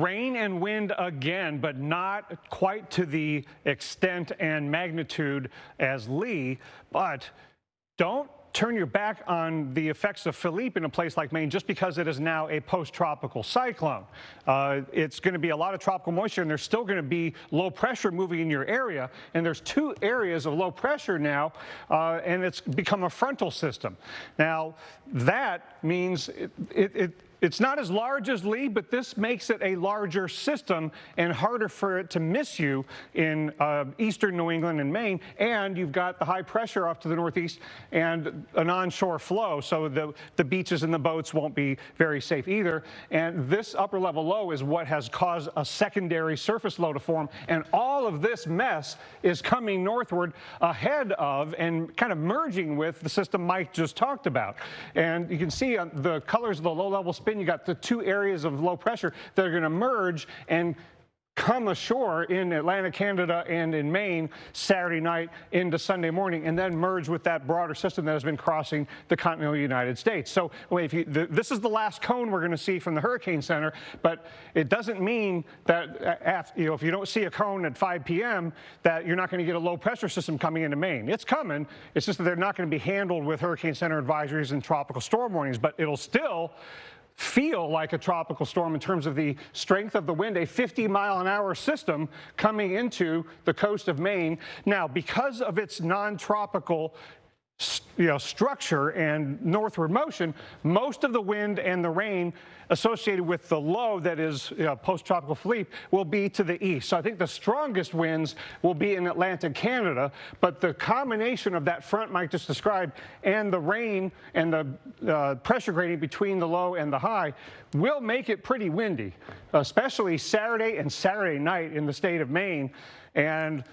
rain and wind again, but not quite to the extent and magnitude as Lee. But don't turn your back on the effects of Philippe in a place like Maine just because it is now a post-tropical cyclone. It's going to be a lot of tropical moisture, and there's still going to be low pressure moving in your area. And there's 2 areas of low pressure now, and it's become a frontal system. Now, that means it's not as large as Lee, but this makes it a larger system and harder for it to miss you in eastern New England and Maine. And you've got the high pressure off to the northeast and an onshore flow, so the beaches and the boats won't be very safe either. And this upper level low is what has caused a secondary surface low to form. And all of this mess is coming northward ahead of and kind of merging with the system Mike just talked about. And you can see the colors of the low level spin. You got the 2 areas of low pressure that are going to merge and come ashore in Atlantic Canada and in Maine Saturday night into Sunday morning, and then merge with that broader system that has been crossing the continental United States. So this is the last cone we're going to see from the Hurricane Center, but it doesn't mean that if you don't see a cone at 5 p.m. that you're not going to get a low pressure system coming into Maine. It's coming. It's just that they're not going to be handled with Hurricane Center advisories and tropical storm warnings, but it'll still feel like a tropical storm in terms of the strength of the wind, a 50-mile-an-hour system coming into the coast of Maine. Now, because of its non-tropical structure and northward motion, most of the wind and the rain associated with the low that is post-tropical Philippe will be to the east. So I think the strongest winds will be in Atlantic Canada, but the combination of that front Mike just described and the rain and the pressure gradient between the low and the high will make it pretty windy, especially Saturday and Saturday night in the state of Maine. And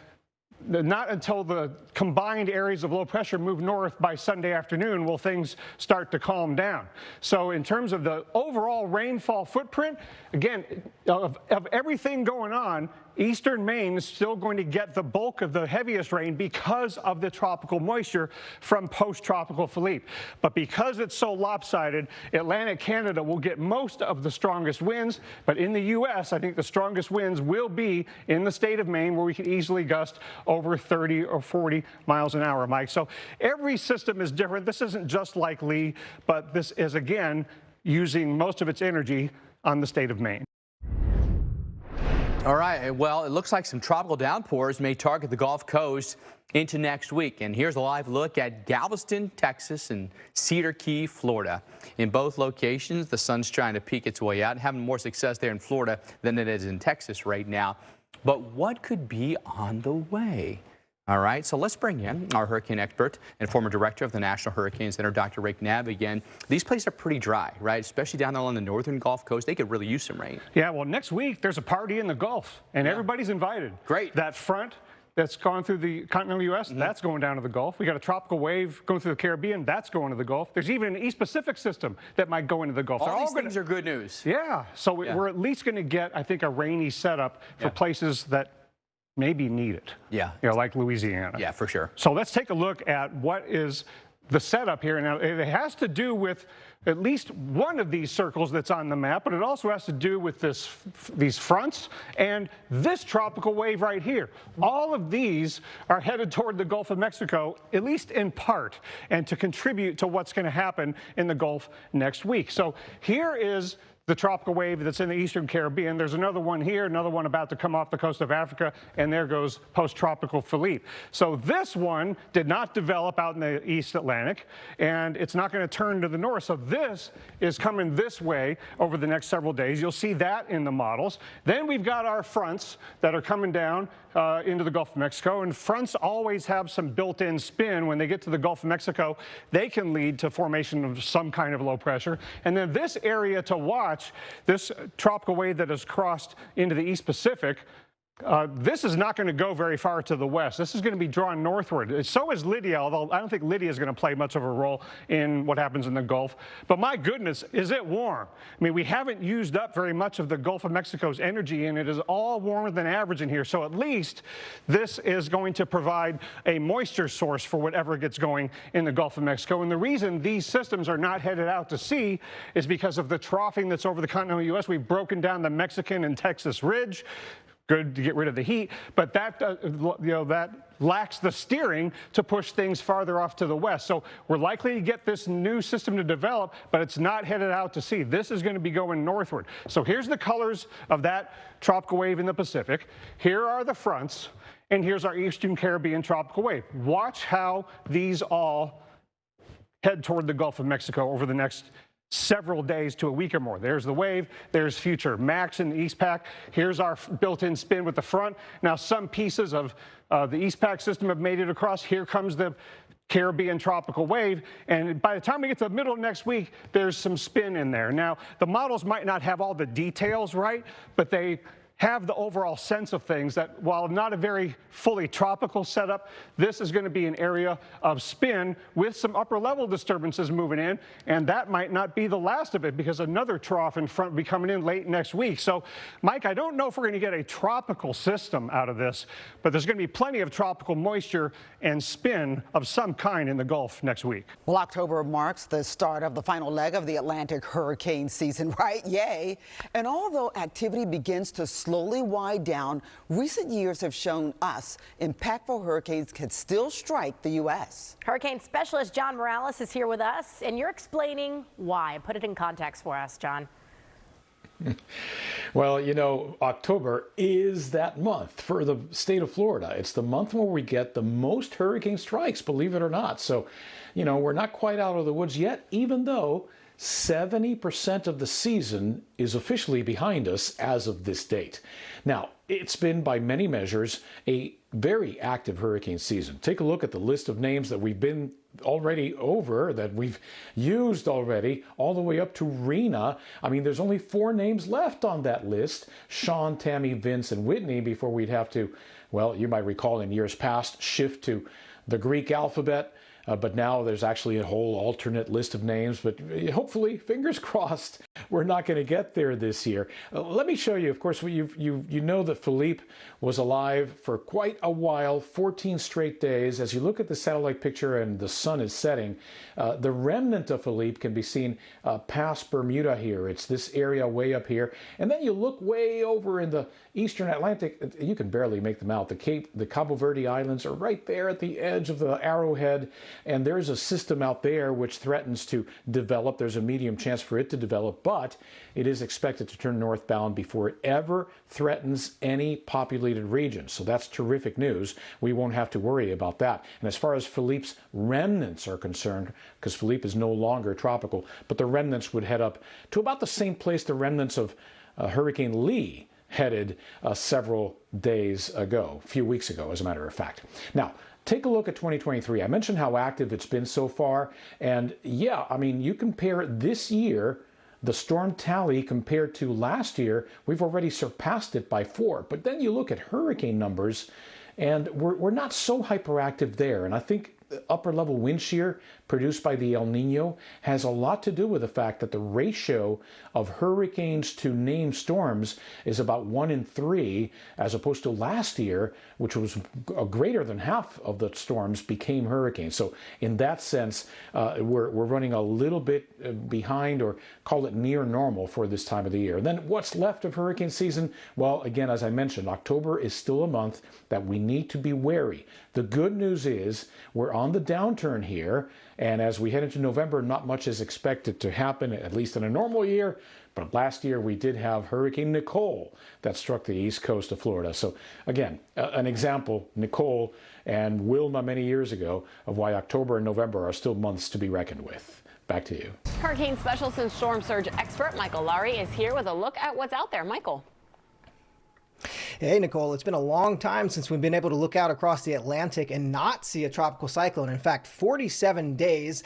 not until the combined areas of low pressure move north by Sunday afternoon will things start to calm down. So in terms of the overall rainfall footprint, again, of everything going on, eastern Maine is still going to get the bulk of the heaviest rain because of the tropical moisture from post-tropical Philippe. But because it's so lopsided, Atlantic Canada will get most of the strongest winds. But in the U.S., I think the strongest winds will be in the state of Maine, where we can easily gust over 30 or 40 miles an hour, Mike. So every system is different. This isn't just like Lee, but this is, again, using most of its energy on the state of Maine. All right, well, it looks like some tropical downpours may target the Gulf Coast into next week. And here's a live look at Galveston, Texas, and Cedar Key, Florida. In both locations, the sun's trying to peek its way out and having more success there in Florida than it is in Texas right now. But what could be on the way? All right, so let's bring in our hurricane expert and former director of the National Hurricane Center, Dr. Rick Knabb again. These places are pretty dry, right? Especially down there on the northern Gulf Coast. They could really use some rain. Yeah, well, next week there's a party in the Gulf, and everybody's invited. Great. That front that's gone through the continental U.S., that's going down to the Gulf. We got a tropical wave going through the Caribbean, that's going to the Gulf. There's even an East Pacific system that might go into the Gulf. All these things are good news. Yeah, so we're at least going to get, I think, a rainy setup for places that maybe need it. Yeah. Like Louisiana. Yeah, for sure. So let's take a look at what is the setup here. Now, it has to do with at least one of these circles that's on the map, but it also has to do with these fronts and this tropical wave right here. All of these are headed toward the Gulf of Mexico, at least in part, and to contribute to what's going to happen in the Gulf next week. So here is the tropical wave that's in the eastern Caribbean. There's another one here, another one about to come off the coast of Africa, and there goes post-tropical Philippe. So this one did not develop out in the East Atlantic, and it's not going to turn to the north. So this is coming this way over the next several days. You'll see that in the models. Then we've got our fronts that are coming down into the Gulf of Mexico, and fronts always have some built-in spin. When they get to the Gulf of Mexico, they can lead to formation of some kind of low pressure. And then this area to watch, this tropical wave that has crossed into the East Pacific, This is not going to go very far to the west. This is going to be drawn northward. So is Lidia, although I don't think Lidia is going to play much of a role in what happens in the Gulf. But my goodness, is it warm? I mean, we haven't used up very much of the Gulf of Mexico's energy, and it is all warmer than average in here. So at least this is going to provide a moisture source for whatever gets going in the Gulf of Mexico. And the reason these systems are not headed out to sea is because of the troughing that's over the continental U.S. We've broken down the Mexican and Texas ridge. Good to get rid of the heat, but that that lacks the steering to push things farther off to the west. So we're likely to get this new system to develop, but it's not headed out to sea. This is going to be going northward. So here's the colors of that tropical wave in the Pacific. Here are the fronts, and here's our Eastern Caribbean tropical wave. Watch how these all head toward the Gulf of Mexico over the next several days to a week or more. There's the wave, there's future max in the EPAC. Here's our built-in spin with the front. Now some pieces of the EPAC system have made it across. Here comes the Caribbean tropical wave, and by the time we get to the middle of next week, there's some spin in there. Now, the models might not have all the details right, but they have the overall sense of things that while not a very fully tropical setup, this is going to be an area of spin with some upper level disturbances moving in, and that might not be the last of it because another trough in front will be coming in late next week. So, Mike, I don't know if we're going to get a tropical system out of this, but there's going to be plenty of tropical moisture and spin of some kind in the Gulf next week. Well, October marks the start of the final leg of the Atlantic hurricane season, right? Yay. And although activity begins to slowly wind down, recent years have shown us impactful hurricanes can still strike the U.S. Hurricane specialist John Morales is here with us, and you're explaining why. Put it in context for us, John. Well, you know, October is that month for the state of Florida. It's the month where we get the most hurricane strikes, believe it or not. So, you know, we're not quite out of the woods yet, even though 70% of the season is officially behind us as of this date. Now, it's been, by many measures, a very active hurricane season. Take a look at the list of names that we've been already over, that we've used already, all the way up to Rena. I mean, there's only 4 names left on that list: Sean, Tammy, Vince, and Whitney, before we'd have to, well, you might recall in years past, shift to the Greek alphabet. But now there's actually a whole alternate list of names. But hopefully, fingers crossed, we're not going to get there this year. Let me show you. Of course, you know that Philippe was alive for quite a while, 14 straight days. As you look at the satellite picture and the sun is setting, the remnant of Philippe can be seen past Bermuda here. It's this area way up here. And then you look way over in the eastern Atlantic. You can barely make them out. The Cabo Verde Islands are right there at the edge of the arrowhead. And there's a system out there which threatens to develop. There's a medium chance for it to develop, but it is expected to turn northbound before it ever threatens any populated region. So that's terrific news. We won't have to worry about that. And as far as Philippe's remnants are concerned, because Philippe is no longer tropical, but the remnants would head up to about the same place the remnants of Hurricane Lee headed several days ago, a few weeks ago, as a matter of fact. Now, take a look at 2023. I mentioned how active it's been so far. And yeah, I mean, you compare this year, the storm tally compared to last year, we've already surpassed it by 4. But then you look at hurricane numbers, and we're not so hyperactive there. And I think upper level wind shear produced by the El Nino has a lot to do with the fact that the ratio of hurricanes to named storms is about 1 in 3, as opposed to last year, which was greater than half of the storms became hurricanes. So in that sense, we're running a little bit behind, or call it near normal, for this time of the year. And then what's left of hurricane season? Well, again, as I mentioned, October is still a month that we need to be wary. The good news is we're on the downturn here, and as we head into November, not much is expected to happen, at least in a normal year. But last year we did have Hurricane Nicole that struck the east coast of Florida. So again, an example, Nicole and Wilma many years ago, of why October and November are still months to be reckoned with. Back to you. Hurricane specialist and storm surge expert Michael Lowry is here with a look at what's out there. Michael. Hey, Nicole, it's been a long time since we've been able to look out across the Atlantic and not see a tropical cyclone. In fact, 47 days.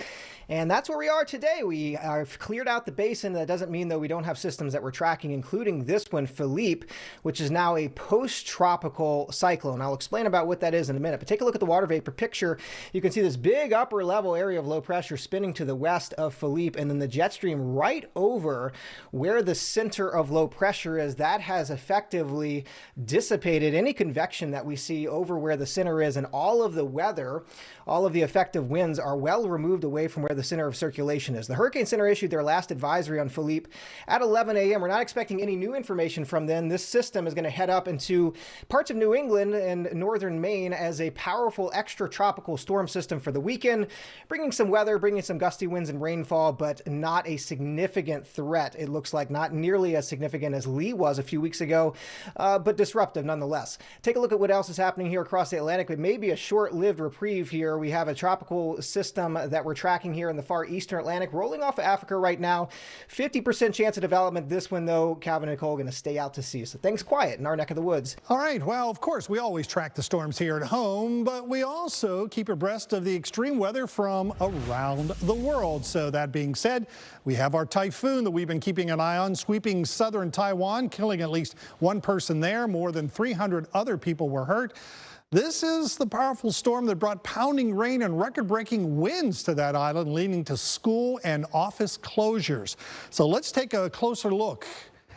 And that's where we are today. We have cleared out the basin. That doesn't mean, though, we don't have systems that we're tracking, including this one, Philippe, which is now a post-tropical cyclone. I'll explain about what that is in a minute. But take a look at the water vapor picture. You can see this big upper level area of low pressure spinning to the west of Philippe, and then the jet stream right over where the center of low pressure is. That has effectively dissipated any convection that we see over where the center is, and all of the weather, all of the effective winds are well removed away from where the center of circulation is. The Hurricane Center issued their last advisory on Philippe at 11 a.m. We're not expecting any new information from them. This system is going to head up into parts of New England and northern Maine as a powerful extratropical storm system for the weekend, bringing some weather, bringing some gusty winds and rainfall, but not a significant threat. It looks like not nearly as significant as Lee was a few weeks ago, but disruptive nonetheless. Take a look at what else is happening here across the Atlantic. It may be a short-lived reprieve here. We have a tropical system that we're tracking here in the far eastern Atlantic, rolling off of Africa right now. 50% chance of development. This one, though, Calvin and Nicole, going to stay out to sea. So things quiet in our neck of the woods. All right. Well, of course, we always track the storms here at home, but we also keep abreast of the extreme weather from around the world. So that being said, we have our typhoon that we've been keeping an eye on, sweeping southern Taiwan, killing at least one person there. More than 300 other people were hurt. This is the powerful storm that brought pounding rain and record-breaking winds to that island, leading to school and office closures. So let's take a closer look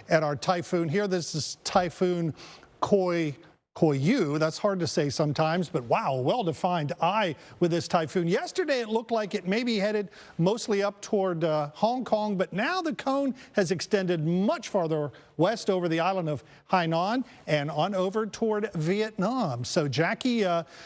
at our typhoon here. This is Typhoon Koyu. That's hard to say sometimes, but wow, well-defined eye with this typhoon. Yesterday, it looked like it may be headed mostly up toward Hong Kong, but now the cone has extended much farther west over the island of Hainan and on over toward Vietnam. So, Jackie,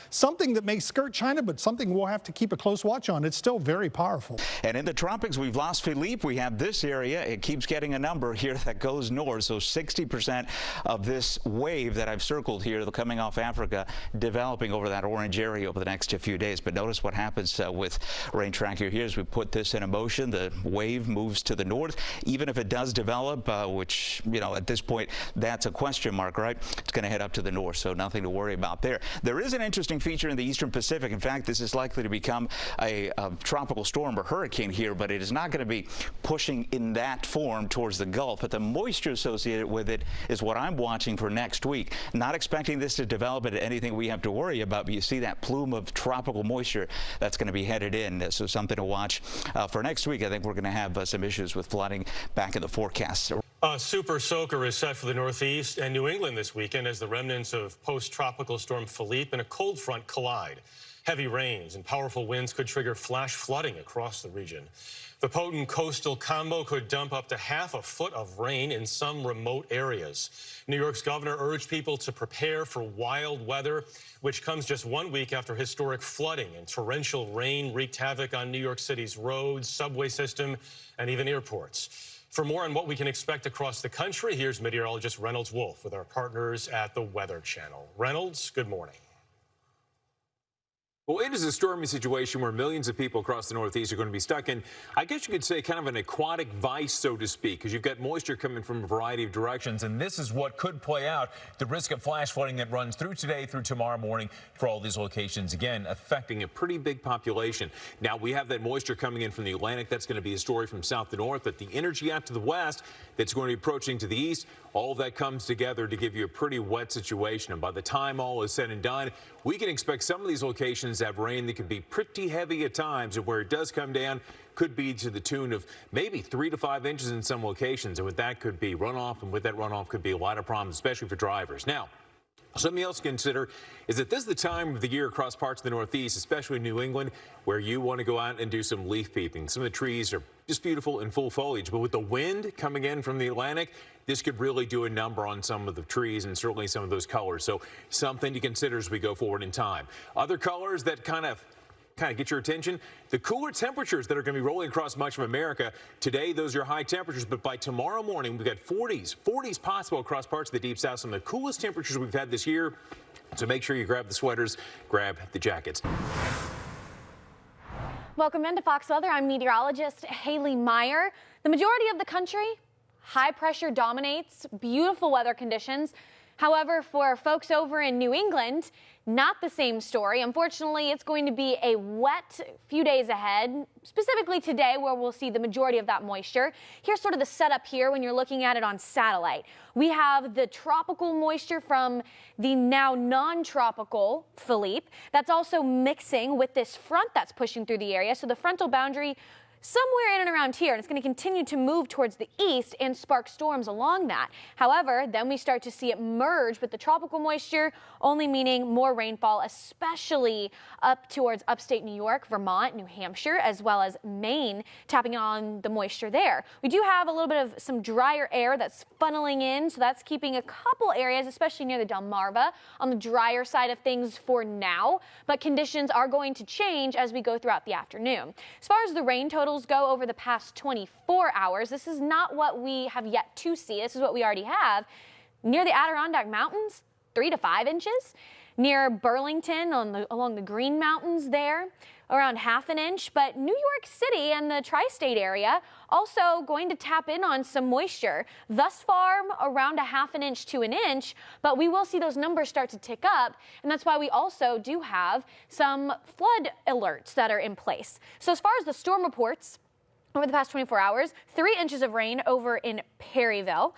something that may skirt China, but something we'll have to keep a close watch on. It's still very powerful. And in the tropics, we've lost Philippe. We have this area. It keeps getting a number here that goes north. So 60% of this wave that I've circled here, coming off Africa, developing over that orange area over the next few days. But notice what happens with rain tracker here as we put this in motion. The wave moves to the north. Even if it does develop, which, you know, at this point, that's a question mark, right? It's going to head up to the north, so nothing to worry about there. There is an interesting feature in the eastern Pacific. In fact, this is likely to become a tropical storm or hurricane here, but it is not going to be pushing in that form towards the Gulf. But the moisture associated with it is what I'm watching for next week. Not expecting this to develop into anything we have to worry about, but you see that plume of tropical moisture that's going to be headed in. So something to watch for next week. I think we're going to have some issues with flooding back in the forecast. A super soaker is set for the Northeast and New England this weekend as the remnants of post-tropical storm Philippe and a cold front collide. Heavy rains and powerful winds could trigger flash flooding across the region. The potent coastal combo could dump up to half a foot of rain in some remote areas. New York's governor urged people to prepare for wild weather, which comes just 1 week after historic flooding and torrential rain wreaked havoc on New York City's roads, subway system, and even airports. For more on what we can expect across the country, here's meteorologist Reynolds Wolf with our partners at the Weather Channel. Reynolds, good morning. Well, it is a stormy situation where millions of people across the Northeast are going to be stuck in, I guess you could say, kind of an aquatic vice, so to speak, because you've got moisture coming from a variety of directions. And this is what could play out, the risk of flash flooding that runs through today through tomorrow morning for all these locations, again, affecting a pretty big population. Now, we have that moisture coming in from the Atlantic. That's going to be a story from south to north. But the energy out to the west that's going to be approaching to the east, all of that comes together to give you a pretty wet situation. And by the time all is said and done, we can expect some of these locations to have rain that could be pretty heavy at times, and where it does come down could be to the tune of maybe 3 to 5 inches in some locations. And with that could be runoff, and with that runoff could be a lot of problems, especially for drivers. Now, something else to consider is that this is the time of the year across parts of the Northeast, especially New England, where you want to go out and do some leaf peeping. Some of the trees are just beautiful in full foliage, but with the wind coming in from the Atlantic, this could really do a number on some of the trees and certainly some of those colors. So something to consider as we go forward in time. Other colors that kind of get your attention, the cooler temperatures that are going to be rolling across much of America. Today, those are high temperatures, but by tomorrow morning, we've got 40s possible across parts of the Deep South. Some of the coolest temperatures we've had this year. So make sure you grab the sweaters, grab the jackets. Welcome into Fox Weather. I'm meteorologist Haley Meyer. The majority of the country high pressure dominates, beautiful weather conditions. However, for folks over in New England, not the same story. Unfortunately, it's going to be a wet few days ahead, specifically today, where we'll see the majority of that moisture. Here's sort of the setup here when you're looking at it on satellite. We have the tropical moisture from the now non-tropical Philippe. That's also mixing with this front that's pushing through the area. So the frontal boundary somewhere in and around here, and it's going to continue to move towards the east and spark storms along that. However, then we start to see it merge with the tropical moisture, only meaning more rainfall, especially up towards upstate New York, Vermont, New Hampshire, as well as Maine, tapping on the moisture there. We do have a little bit of some drier air that's funneling in, so that's keeping a couple areas, especially near the Delmarva, on the drier side of things for now, but conditions are going to change as we go throughout the afternoon. As far as the rain total go over the past 24 hours. This is not what we have yet to see. This is what we already have. Near the Adirondack Mountains, 3 to 5 inches. Near Burlington along the Green Mountains there, around ½ an inch. But New York City and the tri-state area also going to tap in on some moisture. Thus far, around ½ an inch to an inch, but we will see those numbers start to tick up, and that's why we also do have some flood alerts that are in place. So as far as the storm reports, over the past 24 hours, 3 inches of rain over in Perryville.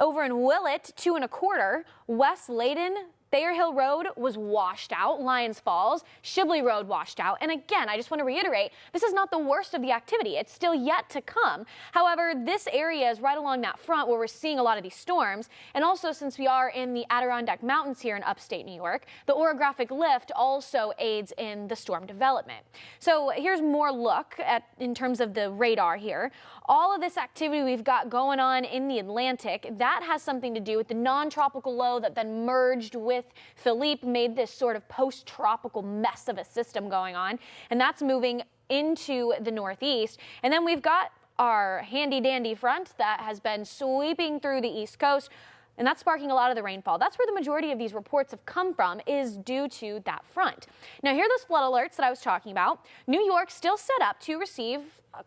Over in Willett, 2 1/4. West Layden, Thayer Hill Road was washed out, Lyons Falls, Shibley Road washed out. And again, I just want to reiterate, this is not the worst of the activity. It's still yet to come. However, this area is right along that front where we're seeing a lot of these storms. And also, since we are in the Adirondack Mountains here in upstate New York, the orographic lift also aids in the storm development. So here's more look at in terms of the radar here. All of this activity we've got going on in the Atlantic, that has something to do with the non-tropical low that then merged with Philippe, made this sort of post-tropical mess of a system going on, and that's moving into the northeast. And then we've got our handy-dandy front that has been sweeping through the East Coast, and that's sparking a lot of the rainfall. That's where the majority of these reports have come from, is due to that front. Now, here are those flood alerts that I was talking about. New York still set up to receive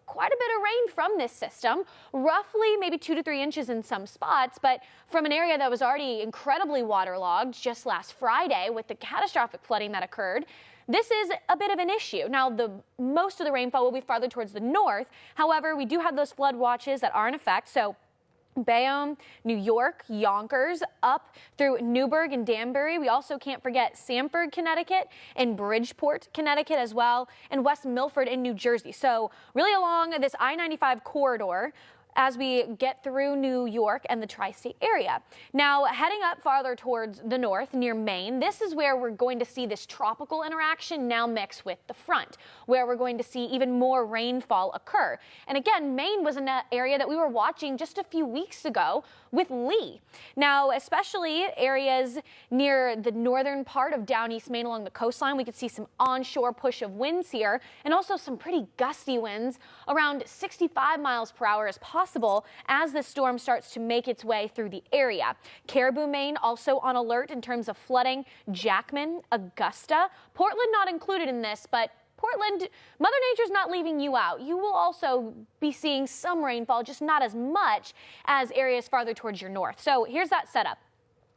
quite a bit of rain from this system, roughly maybe 2 to 3 inches in some spots, but from an area that was already incredibly waterlogged just last Friday with the catastrophic flooding that occurred. This is a bit of an issue. Now, most of the rainfall will be farther towards the north. However, we do have those flood watches that are in effect. So Bayonne, New York, Yonkers, up through Newburgh and Danbury. We also can't forget Sanford, Connecticut, and Bridgeport, Connecticut as well, and West Milford in New Jersey. So really along this I-95 corridor as we get through New York and the tri-state area. Now, heading up farther towards the north near Maine, this is where we're going to see this tropical interaction now mix with the front, where we're going to see even more rainfall occur. And again, Maine was an area that we were watching just a few weeks ago with Lee. Now, especially areas near the northern part of down East Maine along the coastline, we could see some onshore push of winds here, and also some pretty gusty winds, around 65 miles per hour is possible as the storm starts to make its way through the area. Caribou, Maine also on alert in terms of flooding. Jackman, Augusta, Portland not included in this, but Portland, Mother Nature's not leaving you out. You will also be seeing some rainfall, just not as much as areas farther towards your north. So here's that setup.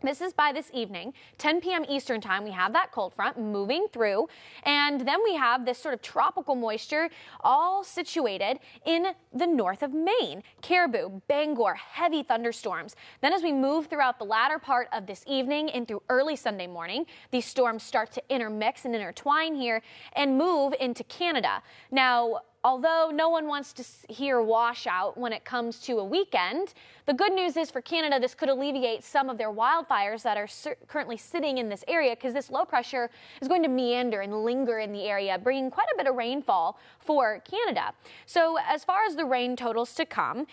This is by this evening, 10 p.m. Eastern time. We have that cold front moving through, and then we have this sort of tropical moisture all situated in the north of Maine. Caribou, Bangor, heavy thunderstorms. Then as we move throughout the latter part of this evening and through early Sunday morning, these storms start to intermix and intertwine here and move into Canada. Now, although no one wants to hear washout when it comes to a weekend, the good news is for Canada, this could alleviate some of their wildfires that are currently sitting in this area, because this low pressure is going to meander and linger in the area, bringing quite a bit of rainfall for Canada. So as far as the rain totals to come,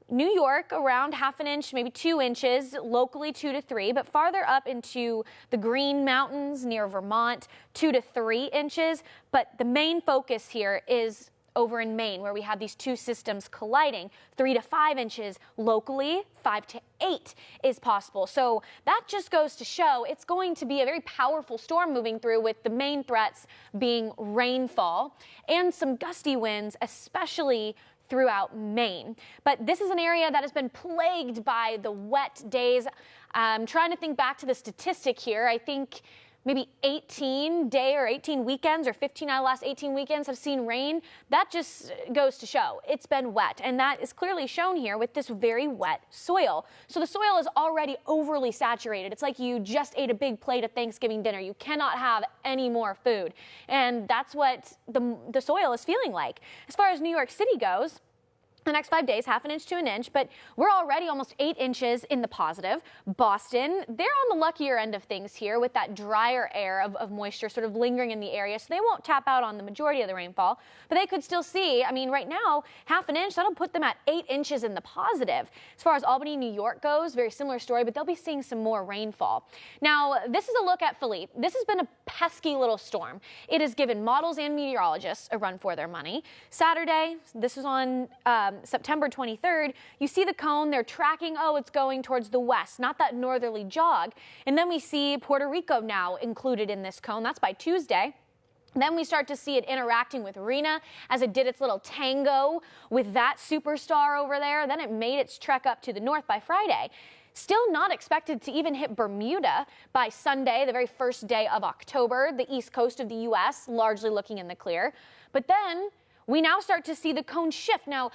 New York around ½ an inch, maybe 2 inches, locally 2 to 3, but farther up into the Green Mountains near Vermont, 2 to 3 inches. But the main focus here is over in Maine, where we have these two systems colliding. 3 to 5 inches locally, 5 to 8 is possible. So that just goes to show it's going to be a very powerful storm moving through, with the main threats being rainfall and some gusty winds, especially throughout Maine. But this is an area that has been plagued by the wet days. I'm trying to think back to the statistic here. I think maybe 18 weekends or 15 out of the last 18 weekends have seen rain. That just goes to show it's been wet, and that is clearly shown here with this very wet soil. So the soil is already overly saturated. It's like you just ate a big plate of Thanksgiving dinner. You cannot have any more food, and that's what the soil is feeling like. As far as New York City goes, the next 5 days, 1/2 inch to 1 inch, but we're already almost 8 inches in the positive. Boston, they're on the luckier end of things here with that drier air of moisture sort of lingering in the area, so they won't tap out on the majority of the rainfall, but they could still see, I mean, right now, 1/2 inch, that'll put them at 8 inches in the positive. As far as Albany, New York goes, very similar story, but they'll be seeing some more rainfall. Now, this is a look at Philippe. This has been a pesky little storm. It has given models and meteorologists a run for their money. Saturday, this is on September 23rd, you see the cone, they're tracking, oh, it's going towards the west, not that northerly jog. And then we see Puerto Rico now included in this cone. That's by Tuesday. Then we start to see it interacting with Rena as it did its little tango with that superstar over there. Then it made its trek up to the north by Friday. Still not expected to even hit Bermuda by Sunday, the very first day of October. The east coast of the U.S. largely looking in the clear. But then we now start to see the cone shift. Now,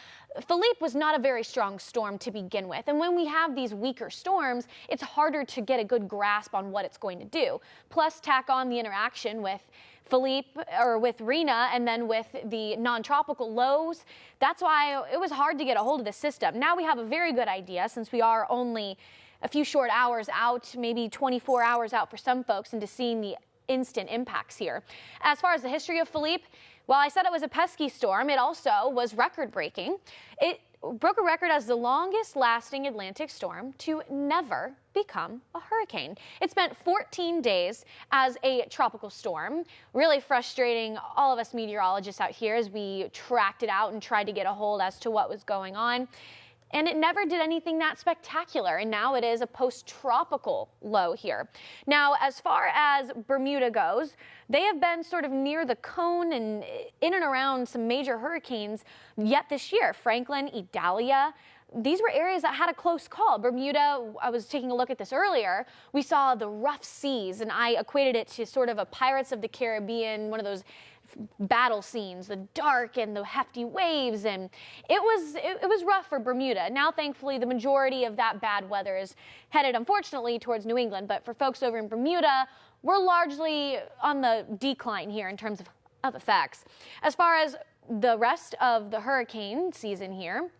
Philippe was not a very strong storm to begin with, and when we have these weaker storms, it's harder to get a good grasp on what it's going to do. Plus, tack on the interaction with Philippe or with Rena and then with the non-tropical lows. That's why it was hard to get a hold of the system. Now we have a very good idea, since we are only a few short hours out, maybe 24 hours out for some folks, into seeing the instant impacts here. As far as the history of Philippe, while I said it was a pesky storm, it also was record-breaking. It broke a record as the longest-lasting Atlantic storm to never become a hurricane. It spent 14 days as a tropical storm, really frustrating all of us meteorologists out here as we tracked it out and tried to get a hold as to what was going on. And it never did anything that spectacular, and now it is a post-tropical low here. Now, as far as Bermuda goes, they have been sort of near the cone and in and around some major hurricanes yet this year. Franklin, Idalia, these were areas that had a close call. Bermuda, I was taking a look at this earlier, we saw the rough seas, and I equated it to sort of a Pirates of the Caribbean, one of those battle scenes, the dark and the hefty waves, and it was rough for Bermuda. Now, thankfully, the majority of that bad weather is headed, unfortunately, towards New England. But for folks over in Bermuda, we're largely on the decline here in terms of effects. As far as the rest of the hurricane season here,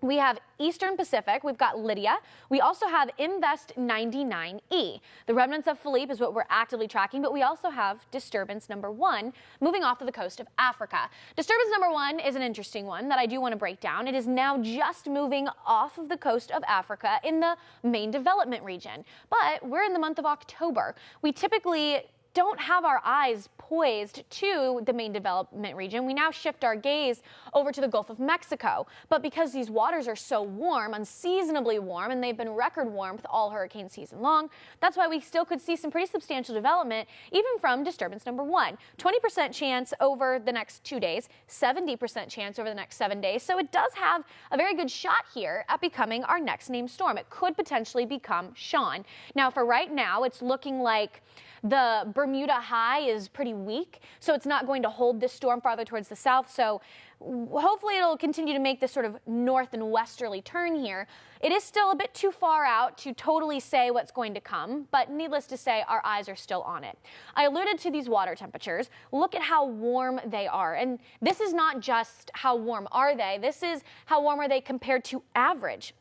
we have Eastern Pacific, we've got Lidia. We also have Invest 99E. The remnants of Philippe is what we're actively tracking, but we also have disturbance number 1 moving off of the coast of Africa. Disturbance number 1 is an interesting one that I do want to break down. It is now just moving off of the coast of Africa in the main development region, but we're in the month of October. We typically don't have our eyes poised to the main development region. We now shift our gaze over to the Gulf of Mexico. But because these waters are so warm, unseasonably warm, and they've been record warmth all hurricane season long, that's why we still could see some pretty substantial development even from disturbance number 1. 20% chance over the next 2 days, 70% chance over the next 7 days. So it does have a very good shot here at becoming our next named storm. It could potentially become Sean. Now, for right now, it's looking like the Bermuda high is pretty weak, so it's not going to hold this storm farther towards the south. So hopefully it'll continue to make this sort of north and westerly turn here. It is still a bit too far out to totally say what's going to come, but needless to say, our eyes are still on it. I alluded to these water temperatures. Look at how warm they are. And this is not just how warm are they, this is how warm are they compared to average.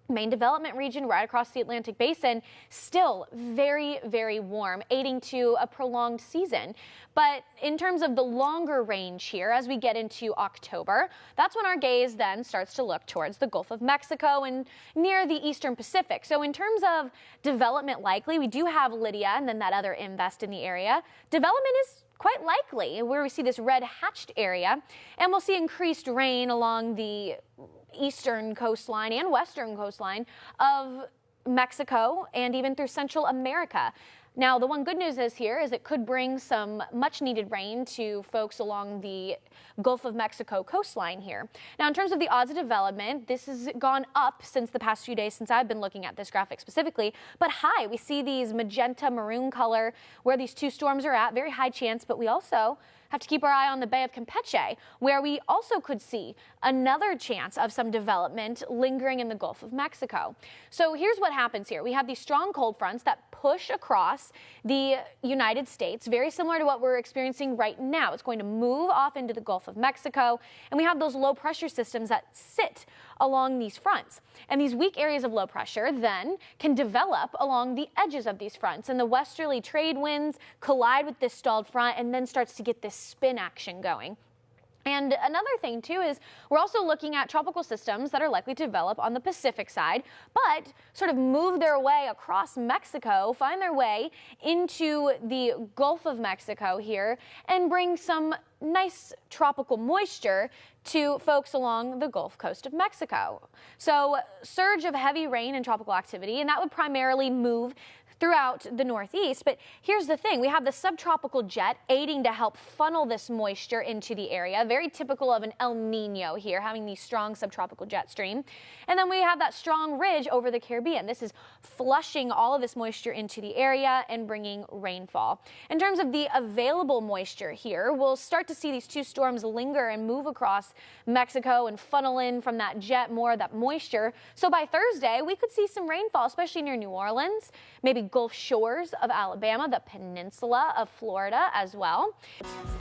Main development region right across the Atlantic basin, still very, very warm, aiding to a prolonged season. But in terms of the longer range here, as we get into October, that's when our gaze then starts to look towards the Gulf of Mexico and near the Eastern Pacific. So in terms of development likely, we do have Lidia and then that other invest in the area. Development is quite likely where we see this red hatched area, and we'll see increased rain along the eastern coastline and western coastline of Mexico and even through Central America. Now, the one good news is here is it could bring some much needed rain to folks along the Gulf of Mexico coastline here. Now, in terms of the odds of development, this has gone up since the past few days since I've been looking at this graphic specifically, but high. We see these magenta maroon color where these two storms are at, very high chance, but we also have to keep our eye on the Bay of Campeche, where we also could see another chance of some development lingering in the Gulf of Mexico. So here's what happens here. We have these strong cold fronts that push across the United States, very similar to what we're experiencing right now. It's going to move off into the Gulf of Mexico, and we have those low pressure systems that sit along these fronts. And these weak areas of low pressure then can develop along the edges of these fronts, and the westerly trade winds collide with this stalled front and then starts to get this spin action going. And another thing, too, is we're also looking at tropical systems that are likely to develop on the Pacific side, but sort of move their way across Mexico, find their way into the Gulf of Mexico here, and bring some nice tropical moisture to folks along the Gulf Coast of Mexico. So surge of heavy rain and tropical activity, and that would primarily move throughout the Northeast. But here's the thing, we have the subtropical jet aiding to help funnel this moisture into the area, very typical of an El Nino here, having the strong subtropical jet stream. And then we have that strong ridge over the Caribbean. This is flushing all of this moisture into the area and bringing rainfall. In terms of the available moisture here, we'll start to see these two storms linger and move across Mexico and funnel in from that jet more of that moisture. So by Thursday, we could see some rainfall, especially near New Orleans, maybe Gulf shores of Alabama, the peninsula of Florida as well.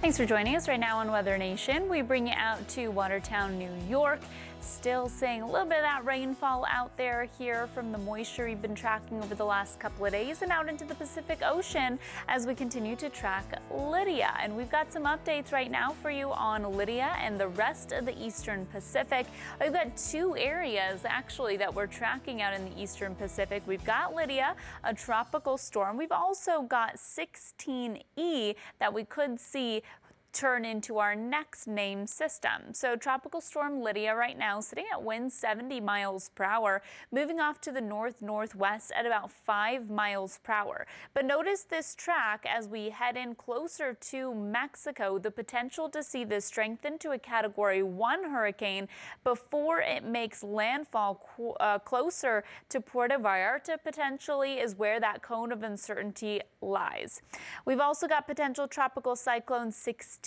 Thanks for joining us right now on Weather Nation. We bring you out to Watertown, New York. Still seeing a little bit of that rainfall out there here from the moisture we've been tracking over the last couple of days and out into the Pacific Ocean as we continue to track Lidia. And we've got some updates right now for you on Lidia and the rest of the Eastern Pacific. We've got two areas actually that we're tracking out in the Eastern Pacific. We've got Lidia, a tropical storm. We've also got 16E that we could see turn into our next named system. So Tropical Storm Lidia right now sitting at winds 70 miles per hour, moving off to the north-northwest at about 5 miles per hour. But notice this track as we head in closer to Mexico, the potential to see this strengthen to a Category 1 hurricane before it makes landfall closer to Puerto Vallarta potentially is where that cone of uncertainty lies. We've also got potential tropical cyclone 16E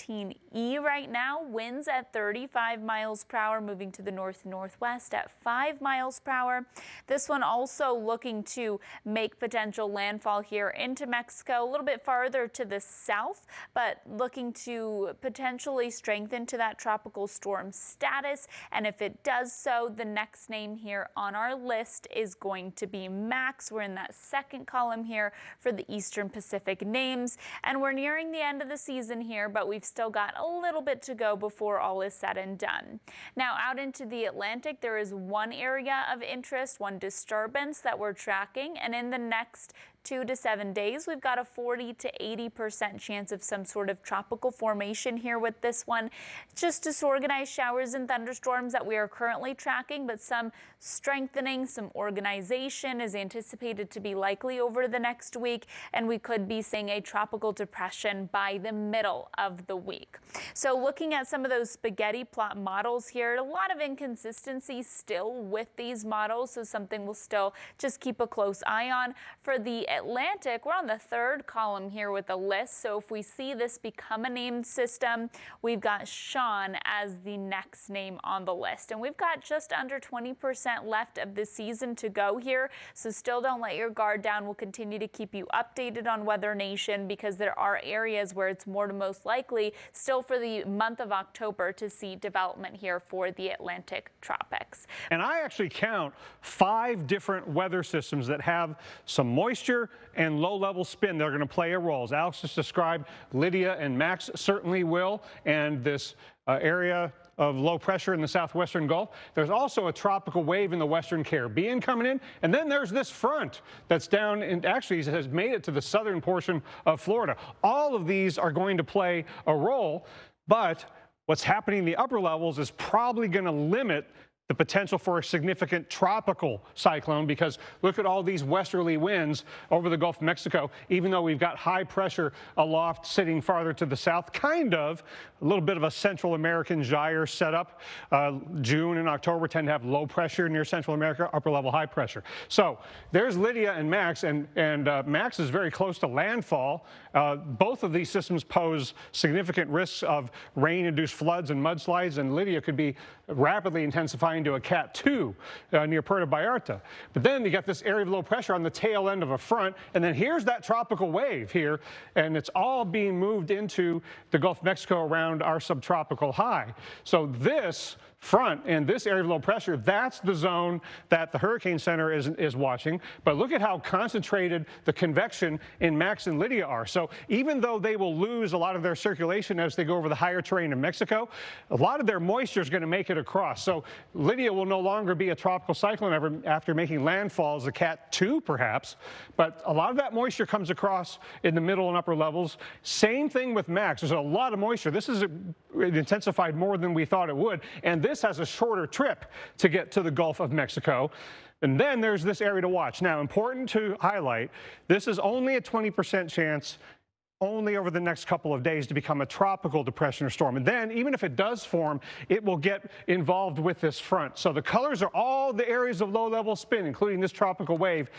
right now, winds at 35 miles per hour, moving to the north-northwest at 5 miles per hour. This one also looking to make potential landfall here into Mexico, a little bit farther to the south, but looking to potentially strengthen to that tropical storm status. And if it does so, the next name here on our list is going to be Max. We're in that second column here for the Eastern Pacific names, and we're nearing the end of the season here, but we've still got a little bit to go before all is said and done. Now out into the Atlantic, there is one area of interest, one disturbance that we're tracking, and in the next 2 to 7 days, we've got a 40 to 80% chance of some sort of tropical formation here with this one. Just disorganized showers and thunderstorms that we are currently tracking, but some strengthening, some organization is anticipated to be likely over the next week, and we could be seeing a tropical depression by the middle of the week. So looking at some of those spaghetti plot models here, a lot of inconsistency still with these models, so something we'll still just keep a close eye on. For the Atlantic, we're on the third column here with a list, so if we see this become a named system, we've got Sean as the next name on the list, and we've got just under 20% left of the season to go here, so still don't let your guard down. We'll continue to keep you updated on Weather Nation because there are areas where it's more to most likely still for the month of October to see development here for the Atlantic tropics. And I actually count 5 different weather systems that have some moisture and low-level spin that are going to play a role. As Alex just described, Lidia and Max certainly will, and this area of low pressure in the southwestern Gulf. There's also a tropical wave in the western Caribbean coming in, and then there's this front that's down and actually has made it to the southern portion of Florida. All of these are going to play a role, but what's happening in the upper levels is probably going to limit the potential for a significant tropical cyclone, because look at all these westerly winds over the Gulf of Mexico. Even though we've got high pressure aloft sitting farther to the south, kind of a little bit of a Central American gyre setup. June and October tend to have low pressure near Central America, upper level high pressure. So there's Lidia and Max, and Max is very close to landfall. Both of these systems pose significant risks of rain-induced floods and mudslides, and Lidia could be rapidly intensifying to a Cat 2 near Puerto Vallarta. But then you got this area of low pressure on the tail end of a front, and then here's that tropical wave here, and it's all being moved into the Gulf of Mexico around our subtropical high. So this front and this area of low pressure, that's the zone that the Hurricane Center is watching. But look at how concentrated the convection in Max and Lidia are. So even though they will lose a lot of their circulation as they go over the higher terrain in Mexico, a lot of their moisture is going to make it across. So Lidia will no longer be a tropical cyclone after making landfall as a Cat 2 perhaps, but a lot of that moisture comes across in the middle and upper levels. Same thing with Max. There's a lot of moisture. This is intensified more than we thought it would, and this has a shorter trip to get to the Gulf of Mexico. And then there's this area to watch. Now, important to highlight, this is only a 20% chance only over the next couple of days to become a tropical depression or storm. And then, even if it does form, it will get involved with this front. So the colors are all the areas of low-level spin, including this tropical wave.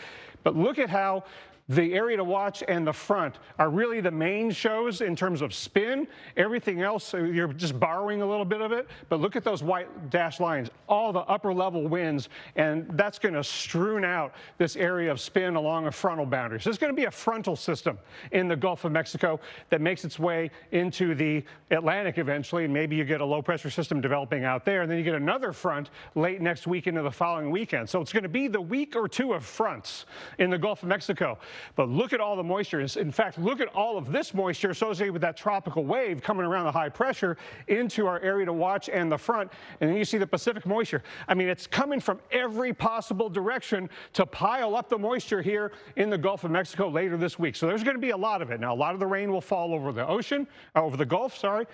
But look at how the area to watch and the front are really the main shows in terms of spin. Everything else, you're just borrowing a little bit of it. But look at those white dashed lines, all the upper level winds, and that's going to strewn out this area of spin along a frontal boundary. So there's going to be a frontal system in the Gulf of Mexico that makes its way into the Atlantic eventually, and maybe you get a low pressure system developing out there, and then you get another front late next week into the following weekend. So it's going to be the week or two of fronts in the Gulf of Mexico. But look at all the moisture. In fact, look at all of this moisture associated with that tropical wave coming around the high pressure into our area to watch and the front. And then you see the Pacific moisture. I mean, it's coming from every possible direction to pile up the moisture here in the Gulf of Mexico later this week. So there's going to be a lot of it. Now, a lot of the rain will fall over the ocean, over the Gulf, sorry.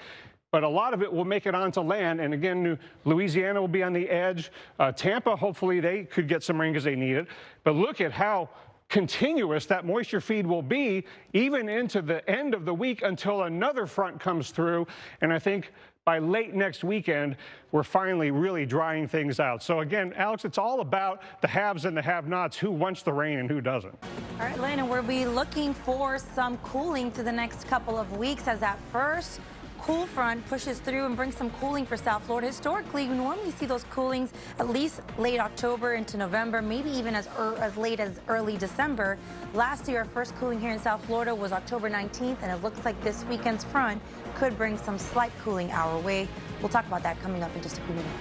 But a lot of it will make it onto land. And again, Louisiana will be on the edge. Tampa, hopefully they could get some rain because they need it. But look at how continuous that moisture feed will be even into the end of the week until another front comes through. And I think by late next weekend, we're finally really drying things out. So again, Alex, it's all about the haves and the have-nots, who wants the rain and who doesn't. All right, Lena, we'll be looking for some cooling to the next couple of weeks as that first cool front pushes through and brings some cooling for South Florida. Historically, we normally see those coolings at least late October into November, maybe even as late as early December. Last year, our first cooling here in South Florida was October 19th, and it looks like this weekend's front could bring some slight cooling our way. We'll talk about that coming up in just a few minutes.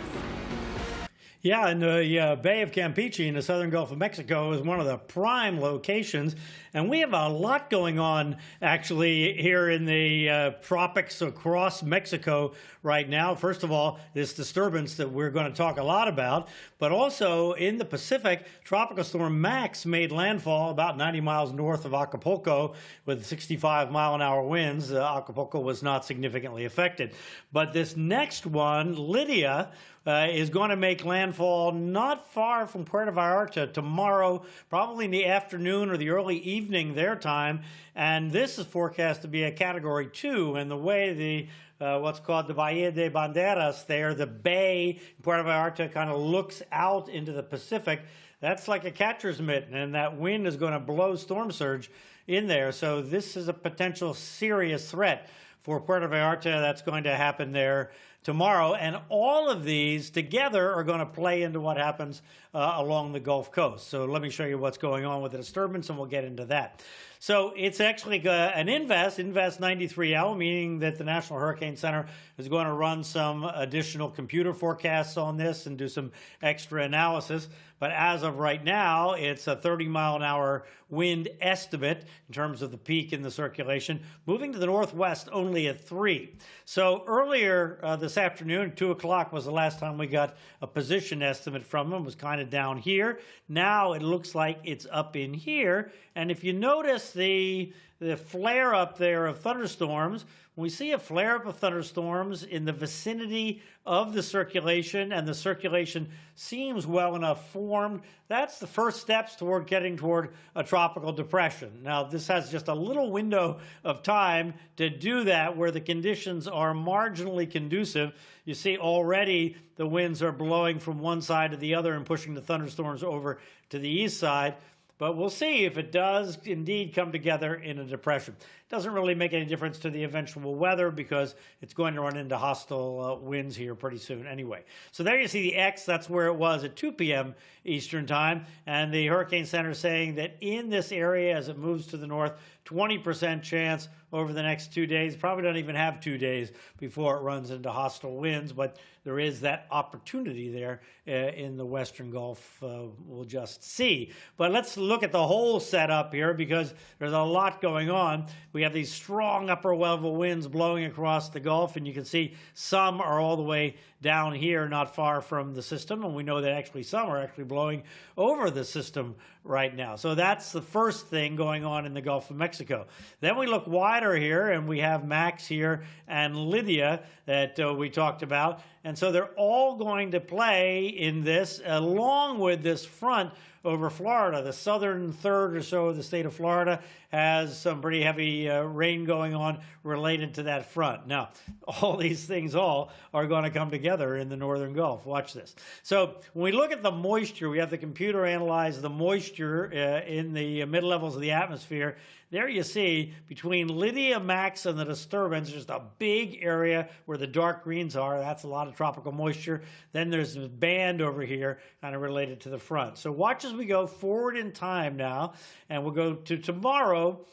Yeah, and the Bay of Campeche in the southern Gulf of Mexico is one of the prime locations. And we have a lot going on, actually, here in the tropics across Mexico right now. First of all, this disturbance that we're going to talk a lot about. But also in the Pacific, Tropical Storm Max made landfall about 90 miles north of Acapulco with 65-mile-an-hour winds. Acapulco was not significantly affected. But this next one, Lidia, is going to make landfall not far from Puerto Vallarta tomorrow, probably in the afternoon or the early evening their time. And this is forecast to be a Category 2. And the way the what's called the Bahia de Banderas there, the bay in Puerto Vallarta kind of looks out into the Pacific, that's like a catcher's mitten, and that wind is going to blow storm surge in there. So this is a potential serious threat for Puerto Vallarta that's going to happen there tomorrow. And all of these together are going to play into what happens along the Gulf Coast. So let me show you what's going on with the disturbance, and we'll get into that. So it's actually an Invest 93L, meaning that the National Hurricane Center is going to run some additional computer forecasts on this and do some extra analysis. But as of right now, it's a 30-mile-an-hour wind estimate in terms of the peak in the circulation, moving to the northwest only at 3. So earlier this afternoon, 2 o'clock was the last time we got a position estimate from them. It was kind of down here. Now it looks like it's up in here. And if you notice the the flare up there of thunderstorms. When we see a flare up of thunderstorms in the vicinity of the circulation, and the circulation seems well enough formed, that's the first steps toward getting toward a tropical depression. Now, this has just a little window of time to do that where the conditions are marginally conducive. You see already the winds are blowing from one side to the other and pushing the thunderstorms over to the east side. But we'll see if it does indeed come together in a depression. It doesn't really make any difference to the eventual weather because it's going to run into hostile winds here pretty soon anyway. So there you see the X. That's where it was at 2 p.m. Eastern time. And the Hurricane Center is saying that in this area, as it moves to the north, 20% chance over the next 2 days. Probably don't even have 2 days before it runs into hostile winds, but there is that opportunity there in the Western Gulf. We'll just see. But let's look at the whole setup here because there's a lot going on. We have these strong upper level winds blowing across the Gulf, and you can see some are all the way down here, not far from the system, and we know that actually some are actually blowing over the system right now. So that's the first thing going on in the Gulf of Mexico. Then we look wider here, and we have Max here and Lidia that we talked about, and so they're all going to play in this along with this front over Florida. The southern third or so of the state of Florida has some pretty heavy rain going on related to that front. Now, all these things all are going to come together in the northern Gulf. Watch this. So when we look at the moisture, we have the computer analyze the moisture in the mid-levels of the atmosphere. There you see between Lidia, Max, and the disturbance, just a big area where the dark greens are. That's a lot of tropical moisture. Then there's this band over here kind of related to the front. So watch as we go forward in time now, and we'll go to tomorrow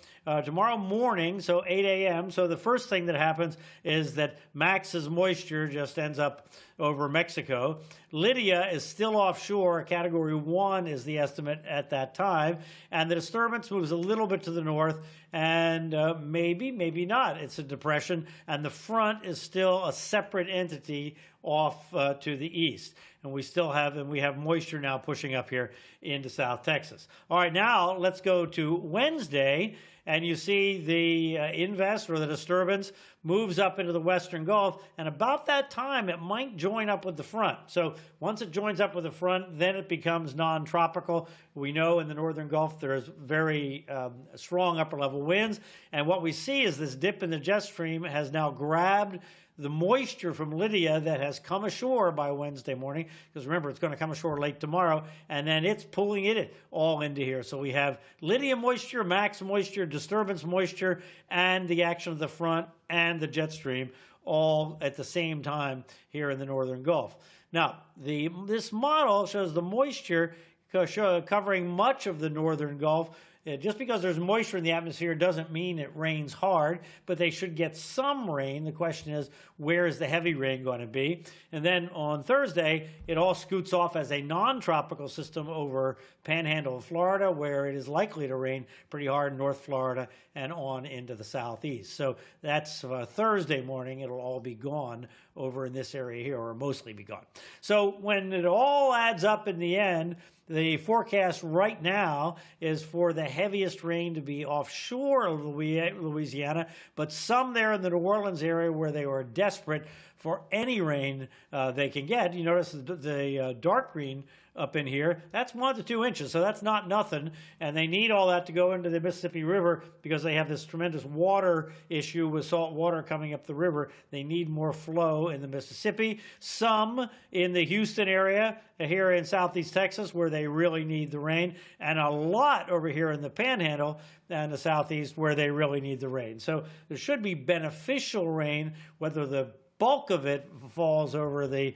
morning, so 8 a.m. So the first thing that happens is that Max's moisture just ends up over Mexico. Lidia is still offshore. Category 1 is the estimate at that time. And the disturbance moves a little bit to the north, and maybe not. It's a depression, and the front is still a separate entity off to the east. And we have moisture now pushing up here into South Texas. All right, now let's go to Wednesday. And you see the invest or the disturbance moves up into the Western Gulf, and about that time it might join up with the front. So once it joins up with the front, then it becomes non-tropical. We know in the Northern Gulf there's very strong upper level winds, and what we see is this dip in the jet stream has now grabbed the moisture from Lidia that has come ashore by Wednesday morning, because remember, it's going to come ashore late tomorrow, and then it's pulling it all into here. So we have Lidia moisture, Max moisture, disturbance moisture, and the action of the front and the jet stream all at the same time here in the Northern Gulf. Now, this model shows the moisture covering much of the Northern Gulf. Just because there's moisture in the atmosphere doesn't mean it rains hard, but they should get some rain. The question is, where is the heavy rain going to be? And then on Thursday, it all scoots off as a non-tropical system over Panhandle of Florida, where it is likely to rain pretty hard in North Florida and on into the southeast. So that's Thursday morning. It'll all be gone over in this area here, or mostly be gone. So when it all adds up in the end, the forecast right now is for the heaviest rain to be offshore of Louisiana, but some there in the New Orleans area where they were desperate for any rain they can get. You notice the dark green up in here, that's 1 to 2 inches, so that's not nothing. And they need all that to go into the Mississippi River because they have this tremendous water issue with salt water coming up the river. They need more flow in the Mississippi. Some in the Houston area here in southeast Texas where they really need the rain, and a lot over here in the Panhandle and the southeast where they really need the rain. So there should be beneficial rain. Whether the bulk of it falls over the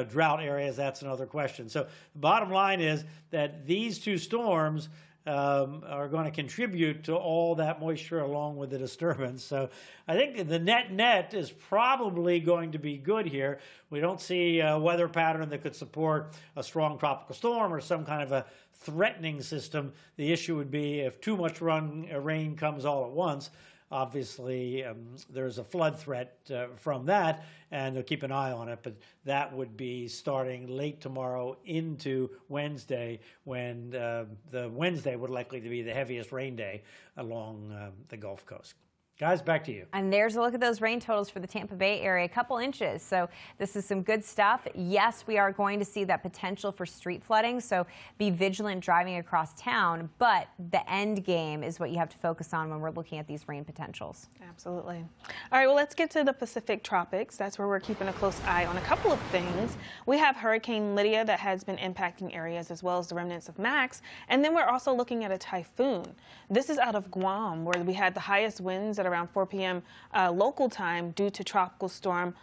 drought areas, that's another question. So the bottom line is that these two storms are going to contribute to all that moisture along with the disturbance. So I think the net is probably going to be good here. We don't see a weather pattern that could support a strong tropical storm or some kind of a threatening system. The issue would be if too much rain comes all at once. obviously there's a flood threat from that, and they'll keep an eye on it. But that would be starting late tomorrow into Wednesday, when the Wednesday would likely to be the heaviest rain day along the Gulf Coast. Guys, back to you. And there's a look at those rain totals for the Tampa Bay area, a couple inches. So this is some good stuff. Yes, we are going to see that potential for street flooding, so be vigilant driving across town. But the end game is what you have to focus on when we're looking at these rain potentials. Absolutely. All right, well, let's get to the Pacific tropics. That's where we're keeping a close eye on a couple of things. We have Hurricane Lidia that has been impacting areas, as well as the remnants of Max. And then we're also looking at a typhoon. This is out of Guam, where we had the highest winds at around 4 p.m. Local time due to Tropical Storm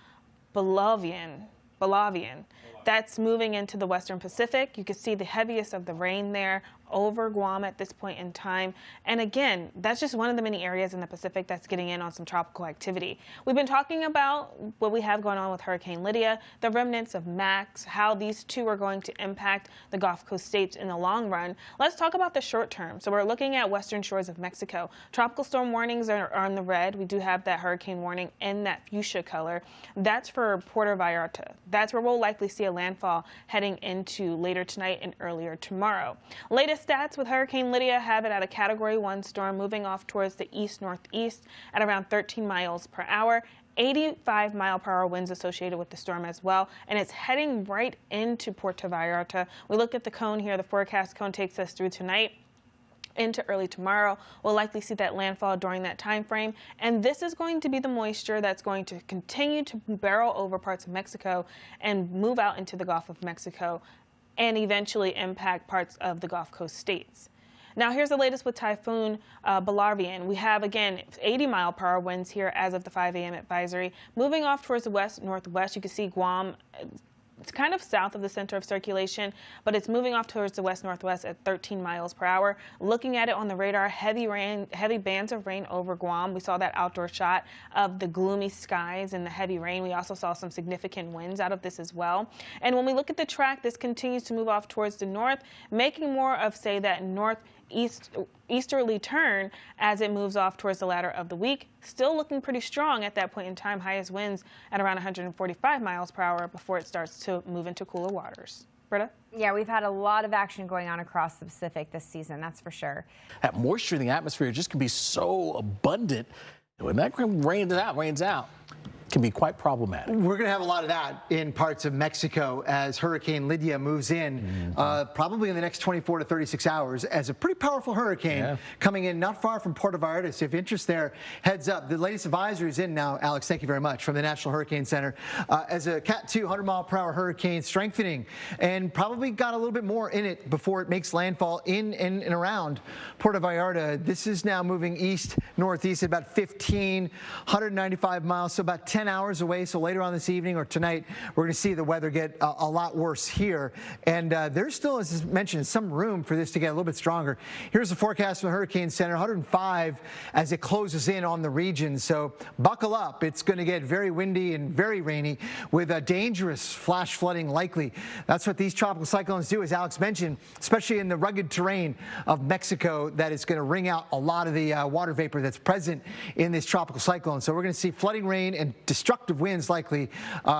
Balavian. That's moving into the Western Pacific. You can see the heaviest of the rain there over Guam at this point in time. And again, that's just one of the many areas in the Pacific that's getting in on some tropical activity. We've been talking about what we have going on with Hurricane Lidia, the remnants of Max, how these two are going to impact the Gulf Coast states in the long run. Let's talk about the short term. So we're looking at western shores of Mexico. Tropical storm warnings are on the red. We do have that hurricane warning in that fuchsia color. That's for Puerto Vallarta. That's where we'll likely see a landfall heading into later tonight and earlier tomorrow. Latest stats with Hurricane Lidia have it at a Category 1 storm moving off towards the east-northeast at around 13 miles per hour. 85-mile-per-hour winds associated with the storm as well, and it's heading right into Puerto Vallarta. We look at the cone here. The forecast cone takes us through tonight into early tomorrow. We'll likely see that landfall during that time frame, and this is going to be the moisture that's going to continue to barrel over parts of Mexico and move out into the Gulf of Mexico and eventually impact parts of the Gulf Coast states. Now here's the latest with Typhoon Balavian. We have, again, 80-mile-per-hour winds here as of the 5 a.m. advisory. Moving off towards the west-northwest, you can see Guam. It's kind of south of the center of circulation, but it's moving off towards the west-northwest at 13 miles per hour. Looking at it on the radar, heavy bands of rain over Guam. We saw that outdoor shot of the gloomy skies and the heavy rain. We also saw some significant winds out of this as well. And when we look at the track, this continues to move off towards the north, making more of, say, that northeasterly turn as it moves off towards the latter of the week. Still looking pretty strong at that point in time. Highest winds at around 145 miles per hour before it starts to move into cooler waters. Britta? Yeah, we've had a lot of action going on across the Pacific this season, that's for sure. That moisture in the atmosphere just can be so abundant. When that rains out, can be quite problematic. We're going to have a lot of that in parts of Mexico as Hurricane Lidia moves in, probably in the next 24 to 36 hours as a pretty powerful hurricane coming in not far from Puerto Vallarta. So if interest there, heads up. The latest advisory is in now, Alex, thank you very much, from the National Hurricane Center, as a Cat 2 100-mile-per-hour hurricane strengthening, and probably got a little bit more in it before it makes landfall in and around Puerto Vallarta. This is now moving east-northeast at about 195 miles, so about 10 hours away. So later on this evening or tonight, we're going to see the weather get a lot worse here. And there's still, as mentioned, some room for this to get a little bit stronger. Here's the forecast from the Hurricane Center, 105 as it closes in on the region. So buckle up. It's going to get very windy and very rainy with a dangerous flash flooding likely. That's what these tropical cyclones do, as Alex mentioned, especially in the rugged terrain of Mexico, that is going to wring out a lot of the water vapor that's present in this tropical cyclone. So we're going to see flooding rain and destructive winds likely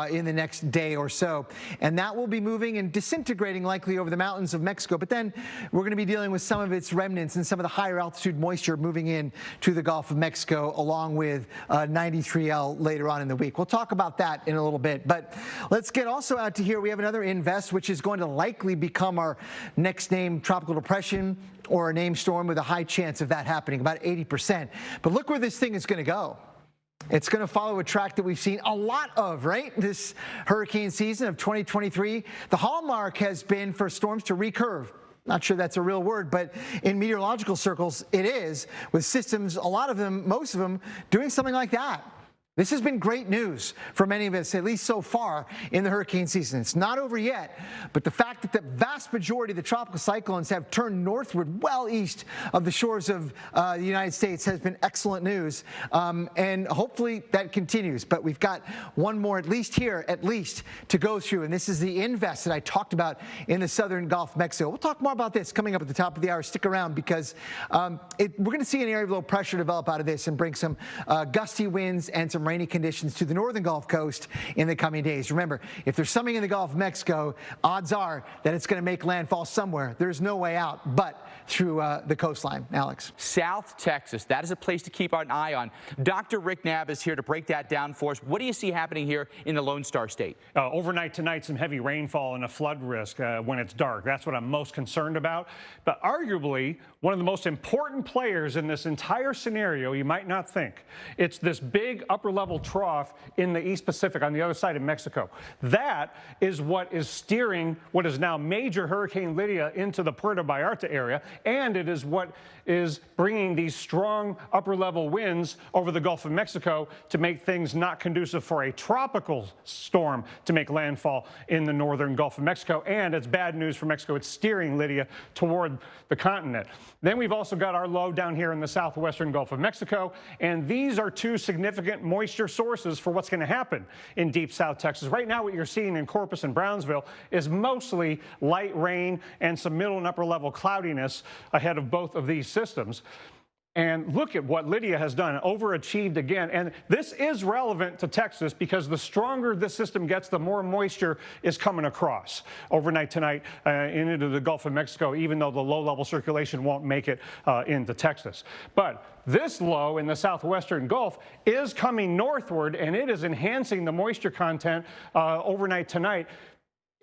in the next day or so. And that will be moving and disintegrating likely over the mountains of Mexico. But then we're going to be dealing with some of its remnants and some of the higher altitude moisture moving in to the Gulf of Mexico, along with 93L later on in the week. We'll talk about that in a little bit. But let's get also out to here. We have another invest, which is going to likely become our next named tropical depression or a named storm, with a high chance of that happening, about 80%. But look where this thing is going to go. It's going to follow a track that we've seen a lot of, right? This hurricane season of 2023. The hallmark has been for storms to recurve. Not sure that's a real word, but in meteorological circles, it is, with systems, a lot of them, most of them, doing something like that. This has been great news for many of us, at least so far in the hurricane season. It's not over yet, but the fact that the vast majority of the tropical cyclones have turned northward well east of the shores of the United States has been excellent news, and hopefully that continues. But we've got one more at least to go through, and this is the invest that I talked about in the southern Gulf of Mexico. We'll talk more about this coming up at the top of the hour. Stick around, because we're going to see an area of low pressure develop out of this and bring some gusty winds and some rainy conditions to the northern Gulf Coast in the coming days. Remember, if there's something in the Gulf of Mexico, odds are that it's going to make landfall somewhere. There's no way out but through the coastline. Alex. South Texas, that is a place to keep an eye on. Dr. Rick Knabb is here to break that down for us. What do you see happening here in the Lone Star State? Overnight tonight, some heavy rainfall and a flood risk when it's dark. That's what I'm most concerned about. But arguably, one of the most important players in this entire scenario, you might not think, it's this big upper-level trough in the East Pacific on the other side of Mexico. That is what is steering what is now major Hurricane Lidia into the Puerto Vallarta area, and it is what is bringing these strong upper-level winds over the Gulf of Mexico to make things not conducive for a tropical storm to make landfall in the northern Gulf of Mexico. And it's bad news for Mexico. It's steering Lidia toward the continent. Then we've also got our low down here in the southwestern Gulf of Mexico, and these are two significant moisture sources for what's going to happen in deep South Texas. Right now, what you're seeing in Corpus and Brownsville is mostly light rain and some middle and upper level cloudiness ahead of both of these systems. And look at what Lidia has done, overachieved again. And this is relevant to Texas because the stronger this system gets, the more moisture is coming across overnight tonight into the Gulf of Mexico, even though the low-level circulation won't make it into Texas. But this low in the southwestern Gulf is coming northward, and it is enhancing the moisture content overnight tonight,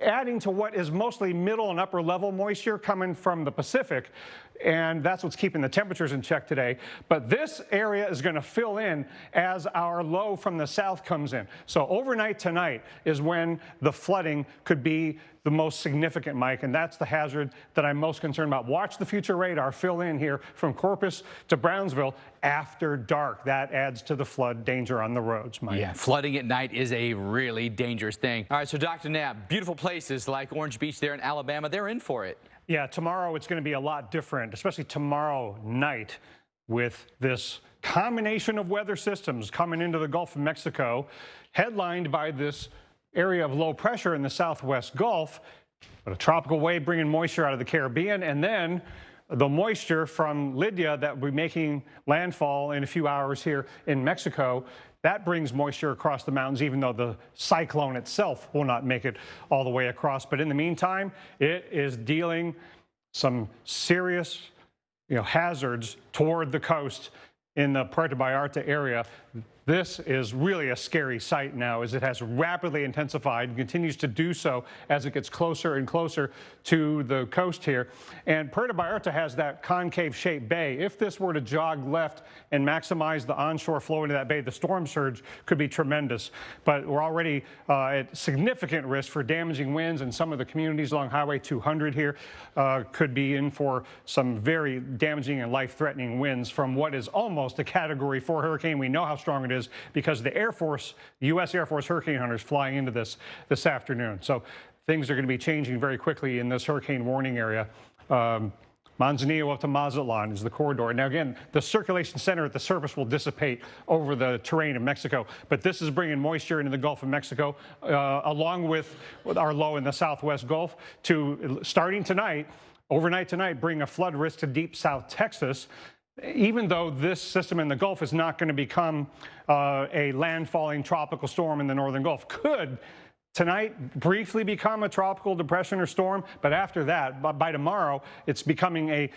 adding to what is mostly middle and upper level moisture coming from the Pacific. And that's what's keeping the temperatures in check today. But this area is going to fill in as our low from the south comes in. So overnight tonight is when the flooding could be the most significant, Mike, and that's the hazard that I'm most concerned about. Watch the future radar fill in here from Corpus to Brownsville after dark. That adds to the flood danger on the roads, Mike. Yeah, flooding at night is a really dangerous thing. All right, so Dr. Knabb, beautiful places like Orange Beach there in Alabama, they're in for it. Yeah, tomorrow it's going to be a lot different, especially tomorrow night with this combination of weather systems coming into the Gulf of Mexico, headlined by this area of low pressure in the southwest Gulf, but a tropical wave bringing moisture out of the Caribbean, and then the moisture from Lidia that will be making landfall in a few hours here in Mexico. That brings moisture across the mountains, even though the cyclone itself will not make it all the way across. But in the meantime, it is dealing some serious hazards toward the coast in the Puerto Vallarta area. This is really a scary sight now, as it has rapidly intensified and continues to do so as it gets closer and closer to the coast here. And Puerto Vallarta has that concave-shaped bay. If this were to jog left and maximize the onshore flow into that bay, the storm surge could be tremendous. But we're already at significant risk for damaging winds, and some of the communities along Highway 200 here could be in for some very damaging and life-threatening winds from what is almost a Category 4 hurricane. We know how strong it is because the Air Force, U.S. Air Force hurricane hunters flying into this afternoon. So things are going to be changing very quickly in this hurricane warning area. Manzanillo up to Mazatlan is the corridor. Now, again, the circulation center at the surface will dissipate over the terrain of Mexico, but this is bringing moisture into the Gulf of Mexico, along with our low in the southwest Gulf, to, starting tonight, overnight tonight, bring a flood risk to deep South Texas. Even though this system in the Gulf is not going to become a landfalling tropical storm in the northern Gulf, could tonight briefly become a tropical depression or storm, but after that, by tomorrow, it's becoming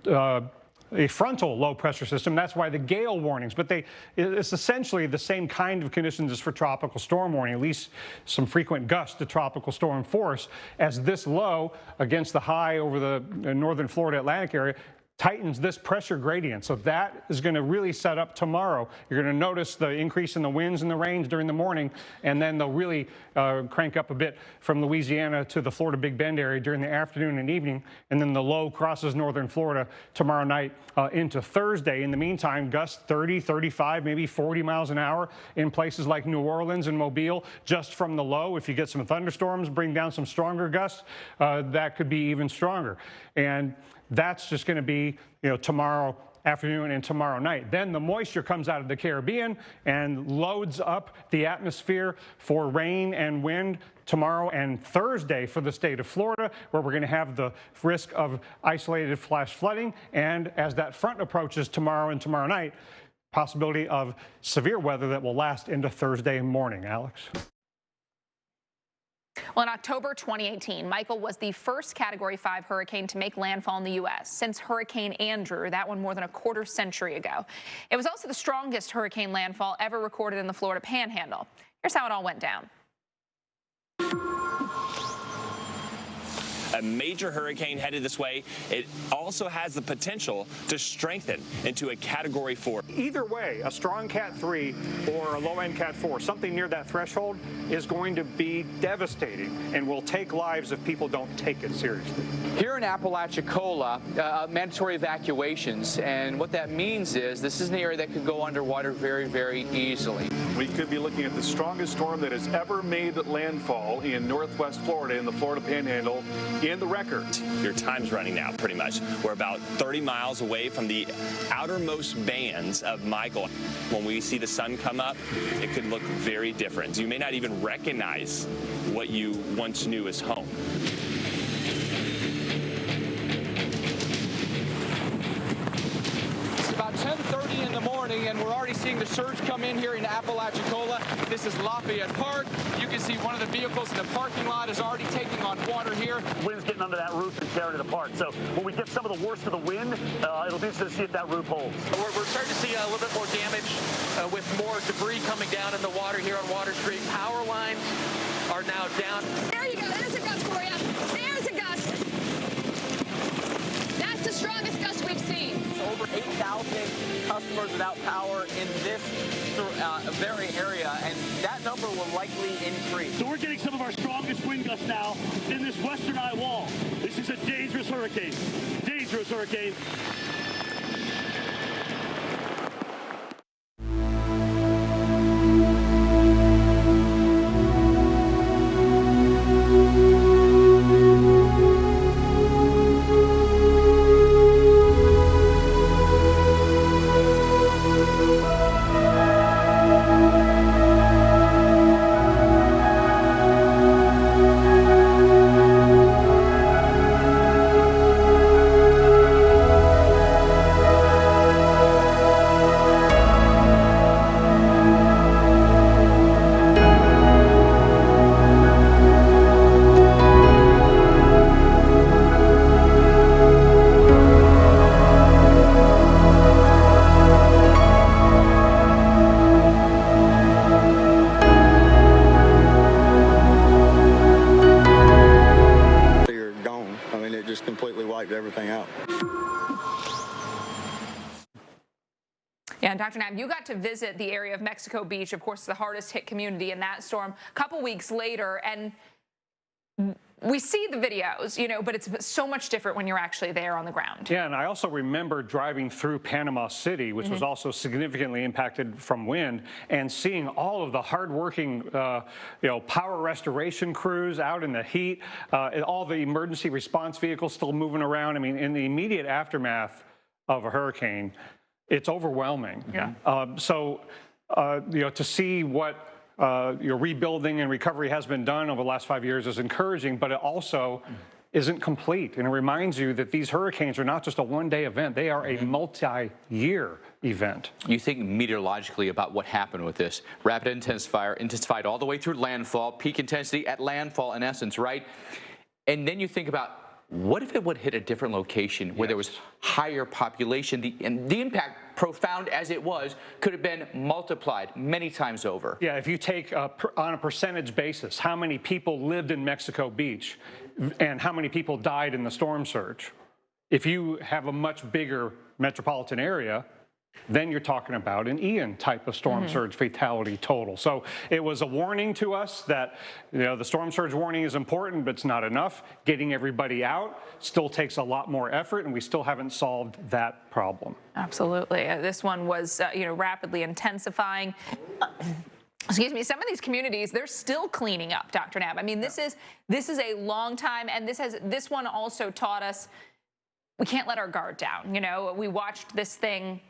a frontal low pressure system. That's why the gale warnings, but it's essentially the same kind of conditions as for tropical storm warning, at least some frequent gusts to tropical storm force, as this low against the high over the northern Florida Atlantic area tightens this pressure gradient. So that is going to really set up tomorrow. You're going to notice the increase in the winds and the rains during the morning, and then they'll really crank up a bit from Louisiana to the Florida Big Bend area during the afternoon and evening, and then the low crosses northern Florida tomorrow night into Thursday. In the meantime, gusts 30, 35, maybe 40 miles an hour in places like New Orleans and Mobile, just from the low. If you get some thunderstorms, bring down some stronger gusts, that could be even stronger. And that's just going to be, tomorrow afternoon and tomorrow night. Then the moisture comes out of the Caribbean and loads up the atmosphere for rain and wind tomorrow and Thursday for the state of Florida, where we're going to have the risk of isolated flash flooding. And as that front approaches tomorrow and tomorrow night, possibility of severe weather that will last into Thursday morning. Alex? Well, in October 2018, Michael was the first Category 5 hurricane to make landfall in the U.S. since Hurricane Andrew, that one more than a quarter century ago. It was also the strongest hurricane landfall ever recorded in the Florida Panhandle. Here's how it all went down. A major hurricane headed this way. It also has the potential to strengthen into a Category 4. Either way, a strong Cat 3 or a low-end Cat 4, something near that threshold is going to be devastating and will take lives if people don't take it seriously. Here in Apalachicola, mandatory evacuations, and what that means is this is an area that could go underwater very, very easily. We could be looking at the strongest storm that has ever made landfall in northwest Florida, in the Florida Panhandle, in the record. Your time's running out, pretty much. We're about 30 miles away from the outermost bands of Michael. When we see the sun come up, it could look very different. You may not even recognize what you once knew as home. It's about 10:30 in the morning, and we're already seeing the surge come in here in Apalachicola. This is Lafayette Park. You can see one of the vehicles in the parking lot is already taking on water here. Wind's getting under that roof and tearing it apart. So when we get some of the worst of the wind, it'll be interesting to see if that roof holds. We're starting to see a little bit more damage with more debris coming down in the water here on Water Street. Power lines are now down. There you go. There's a gust for you. There's a gust. That's the strongest gust we've seen. Over 8,000 customers without power in this very area, and that number will likely increase. So we're getting some of our strongest wind gusts now in this western eye wall. This is a dangerous hurricane. Dangerous hurricane. Everything out. Yeah, and Dr. Knapp, you got to visit the area of Mexico Beach, of course, the hardest hit community in that storm, a couple weeks later, and we see the videos, but it's so much different when you're actually there on the ground. Yeah, and I also remember driving through Panama City, which was also significantly impacted from wind, and seeing all of the hardworking, power restoration crews out in the heat, all the emergency response vehicles still moving around. I mean, in the immediate aftermath of a hurricane, it's overwhelming. Yeah. To see what your rebuilding and recovery has been done over the last 5 years is encouraging, but it also isn't complete. And it reminds you that these hurricanes are not just a one-day event. They are a multi-year event. You think meteorologically about what happened with this. Rapid intensified all the way through landfall, peak intensity at landfall in essence, right? And then you think about, what if it would hit a different location where there was higher population? And the impact, profound as it was, could have been multiplied many times over. Yeah, if you take on a percentage basis, how many people lived in Mexico Beach and how many people died in the storm surge? If you have a much bigger metropolitan area, then you're talking about an Ian type of storm surge fatality total. So it was a warning to us that, the storm surge warning is important, but it's not enough. Getting everybody out still takes a lot more effort, and we still haven't solved that problem. Absolutely. This one was, rapidly intensifying. Excuse me, some of these communities, they're still cleaning up, Dr. Knapp. I mean, this is a long time, and this one also taught us we can't let our guard down. We watched this thing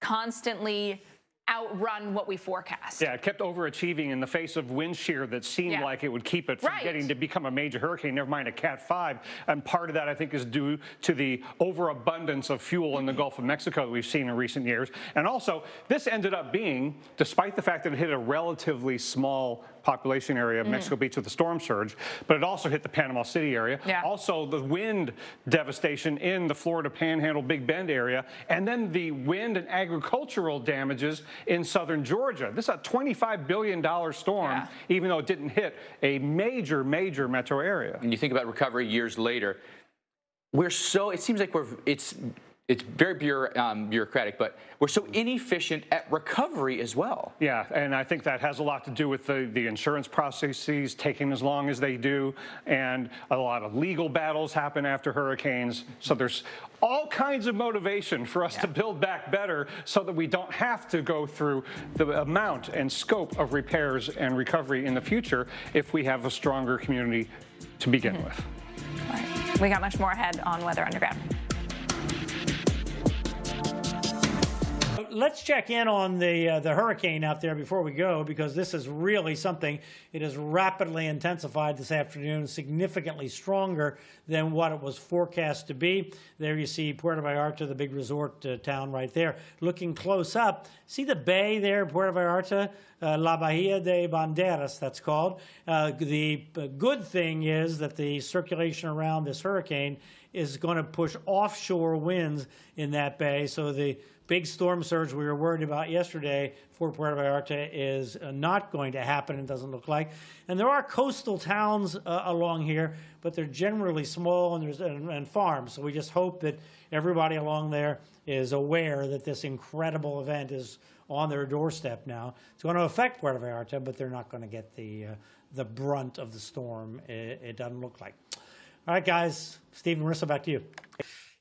constantly outrun what we forecast. Yeah, it kept overachieving in the face of wind shear that seemed like it would keep it from getting to become a major hurricane, never mind a Cat 5. And part of that, I think, is due to the overabundance of fuel in the Gulf of Mexico that we've seen in recent years. And also, this ended up being, despite the fact that it hit a relatively small population area of Mexico Beach with the storm surge, but it also hit the Panama City area. Also, the wind devastation in the Florida Panhandle, Big Bend area, and then the wind and agricultural damages in southern Georgia. This is a $25 billion storm, even though it didn't hit a major metro area. And you think about recovery years later, it seems like it's very bureaucratic, but we're so inefficient at recovery as well. Yeah, and I think that has a lot to do with the insurance processes taking as long as they do, and a lot of legal battles happen after hurricanes. So there's all kinds of motivation for us to build back better so that we don't have to go through the amount and scope of repairs and recovery in the future if we have a stronger community to begin with. All right. We got much more ahead on Weather Underground. Let's check in on the hurricane out there before we go, because this is really something. It has rapidly intensified this afternoon, significantly stronger than what it was forecast to be. There you see Puerto Vallarta, the big resort town right there. Looking close up, see the bay there, Puerto Vallarta, La Bahia de Banderas, that's called. The good thing is that the circulation around this hurricane is going to push offshore winds in that bay, so the big storm surge we were worried about yesterday for Puerto Vallarta is not going to happen, it doesn't look like. And there are coastal towns along here, but they're generally small and farms. So we just hope that everybody along there is aware that this incredible event is on their doorstep now. It's going to affect Puerto Vallarta, but they're not going to get the brunt of the storm, it doesn't look like. All right, guys. Steve and Marissa, back to you.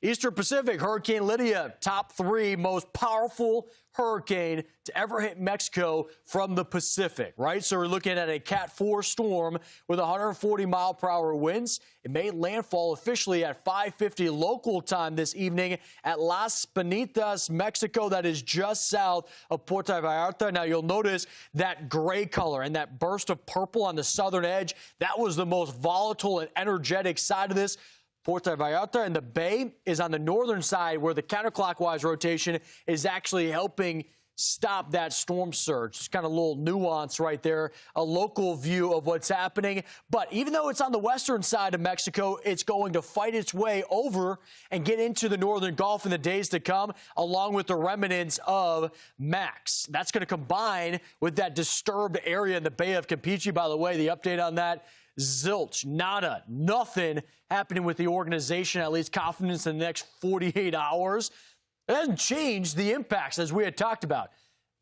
Eastern Pacific, Hurricane Lidia, top 3 most powerful hurricane to ever hit Mexico from the Pacific, right? So we're looking at a Cat 4 storm with 140-mile-per-hour winds. It made landfall officially at 5:50 local time this evening at Las Pinitas, Mexico. That is just south of Puerto Vallarta. Now, you'll notice that gray color and that burst of purple on the southern edge. That was the most volatile and energetic side of this. Puerto Vallarta and the bay is on the northern side, where the counterclockwise rotation is actually helping stop that storm surge. It's kind of a little nuance right there, a local view of what's happening. But even though it's on the western side of Mexico, it's going to fight its way over and get into the northern Gulf in the days to come, along with the remnants of Max. That's going to combine with that disturbed area in the Bay of Campeche. By the way, the update on that, zilch, nada, nothing happening with the organization, at least confidence in the next 48 hours. It hasn't changed the impacts, as we had talked about.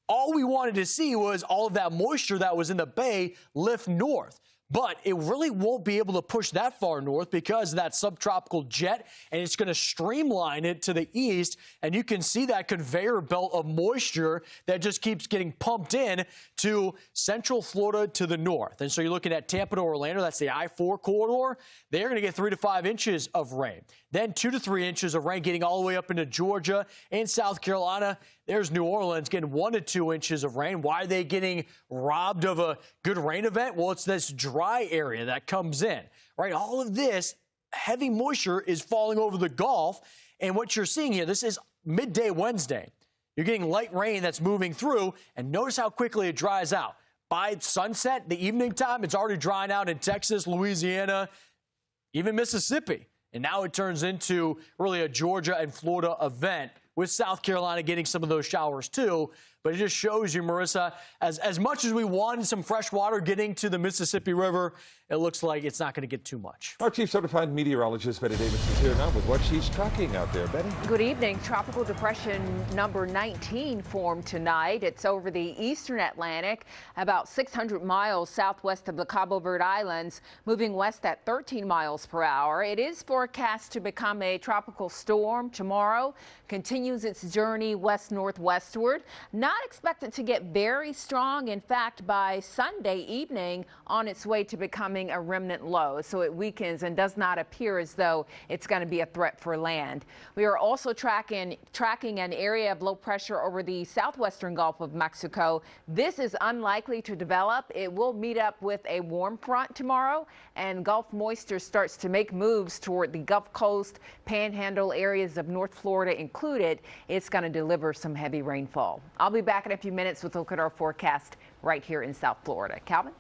All we wanted to see was all of that moisture that was in the bay lift north. But it really won't be able to push that far north because of that subtropical jet, and it's going to streamline it to the east. And you can see that conveyor belt of moisture that just keeps getting pumped in to central Florida to the north. And so you're looking at Tampa to Orlando. That's the I-4 corridor. They're going to get 3 to 5 inches of rain. Then 2 to 3 inches of rain getting all the way up into Georgia and South Carolina. There's New Orleans getting 1 to 2 inches of rain. Why are they getting robbed of a good rain event? Well, it's this dry area that comes in, right? All of this heavy moisture is falling over the Gulf. And what you're seeing here, this is midday Wednesday. You're getting light rain that's moving through, and notice how quickly it dries out. By sunset, the evening time, it's already drying out in Texas, Louisiana, even Mississippi. And now it turns into really a Georgia and Florida event, with South Carolina getting some of those showers too. But it just shows you, Marissa, as much as we wanted some fresh water getting to the Mississippi River, it looks like it's not going to get too much. Our chief certified meteorologist, Betty Davis, is here now with what she's tracking out there. Betty? Good evening. Tropical Depression number 19 formed tonight. It's over the eastern Atlantic, about 600 miles southwest of the Cabo Verde Islands, moving west at 13 miles per hour. It is forecast to become a tropical storm tomorrow, continues its journey west-northwestward. Not expected to get very strong. In fact, by Sunday evening, on its way to becoming a remnant low. So it weakens and does not appear as though it's going to be a threat for land. We are also tracking an area of low pressure over the southwestern Gulf of Mexico. This is unlikely to develop. It will meet up with a warm front tomorrow, and Gulf moisture starts to make moves toward the Gulf Coast, Panhandle areas of North Florida included. It's going to deliver some heavy rainfall. I'll be back in a few minutes with a look at our forecast right here in South Florida. Calvin?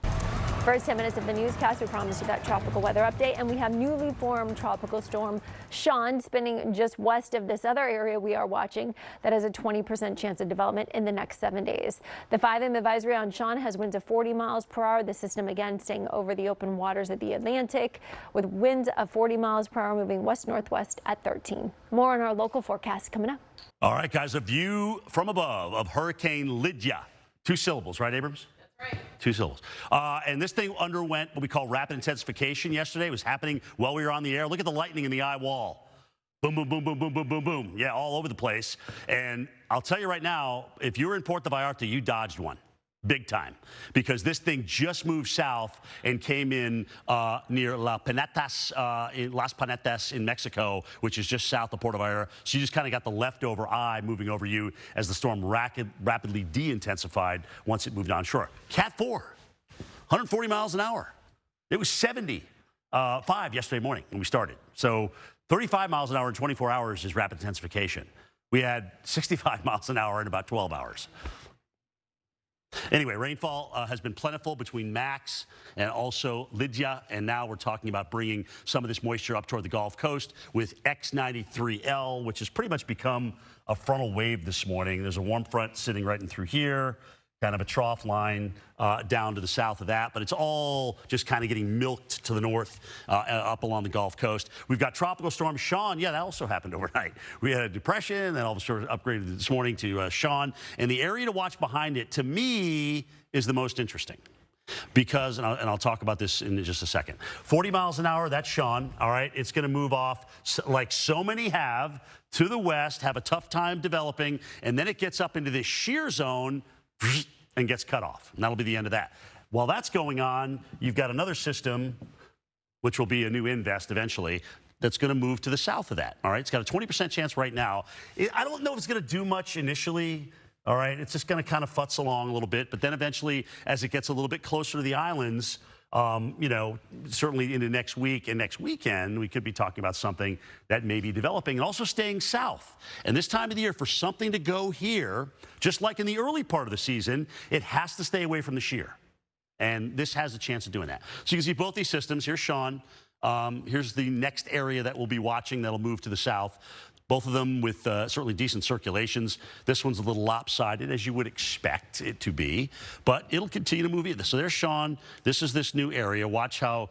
First 10 minutes of the newscast, we promised you that tropical weather update, and we have newly formed tropical storm Sean spinning just west of this other area we are watching that has a 20% chance of development in the next 7 days. The 5M advisory on Sean has winds of 40 miles per hour. The system again staying over the open waters of the Atlantic with winds of 40 miles per hour moving west-northwest at 13. More on our local forecast coming up. All right, guys, a view from above of Hurricane Lidia. 2 syllables, right, Abrams? Right. 2 syllables. And this thing underwent what we call rapid intensification yesterday. It was happening while we were on the air. Look at the lightning in the eye wall. Boom, boom, boom, boom, boom, boom, boom, boom. Yeah, all over the place. And I'll tell you right now, if you were in Puerto Vallarta, you dodged one. Big time, because this thing just moved south and came in near Las Pinetas in Mexico, which is just south of Puerto Vallarta. So you just kind of got the leftover eye moving over you as the storm rapidly de-intensified once it moved onshore. Cat 4, 140 miles an hour. It was 75 yesterday morning when we started. So 35 miles an hour in 24 hours is rapid intensification. We had 65 miles an hour in about 12 hours. Anyway, rainfall has been plentiful between Max and also Lidia, and now we're talking about bringing some of this moisture up toward the Gulf Coast with X93L, which has pretty much become a frontal wave this morning. There's a warm front sitting right in through here, kind of a trough line down to the south of that, but it's all just kind of getting milked to the north up along the Gulf Coast. We've got Tropical Storm Sean. Yeah, that also happened overnight. We had a depression, and then all of a sudden upgraded this morning to Sean. And the area to watch behind it, to me, is the most interesting. Because, and I'll talk about this in just a second, 40 miles an hour, that's Sean, all right? It's going to move off like so many have to the west, have a tough time developing, and then it gets up into this shear zone and gets cut off. And that'll be the end of that. While that's going on, you've got another system, which will be a new invest eventually, that's going to move to the south of that. All right, it's got a 20% chance right now. I don't know if it's going to do much initially. All right, it's just going to kind of futz along a little bit, but then eventually, as it gets a little bit closer to the islands, you know, certainly into next week and next weekend, we could be talking about something that may be developing and also staying south. And this time of the year, for something to go here, just like in the early part of the season, it has to stay away from the shear. And this has a chance of doing that. So you can see both these systems. Here's Sean. Here's the next area that we'll be watching that'll move to the south. Both of them with certainly decent circulations. This one's a little lopsided, as you would expect it to be, but it'll continue to move either. So there's Sean. This is this new area. Watch how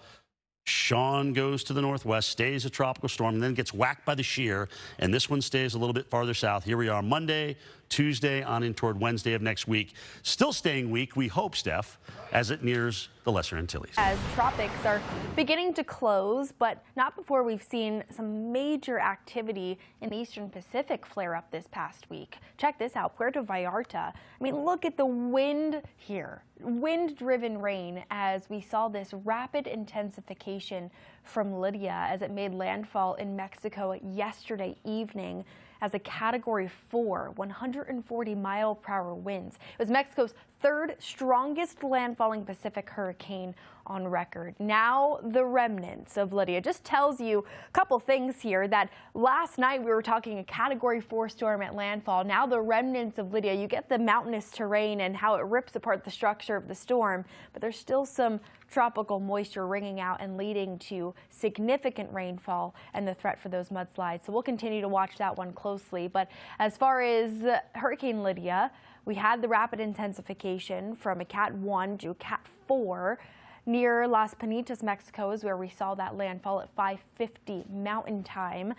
Sean goes to the northwest, stays a tropical storm, and then gets whacked by the shear, and this one stays a little bit farther south. Here we are Monday, Tuesday, on in toward Wednesday of next week. Still staying weak, we hope, Steph, as it nears the Lesser Antilles. As tropics are beginning to close, but not before we've seen some major activity in the Eastern Pacific flare up this past week. Check this out, Puerto Vallarta. I mean, look at the wind here. Wind-driven rain as we saw this rapid intensification from Lidia as it made landfall in Mexico yesterday evening as a Category 4, 140-mile-per-hour winds. It was Mexico's third strongest landfalling Pacific hurricane on record. Now the remnants of Lidia. Just tells you a couple things here, that last night we were talking a Category 4 storm at landfall. Now the remnants of Lidia, you get the mountainous terrain and how it rips apart the structure of the storm, but there's still some tropical moisture ringing out and leading to significant rainfall and the threat for those mudslides. So we'll continue to watch that one closely. But as far as Hurricane Lidia, we had the rapid intensification from a Cat 1 to a Cat 4. Near Las Penitas, Mexico, is where we saw that landfall at 5:50 Mountain Time.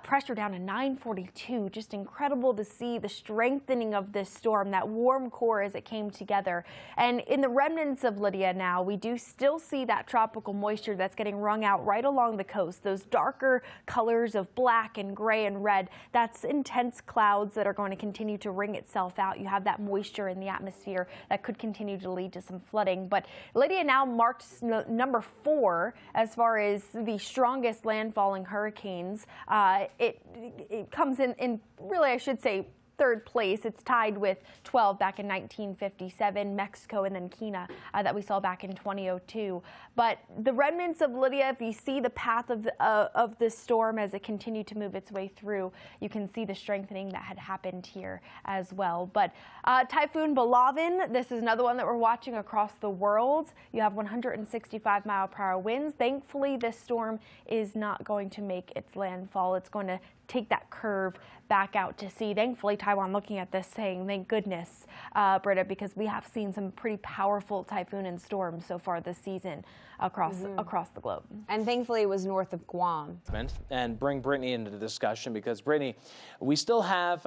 Pressure down to 942. Just incredible to see the strengthening of this storm, that warm core as it came together. And in the remnants of Lidia now, we do still see that tropical moisture that's getting wrung out right along the coast. Those darker colors of black and gray and red, that's intense clouds that are going to continue to wring itself out. You have that moisture in the atmosphere that could continue to lead to some flooding. But Lidia now marks number 4 as far as the strongest landfalling hurricanes. It comes in really, I should say, third place. It's tied with 12 back in 1957, Mexico, and then Kina that we saw back in 2002. But the remnants of Lidia, if you see the path of this storm as it continued to move its way through, you can see the strengthening that had happened here as well. But Typhoon Belavin, this is another one that we're watching across the world. You have 165-mile-per-hour winds. Thankfully, this storm is not going to make its landfall. It's going to take that curve back out to sea. Thankfully, Taiwan looking at this saying, thank goodness, Britta, because we have seen some pretty powerful typhoon and storms so far this season across the globe. And thankfully, it was north of Guam. And bring Brittany into the discussion, because Brittany, we still have,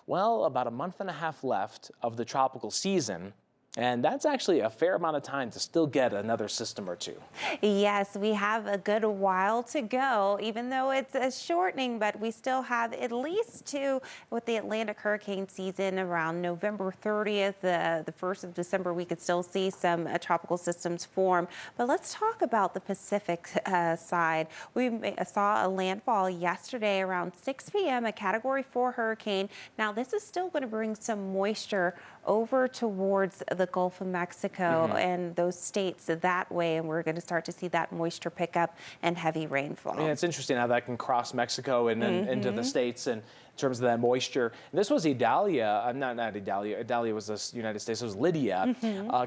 well, about a month and a half left of the tropical season. And that's actually a fair amount of time to still get another system or two. Yes, we have a good while to go, even though it's a shortening, but we still have at least 2 with the Atlantic hurricane season around November 30th. The 1st of December, we could still see some tropical systems form. But let's talk about the Pacific side. We saw a landfall yesterday around 6 p.m., a Category 4 hurricane. Now, this is still going to bring some moisture over towards the Gulf of Mexico and those states that way, and we're going to start to see that moisture pick up and heavy rainfall. Yeah, it's interesting how that can cross Mexico and then into the states, and in terms of that moisture. And this was Idalia, not Idalia. Idalia was the United States. It was Lidia.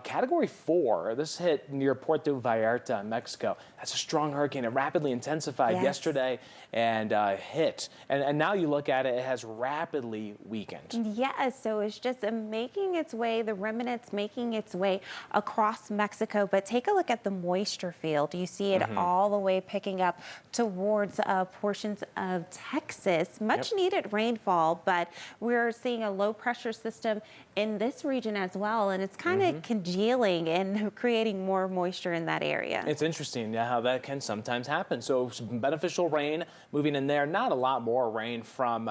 Category 4. This hit near Puerto Vallarta, Mexico. That's a strong hurricane. It rapidly intensified yesterday and hit. And now you look at it, it has rapidly weakened. Yes, so it's just making its way, the remnants making its way across Mexico. But take a look at the moisture field. You see it all the way picking up towards portions of Texas. Much needed rainfall, but we're seeing a low pressure system in this region as well, and it's kind of congealing and creating more moisture in that area. It's interesting how that can sometimes happen. So some beneficial rain moving in there, not a lot more rain from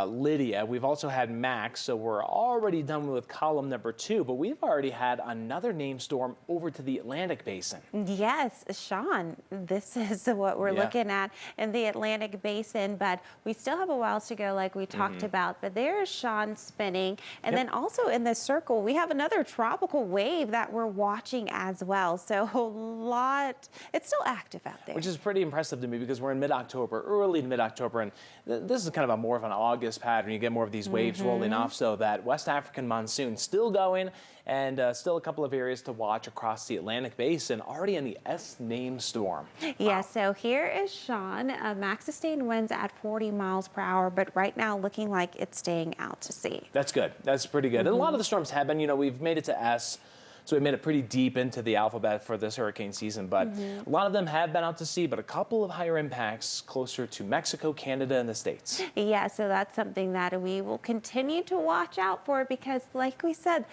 Lidia. We've also had Max, so we're already done with column number 2, but we've already had another named storm over to the Atlantic basin. Yes, Sean, this is what we're looking at in the Atlantic basin, but we still have a while to go like we talked about. But there's Sean spinning, and then also in the circle, we have another tropical wave that we're watching as well. So a lot, it's still active out there. Which is pretty impressive to me, because we're in mid-October, early in mid-October, and this is kind of a more of an August pattern. You get more of these waves rolling off, so that West African monsoon still going, and still a couple of areas to watch across the Atlantic basin, already in the S-named storm. Yeah, so here is Sean. Max sustained winds at 40 miles per hour, but right now looking like it's staying out to sea. That's good. That's pretty good. And a lot of the storms have been, we've made it to S, so we made it pretty deep into the alphabet for this hurricane season, but a lot of them have been out to sea, but a couple of higher impacts closer to Mexico, Canada, and the States. Yeah, so that's something that we will continue to watch out for, because like we said,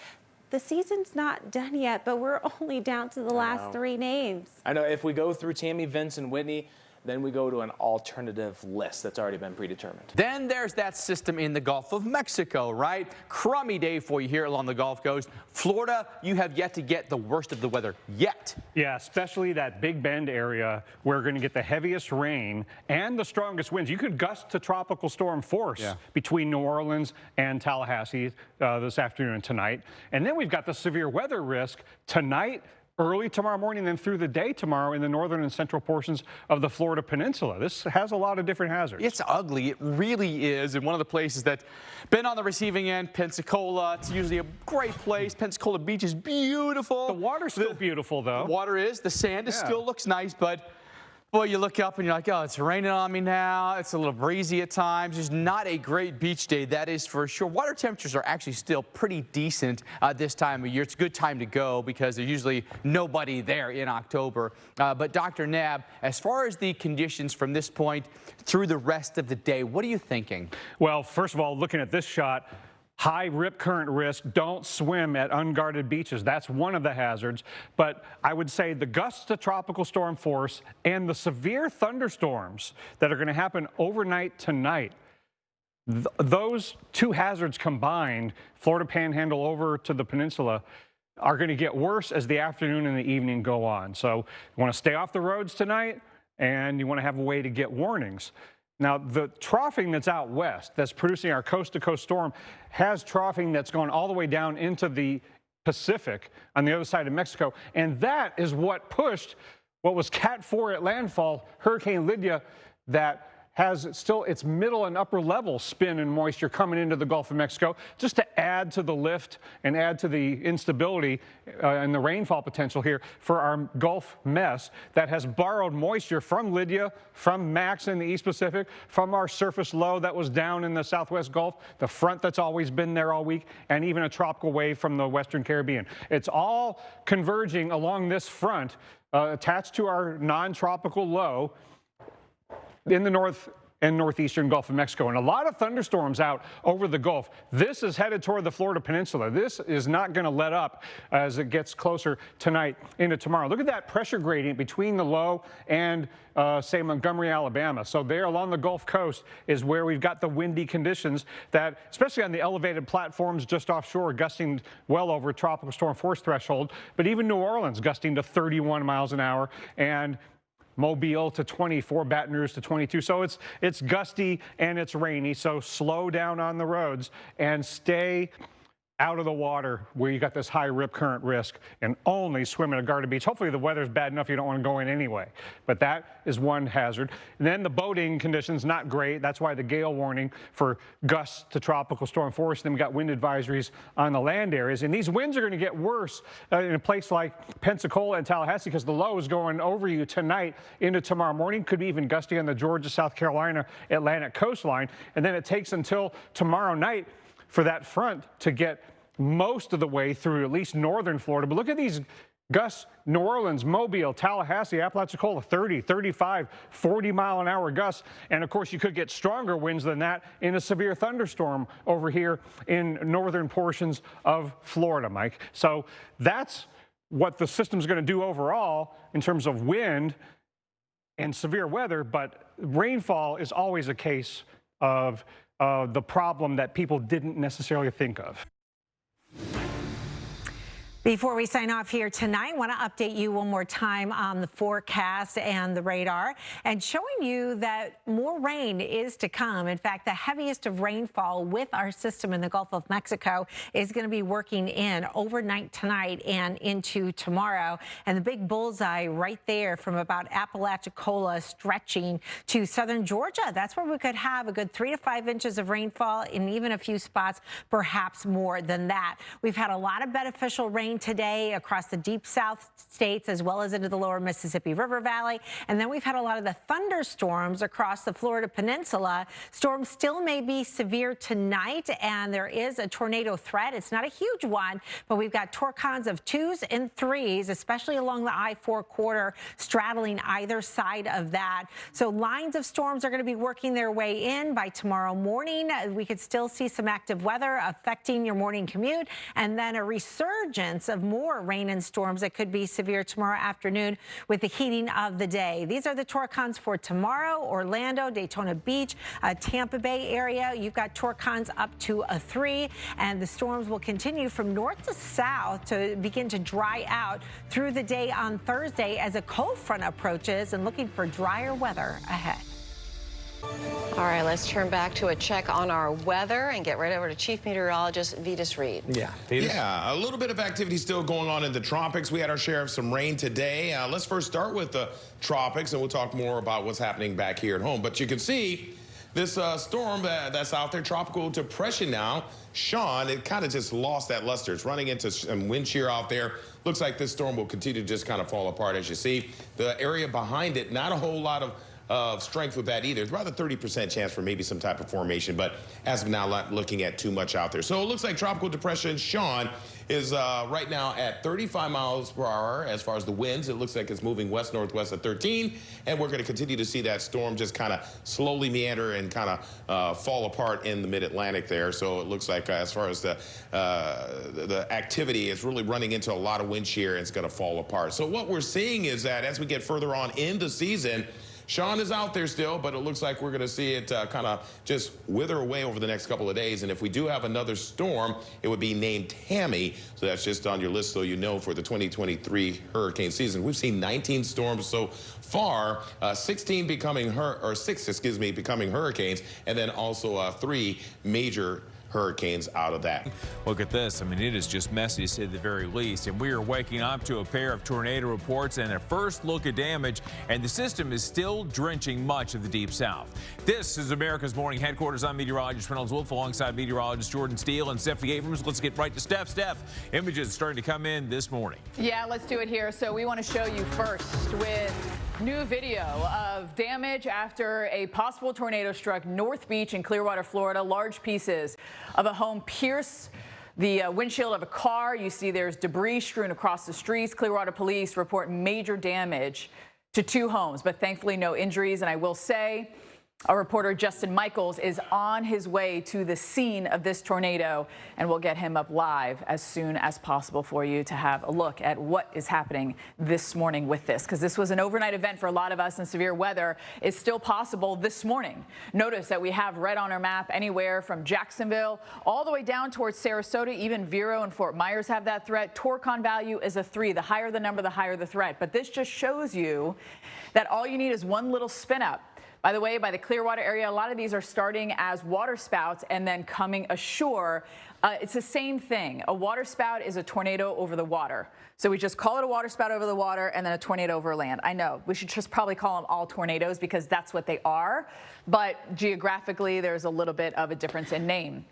the season's not done yet, but we're only down to the last 3 names. I know if we go through Tammy, Vince, and Whitney, then we go to an alternative list that's already been predetermined. Then there's that system in the Gulf of Mexico, right? Crummy day for you here along the Gulf Coast. Florida, you have yet to get the worst of the weather yet. Yeah, especially that Big Bend area, where we're going to get the heaviest rain and the strongest winds. You could gust to tropical storm force between New Orleans and Tallahassee this afternoon and tonight. And then we've got the severe weather risk tonight, early tomorrow morning, then through the day tomorrow in the northern and central portions of the Florida Peninsula. This has a lot of different hazards. It's ugly. It really is. And one of the places that's been on the receiving end, Pensacola. It's usually a great place. Pensacola Beach is beautiful. The water's still beautiful, though. The water is. The sand still looks nice, but boy, you look up and you're like, oh, it's raining on me now. It's a little breezy at times. It's not a great beach day, that is for sure. Water temperatures are actually still pretty decent this time of year. It's a good time to go because there's usually nobody there in October. But Dr. Knabb, as far as the conditions from this point through the rest of the day, what are you thinking? Well, first of all, looking at this shot, high rip current risk. Don't swim at unguarded beaches. That's one of the hazards. But I would say the gusts to tropical storm force and the severe thunderstorms that are going to happen overnight tonight, those two hazards combined, Florida Panhandle over to the peninsula, are going to get worse as the afternoon and the evening go on. So you want to stay off the roads tonight, and you want to have a way to get warnings. Now, the troughing that's out west that's producing our coast-to-coast storm has troughing that's going all the way down into the Pacific on the other side of Mexico, and that is what pushed what was Cat 4 at landfall, Hurricane Lidia, that has still its middle and upper level spin and moisture coming into the Gulf of Mexico, just to add to the lift and add to the instability and the rainfall potential here for our Gulf mess that has borrowed moisture from Lidia, from Max in the East Pacific, from our surface low that was down in the Southwest Gulf, the front that's always been there all week, and even a tropical wave from the Western Caribbean. It's all converging along this front attached to our non-tropical low in the north and northeastern Gulf of Mexico, and a lot of thunderstorms out over the Gulf. This is headed toward the Florida Peninsula. This is not going to let up as it gets closer tonight into tomorrow. Look at that pressure gradient between the low and, say, Montgomery, Alabama. So there along the Gulf Coast is where we've got the windy conditions that, especially on the elevated platforms just offshore, gusting well over tropical storm force threshold, but even New Orleans gusting to 31 miles an hour, and Mobile to 24, Baton Rouge to 22. So it's gusty and it's rainy. So slow down on the roads and stay out of the water where you got this high rip current risk, and only swim at a guarded beach. Hopefully the weather's bad enough you don't want to go in anyway. But that is one hazard. And then the boating conditions, not great. That's why the gale warning for gusts to tropical storm force. Then we got wind advisories on the land areas. And these winds are going to get worse in a place like Pensacola and Tallahassee because the low is going over you tonight into tomorrow morning. Could be even gusty on the Georgia, South Carolina, Atlantic coastline. And then it takes until tomorrow night for that front to get most of the way through at least northern Florida. But look at these gusts: New Orleans, Mobile, Tallahassee, Apalachicola, 30, 35, 40-mile-an-hour gusts. And, of course, you could get stronger winds than that in a severe thunderstorm over here in northern portions of Florida, Mike. So that's what the system's going to do overall in terms of wind and severe weather. But rainfall is always a case of the problem that people didn't necessarily think of. Before we sign off here tonight, I want to update you one more time on the forecast and the radar, and showing you that more rain is to come. In fact, the heaviest of rainfall with our system in the Gulf of Mexico is going to be working in overnight tonight and into tomorrow. And the big bullseye right there from about Apalachicola stretching to southern Georgia, that's where we could have a good 3 to 5 inches of rainfall, in even a few spots, perhaps more than that. We've had a lot of beneficial rain today across the deep south states as well as into the lower Mississippi River Valley. And then we've had a lot of the thunderstorms across the Florida Peninsula. Storms still may be severe tonight, and there is a tornado threat. It's not a huge one, but we've got torcons of 2s and 3s, especially along the I-4 corridor, straddling either side of that. So lines of storms are going to be working their way in by tomorrow morning. We could still see some active weather affecting your morning commute, and then a resurgence of more rain and storms that could be severe tomorrow afternoon with the heating of the day. These are the torcons for tomorrow: Orlando, Daytona Beach, Tampa Bay area. You've got torcons up to a 3, and the storms will continue from north to south to begin to dry out through the day on Thursday as a cold front approaches, and looking for drier weather ahead. All right, let's turn back to a check on our weather and get right over to Chief Meteorologist Vitas Reed. Yeah, a little bit of activity still going on in the tropics. We had our share of some rain today. Let's first start with the tropics, and we'll talk more about what's happening back here at home. But you can see this storm that's out there, tropical depression now, Sean, it kind of just lost that luster. It's running into some wind shear out there. Looks like this storm will continue to just kind of fall apart. As you see, the area behind it, not a whole lot of strength with that either. It's about a 30% chance for maybe some type of formation, but as of now, not looking at too much out there. So it looks like tropical depression Sean is right now at 35 miles per hour as far as the winds. It looks like it's moving west-northwest at 13, and we're going to continue to see that storm just kind of slowly meander and kind of fall apart in the mid-Atlantic there. So it looks like as far as the activity, it's really running into a lot of wind shear, and it's going to fall apart. So what we're seeing is that as we get further on in the season, Sean is out there still, but it looks like we're going to see it kind of just wither away over the next couple of days. And if we do have another storm, it would be named Tammy. So that's just on your list so you know for the 2023 hurricane season. We've seen 19 storms so far, 6 becoming hurricanes, and then also 3 major hurricanes out of that. Look at this. I mean, it is just messy to say the very least. And we are waking up to a pair of tornado reports and a first look at damage, and the system is still drenching much of the Deep South. This is America's Morning Headquarters. I'm meteorologist Reynolds Wolf alongside meteorologist Jordan Steele and Stephanie Abrams. Let's get right to Steph. Steph, images starting to come in this morning. Yeah, let's do it here. So we want to show you first with new video of damage after a possible tornado struck North Beach in Clearwater, Florida. Large pieces of a home pierce the windshield of a car. You see there's debris strewn across the streets. Clearwater police report major damage to 2 homes, but thankfully no injuries. And I will say, our reporter Justin Michaels is on his way to the scene of this tornado, and we'll get him up live as soon as possible for you to have a look at what is happening this morning with this, because this was an overnight event for a lot of us, and severe weather is still possible this morning. Notice that we have red on our map anywhere from Jacksonville all the way down towards Sarasota. Even Vero and Fort Myers have that threat. Torcon value is a 3. The higher the number, the higher the threat. But this just shows you that all you need is one little spin up. By the way, by the Clearwater area, a lot of these are starting as waterspouts and then coming ashore. It's the same thing. A waterspout is a tornado over the water. So we just call it a waterspout over the water and then a tornado over land. I know we should just probably call them all tornadoes because that's what they are. But geographically, there's a little bit of a difference in name.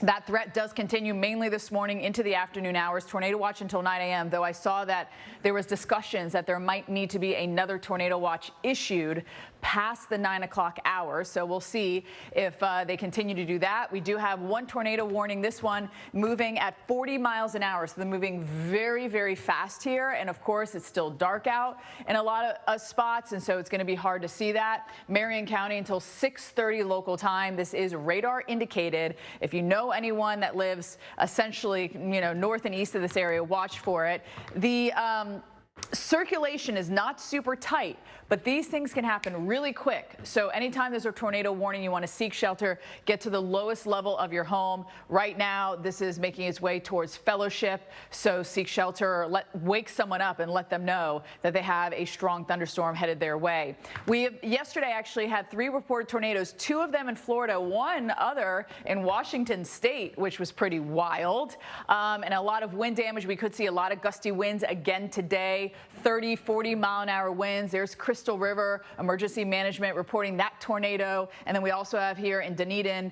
That threat does continue mainly this morning into the afternoon hours. Tornado watch until 9 a.m., though I saw that there was discussions that there might need to be another tornado watch issued past the 9 o'clock hour. So we'll see if they continue to do that. We do have one tornado warning, this one moving at 40 miles an hour. So they're moving very, very fast here. And of course, it's still dark out in a lot of spots. And so it's going to be hard to see that. Marion County until 6:30 local time. This is radar indicated. If you know anyone that lives essentially, north and east of this area, watch for it. The circulation is not super tight, but these things can happen really quick. So anytime there's a tornado warning, you want to seek shelter, get to the lowest level of your home. Right now, this is making its way towards Fellowship. So seek shelter or wake someone up and let them know that they have a strong thunderstorm headed their way. Yesterday actually had 3 reported tornadoes, 2 of them in Florida, 1 other in Washington State, which was pretty wild. And a lot of wind damage. We could see a lot of gusty winds again today, 30, 40 mile an hour winds. There's Crystal River Emergency Management reporting that tornado. And then we also have here in Dunedin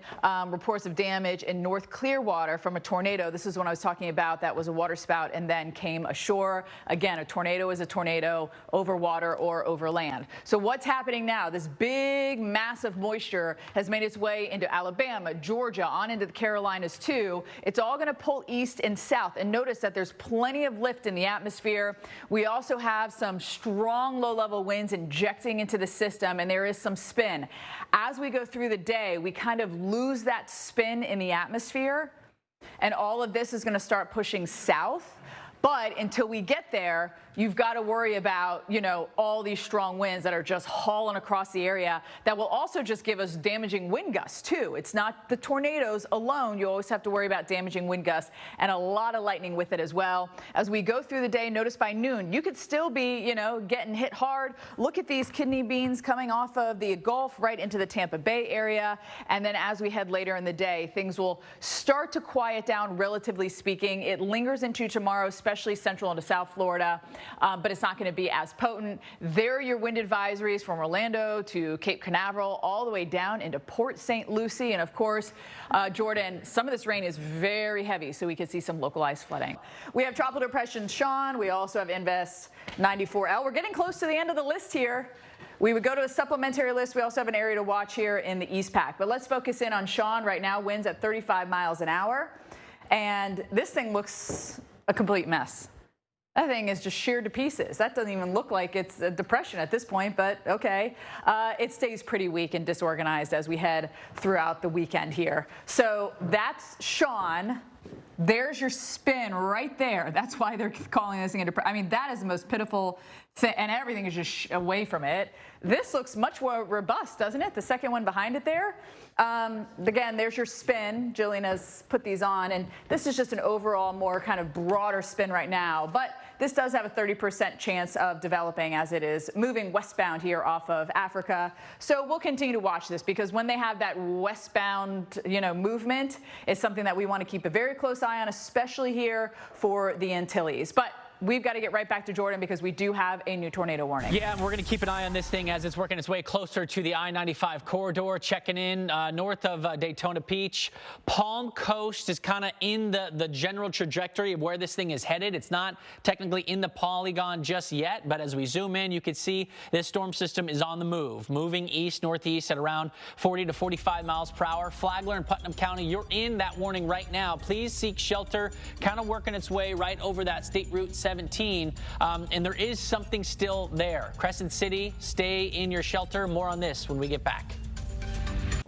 reports of damage in North Clearwater from a tornado. This is what I was talking about. That was a waterspout and then came ashore. Again, a tornado is a tornado over water or over land. So what's happening now? This big, massive moisture has made its way into Alabama, Georgia, on into the Carolinas too. It's all going to pull east and south. And notice that there's plenty of lift in the atmosphere. We also have some strong low-level winds injecting into the system, and there is some spin. As we go through the day, we kind of lose that spin in the atmosphere, and all of this is going to start pushing south. But until we get there, you've got to worry about, you know, all these strong winds that are just hauling across the area that will also just give us damaging wind gusts too. It's not the tornadoes alone. You always have to worry about damaging wind gusts and a lot of lightning with it as well. As we go through the day, notice by noon, you could still be, you know, getting hit hard. Look at these kidney beans coming off of the Gulf right into the Tampa Bay area. And then as we head later in the day, things will start to quiet down, relatively speaking. It lingers into tomorrow, especially central into South Florida. But it's not going to be as potent. There are your wind advisories from Orlando to Cape Canaveral, all the way down into Port St. Lucie. And of course, Jordan, some of this rain is very heavy, so we could see some localized flooding. We have Tropical Depression Sean. We also have Invest 94L. We're getting close to the end of the list here. We would go to a supplementary list. We also have an area to watch here in the EPAC. But let's focus in on Sean. Right now, winds at 35 miles an hour. And this thing looks a complete mess. That thing is just sheared to pieces. That doesn't even look like it's a depression at this point, but okay. It stays pretty weak and disorganized as we head throughout the weekend here. So that's Sean. There's your spin right there. That's why they're calling this thing a depression. I mean, that is the most pitiful thing, and everything is just away from it. This looks much more robust, doesn't it? The second one behind it there. Again, there's your spin. Jillian has put these on, and this is just an overall more kind of broader spin right now. But this does have a 30% chance of developing as it is moving westbound here off of Africa. So we'll continue to watch this because when they have that westbound, you know, movement, it's something that we want to keep a very close eye on, especially here for the Antilles. But we've got to get right back to Jordan because we do have a new tornado warning. Yeah, and we're going to keep an eye on this thing as it's working its way closer to the I-95 corridor, checking in north of Daytona Beach. Palm Coast is kind of in the general trajectory of where this thing is headed. It's not technically in the polygon just yet, but as we zoom in, you can see this storm system is on the move, moving east-northeast at around 40 to 45 miles per hour. Flagler and Putnam County, you're in that warning right now. Please seek shelter, kind of working its way right over that State Route 17, and there is something still there. Crescent City, stay in your shelter. More on this when we get back.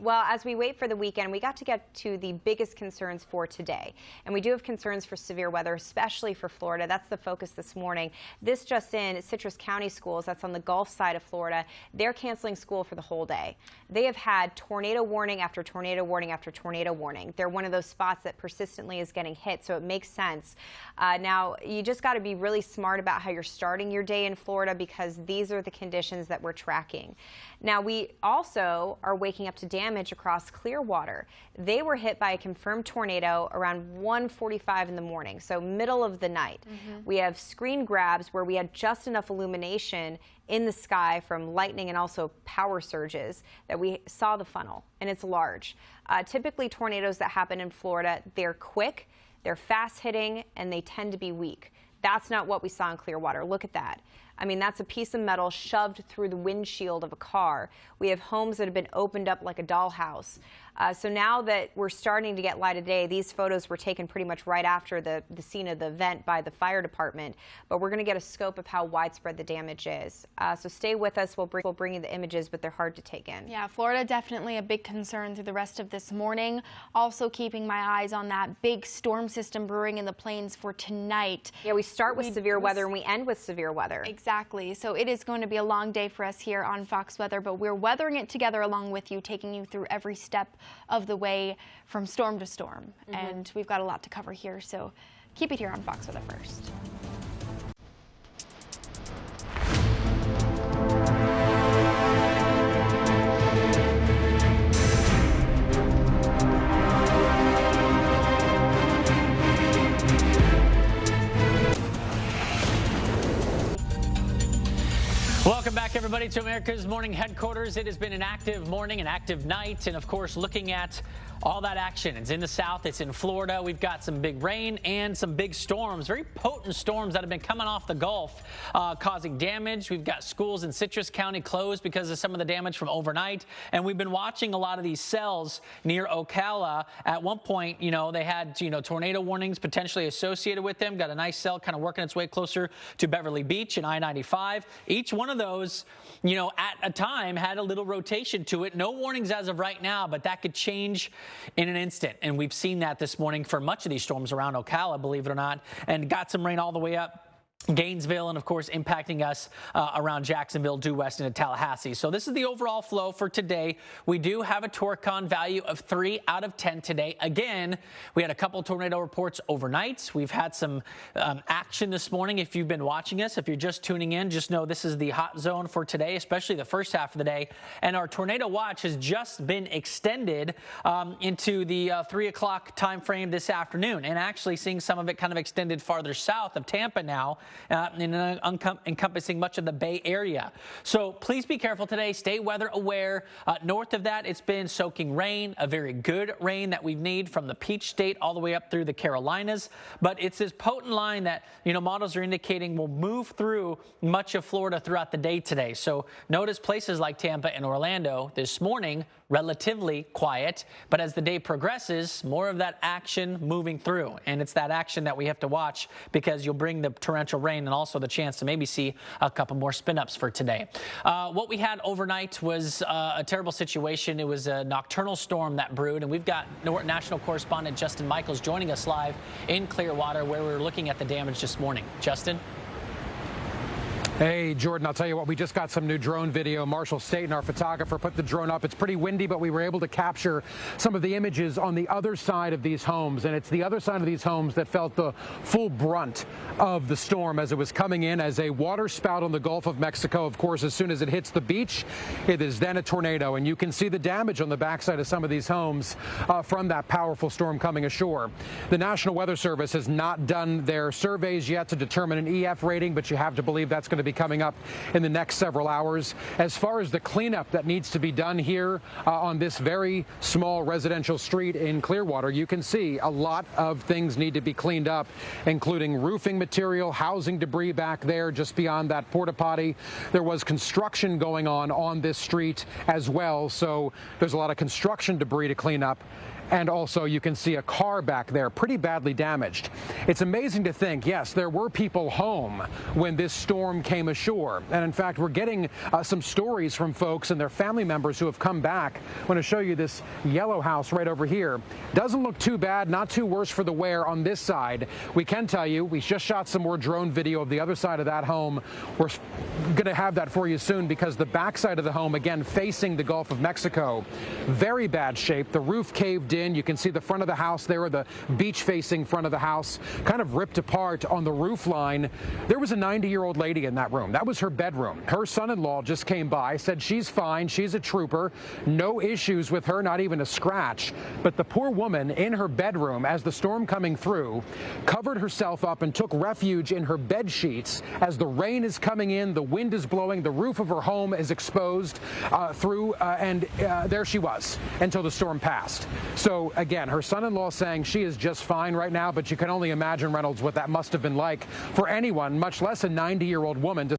Well, as we wait for the weekend, we got to get to the biggest concerns for today. And we do have concerns for severe weather, especially for Florida. That's the focus this morning. This just in, Citrus County schools, that's on the Gulf side of Florida, they're canceling school for the whole day. They have had tornado warning after tornado warning after tornado warning. They're one of those spots that persistently is getting hit, so it makes sense. Now, you just got to be really smart about how you're starting your day in Florida because these are the conditions that we're tracking. Now, we also are waking up to damage across Clearwater. They were hit by a confirmed tornado around 1:45 in the morning, so middle of the night. We have screen grabs where we had just enough illumination in the sky from lightning and also power surges that we saw the funnel, and it's large. Typically, tornadoes that happen in Florida, they're quick, they're fast hitting, and they tend to be weak. That's not what we saw in Clearwater. Look at that. I mean, that's a piece of metal shoved through the windshield of a car. We have homes that have been opened up like a dollhouse. So now that we're starting to get light of day, these photos were taken pretty much right after the scene of the event by the fire department. But we're going to get a scope of how widespread the damage is. So stay with us. We'll bring you the images, but they're hard to take in. Yeah, Florida definitely a big concern through the rest of this morning. Also keeping my eyes on that big storm system brewing in the plains for tonight. Yeah, we start with severe weather and we end with severe weather. Exactly. So it is going to be a long day for us here on Fox Weather, but we're weathering it together along with you, taking you through every step of the way from storm to storm. And we've got a lot to cover here, so keep it here on Fox Weather first. Welcome back, everybody, to America's Morning Headquarters. It has been an active morning, an active night, and of course, looking at all that action. It's in the south, it's in Florida. We've got some big rain and some big storms, very potent storms that have been coming off the Gulf, causing damage. We've got schools in Citrus County closed because of some of the damage from overnight. And we've been watching a lot of these cells near Ocala. At one point, you know, they had, tornado warnings potentially associated with them. Got a nice cell kind of working its way closer to Beverly Beach and I-95. Each one of those, at a time had a little rotation to it. No warnings as of right now, but that could change in an instant. And we've seen that this morning for much of these storms around Ocala, believe it or not, and got some rain all the way up Gainesville, and of course impacting us around Jacksonville, due west into Tallahassee. So this is the overall flow for today. We do have a Torcon value of 3 out of 10 today. Again, we had a couple tornado reports overnight. We've had some action this morning. If you've been watching us, if you're just tuning in, just know this is the hot zone for today, especially the first half of the day. And our tornado watch has just been extended into the 3 o'clock time frame this afternoon, and actually seeing some of it kind of extended farther south of Tampa now. Encompassing much of the Bay Area. So please be careful today. Stay weather aware. North of that, it's been soaking rain, a very good rain that we need from the Peach State all the way up through the Carolinas. But it's this potent line that, models are indicating will move through much of Florida throughout the day today. So notice places like Tampa and Orlando this morning, relatively quiet, but as the day progresses, more of that action moving through. And it's that action that we have to watch, because you'll bring the torrential rain and also the chance to maybe see a couple more spin-ups for today. What we had overnight was a terrible situation. It was a nocturnal storm that brewed, and we've got national correspondent Justin Michaels joining us live in Clearwater, where we're looking at the damage this morning. Justin? Hey, Jordan, I'll tell you what, we just got some new drone video. Marshall Staten, our photographer, put the drone up. It's pretty windy, but we were able to capture some of the images on the other side of these homes. And it's the other side of these homes that felt the full brunt of the storm as it was coming in as a water spout on the Gulf of Mexico. Of course, as soon as it hits the beach, it is then a tornado. And you can see the damage on the backside of some of these homes from that powerful storm coming ashore. The National Weather Service has not done their surveys yet to determine an EF rating, but you have to believe that's going to be coming up in the next several hours. As far as the cleanup that needs to be done here on this very small residential street in Clearwater, you can see a lot of things need to be cleaned up, including roofing material, housing debris back there just beyond that porta potty. There was construction going on this street as well, so there's a lot of construction debris to clean up. And also you can see a car back there pretty badly damaged. It's amazing to think, yes, there were people home when this storm came ashore. And in fact, we're getting some stories from folks and their family members who have come back. I want to show you this yellow house right over here. Doesn't look too bad, not too worse for the wear on this side. We can tell you, we just shot some more drone video of the other side of that home. We're going to have that for you soon, because the back side of the home, again, facing the Gulf of Mexico, very bad shape. The roof caved in. You can see the front of the house there, the beach-facing front of the house, kind of ripped apart on the roof line. There was a 90-year-old lady in that room. That was her bedroom. Her son-in-law just came by, said she's fine, she's a trooper, no issues with her, not even a scratch. But the poor woman in her bedroom, as the storm coming through, covered herself up and took refuge in her bed sheets as the rain is coming in, the wind is blowing, the roof of her home is exposed and there she was until the storm passed. So again, her son-in-law saying she is just fine right now, but you can only imagine, Reynolds, what that must have been like for anyone, much less a 90-year-old woman, to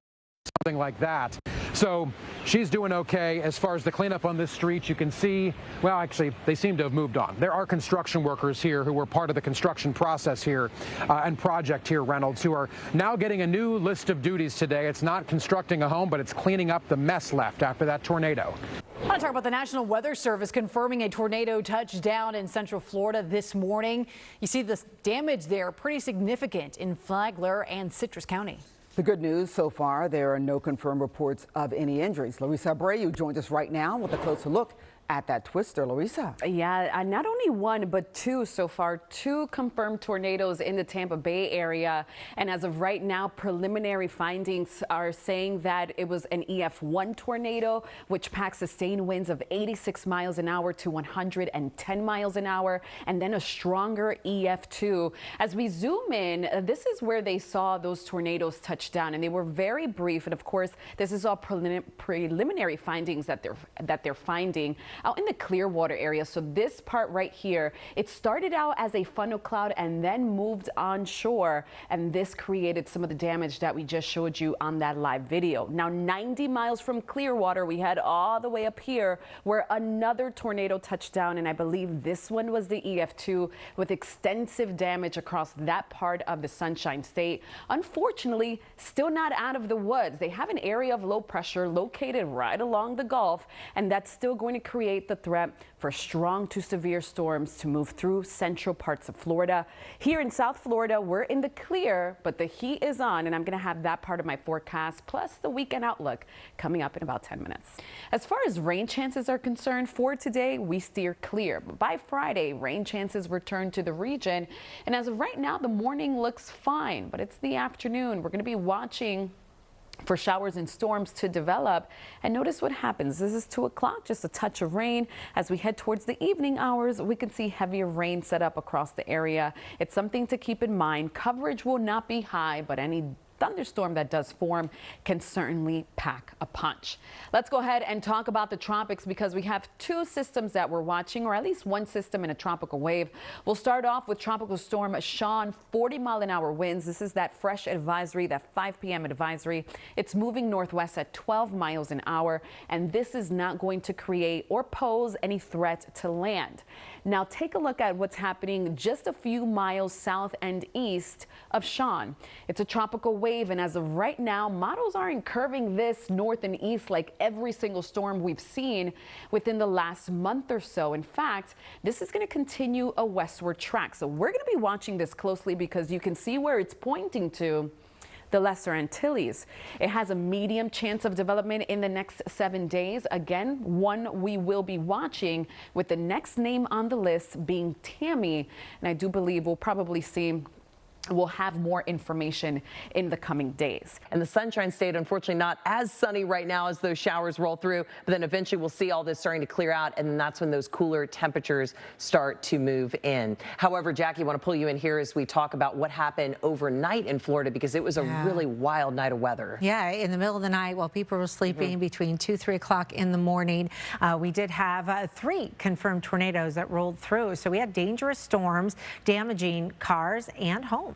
something like that. So she's doing okay. As far as the cleanup on this street, you can see, well, actually, they seem to have moved on. There are construction workers here who were part of the construction process here and project here, Reynolds, who are now getting a new list of duties today. It's not constructing a home, but it's cleaning up the mess left after that tornado. I want to talk about the National Weather Service confirming a tornado touchdown in central Florida this morning. You see the damage there pretty significant in Flagler and Citrus County. The good news so far, there are no confirmed reports of any injuries. Larissa Abreu joins us right now with a closer look at that twister. Larissa. Yeah, not only one, but two so far. Two confirmed tornadoes in the Tampa Bay area. And as of right now, preliminary findings are saying that it was an EF1 tornado, which packs sustained winds of 86 miles an hour to 110 miles an hour, and then a stronger EF2. As we zoom in, this is where they saw those tornadoes touch down, and they were very brief. And of course, this is all preliminary findings that they're finding out in the Clearwater area. So this part right here, it started out as a funnel cloud and then moved onshore, and this created some of the damage that we just showed you on that live video. Now 90 miles from Clearwater, we head all the way up here where another tornado touched down, and I believe this one was the EF2 with extensive damage across that part of the Sunshine State. Unfortunately, still not out of the woods. They have an area of low pressure located right along the Gulf, and that's still going to create create the threat for strong to severe storms to move through central parts of Florida. Here in South Florida, we're in the clear, but the heat is on, and I'm going to have that part of my forecast plus the weekend outlook coming up in about 10 minutes. As far as rain chances are concerned, for today, we steer clear. But by Friday, rain chances return to the region. And as of right now, the morning looks fine, but it's the afternoon. We're going to be watching for showers and storms to develop. And notice what happens. This is 2 o'clock, just a touch of rain. As we head towards the evening hours, we can see heavier rain set up across the area. It's something to keep in mind. Coverage will not be high, but any thunderstorm that does form can certainly pack a punch. Let's go ahead and talk about the tropics because we have 2 systems that we're watching, or at least 1 system in a tropical wave. We'll start off with Tropical Storm Sean, 40-mile-an-hour winds. This is that fresh advisory, that 5 p.m. advisory. It's moving northwest at 12 miles an hour, and this is not going to create or pose any threat to land. Now take a look at what's happening just a few miles south and east of Sean. It's a tropical wave, and as of right now, models aren't curving this north and east like every single storm we've seen within the last month or so. In fact, this is going to continue a westward track. So we're going to be watching this closely because you can see where it's pointing to. The Lesser Antilles. It has a medium chance of development in the next 7 days. Again, one we will be watching, with the next name on the list being Tammy. And I do believe we'll probably see we'll have more information in the coming days. And the Sunshine State, unfortunately, not as sunny right now as those showers roll through, but then eventually we'll see all this starting to clear out, and then that's when those cooler temperatures start to move in. However, Jackie, I want to pull you in here as we talk about what happened overnight in Florida, because it was a really wild night of weather. Yeah, in the middle of the night while people were sleeping between 2, 3 o'clock in the morning, we did have 3 confirmed tornadoes that rolled through. So we had dangerous storms damaging cars and homes.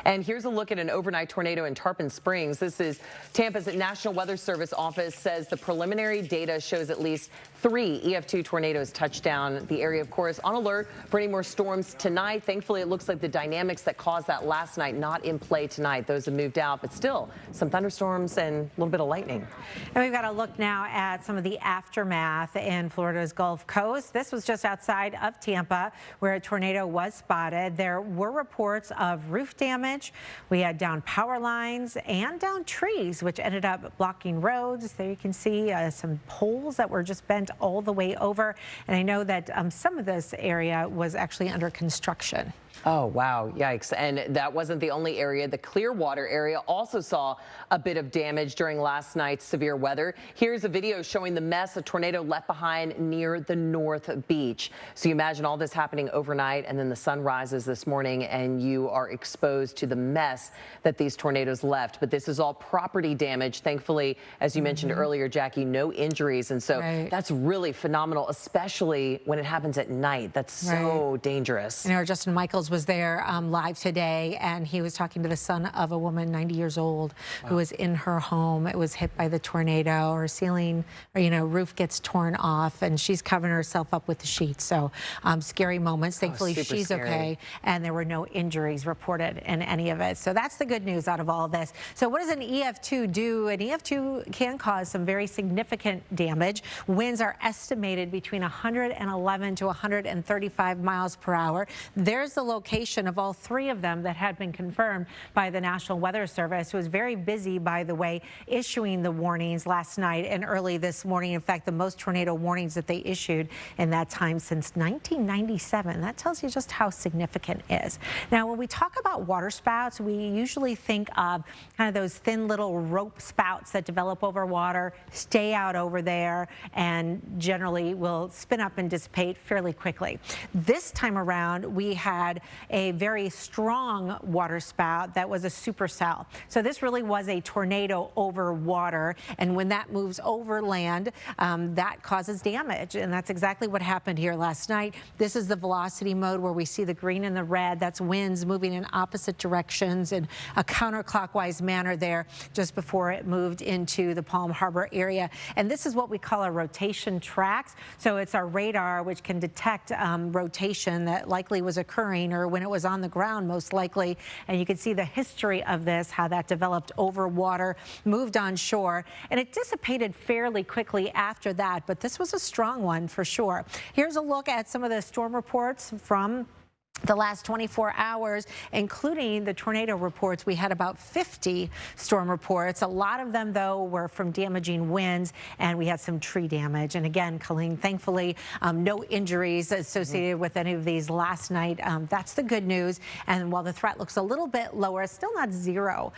And here's a look at an overnight tornado in Tarpon Springs. This is Tampa's National Weather Service office says the preliminary data shows at least 3 EF2 tornadoes touched down the area. Of course, on alert for any more storms tonight. Thankfully, it looks like the dynamics that caused that last night not in play tonight. Those have moved out, but still some thunderstorms and a little bit of lightning. And we've got a look now at some of the aftermath in Florida's Gulf Coast. This was just outside of Tampa where a tornado was spotted. There were reports of roof damage. We had down power lines and down trees, which ended up blocking roads. There you can see some poles that were just bent all the way over. And I know that some of this area was actually under construction. Oh, wow. Yikes. And that wasn't the only area. The Clearwater area also saw a bit of damage during last night's severe weather. Here's a video showing the mess a tornado left behind near the North Beach. So you imagine all this happening overnight, and then the sun rises this morning and you are exposed to the mess that these tornadoes left. But this is all property damage. Thankfully, as you mentioned earlier, Jackie, no injuries. And so that's really phenomenal, especially when it happens at night. That's so dangerous. You know, Justin Michaels was there live today, and he was talking to the son of a woman 90 years old who was in her home. It was hit by the tornado. Her ceiling, or, you know, roof gets torn off, and she's covering herself up with the sheets. So scary moments. Thankfully, she's okay, and there were no injuries reported in any of it. So that's the good news out of all of this. So what does an EF2 do? An EF2 can cause some very significant damage. Winds are estimated between 111 to 135 miles per hour. There's the location of all 3 of them that had been confirmed by the National Weather Service, who was very busy, by the way, issuing the warnings last night and early this morning. In fact, the most tornado warnings that they issued in that time since 1997. That tells you just how significant it is. Now, when we talk about water spouts, we usually think of kind of those thin little rope spouts that develop over water, stay out over there, and generally will spin up and dissipate fairly quickly. This time around, we had a very strong water spout that was a supercell. So this really was a tornado over water, and when that moves over land, that causes damage, and that's exactly what happened here last night. This is the velocity mode where we see the green and the red. That's winds moving in opposite directions in a counterclockwise manner there just before it moved into the Palm Harbor area. And this is what we call a rotation tracks. So it's our radar which can detect rotation that likely was occurring plane or when it was on the ground, most likely. And you can see the history of this, how that developed over water, moved on shore, and it dissipated fairly quickly after that. But this was a strong one for sure. Here's a look at some of the storm reports from the last 24 hours, including the tornado reports. We had about 50 storm reports. A lot of them, though, were from damaging winds, and we had some tree damage. And again, Colleen, thankfully, no injuries associated with any of these last night. That's the good news. And while the threat looks a little bit lower, it's still not zero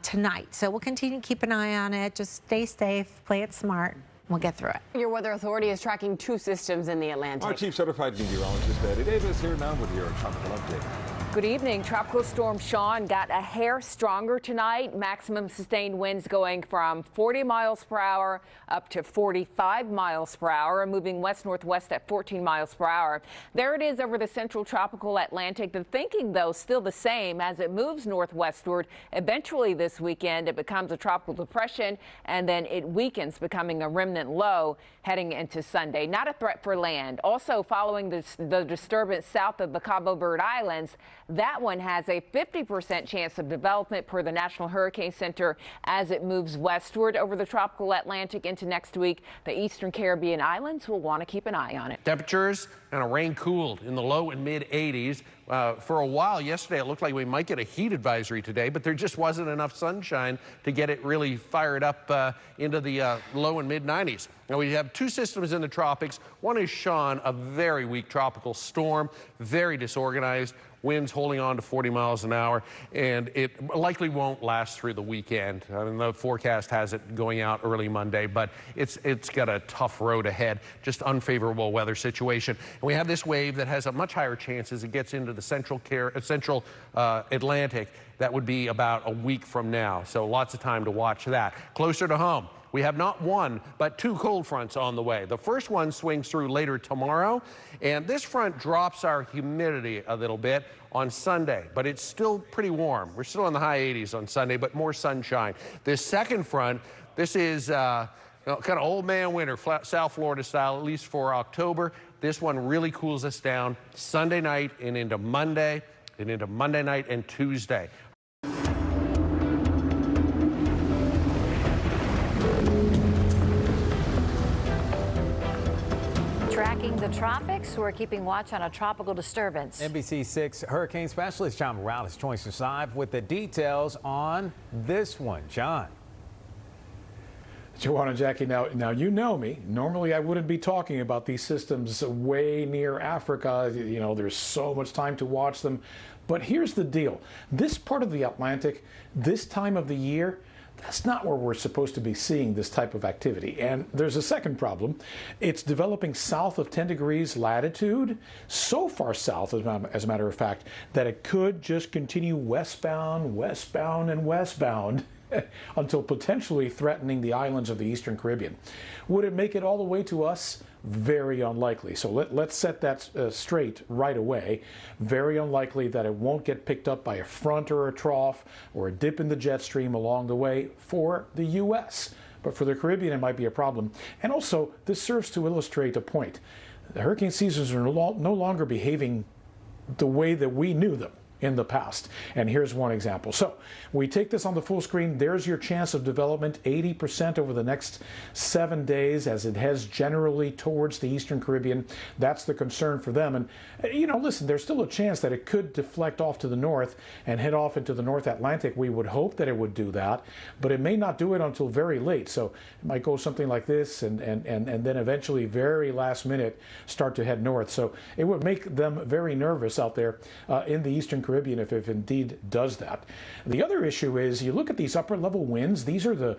tonight. So we'll continue to keep an eye on it. Just stay safe, play it smart. We'll get through it. Your weather authority is tracking 2 systems in the Atlantic. Our chief certified meteorologist, Eddie Davis, here now with your tropical update. Good evening. Tropical storm Sean got a hair stronger tonight. Maximum sustained winds going from 40 miles per hour up to 45 miles per hour and moving west-northwest at 14 miles per hour. There it is over the central tropical Atlantic. The thinking, though, still the same as it moves northwestward. Eventually this weekend, it becomes a tropical depression, and then it weakens, becoming a remnant low heading into Sunday. Not a threat for land. Also, following the disturbance south of the Cabo Verde Islands, that one has a 50% chance of development per the National Hurricane Center as it moves westward over the tropical Atlantic into next week. The eastern Caribbean islands will want to keep an eye on it. Temperatures and a rain cooled in the low and mid 80s. For a while yesterday, it looked like we might get a heat advisory today, but there just wasn't enough sunshine to get it really fired up into the low and mid 90s. Now we have 2 systems in the tropics. One is Sean, a very weak tropical storm, very disorganized. Winds holding on to 40 miles an hour, and it likely won't last through the weekend. I mean, the forecast has it going out early Monday, but it's got a tough road ahead, just unfavorable weather situation. And we have this wave that has a much higher chance as it gets into the central Atlantic. That would be about a week from now, so lots of time to watch that. Closer to home, we have not 1, but 2 cold fronts on the way. The first one swings through later tomorrow, and this front drops our humidity a little bit on Sunday, but it's still pretty warm. We're still in the high 80s on Sunday, but more sunshine. This second front, this is kind of old man winter, South Florida style, at least for October. This one really cools us down Sunday night and into Monday night and Tuesday. Tracking the tropics, we're keeping watch on a tropical disturbance. NBC6 hurricane specialist John Morales joins us live with the details on this one. John. Joanna, Jackie, now you know me. Normally I wouldn't be talking about these systems way near Africa. You know, there's so much time to watch them. But here's the deal. This part of the Atlantic, this time of the year, that's not where we're supposed to be seeing this type of activity. And there's a second problem. It's developing south of 10 degrees latitude, so far south, as a matter of fact, that it could just continue westbound, westbound, and westbound until potentially threatening the islands of the Eastern Caribbean. Would it make it all the way to us? Very unlikely. So let's set that straight right away. Very unlikely that it won't get picked up by a front or a trough or a dip in the jet stream along the way for the U.S. But for the Caribbean, it might be a problem. And also, this serves to illustrate a point. The hurricane seasons are no longer behaving the way that we knew them in the past. And here's one example. So we take this on the full screen. There's your chance of development, 80% over the next 7 days as it heads generally towards the Eastern Caribbean. That's the concern for them. And, you know, listen, there's still a chance that it could deflect off to the north and head off into the North Atlantic. We would hope that it would do that, but it may not do it until very late. So it might go something like this and then eventually very last minute start to head north. So it would make them very nervous out there in the Eastern Caribbean if it indeed does that. The other issue is you look at these upper level winds. These are the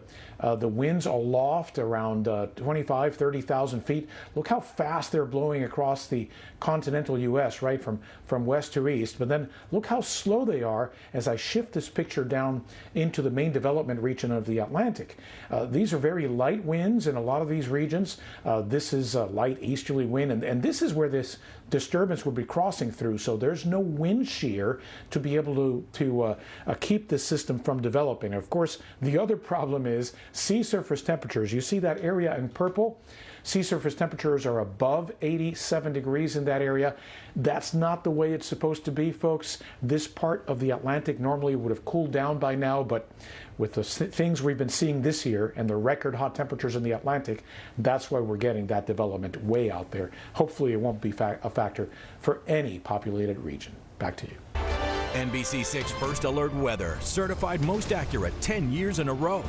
winds aloft around 25, 30,000 feet. Look how fast they're blowing across the continental U.S., right, from west to east. But then look how slow they are as I shift this picture down into the main development region of the Atlantic. These are very light winds in a lot of these regions. This is a light easterly wind, and this is where this disturbance would be crossing through, so there's no wind shear to be able to keep this system from developing. Of course, the other problem is sea surface temperatures. You see that area in purple? Sea surface temperatures are above 87 degrees in that area. That's not the way it's supposed to be, folks. This part of the Atlantic normally would have cooled down by now, but with the things we've been seeing this year and the record hot temperatures in the Atlantic, that's why we're getting that development way out there. Hopefully it won't be a factor for any populated region. Back to you. NBC6 First Alert Weather, certified most accurate 10 years in a row.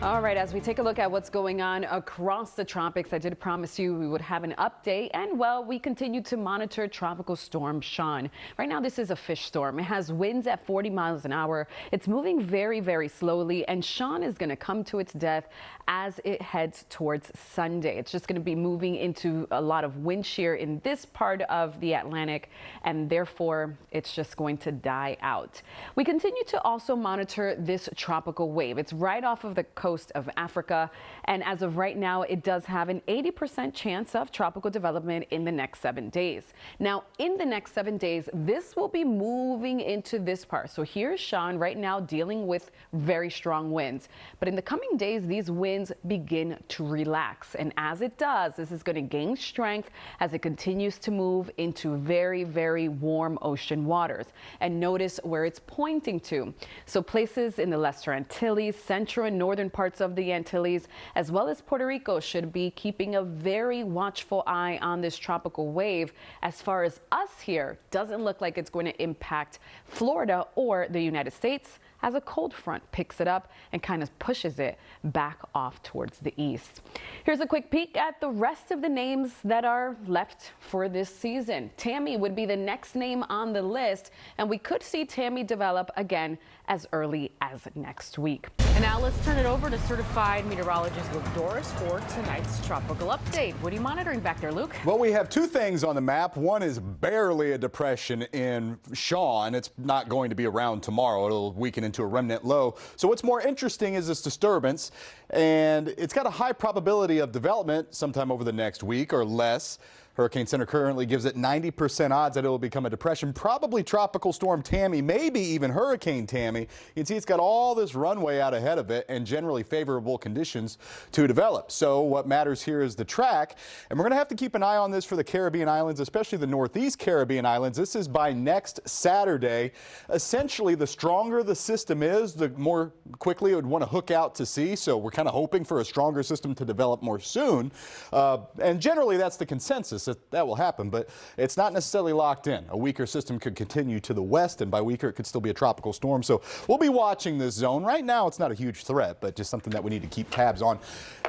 All right, as we take a look at what's going on across the tropics, I did promise you we would have an update. And, well, we continue to monitor Tropical Storm Sean. Right now, this is a fish storm. It has winds at 40 miles an hour. It's moving very, very slowly. And Sean is going to come to its death as it heads towards Sunday. It's just going to be moving into a lot of wind shear in this part of the Atlantic. And, therefore, it's just going to die out. We continue to also monitor this tropical wave. It's right off of the coast of Africa, and as of right now, it does have an 80% chance of tropical development in the next 7 days. Now, in the next 7 days, this will be moving into this part. So here's Sean right now dealing with very strong winds. But in the coming days, these winds begin to relax. And as it does, this is going to gain strength as it continues to move into very, very warm ocean waters. And notice where it's pointing to. So places in the Lesser Antilles, central and northern parts of the Antilles, as well as Puerto Rico, should be keeping a very watchful eye on this tropical wave. As far as us here, doesn't look like it's going to impact Florida or the United States, as a cold front picks it up and kind of pushes it back off towards the east. Here's a quick peek at the rest of the names that are left for this season. Tammy would be the next name on the list, and we could see Tammy develop again as early as next week. And now let's turn it over to certified meteorologist Luke Doris for tonight's tropical update. What are you monitoring back there, Luke? Well, we have two things on the map. One is barely a depression in Sean. It's not going to be around tomorrow. It'll weaken into a remnant low. So what's more interesting is this disturbance, and it's got a high probability of development sometime over the next week or less. Hurricane Center currently gives it 90% odds that it will become a depression, probably Tropical Storm Tammy, maybe even Hurricane Tammy. You can see it's got all this runway out ahead of it and generally favorable conditions to develop. So what matters here is the track, and we're going to have to keep an eye on this for the Caribbean islands, especially the Northeast Caribbean islands. This is by next Saturday. Essentially, the stronger the system is, the more quickly it would want to hook out to sea. So we're kind of hoping for a stronger system to develop more soon. And generally, that's the consensus. That will happen, but it's not necessarily locked in. A weaker system could continue to the west, and by weaker, it could still be a tropical storm. So we'll be watching this zone. Right now, it's not a huge threat, but just something that we need to keep tabs on.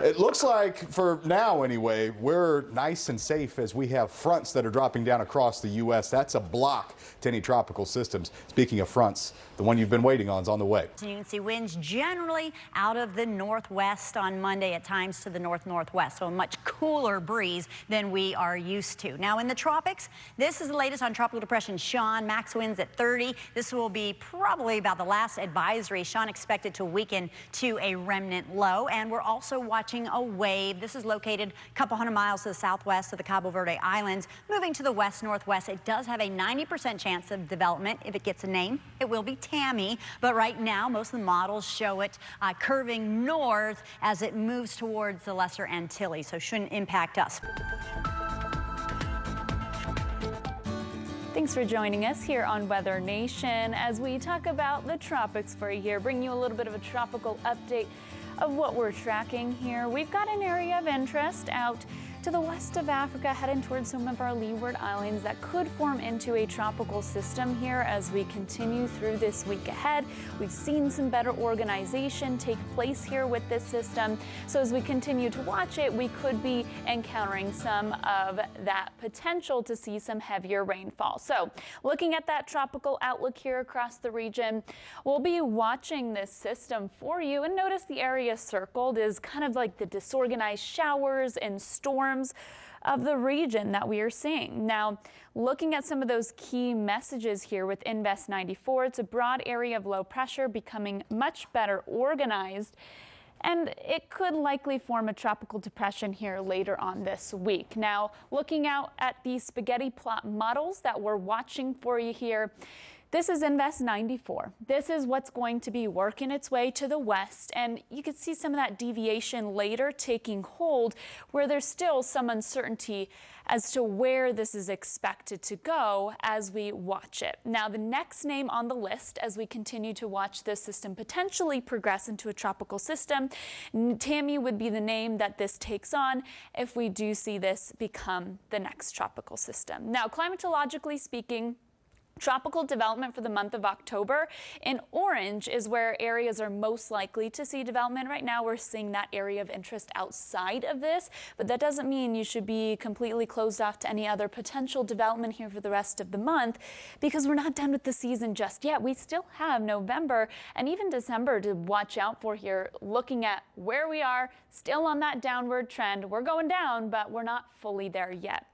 It looks like, for now anyway, we're nice and safe as we have fronts that are dropping down across the U.S. That's a block to any tropical systems. Speaking of fronts, the one you've been waiting on is on the way. You can see winds generally out of the northwest on Monday, at times to the north-northwest, so a much cooler breeze than we are used to. Now in the tropics, this is the latest on Tropical Depression Sean. Max winds at 30. This will be probably about the last advisory. Sean expected to weaken to a remnant low, and we're also watching a wave. This is located a couple hundred miles to the southwest of the Cabo Verde Islands, moving to the west-northwest. It does have a 90% chance of development. If it gets a name, it will be Tammy, but right now most of the models show it curving north as it moves towards the Lesser Antilles, so shouldn't impact us. Thanks for joining us here on Weather Nation as we talk about the tropics for a year, bring you a little bit of a tropical update of what we're tracking here. We've got an area of interest out to the west of Africa, heading towards some of our leeward islands that could form into a tropical system here as we continue through this week ahead. We've seen some better organization take place here with this system. So as we continue to watch it, we could be encountering some of that potential to see some heavier rainfall. So looking at that tropical outlook here across the region, we'll be watching this system for you. And notice the area circled is kind of like the disorganized showers and storms of the region that we are seeing. Now, looking at some of those key messages here with Invest 94, it's a broad area of low pressure becoming much better organized. and it could likely form a tropical depression here later on this week. Now, looking out at the spaghetti plot models that we're watching for you here, this is Invest 94. This is what's going to be working its way to the west, and you can see some of that deviation later taking hold, where there's still some uncertainty as to where this is expected to go as we watch it. Now, the next name on the list as we continue to watch this system potentially progress into a tropical system, Tammy would be the name that this takes on if we do see this become the next tropical system. Now, climatologically speaking, tropical development for the month of October in orange is where areas are most likely to see development. Right now we're seeing that area of interest outside of this, but that doesn't mean you should be completely closed off to any other potential development here for the rest of the month, because we're not done with the season just yet. We still have November and even December to watch out for here, looking at where we are, still on that downward trend. We're going down, but we're not fully there yet.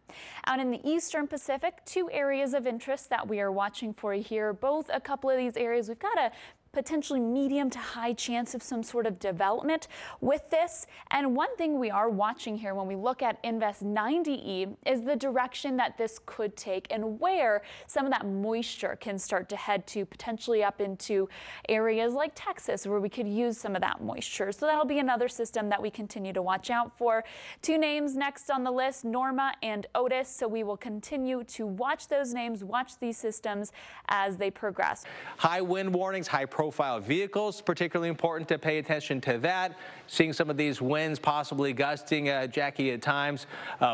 Out in the eastern Pacific, 2 areas of interest that we are watching for here. Both a couple of these areas, we've got a potentially medium to high chance of some sort of development with this. And one thing we are watching here when we look at Invest 90E is the direction that this could take and where some of that moisture can start to head to, potentially up into areas like Texas where we could use some of that moisture. So that'll be another system that we continue to watch out for. 2 names next on the list, Norma and Otis. So we will continue to watch those names, watch these systems as they progress. High wind warnings, high profile vehicles, particularly important to pay attention to that. Seeing some of these winds possibly gusting, Jackie, at times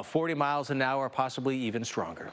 40 miles an hour, possibly even stronger.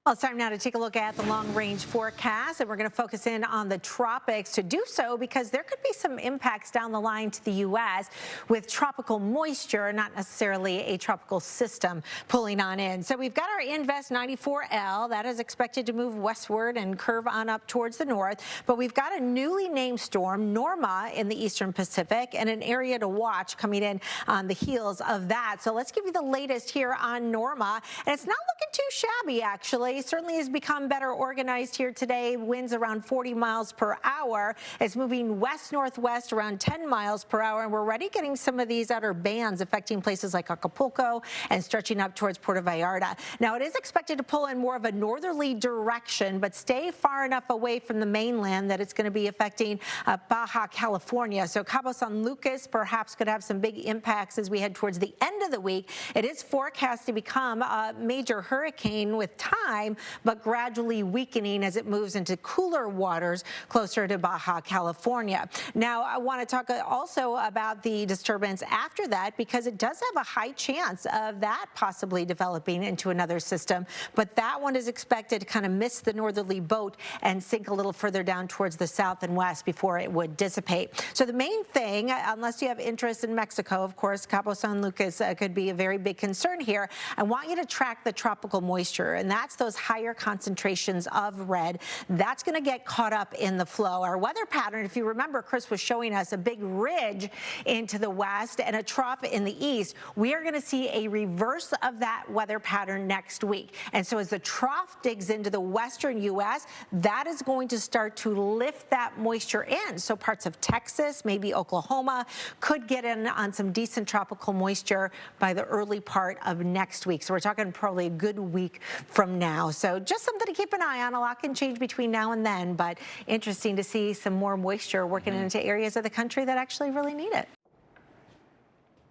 Well, it's time now to take a look at the long-range forecast, and we're going to focus in on the tropics to do so because there could be some impacts down the line to the U.S. with tropical moisture, not necessarily a tropical system pulling on in. So we've got our Invest 94L. That is expected to move westward and curve on up towards the north. But we've got a newly named storm, Norma, in the eastern Pacific, and an area to watch coming in on the heels of that. So let's give you the latest here on Norma. And it's not looking too shabby, actually. Certainly has become better organized here today. Winds around 40 miles per hour. It's moving west-northwest around 10 miles per hour. And we're already getting some of these outer bands affecting places like Acapulco and stretching up towards Puerto Vallarta. Now, it is expected to pull in more of a northerly direction, but stay far enough away from the mainland that it's going to be affecting Baja California. So Cabo San Lucas perhaps could have some big impacts as we head towards the end of the week. It is forecast to become a major hurricane with time, but gradually weakening as it moves into cooler waters closer to Baja California. Now, I want to talk also about the disturbance after that because it does have a high chance of that possibly developing into another system, but that one is expected to kind of miss the northerly boat and sink a little further down towards the south and west before it would dissipate. So the main thing, unless you have interest in Mexico, of course, Cabo San Lucas could be a very big concern here. I want you to track the tropical moisture, and that's those higher concentrations of red. That's going to get caught up in the flow. Our weather pattern, if you remember, Chris was showing us a big ridge into the west and a trough in the east. We are going to see a reverse of that weather pattern next week. And so as the trough digs into the western U.S., that is going to start to lift that moisture in. So parts of Texas, maybe Oklahoma, could get in on some decent tropical moisture by the early part of next week. So we're talking probably a good week from now. So just something to keep an eye on. A lot can change between now and then, but interesting to see some more moisture working into areas of the country that actually really need it.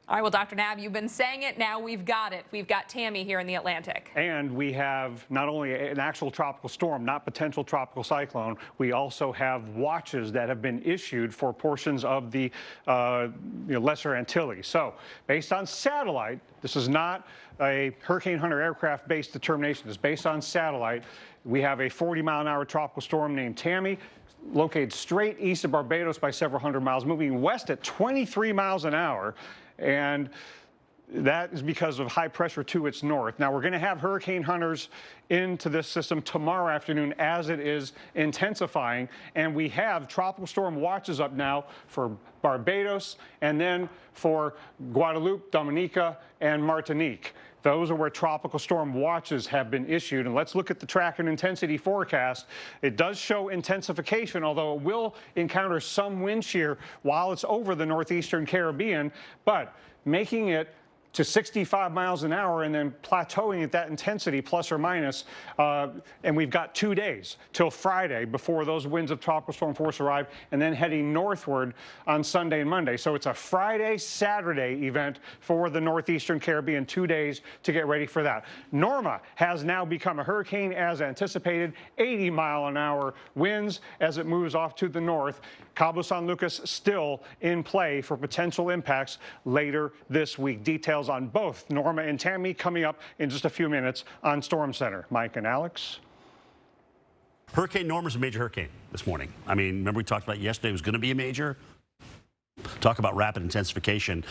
All right, well, Dr. Nab, you've been saying it. Now we've got it. We've got Tammy here in the Atlantic. And we have not only an actual tropical storm, not potential tropical cyclone, we also have watches that have been issued for portions of the Lesser Antilles. So based on satellite, this is not a Hurricane Hunter aircraft-based determination. It's based on satellite. We have a 40-mile-an-hour tropical storm named Tammy, located straight east of Barbados by several hundred miles, moving west at 23 miles an hour. And that is because of high pressure to its north. Now, we're going to have hurricane hunters into this system tomorrow afternoon as it is intensifying. And we have tropical storm watches up now for Barbados and then for Guadeloupe, Dominica, and Martinique. those are where tropical storm watches have been issued. And let's look at the track and intensity forecast. It does show intensification, although it will encounter some wind shear while it's over the northeastern Caribbean, but making it to 65 miles an hour and then plateauing at that intensity, plus or minus. And we've got 2 days till Friday before those winds of tropical storm force arrive, and then heading northward on Sunday and Monday. So it's a Friday, Saturday event for the northeastern Caribbean, 2 days to get ready for that. Norma has now become a hurricane as anticipated, 80-mile-an-hour winds as it moves off to the north. Cabo San Lucas still in play for potential impacts later this week. Details on both Norma and Tammy coming up in just a few minutes on Storm Center. Mike and Alex. Hurricane Norma's a major hurricane this morning. I mean, remember we talked about yesterday it was going to be a major? Talk about rapid intensification.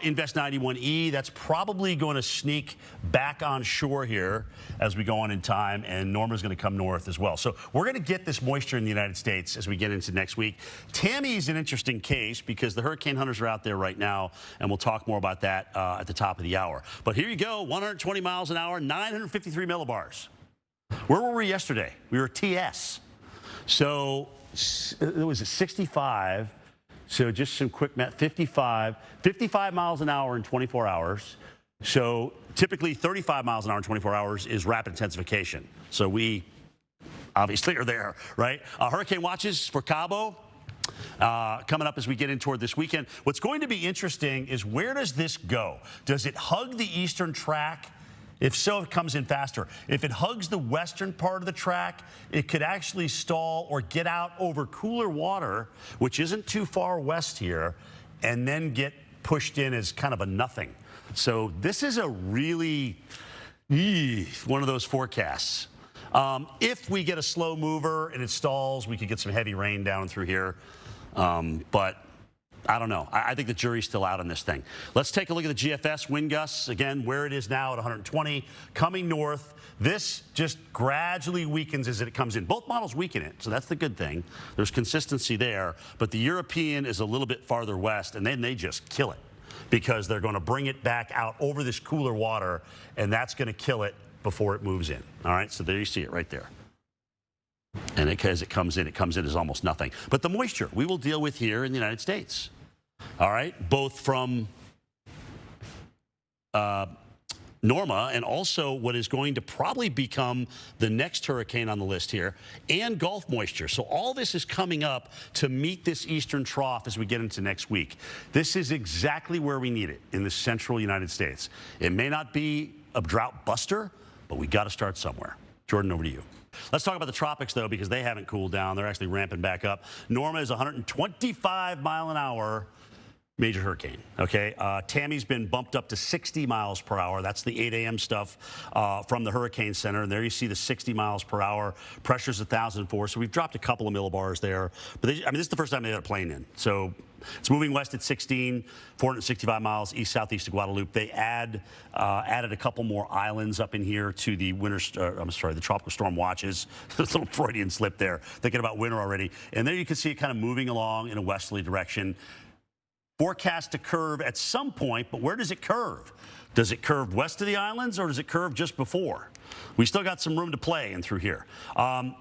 Invest 91E, that's probably going to sneak back on shore here as we go on in time, and Norma's going to come north as well. So we're going to get this moisture in the United States as we get into next week. Tammy's an interesting case because the hurricane hunters are out there right now, and we'll talk more about that at the top of the hour. But here you go, 120 miles an hour, 953 millibars. Where were we yesterday? We were TS. So it was a 65. So just some quick math, 55 miles an hour in 24 hours. So typically 35 miles an hour in 24 hours is rapid intensification. So we obviously are there, right? Hurricane watches for Cabo coming up as we get in toward this weekend. What's going to be interesting is where does this go? Does it hug the eastern track? If so, it comes in faster. If it hugs the western part of the track, it could actually stall or get out over cooler water, which isn't too far west here, and then get pushed in as kind of a nothing. So this is a really one of those forecasts. If we get a slow mover and it stalls, we could get some heavy rain down through here. But I don't know. I think the jury's still out on this thing. Let's take a look at the GFS wind gusts. Again, where it is now at 120, coming north. This just gradually weakens as it comes in. Both models weaken it, so that's the good thing. There's consistency there, but the European is a little bit farther west, and then they just kill it because they're going to bring it back out over this cooler water, and that's going to kill it before it moves in. All right, so there you see it right there. And as it comes in as almost nothing. But the moisture we will deal with here in the United States. All right, both from Norma and also what is going to probably become the next hurricane on the list here, and Gulf moisture. So all this is coming up to meet this eastern trough as we get into next week. This is exactly where we need it in the central United States. It may not be a drought buster, but we got to start somewhere. Jordan, over to you. Let's talk about the tropics, though, because they haven't cooled down. They're actually ramping back up. Norma is 125 mile an hour major hurricane. Okay, Tammy's been bumped up to 60 miles per hour. That's the 8 a.m. stuff from the Hurricane Center. And there you see the 60 miles per hour. Pressure's 1,004. So we've dropped a couple of millibars there. But I mean, this is the first time they had a plane in. So it's moving west at 16, 465 miles east-southeast of Guadalupe. They added a couple more islands up in here to the the tropical storm watches. There's a little Freudian slip there, thinking about winter already. And there you can see it kind of moving along in a westerly direction. Forecast to curve at some point, but where does it curve? Does it curve west of the islands or does it curve just before? We still got some room to play in through here.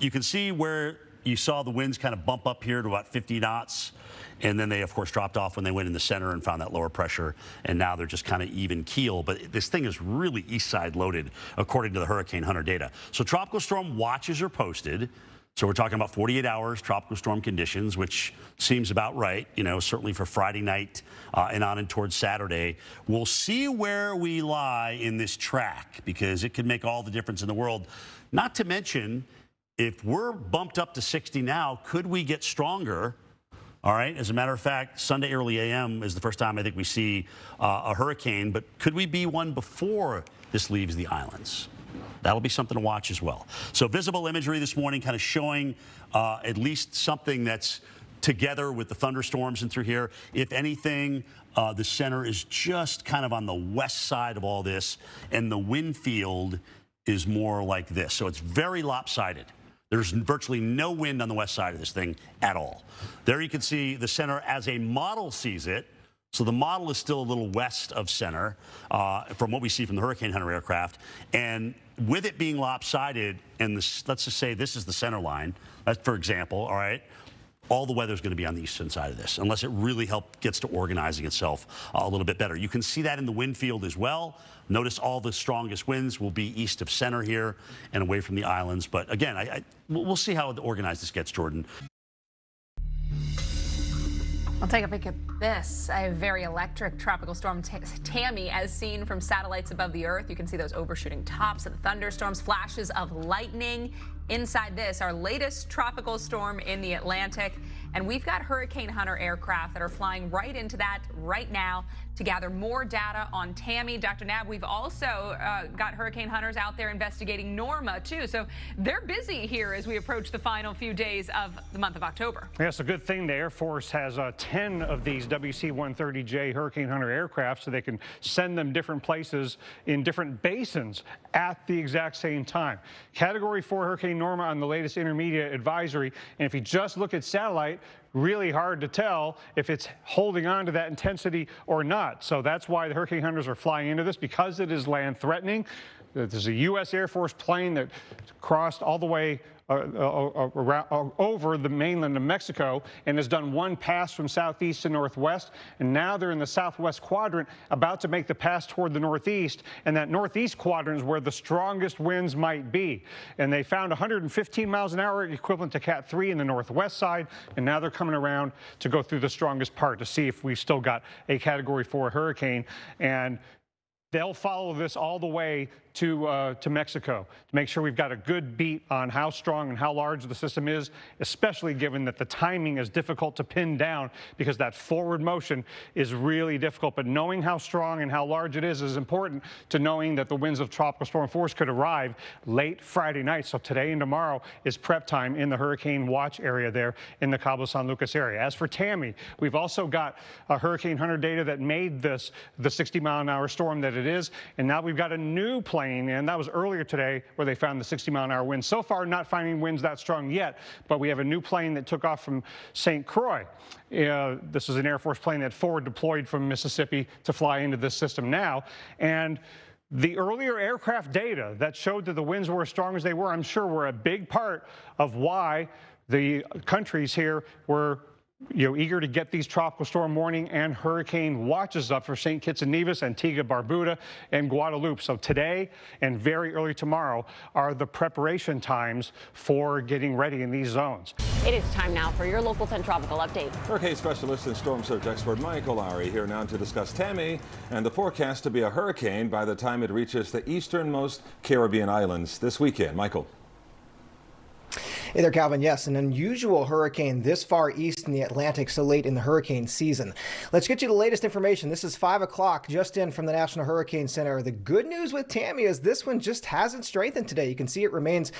You can see where you saw the winds kind of bump up here to about 50 knots. And then they, of course, dropped off when they went in the center and found that lower pressure. And now they're just kind of even keel. But this thing is really east side loaded, according to the Hurricane Hunter data. So tropical storm watches are posted. So we're talking about 48 hours tropical storm conditions, which seems about right, you know, certainly for Friday night and on and towards Saturday. We'll see where we lie in this track because it could make all the difference in the world. Not to mention, if we're bumped up to 60 now, could we get stronger? All right. As a matter of fact, Sunday early a.m. is the first time I think we see a hurricane. But could we be one before this leaves the islands? That'll be something to watch as well. So visible imagery this morning kind of showing at least something that's together with the thunderstorms and through here. If anything, the center is just kind of on the west side of all this, and the wind field is more like this. So it's very lopsided. There's virtually no wind on the west side of this thing at all. There you can see the center as a model sees it. So the model is still a little west of center from what we see from the Hurricane Hunter aircraft. And with it being lopsided, and this, let's just say this is the center line, for example, all right, all the weather is going to be on the eastern side of this, unless it really gets to organizing itself a little bit better. You can see that in the wind field as well. Notice all the strongest winds will be east of center here and away from the islands. But again, we'll see how organized this gets, Jordan. I'll take a peek at this. A very electric tropical storm Tammy, as seen from satellites above the Earth. You can see those overshooting tops of the thunderstorms, flashes of lightning. Inside this, our latest tropical storm in the Atlantic. And we've got Hurricane Hunter aircraft that are flying right into that right now to gather more data on Tammy. Dr. Nab, we've also got Hurricane Hunters out there investigating Norma, too. So they're busy here as we approach the final few days of the month of October. Yeah, it's a good thing the Air Force has 10 of these WC-130J Hurricane Hunter aircraft, so they can send them different places in different basins at the exact same time. Category 4 Hurricane Norma on the latest intermediate advisory. And if you just look at satellite, really hard to tell if it's holding on to that intensity or not. So that's why the Hurricane Hunters are flying into this, because it is land threatening. There's a U.S. Air Force plane that crossed all the way over the mainland of Mexico and has done one pass from southeast to northwest, and now they're in the southwest quadrant about to make the pass toward the northeast, and that northeast quadrant is where the strongest winds might be. And they found 115 miles an hour equivalent to Cat 3 in the northwest side, and now they're coming around to go through the strongest part to see if we've still got a Category 4 hurricane. And they'll follow this all the way to Mexico to make sure we've got a good beat on how strong and how large the system is, especially given that the timing is difficult to pin down because that forward motion is really difficult. But knowing how strong and how large it is important to knowing that the winds of tropical storm force could arrive late Friday night. So today and tomorrow is prep time in the hurricane watch area there in the Cabo San Lucas area. As for Tammy, we've also got Hurricane Hunter data that made this the 60-mile-an-hour storm that it is. And now we've got a new plane, and that was earlier today where they found the 60-mile-an-hour winds. So far, not finding winds that strong yet, but we have a new plane that took off from St. Croix. This is an Air Force plane that forward deployed from Mississippi to fly into this system now. And the earlier aircraft data that showed that the winds were as strong as they were, I'm sure, were a big part of why the countries here were eager to get these tropical storm warning and hurricane watches up for St. Kitts and Nevis, Antigua, Barbuda, and Guadeloupe. So today and very early tomorrow are the preparation times for getting ready in these zones. It is time now for your Local 10 Tropical Update. Hurricane specialist and storm surge expert Michael Lowry here now to discuss Tammy and the forecast to be a hurricane by the time it reaches the easternmost Caribbean islands this weekend. Michael. Hey there, Calvin. Yes, an unusual hurricane this far east in the Atlantic so late in the hurricane season. Let's get you the latest information. This is 5 o'clock just in from the National Hurricane Center. The good news with Tammy is this one just hasn't strengthened today. You can see it remains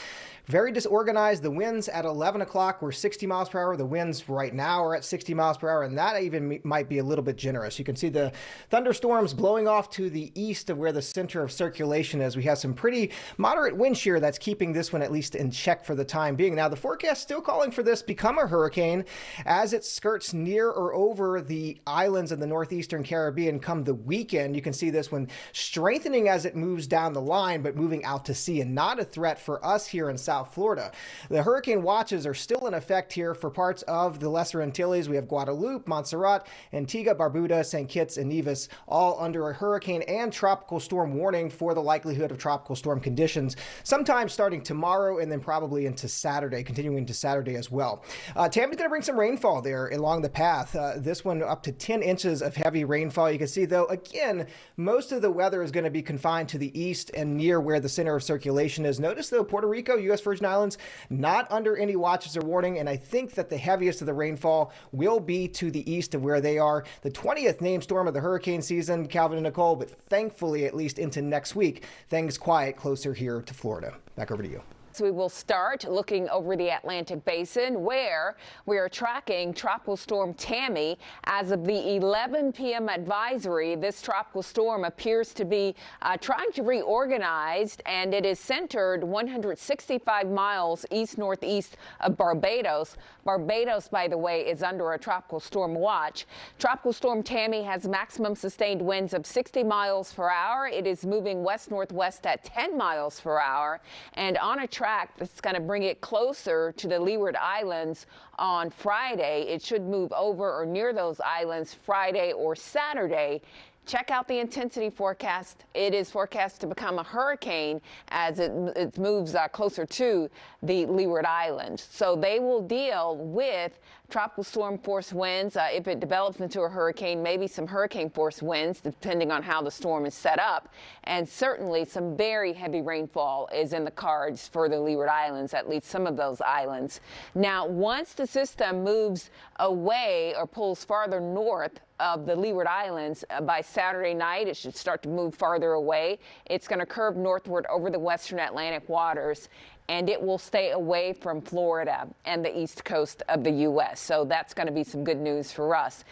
very disorganized. The winds at 11 o'clock were 60 miles per hour. The winds right now are at 60 miles per hour, and that even might be a little bit generous. You can see the thunderstorms blowing off to the east of where the center of circulation is. We have some pretty moderate wind shear that's keeping this one at least in check for the time being. Now, the forecast still calling for this become a hurricane as it skirts near or over the islands of the northeastern Caribbean come the weekend. You can see this one strengthening as it moves down the line, but moving out to sea and not a threat for us here in South Florida. The hurricane watches are still in effect here for parts of the Lesser Antilles. We have Guadeloupe, Montserrat, Antigua, Barbuda, St. Kitts, and Nevis, all under a hurricane and tropical storm warning for the likelihood of tropical storm conditions sometime starting tomorrow and then probably into Saturday, continuing to Saturday as well. Tammy's going to bring some rainfall there along the path. This one up to 10 inches of heavy rainfall. You can see, though, again, most of the weather is going to be confined to the east and near where the center of circulation is. Notice, though, Puerto Rico, U.S. Virgin Islands, not under any watches or warning, and I think that the heaviest of the rainfall will be to the east of where they are. The 20th named storm of the hurricane season, Calvin and Nicole, but thankfully, at least into next week, things quiet closer here to Florida. Back over to you. clouds. We will start looking over the Atlantic Basin, where we are tracking Tropical Storm Tammy. As of the 11 p.m. advisory, this tropical storm appears to be trying to reorganize, and it is centered 165 miles east-northeast of Barbados. Barbados, by the way, is under a tropical storm watch. Tropical Storm Tammy has maximum sustained winds of 60 miles per hour. It is moving west-northwest at 10 miles per hour, and on a track that's going to bring it closer to the Leeward Islands on Friday. It should move over or near those islands Friday or Saturday. Check out the intensity forecast. It is forecast to become a hurricane as it moves closer to the Leeward Islands. So they will deal with tropical storm force winds. If it develops into a hurricane, maybe some hurricane force winds, depending on how the storm is set up. And certainly some very heavy rainfall is in the cards for the Leeward Islands, at least some of those islands. Now, once the system moves away or pulls farther north of the Leeward Islands, by Saturday night, it should start to move farther away. It's going to curve northward over the western Atlantic waters, and it will stay away from Florida and the east coast of the U.S. So that's going to be some good news for us.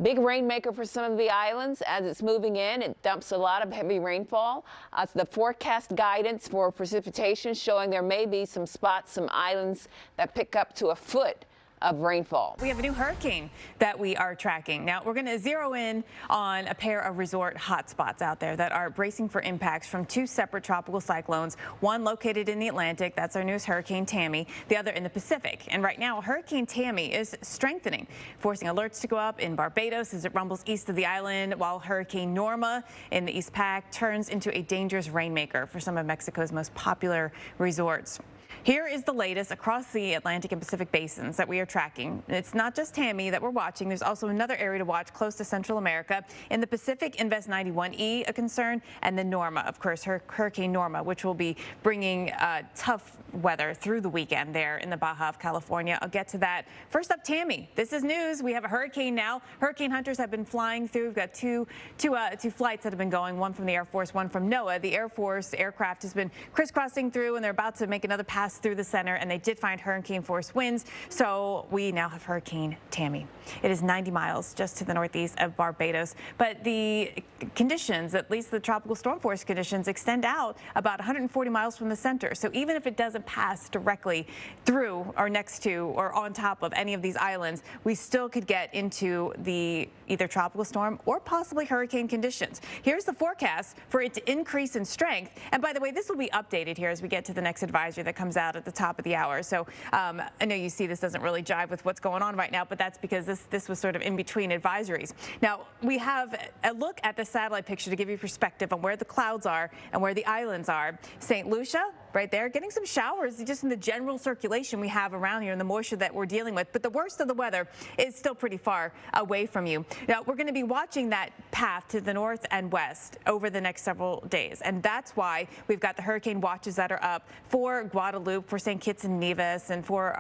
Big rainmaker for some of the islands as it's moving in. It dumps a lot of heavy rainfall. The forecast guidance for precipitation showing there may be some spots, some islands that pick up to a foot of rainfall. We have a new hurricane that we are tracking. Now, we're going to zero in on a pair of resort hotspots out there that are bracing for impacts from two separate tropical cyclones, one located in the Atlantic, that's our newest Hurricane Tammy, the other in the Pacific. And right now, Hurricane Tammy is strengthening, forcing alerts to go up in Barbados as it rumbles east of the island, while Hurricane Norma in the EPAC turns into a dangerous rainmaker for some of Mexico's most popular resorts. Here is the latest across the Atlantic and Pacific basins that we are tracking. It's not just Tammy that we're watching. There's also another area to watch close to Central America. In the Pacific, Invest 91E a concern, and then Norma, of course, Hurricane Norma, which will be bringing tough weather through the weekend there in the Baja of California. I'll get to that. First up, Tammy. This is news. We have a hurricane now. Hurricane hunters have been flying through. We've got two flights that have been going, one from the Air Force, one from NOAA. The Air Force aircraft has been crisscrossing through, and they're about to make another pass through the center, and they did find hurricane force winds. So we now have Hurricane Tammy. It is 90 miles just to the northeast of Barbados, but the conditions, at least the tropical storm force conditions, extend out about 140 miles from the center. So even if it doesn't pass directly through or next to or on top of any of these islands, we still could get into the either tropical storm or possibly hurricane conditions. Here's the forecast for it to increase in strength. And by the way, this will be updated here as we get to the next advisory that comes out at the top of the hour. So I know you see this doesn't really jive with what's going on right now, but that's because this was sort of in between advisories. Now, we have a look at the satellite picture to give you perspective on where the clouds are and where the islands are. St. Lucia, right there, getting some showers just in the general circulation we have around here and the moisture that we're dealing with. But the worst of the weather is still pretty far away from you. Now, we're going to be watching that path to the north and west over the next several days. And that's why we've got the hurricane watches that are up for Guadeloupe, for St. Kitts and Nevis, and for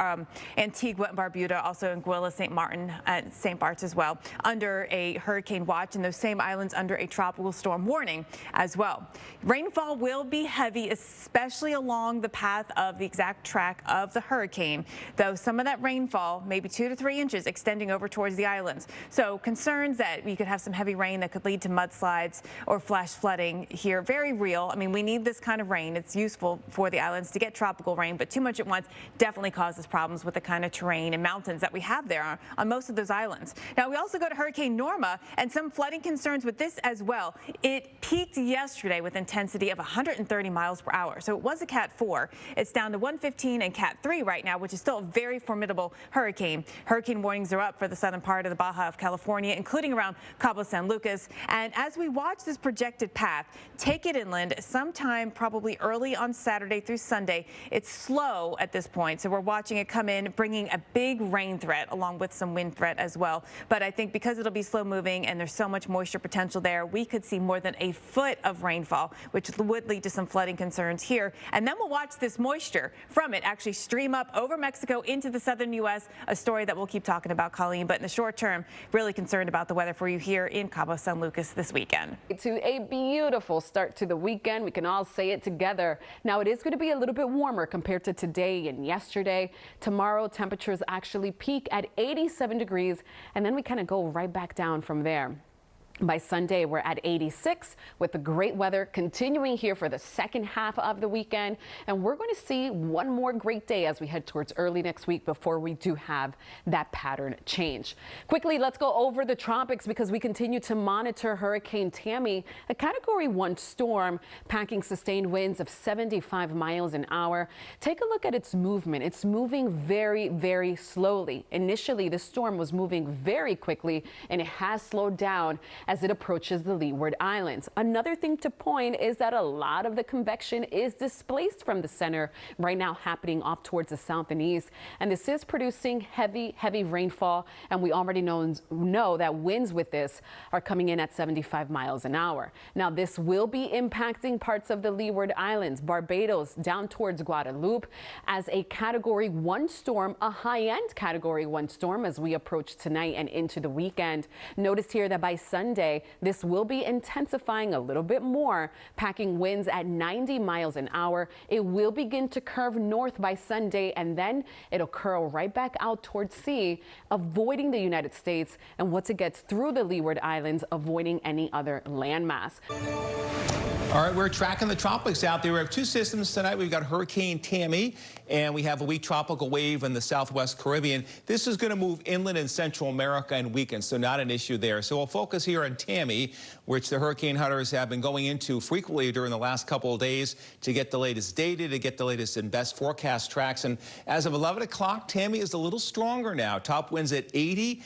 Antigua and Barbuda, also Anguilla, St. Martin, and St. Bart's as well, under a hurricane watch, and those same islands under a tropical storm warning as well. Rainfall will be heavy, especially along the path of the exact track of the hurricane, though some of that rainfall, maybe 2 to 3 inches, extending over towards the islands. So concerns that we could have some heavy rain that could lead to mudslides or flash flooding here, very real. I mean, we need this kind of rain. It's useful for the islands to get tropical rain, but too much at once definitely causes problems with the kind of terrain and mountains that we have there on most of those islands. Now, we also go to Hurricane Norma and some flooding concerns with this as well. It peaked yesterday with intensity of 130 miles per hour. So it was a Cat 4. It's down to 115 and Cat 3 right now, which is still a very formidable hurricane. Hurricane warnings are up for the southern part of the Baja of California, including around Cabo San Lucas. And as we watch this projected path take it inland sometime probably early on Saturday through Sunday, it's slow at this point. So we're watching it come in, bringing a big rain threat along with some wind threat as well. But I think because it'll be slow moving and there's so much moisture potential there, we could see more than a foot of rainfall, which would lead to some flooding concerns here. And And then we'll watch this moisture from it actually stream up over Mexico into the southern U.S., a story that we'll keep talking about, Colleen. But in the short term, really concerned about the weather for you here in Cabo San Lucas this weekend. To a beautiful start to the weekend. We can all say it together. Now, it is going to be a little bit warmer compared to today and yesterday. Tomorrow, temperatures actually peak at 87 degrees, and then we kind of go right back down from there. By Sunday, we're at 86 with the great weather continuing here for the second half of the weekend. And we're going to see one more great day as we head towards early next week before we do have that pattern change. Quickly, let's go over the tropics because we continue to monitor Hurricane Tammy, a Category 1 storm packing sustained winds of 75 miles an hour. Take a look at its movement. It's moving very, very slowly. Initially, the storm was moving very quickly, and it has slowed down as it approaches the Leeward Islands. Another thing to point is that a lot of the convection is displaced from the center right now, happening off towards the south and east. And this is producing heavy rainfall. And we already know that winds with this are coming in at 75 miles an hour. Now, this will be impacting parts of the Leeward Islands, Barbados, down towards Guadeloupe as a Category 1 storm, a high-end Category 1 storm as we approach tonight and into the weekend. Notice here that by Sunday, this will be intensifying a little bit more, packing winds at 90 miles an hour. It will begin to curve north by Sunday, and then it'll curl right back out towards sea, avoiding the United States. And once it gets through the Leeward Islands, avoiding any other landmass. All right, we're tracking the tropics out there. We have two systems tonight. We've got Hurricane Tammy, and we have a weak tropical wave in the southwest Caribbean. This is going to move inland in Central America and weaken, so not an issue there. So we'll focus here on Tammy, which the hurricane hunters have been going into frequently during the last couple of days to get the latest data, to get the latest and best forecast tracks. And as of 11 o'clock, Tammy is a little stronger now. Top winds at 80,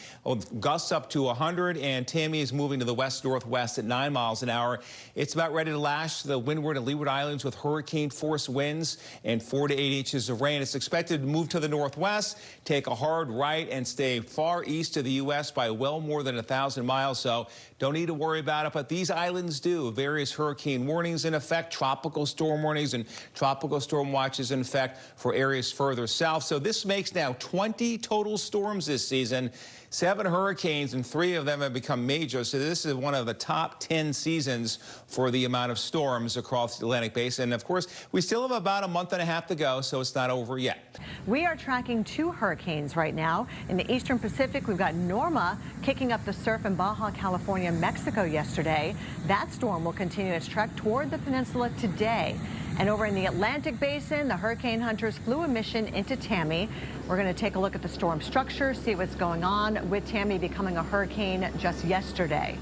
gusts up to 100, and Tammy is moving to the west-northwest at 9 miles an hour. It's about ready to lash the windward and leeward islands with hurricane force winds and 4 to 8 inches of rain. It's expected to move to the northwest, take a hard right, and stay far east of the U.S. by well more than 1,000 miles. So don't need to worry about it, but these islands do. Various hurricane warnings in effect, tropical storm warnings and tropical storm watches in effect for areas further south. So this makes now 20 total storms this season. 7 hurricanes, and 3 of them have become major. So this is one of the top 10 seasons for the amount of storms across the Atlantic Basin. And of course, we still have about a month and a half to go, so it's not over yet. We are tracking 2 hurricanes right now. In the eastern Pacific, we've got Norma kicking up the surf in Baja California, Mexico yesterday. That storm will continue its trek toward the peninsula today. And over in the Atlantic Basin, the hurricane hunters flew a mission into Tammy. We're going to take a look at the storm structure, see what's going on with Tammy becoming a hurricane just yesterday.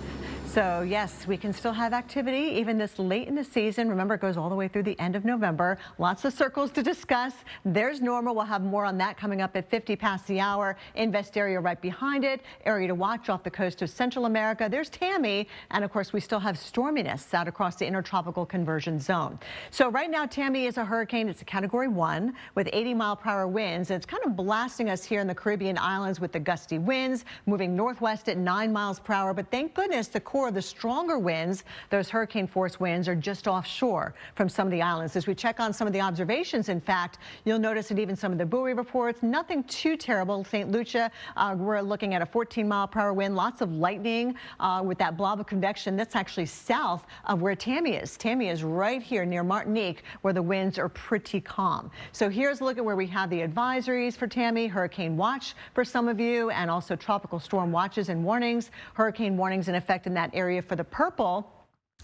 So yes, we can still have activity even this late in the season. Remember, it goes all the way through the end of November. Lots of circles to discuss. There's Norma. We'll have more on that coming up at 50 past the hour. Invest area right behind it. Area to watch off the coast of Central America. There's Tammy. And of course, we still have storminess out across the intertropical conversion zone. So right now, Tammy is a hurricane. It's a Category 1 with 80-mile-per-hour winds. And it's kind of blasting us here in the Caribbean islands with the gusty winds, moving northwest at 9 miles per hour. But thank goodness the core of the stronger winds, those hurricane force winds, are just offshore from some of the islands. As we check on some of the observations, in fact, you'll notice that even some of the buoy reports, nothing too terrible. St. Lucia, we're looking at a 14-mile-per-hour wind, lots of lightning with that blob of convection. That's actually south of where Tammy is. Tammy is right here near Martinique, where the winds are pretty calm. So here's a look at where we have the advisories for Tammy, hurricane watch for some of you, and also tropical storm watches and warnings. Hurricane warnings in effect in that area for the purple,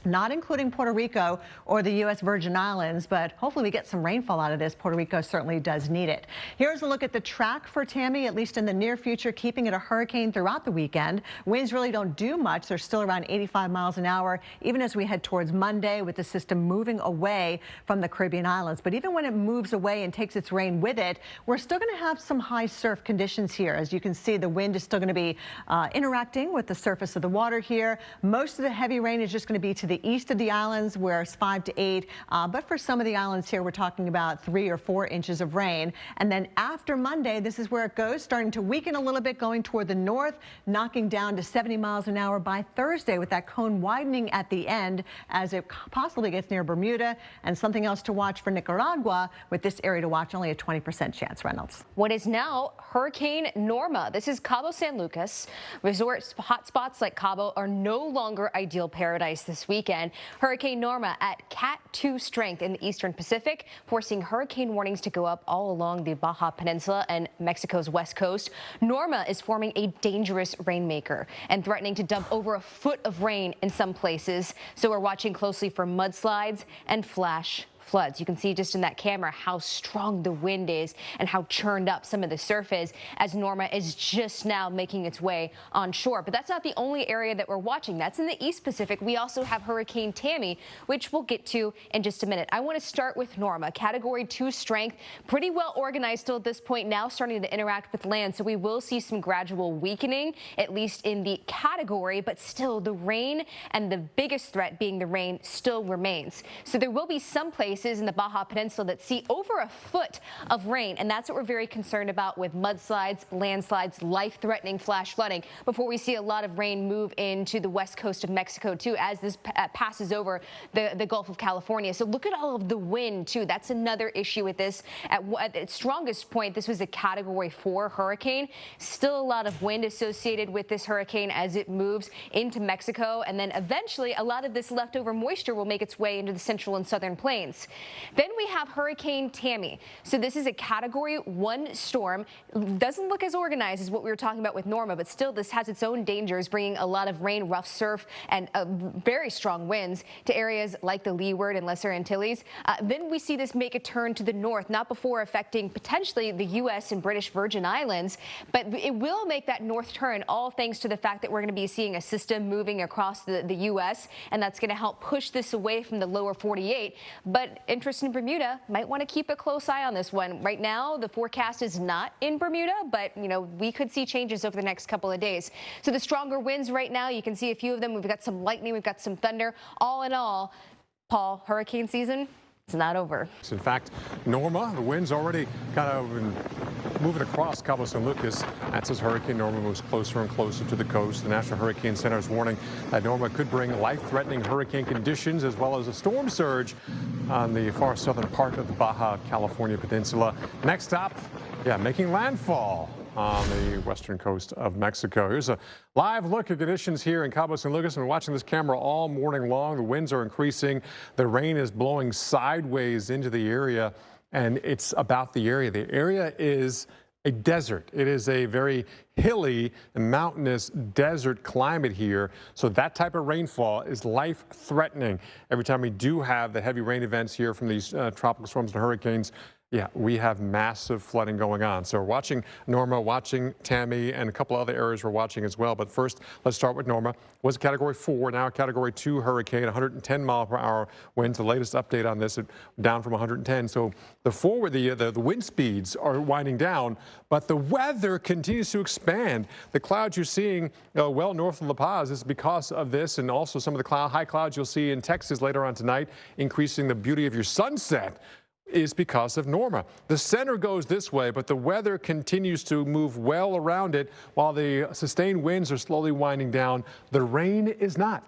not including Puerto Rico or the U.S. Virgin Islands, but hopefully we get some rainfall out of this. Puerto Rico certainly does need it. Here's a look at the track for Tammy, at least in the near future, keeping it a hurricane throughout the weekend. Winds really don't do much. They're still around 85 miles an hour, even as we head towards Monday with the system moving away from the Caribbean islands. But even when it moves away and takes its rain with it, we're still going to have some high surf conditions here. As you can see, the wind is still going to be interacting with the surface of the water here. Most of the heavy rain is just going to be to the east of the islands where it's 5 to 8. But for some of the islands here, we're talking about 3 or 4 inches of rain. And then after Monday, this is where it goes, starting to weaken a little bit, going toward the north, knocking down to 70 miles an hour by Thursday, with that cone widening at the end as it possibly gets near Bermuda. And something else to watch for Nicaragua, with this area to watch, only a 20% chance. Reynolds. What is now Hurricane Norma. This is Cabo San Lucas. Resort hotspots like Cabo are no longer ideal paradise this weekend. Hurricane Norma at Cat 2 strength in the eastern Pacific, forcing hurricane warnings to go up all along the Baja Peninsula and Mexico's west coast. Norma is forming a dangerous rainmaker and threatening to dump over a foot of rain in some places. So we're watching closely for mudslides and flash floods. You can see just in that camera how strong the wind is and how churned up some of the surf is as Norma is just now making its way on shore. But that's not the only area that we're watching. That's in the East Pacific. We also have Hurricane Tammy, which we'll get to in just a minute. I want to start with Norma, Category 2 strength, pretty well organized still at this point, now starting to interact with land. So we will see some gradual weakening, at least in the category, but still the rain, and the biggest threat being the rain, still remains. So there will be some places in the Baja Peninsula that see over a foot of rain, and that's what we're very concerned about with mudslides, landslides, life-threatening flash flooding before we see a lot of rain move into the west coast of Mexico too as this passes over the Gulf of California. So look at all of the wind too. That's another issue with this. At its strongest point, this was a Category 4 hurricane. Still a lot of wind associated with this hurricane as it moves into Mexico, and then eventually a lot of this leftover moisture will make its way into the central and southern plains. Then we have Hurricane Tammy. So this is a Category 1 storm. Doesn't look as organized as what we were talking about with Norma, but still this has its own dangers, bringing a lot of rain, rough surf, and very strong winds to areas like the Leeward and Lesser Antilles. Then we see this make a turn to the north, not before affecting potentially the U.S. and British Virgin Islands, but it will make that north turn, all thanks to the fact that we're going to be seeing a system moving across the U.S., and that's going to help push this away from the lower 48. But interest in Bermuda, might want to keep a close eye on this one. Right now, the forecast is not in Bermuda, but we could see changes over the next couple of days. So the stronger winds right now, you can see a few of them. We've got some lightning, we've got some thunder. All in all, Paul, hurricane season, it's not over. In fact, Norma, the wind's already kind of moving across Cabo San Lucas. That's as Hurricane Norma moves closer and closer to the coast. The National Hurricane Center is warning that Norma could bring life-threatening hurricane conditions as well as a storm surge on the far southern part of the Baja California Peninsula. Next stop, making landfall on the western coast of Mexico. Here's a live look at conditions here in Cabo San Lucas. I've been watching this camera all morning long. The winds are increasing. The rain is blowing sideways into the area, and it's about the area. The area is a desert. It is a very hilly and mountainous desert climate here. So that type of rainfall is life-threatening. Every time we do have the heavy rain events here from these tropical storms and hurricanes, we have massive flooding going on. So we're watching Norma, watching Tammy, and a couple other areas we're watching as well. But first, let's start with Norma. Was a Category 4, now a Category 2 hurricane, 110 mile per hour winds. The latest update on this, down from 110. So the wind speeds are winding down, but the weather continues to expand. The clouds you're seeing well north of La Paz is because of this, and also some of the high clouds you'll see in Texas later on tonight, increasing the beauty of your sunset, is because of Norma. The center goes this way, but the weather continues to move well around it while the sustained winds are slowly winding down. The rain is not.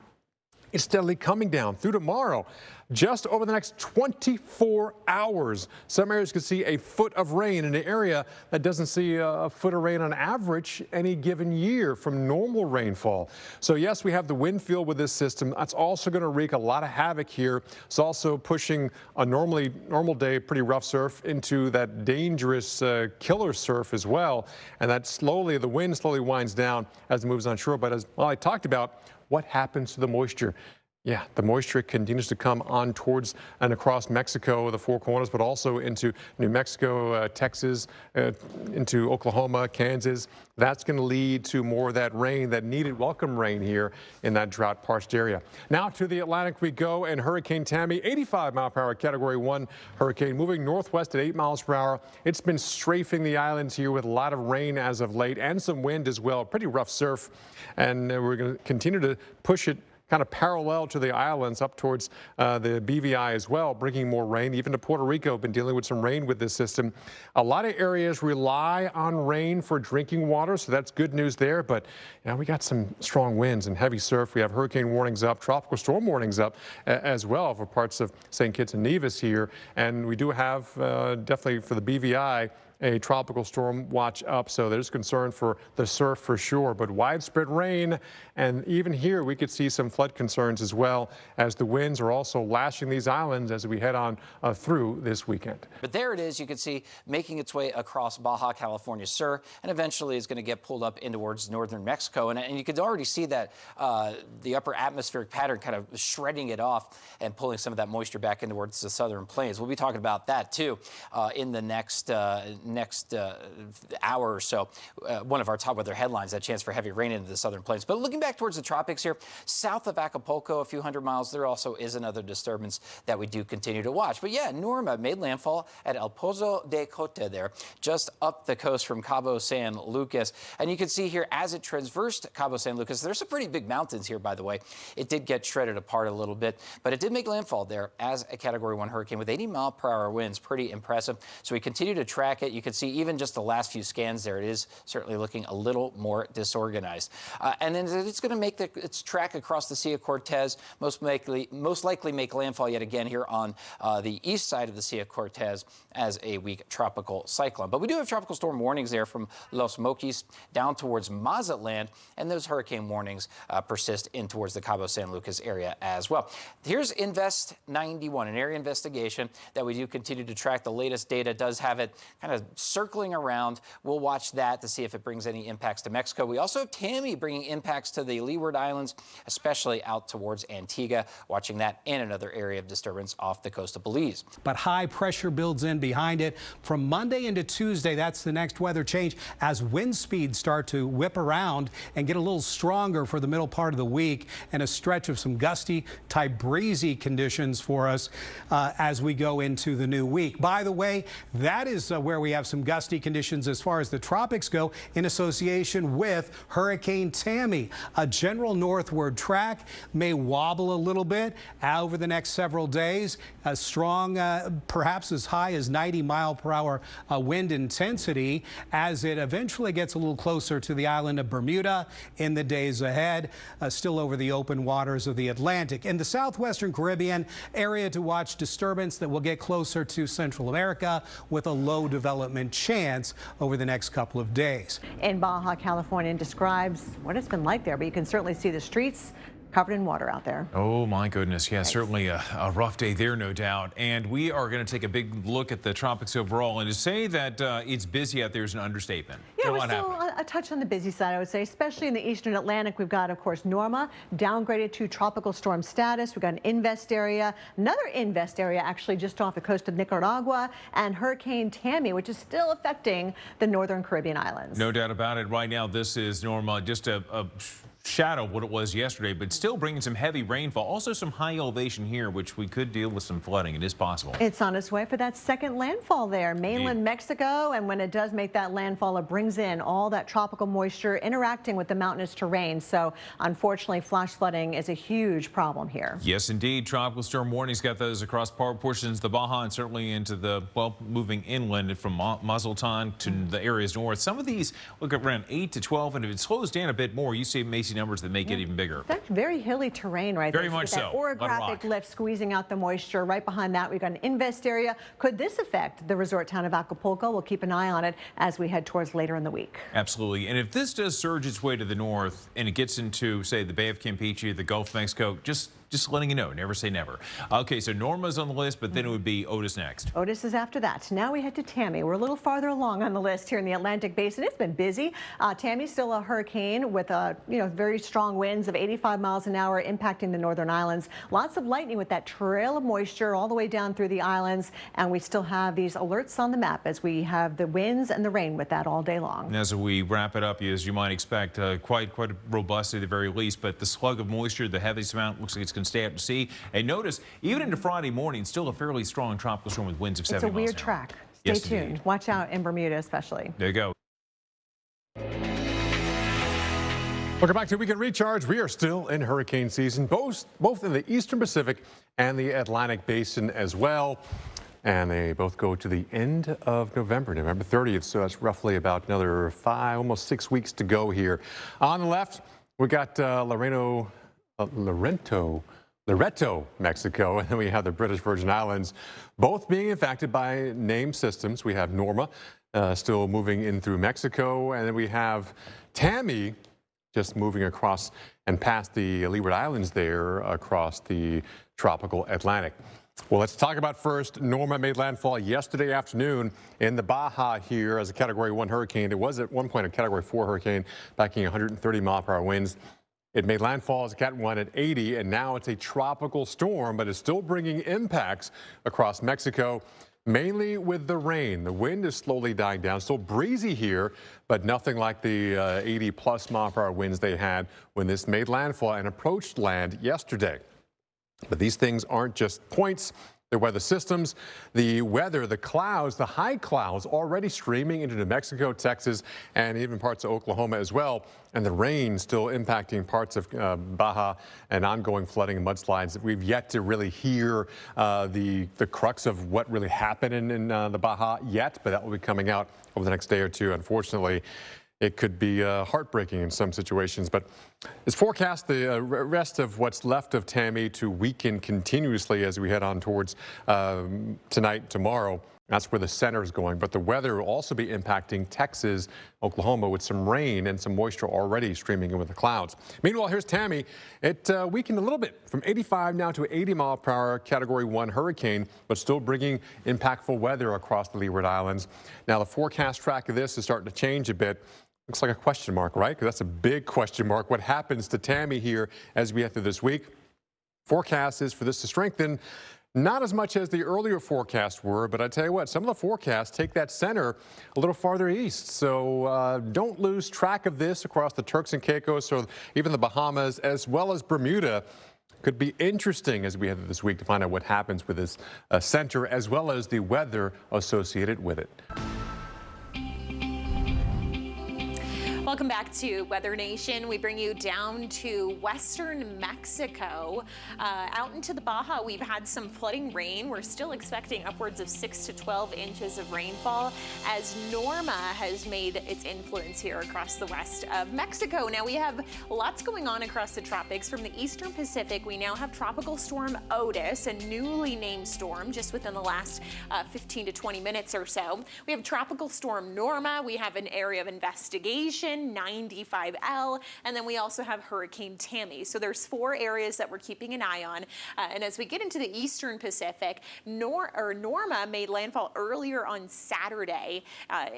It's steadily coming down through tomorrow. Just over the next 24 hours, some areas could see a foot of rain in an area that doesn't see a foot of rain on average any given year from normal rainfall. So yes, we have the wind field with this system. That's also going to wreak a lot of havoc here. It's also pushing a normal day, pretty rough surf into that dangerous killer surf as well. And that the wind slowly winds down as it moves on shore. But as I talked about, what happens to the moisture? The moisture continues to come on towards and across Mexico, the Four Corners, but also into New Mexico, Texas, into Oklahoma, Kansas. That's going to lead to more of that rain, that needed welcome rain here in that drought-parched area. Now to the Atlantic we go, and Hurricane Tammy, 85 mile per hour Category 1 hurricane, moving northwest at 8 miles per hour. It's been strafing the islands here with a lot of rain as of late and some wind as well. Pretty rough surf, and we're going to continue to push it kind of parallel to the islands up towards the BVI as well, bringing more rain. Even to Puerto Rico, been dealing with some rain with this system. A lot of areas rely on rain for drinking water, so that's good news there. But we got some strong winds and heavy surf. We have hurricane warnings up, tropical storm warnings up as well for parts of St. Kitts and Nevis here. And we do have definitely for the BVI a tropical storm watch up, so there's concern for the surf for sure, but widespread rain, and even here we could see some flood concerns as well, as the winds are also lashing these islands as we head on through this weekend. But there it is, you can see making its way across Baja California Sur, and eventually is going to get pulled up in towards northern Mexico, and you could already see that the upper atmospheric pattern kind of shredding it off and pulling some of that moisture back in towards the southern plains. We'll be talking about that too in the next hour or so. One of our top weather headlines, that chance for heavy rain into the southern plains. But looking back towards the tropics here, south of Acapulco, a few hundred miles, there also is another disturbance that we do continue to watch. But yeah, Norma made landfall at El Pozo de Cote there, just up the coast from Cabo San Lucas. And you can see here as it traversed Cabo San Lucas, there's some pretty big mountains here, by the way. It did get shredded apart a little bit, but it did make landfall there as a Category 1 hurricane with 80-mile-per-hour winds. Pretty impressive. So we continue to track it. You can see even just the last few scans there, it is certainly looking a little more disorganized. And then it's going to make its track across the Sea of Cortez, most likely make landfall yet again here on the east side of the Sea of Cortez as a weak tropical cyclone. But we do have tropical storm warnings there from Los Mochis down towards Mazatlan, and those hurricane warnings persist in towards the Cabo San Lucas area as well. Here's Invest 91, an area investigation that we do continue to track. The latest data does have it kind of circling around. We'll watch that to see if it brings any impacts to Mexico. We also have Tammy bringing impacts to the Leeward Islands, especially out towards Antigua, watching that in another area of disturbance off the coast of Belize. But high pressure builds in behind it. From Monday into Tuesday, that's the next weather change as wind speeds start to whip around and get a little stronger for the middle part of the week, and a stretch of some gusty type breezy conditions for us as we go into the new week. By the way, that is where we have some gusty conditions as far as the tropics go in association with Hurricane Tammy. A general northward track may wobble a little bit over the next several days. A strong, perhaps as high as 90-mile-per-hour wind intensity as it eventually gets a little closer to the island of Bermuda in the days ahead, still over the open waters of the Atlantic. In the southwestern Caribbean, area to watch disturbance that will get closer to Central America with a low development chance over the next couple of days. In Baja California describes what it's been like there, but you can certainly see the streets covered in water out there. Oh my goodness, yeah, certainly a rough day there, no doubt. And we are going to take a big look at the tropics overall, and to say that it's busy out there is an understatement. Yeah, we're still a touch on the busy side, I would say, especially in the eastern Atlantic. We've got, of course, Norma downgraded to tropical storm status. We've got an invest area, another invest area actually just off the coast of Nicaragua, and Hurricane Tammy, which is still affecting the northern Caribbean islands. No doubt about it. Right now, this is Norma, just a shadow of what it was yesterday, but still bringing some heavy rainfall. Also some high elevation here, which we could deal with some flooding. It is possible. It's on its way for that second landfall there, mainland Mexico, and when it does make that landfall, it brings in all that tropical moisture interacting with the mountainous terrain. So unfortunately, flash flooding is a huge problem here. Yes, indeed. Tropical storm warnings got those across portions of the Baja and certainly into the, well, moving inland from Mazatlan to the areas north. Some of these look at around 8 to 12, and if it slows down a bit more, you see Macy numbers that make it even bigger. That's very hilly terrain right there. Very much so. That orographic lift squeezing out the moisture. Right behind that, we've got an invest area. Could this affect the resort town of Acapulco? We'll keep an eye on it as we head towards later in the week. Absolutely. And if this does surge its way to the north and it gets into, say, the Bay of Campeche, the Gulf of Mexico, just letting you know, never say never. Okay, so Norma's on the list, but then it would be Otis next. Otis is after that. Now we head to Tammy. We're a little farther along on the list here in the Atlantic Basin. It's been busy. Tammy's still a hurricane with very strong winds of 85 miles an hour impacting the northern islands. Lots of lightning with that trail of moisture all the way down through the islands, and we still have these alerts on the map as we have the winds and the rain with that all day long. And as we wrap it up, as you might expect, quite robust at the very least, but the slug of moisture, the heaviest amount, looks like it's going to stay out to sea. And notice, even into Friday morning, still a fairly strong tropical storm with winds of 70 miles an hour. It's a weird track. Stay tuned. Indeed. Watch out in Bermuda especially. There you go. Welcome back to Weekend Recharge. We are still in hurricane season, both in the Eastern Pacific and the Atlantic Basin as well. And they both go to the end of November, November 30th. So that's roughly about another 5, almost 6 weeks to go here. On the left, we got Loreto, Mexico, and then we have the British Virgin Islands, both being affected by named systems. We have Norma still moving in through Mexico, and then we have Tammy just moving across and past the Leeward Islands there across the tropical Atlantic. Well, let's talk about first. Norma made landfall yesterday afternoon in the Baja here as a Category 1 hurricane. It was at one point a Category 4 hurricane, backing 130-mile-per-hour winds. It made landfall as a Cat 1 at 80, and now it's a tropical storm, but it's still bringing impacts across Mexico, mainly with the rain. The wind is slowly dying down. Still breezy here, but nothing like the 80-plus mile-per-hour winds they had when this made landfall and approached land yesterday. But these things aren't just points. They're weather systems. The weather, the clouds, the high clouds already streaming into New Mexico, Texas, and even parts of Oklahoma as well. And the rain still impacting parts of Baja and ongoing flooding and mudslides. We've yet to really hear the crux of what really happened in the Baja yet, but that will be coming out over the next day or two. Unfortunately, it could be heartbreaking in some situations, but it's forecast the rest of what's left of Tammy to weaken continuously as we head on towards tonight, tomorrow. That's where the center is going, but the weather will also be impacting Texas, Oklahoma with some rain and some moisture already streaming in with the clouds. Meanwhile, here's Tammy. It weakened a little bit from 85 now to 80-mile-per-hour Category 1 hurricane, but still bringing impactful weather across the Leeward Islands. Now, the forecast track of this is starting to change a bit. Looks like a question mark, right? Because that's a big question mark. What happens to Tammy here as we head through this week? Forecast is for this to strengthen. Not as much as the earlier forecasts were, but I tell you what, some of the forecasts take that center a little farther east. So don't lose track of this across the Turks and Caicos or even the Bahamas, as well as Bermuda. Could be interesting as we head through this week to find out what happens with this center, as well as the weather associated with it. Welcome back to Weather Nation. We bring you down to western Mexico. Out into the Baja, we've had some flooding rain. We're still expecting upwards of 6 to 12 inches of rainfall as Norma has made its influence here across the west of Mexico. Now we have lots going on across the tropics. From the eastern Pacific, we now have Tropical Storm Otis, a newly named storm just within the last 15 to 20 minutes or so. We have Tropical Storm Norma. We have an area of investigation, 95L, and then we also have Hurricane Tammy. So there's 4 areas that we're keeping an eye on. And as we get into the eastern Pacific, Norma made landfall earlier on Saturday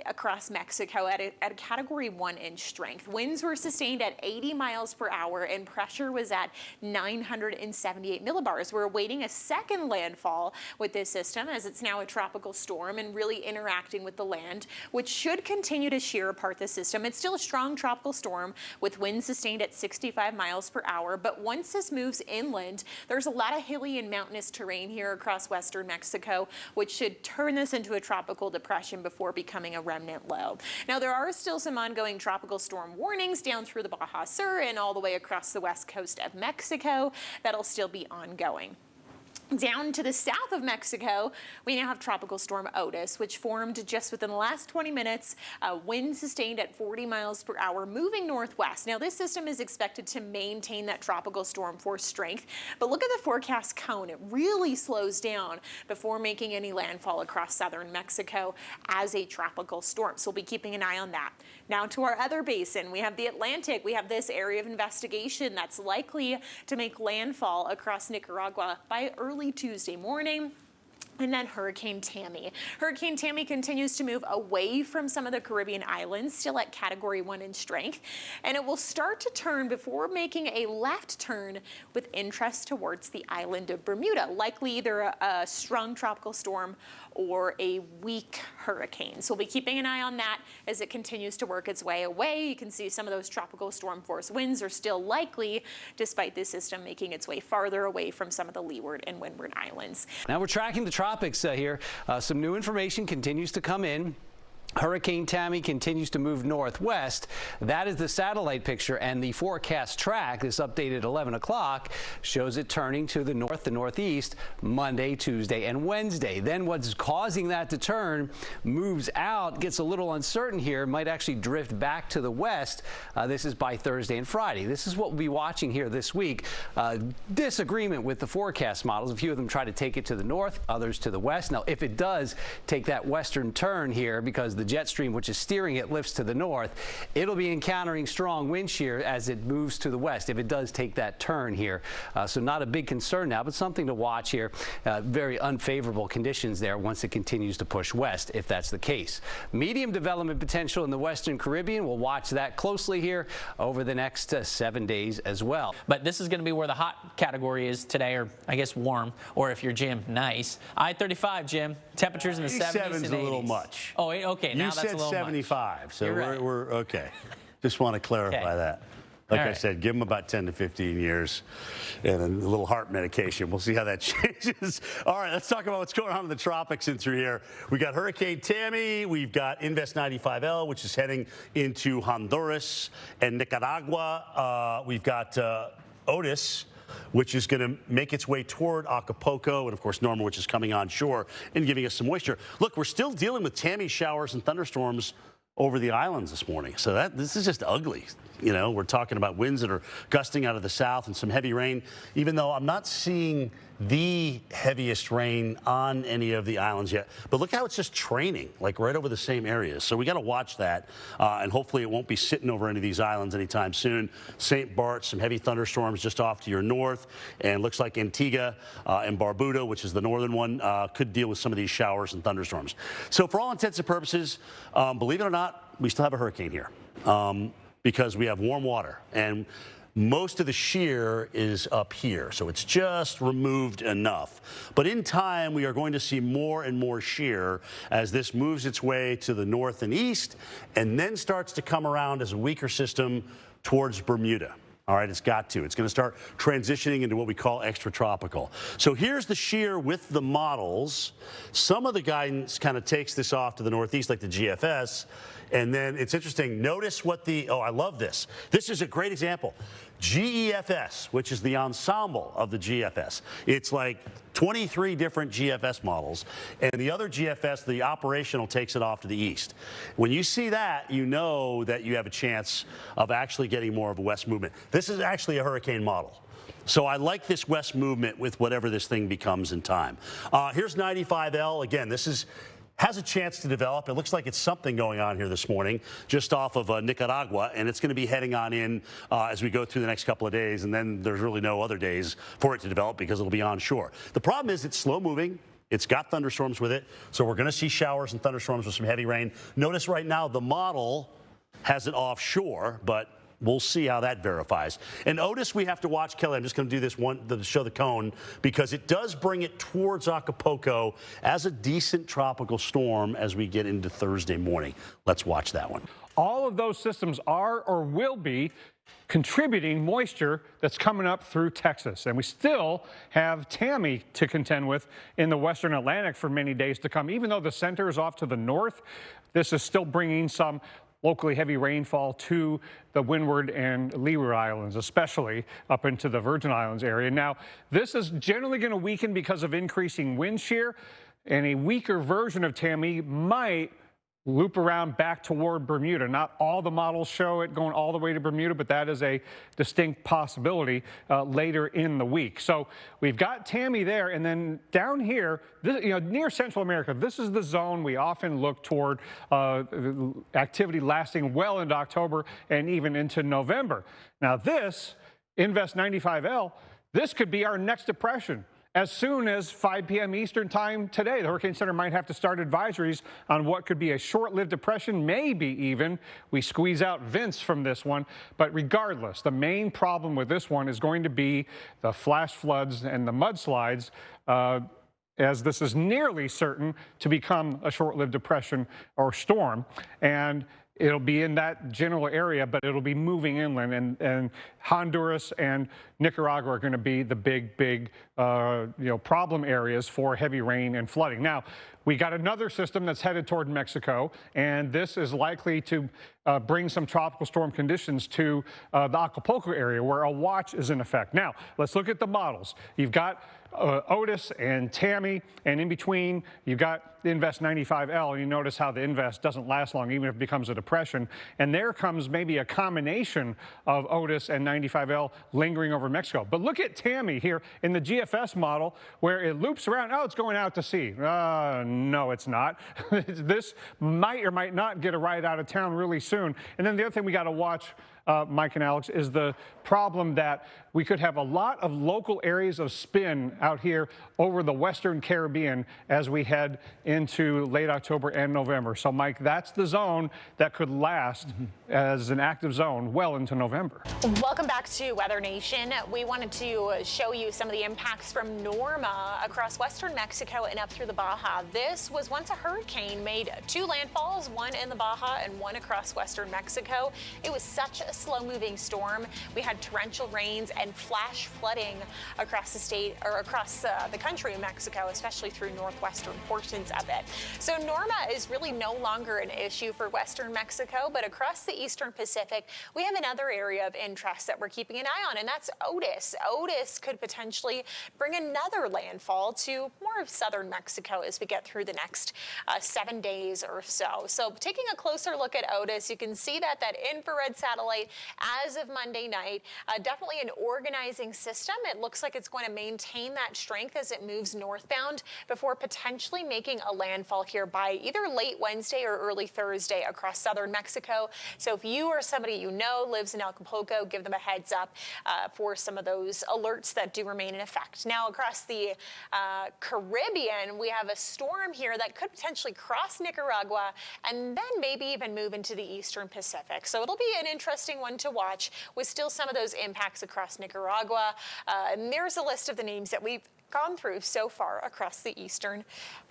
across Mexico at a Category 1 in strength. Winds were sustained at 80 miles per hour and pressure was at 978 millibars. We're awaiting a second landfall with this system as it's now a tropical storm and really interacting with the land, which should continue to shear apart the system. It's still a strong tropical storm with winds sustained at 65 miles per hour. But once this moves inland, there's a lot of hilly and mountainous terrain here across western Mexico, which should turn this into a tropical depression before becoming a remnant low. Now, there are still some ongoing tropical storm warnings down through the Baja Sur and all the way across the west coast of Mexico. That'll still be ongoing. Down to the south of Mexico, we now have Tropical Storm Otis, which formed just within the last 20 minutes. Wind sustained at 40 miles per hour, moving northwest. Now, this system is expected to maintain that tropical storm force strength, but look at the forecast cone. It really slows down before making any landfall across southern Mexico as a tropical storm. So we'll be keeping an eye on that. Now to our other basin, we have the Atlantic. We have this area of investigation that's likely to make landfall across Nicaragua by early Tuesday morning. And then Hurricane Tammy. Hurricane Tammy continues to move away from some of the Caribbean islands, still at Category 1 in strength. And it will start to turn before making a left turn with interest towards the island of Bermuda, likely either a strong tropical storm or a weak hurricane. So we'll be keeping an eye on that as it continues to work its way away. You can see some of those tropical storm force winds are still likely, despite this system making its way farther away from some of the leeward and windward islands. Now we're tracking the tropics here. Some new information continues to come in. Hurricane Tammy continues to move northwest. That is the satellite picture, and the forecast track, this updated 11 o'clock, shows it turning to the north, the northeast, Monday, Tuesday, and Wednesday. Then what's causing that to turn moves out, gets a little uncertain here, might actually drift back to the west. This is by Thursday and Friday. This is what we'll be watching here this week. Disagreement with the forecast models. A few of them try to take it to the north, others to the west. Now, if it does take that western turn here, because the jet stream which is steering it lifts to the north, it'll be encountering strong wind shear as it moves to the west if it does take that turn here. So not a big concern now, but something to watch here. Very unfavorable conditions there once it continues to push west, if that's the case. Medium development potential in the Western Caribbean. We'll watch that closely here over the next 7 days as well. But this is going to be where the hot category is today, or I guess warm, or if you're Jim, nice. I-35, Jim. Temperatures in the 70s and 80s. A little much. Oh, okay. Now that's a little 75, much. so right. we're okay. Just want to clarify that. Like I said, give them about 10 to 15 years and a little heart medication. We'll see how that changes. All right, let's talk about what's going on in the tropics and through here. We got Hurricane Tammy. We've got Invest 95L, which is heading into Honduras and Nicaragua. We've got Otis, which is going to make its way toward Acapulco, and of course Norma, which is coming on shore and giving us some moisture. Look, we're still dealing with Tammy showers and thunderstorms over the islands this morning. So this is just ugly. You know, we're talking about winds that are gusting out of the south and some heavy rain, even though I'm not seeing the heaviest rain on any of the islands yet. But look how it's just training, like right over the same areas. So we got to watch that, and hopefully it won't be sitting over any of these islands anytime soon. St. Bart's, some heavy thunderstorms just off to your north, and looks like Antigua and Barbuda, which is the northern one, could deal with some of these showers and thunderstorms. So for all intents and purposes, believe it or not, we still have a hurricane here. Because we have warm water, and most of the shear is up here, so it's just removed enough. But in time, we are going to see more and more shear as this moves its way to the north and east, and then starts to come around as a weaker system towards Bermuda. All right, it's got to. It's going to start transitioning into what we call extratropical. So here's the shear with the models. Some of the guidance kind of takes this off to the northeast, like the GFS. And then it's interesting. Notice what I love this. This is a great example. GEFS, which is the ensemble of the GFS. It's like 23 different GFS models, and the other GFS, the operational, takes it off to the east. When you see that, you know that you have a chance of actually getting more of a west movement. This is actually a hurricane model. So I like this west movement with whatever this thing becomes in time. Here's 95L. Again, this has a chance to develop. It looks like it's something going on here this morning, just off of Nicaragua, and it's going to be heading on in as we go through the next couple of days, and then there's really no other days for it to develop because it'll be onshore. The problem is it's slow moving. It's got thunderstorms with it, so we're going to see showers and thunderstorms with some heavy rain. Notice right now the model has it offshore, but we'll see how that verifies. And Otis, we have to watch. Kelly, I'm just going to do this one to show the cone, because it does bring it towards Acapulco as a decent tropical storm as we get into Thursday morning. Let's watch that one. All of those systems are or will be contributing moisture that's coming up through Texas. And we still have Tammy to contend with in the western Atlantic for many days to come. Even though the center is off to the north, this is still bringing some locally heavy rainfall to the Windward and Leeward Islands, especially up into the Virgin Islands area. Now, this is generally going to weaken because of increasing wind shear, and a weaker version of Tammy might loop around back toward Bermuda. Not all the models show it going all the way to Bermuda, but that is a distinct possibility later in the week. So we've got Tammy there, and then down here, near Central America, this is the zone we often look toward activity lasting well into October and even into November. Now this, Invest 95L, this could be our next depression. As soon as 5 p.m. Eastern time today, the Hurricane Center might have to start advisories on what could be a short-lived depression, maybe even we squeeze out Vince from this one. But regardless, the main problem with this one is going to be the flash floods and the mudslides, as this is nearly certain to become a short-lived depression or storm. And it'll be in that general area, but it'll be moving inland, and Honduras and Nicaragua are going to be the big problem areas for heavy rain and flooding. Now, We got another system that's headed toward Mexico, and this is likely to bring some tropical storm conditions to the Acapulco area where a watch is in effect. Now, let's look at the models. You've got Otis and Tammy, and in between, you've got the Invest 95L. You notice how the Invest doesn't last long, even if it becomes a depression. And there comes maybe a combination of Otis and 95L lingering over Mexico. But look at Tammy here in the GFS model, where it loops around. Oh, it's going out to sea. No, it's not. This might or might not get a ride out of town really soon. And then the other thing we got to watch, Mike and Alex, is the problem that we could have a lot of local areas of spin out here over the Western Caribbean as we head into late October and November. So, Mike, that's the zone that could last as an active zone well into November. Welcome back to Weather Nation. We wanted to show you some of the impacts from Norma across western Mexico and up through the Baja. This was once a hurricane, made 2 landfalls, one in the Baja and one across western Mexico. It was such a slow-moving storm. We had torrential rains and flash flooding across the state, or across the country of Mexico, especially through northwestern portions of it. So Norma is really no longer an issue for western Mexico, but across the eastern Pacific, we have another area of interest that we're keeping an eye on, and that's Otis. Otis could potentially bring another landfall to more of southern Mexico as we get through the next 7 days or so. So taking a closer look at Otis, you can see that infrared satellite as of Monday night, definitely an organizing system. It looks like it's going to maintain that strength as it moves northbound before potentially making a landfall here by either late Wednesday or early Thursday across southern Mexico. So if you or somebody you know lives in Acapulco, give them a heads up for some of those alerts that do remain in effect. Now across the Caribbean, we have a storm here that could potentially cross Nicaragua and then maybe even move into the eastern Pacific. So it'll be an interesting one to watch with still some of those impacts across Nicaragua. And there's a list of the names that we've gone through so far across the eastern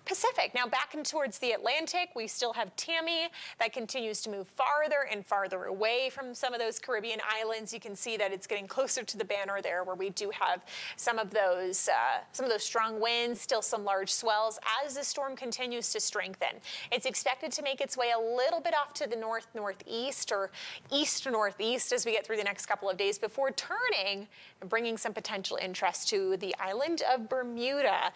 Pacific. Now back in towards the Atlantic, we still have Tammy that continues to move farther and farther away from some of those Caribbean islands. You can see that it's getting closer to the banner there, where we do have some of those strong winds, still some large swells as the storm continues to strengthen. It's expected to make its way a little bit off to the north-northeast or east-northeast as we get through the next couple of days before turning and bringing some potential interest to the island of Bermuda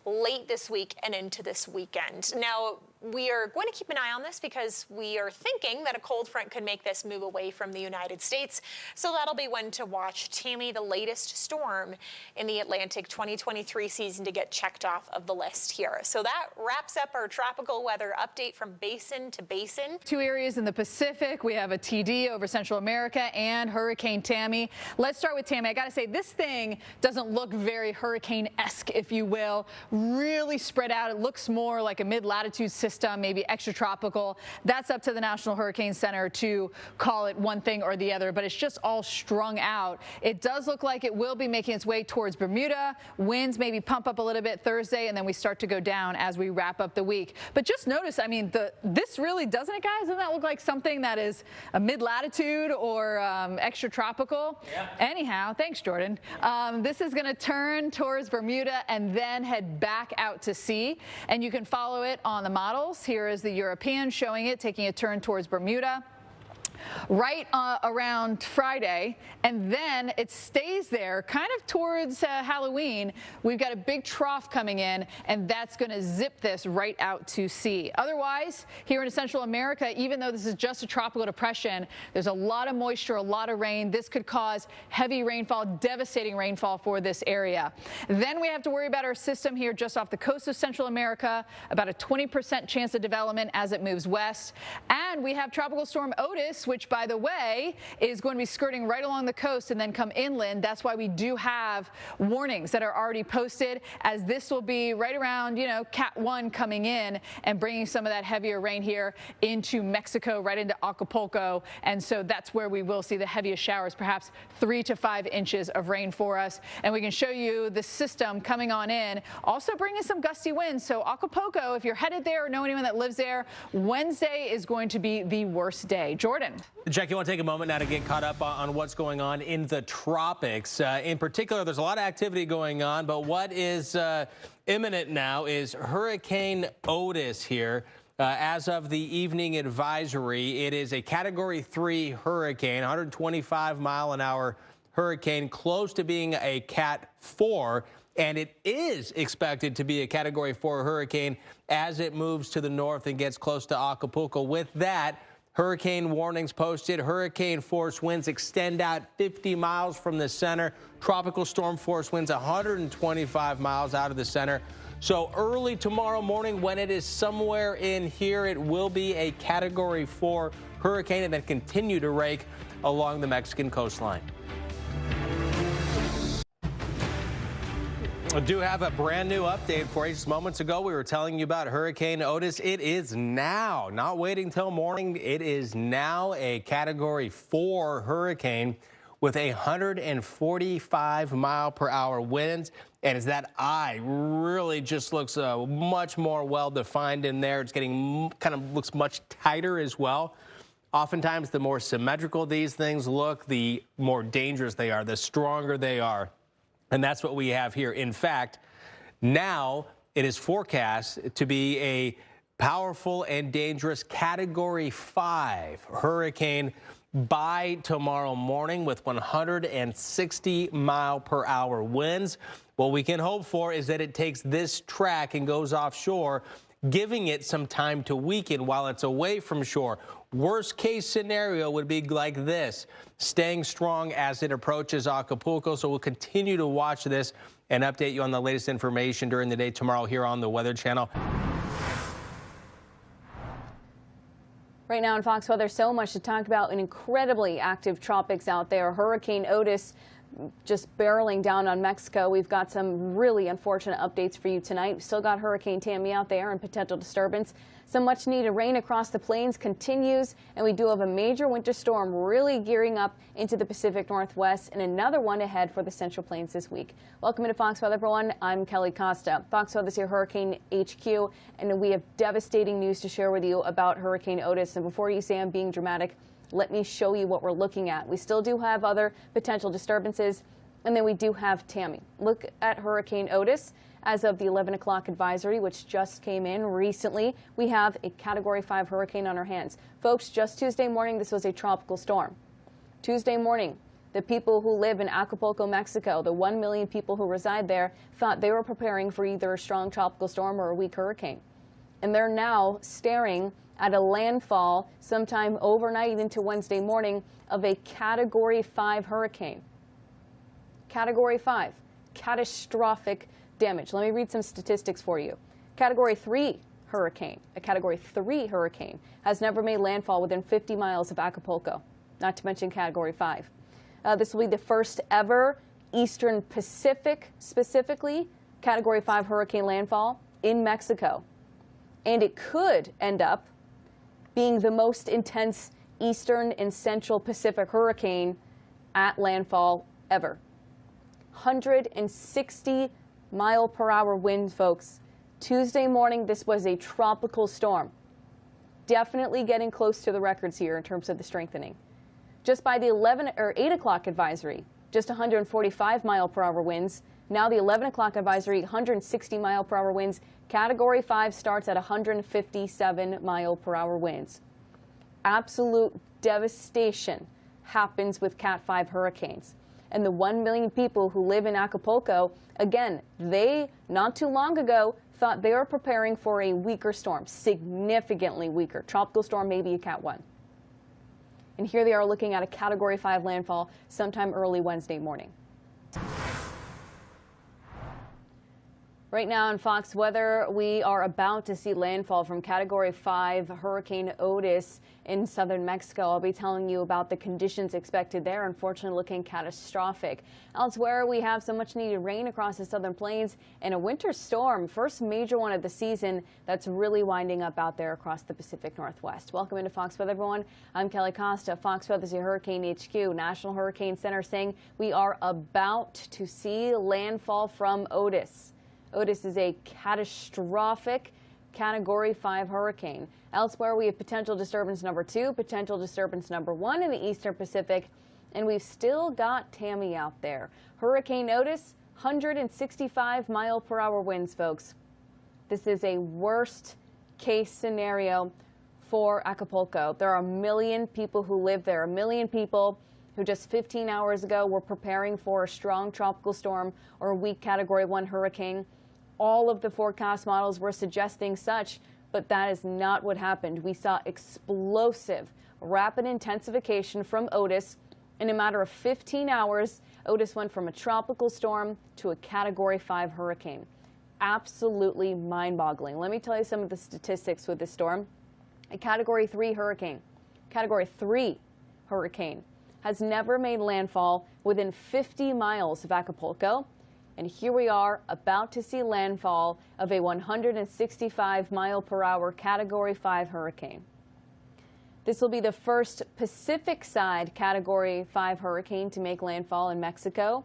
late this week and into this weekend. Now, we are going to keep an eye on this because we are thinking that a cold front could make this move away from the United States. So that'll be one to watch. Tammy, the latest storm in the Atlantic 2023 season, to get checked off of the list here. So that wraps up our tropical weather update from basin to basin. 2 areas in the Pacific. We have a TD over Central America and Hurricane Tammy. Let's start with Tammy. I got to say, this thing doesn't look very hurricane-esque, if you will. Really spread out. It looks more like a mid-latitude system, maybe extratropical. That's up to the National Hurricane Center to call it one thing or the other, but it's just all strung out. It does look like it will be making its way towards Bermuda. Winds maybe pump up a little bit Thursday, and then we start to go down as we wrap up the week. But just notice, I mean, this really, doesn't it, guys? Doesn't that look like something that is a mid-latitude or extratropical? Yeah. Anyhow, thanks, Jordan. This is going to turn towards Bermuda and then head back out to sea, and you can follow it on the models. Here is the European showing it taking a turn towards Bermuda right around Friday, and then it stays there kind of towards Halloween. We've got a big trough coming in, and that's going to zip this right out to sea. Otherwise, here in Central America, even though this is just a tropical depression, there's a lot of moisture, a lot of rain. This could cause heavy rainfall, devastating rainfall for this area. Then we have to worry about our system here just off the coast of Central America, about a 20% chance of development as it moves west. And we have Tropical Storm Otis, which, by the way, is going to be skirting right along the coast and then come inland. That's why we do have warnings that are already posted, as this will be right around, Cat 1 coming in and bringing some of that heavier rain here into Mexico, right into Acapulco. And so that's where we will see the heaviest showers, perhaps 3 to 5 inches of rain for us. And we can show you the system coming on in, also bringing some gusty winds. So Acapulco, if you're headed there or know anyone that lives there, Wednesday is going to be the worst day. Jordan. Jack, you want to take a moment now to get caught up on what's going on in the tropics. In particular, there's a lot of activity going on, but what is imminent now is Hurricane Otis here. As of the evening advisory, it is a Category 3 hurricane, 125-mile-an-hour hurricane, close to being a Cat 4. And it is expected to be a Category 4 hurricane as it moves to the north and gets close to Acapulco. With that, hurricane warnings posted. Hurricane force winds extend out 50 miles from the center. Tropical storm force winds 125 miles out of the center. So early tomorrow morning, when it is somewhere in here, it will be a Category 4 hurricane and then continue to rake along the Mexican coastline. I do have a brand new update for you. Just moments ago, we were telling you about Hurricane Otis. It is now, not waiting till morning, it is now a Category 4 hurricane with 145-mile-per-hour winds. And as that eye really just looks much more well-defined in there, it's getting kind of looks much tighter as well. Oftentimes, the more symmetrical these things look, the more dangerous they are, the stronger they are. And that's what we have here. In fact, now it is forecast to be a powerful and dangerous Category 5 hurricane by tomorrow morning with 160-mile-per-hour winds. What we can hope for is that it takes this track and goes offshore, giving it some time to weaken while it's away from shore. Worst case scenario would be like this, staying strong as it approaches Acapulco. So we'll continue to watch this and update you on the latest information during the day tomorrow here on the Weather Channel. Right now on Fox Weather, so much to talk about. An incredibly active tropics out there. Hurricane Otis just barreling down on Mexico. We've got some really unfortunate updates for you tonight. We've still got Hurricane Tammy out there and potential disturbance. Some much needed rain across the plains continues, and we do have a major winter storm really gearing up into the Pacific Northwest and another one ahead for the Central Plains this week. Welcome into Fox Weather, everyone. I'm Kelly Costa. Fox Weather's here, Hurricane HQ, and we have devastating news to share with you about Hurricane Otis. And before you say I'm being dramatic, let me show you what we're looking at. We still do have other potential disturbances, and then we do have Tammy. Look at Hurricane Otis. As of the 11 o'clock advisory, which just came in recently, we have a Category 5 hurricane on our hands. Folks, just Tuesday morning, this was a tropical storm. Tuesday morning, the people who live in Acapulco, Mexico, the 1 million people who reside there, thought they were preparing for either a strong tropical storm or a weak hurricane. And they're now staring at a landfall sometime overnight into Wednesday morning of a Category 5 hurricane. Category 5, catastrophic damage. Let me read some statistics for you. Category 3 hurricane, a Category 3 hurricane, has never made landfall within 50 miles of Acapulco, not to mention Category 5. This will be the first ever Eastern Pacific, specifically, Category 5 hurricane landfall in Mexico. And it could end up being the most intense Eastern and Central Pacific hurricane at landfall ever. 160-mile-per-hour winds, folks. Tuesday morning, this was a tropical storm. Definitely getting close to the records here in terms of the strengthening. Just by the 8 o'clock advisory, just 145-mile-per-hour winds. Now the 11 o'clock advisory, 160-mile-per-hour winds. Category 5 starts at 157-mile-per-hour winds. Absolute devastation happens with Cat 5 hurricanes. And the 1 million people who live in Acapulco, again, they, not too long ago, thought they were preparing for a weaker storm, significantly weaker. Tropical storm, maybe a Cat 1. And here they are looking at a Category 5 landfall sometime early Wednesday morning. Right now on Fox Weather, we are about to see landfall from Category 5 Hurricane Otis in southern Mexico. I'll be telling you about the conditions expected there, unfortunately looking catastrophic. Elsewhere, we have some much needed rain across the southern plains and a winter storm, first major one of the season, that's really winding up out there across the Pacific Northwest. Welcome into Fox Weather, everyone. I'm Kelly Costa. Fox Weather's your Hurricane HQ. National Hurricane Center saying we are about to see landfall from Otis. Otis is a catastrophic Category 5 hurricane. Elsewhere, we have potential disturbance number 2, potential disturbance number 1 in the eastern Pacific, and we've still got Tammy out there. Hurricane Otis, 165-mile-per-hour winds, folks. This is a worst-case scenario for Acapulco. There are 1 million people who live there, 1 million people who just 15 hours ago were preparing for a strong tropical storm or a weak Category 1 hurricane. All of the forecast models were suggesting such, but that is not what happened. We saw explosive, rapid intensification from Otis. In a matter of 15 hours, Otis went from a tropical storm to a Category 5 hurricane. Absolutely mind-boggling. Let me tell you some of the statistics with this storm. A Category 3 hurricane, Category 3 hurricane, has never made landfall within 50 miles of Acapulco. And here we are about to see landfall of a 165-mile-per-hour Category 5 hurricane. This will be the first Pacific side Category 5 hurricane to make landfall in Mexico.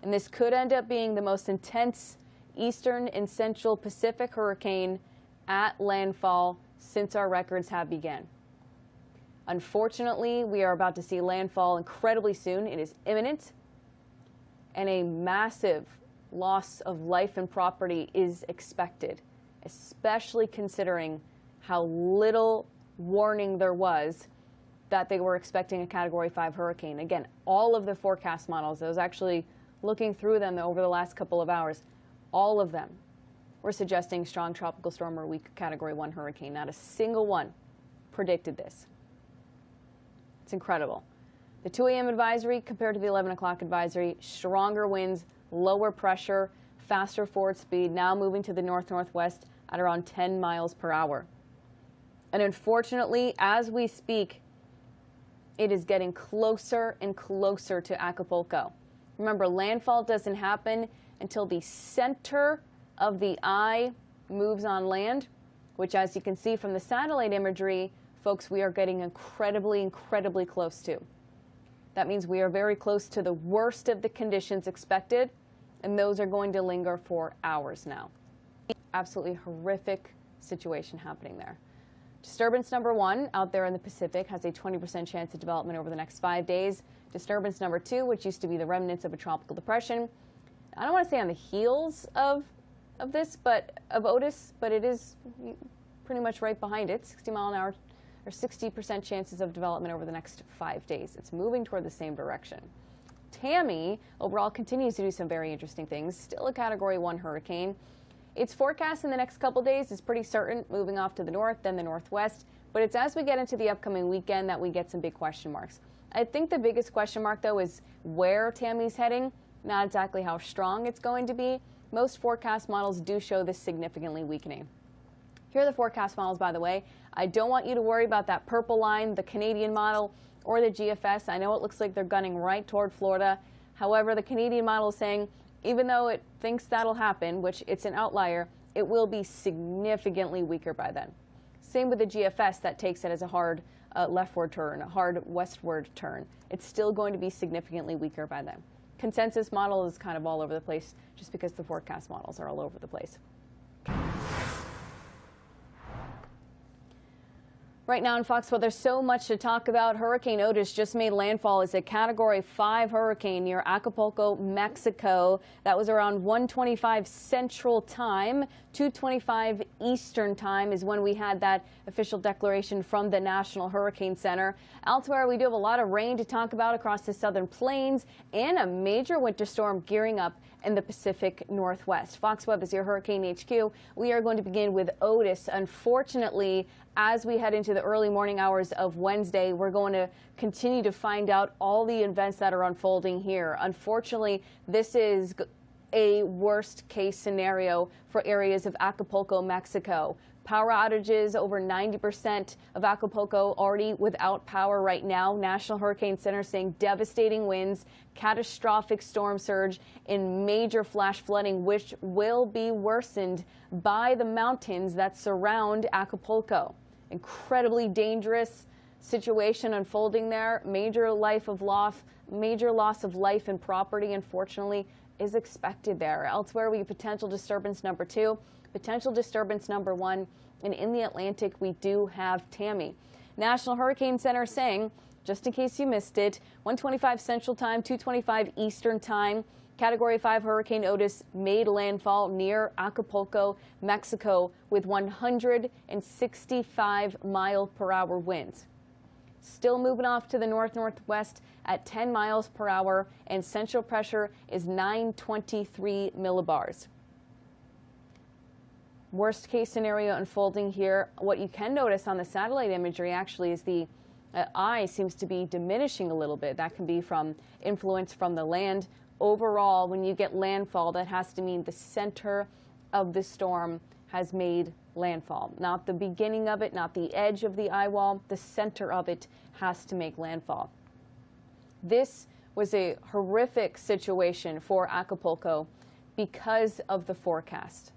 And this could end up being the most intense eastern and central Pacific hurricane at landfall since our records have begun. Unfortunately, we are about to see landfall incredibly soon. It is imminent, and a massive loss of life and property is expected, especially considering how little warning there was that they were expecting a Category 5 hurricane. Again, all of the forecast models, I was actually looking through them over the last couple of hours, all of them were suggesting strong tropical storm or weak Category 1 hurricane. Not a single one predicted this. It's incredible. The 2 a.m. advisory compared to the 11 o'clock advisory, stronger winds, lower pressure, faster forward speed, now moving to the north-northwest at around 10 miles per hour. And unfortunately, as we speak, it is getting closer and closer to Acapulco. Remember, landfall doesn't happen until the center of the eye moves on land, which, as you can see from the satellite imagery, folks, we are getting incredibly, incredibly close to. That means we are very close to the worst of the conditions expected, and those are going to linger for hours now. Absolutely horrific situation happening there. Disturbance number 1 out there in the Pacific has a 20% chance of development over the next 5 days. Disturbance number 2, which used to be the remnants of a tropical depression, I don't want to say on the heels of this, but of Otis, but it is pretty much right behind it. 60 mile an hour or 60% chances of development over the next 5 days. It's moving toward the same direction. Tammy overall continues to do some very interesting things. Still a Category 1 hurricane. Its forecast in the next couple days is pretty certain, moving off to the north, then the northwest. But it's as we get into the upcoming weekend that we get some big question marks. I think the biggest question mark, though, is where Tammy's heading, not exactly how strong it's going to be. Most forecast models do show this significantly weakening. Here are the forecast models, by the way. I don't want you to worry about that purple line, the Canadian model, or the GFS. I know it looks like they're gunning right toward Florida. However, the Canadian model is saying, even though it thinks that'll happen, which it's an outlier, it will be significantly weaker by then. Same with the GFS that takes it as a hard leftward turn, a hard westward turn. It's still going to be significantly weaker by then. Consensus model is kind of all over the place just because the forecast models are all over the place. Right now in Foxwell, there's so much to talk about. Hurricane Otis just made landfall as a Category 5 hurricane near Acapulco, Mexico. That was around 1:25 Central Time. 2:25 Eastern Time is when we had that official declaration from the National Hurricane Center. Elsewhere, we do have a lot of rain to talk about across the southern plains and a major winter storm gearing up in the Pacific Northwest. Fox Web is your Hurricane HQ. We are going to begin with Otis. Unfortunately, as we head into the early morning hours of Wednesday, we're going to continue to find out all the events that are unfolding here. Unfortunately, this is a worst case scenario for areas of Acapulco, Mexico. Power outages, over 90% of Acapulco already without power right now. National Hurricane Center saying devastating winds, catastrophic storm surge, and major flash flooding, which will be worsened by the mountains that surround Acapulco. Incredibly dangerous situation unfolding there. Major life Major loss of life and property, unfortunately, is expected there. Elsewhere, we have potential disturbance number 2, potential disturbance number 1, and in the Atlantic, we do have Tammy. National Hurricane Center saying, just in case you missed it, 1:25 Central Time, 2:25 Eastern Time, Category 5 Hurricane Otis made landfall near Acapulco, Mexico, with 165-mile-per-hour winds. Still moving off to the north-northwest at 10 miles per hour, and central pressure is 923 millibars. Worst case scenario unfolding here. What you can notice on the satellite imagery actually is the eye seems to be diminishing a little bit. That can be from influence from the land. Overall, when you get landfall, that has to mean the center of the storm has made landfall. Not the beginning of it, not the edge of the eye wall, the center of it has to make landfall. This was a horrific situation for Acapulco because of the forecast.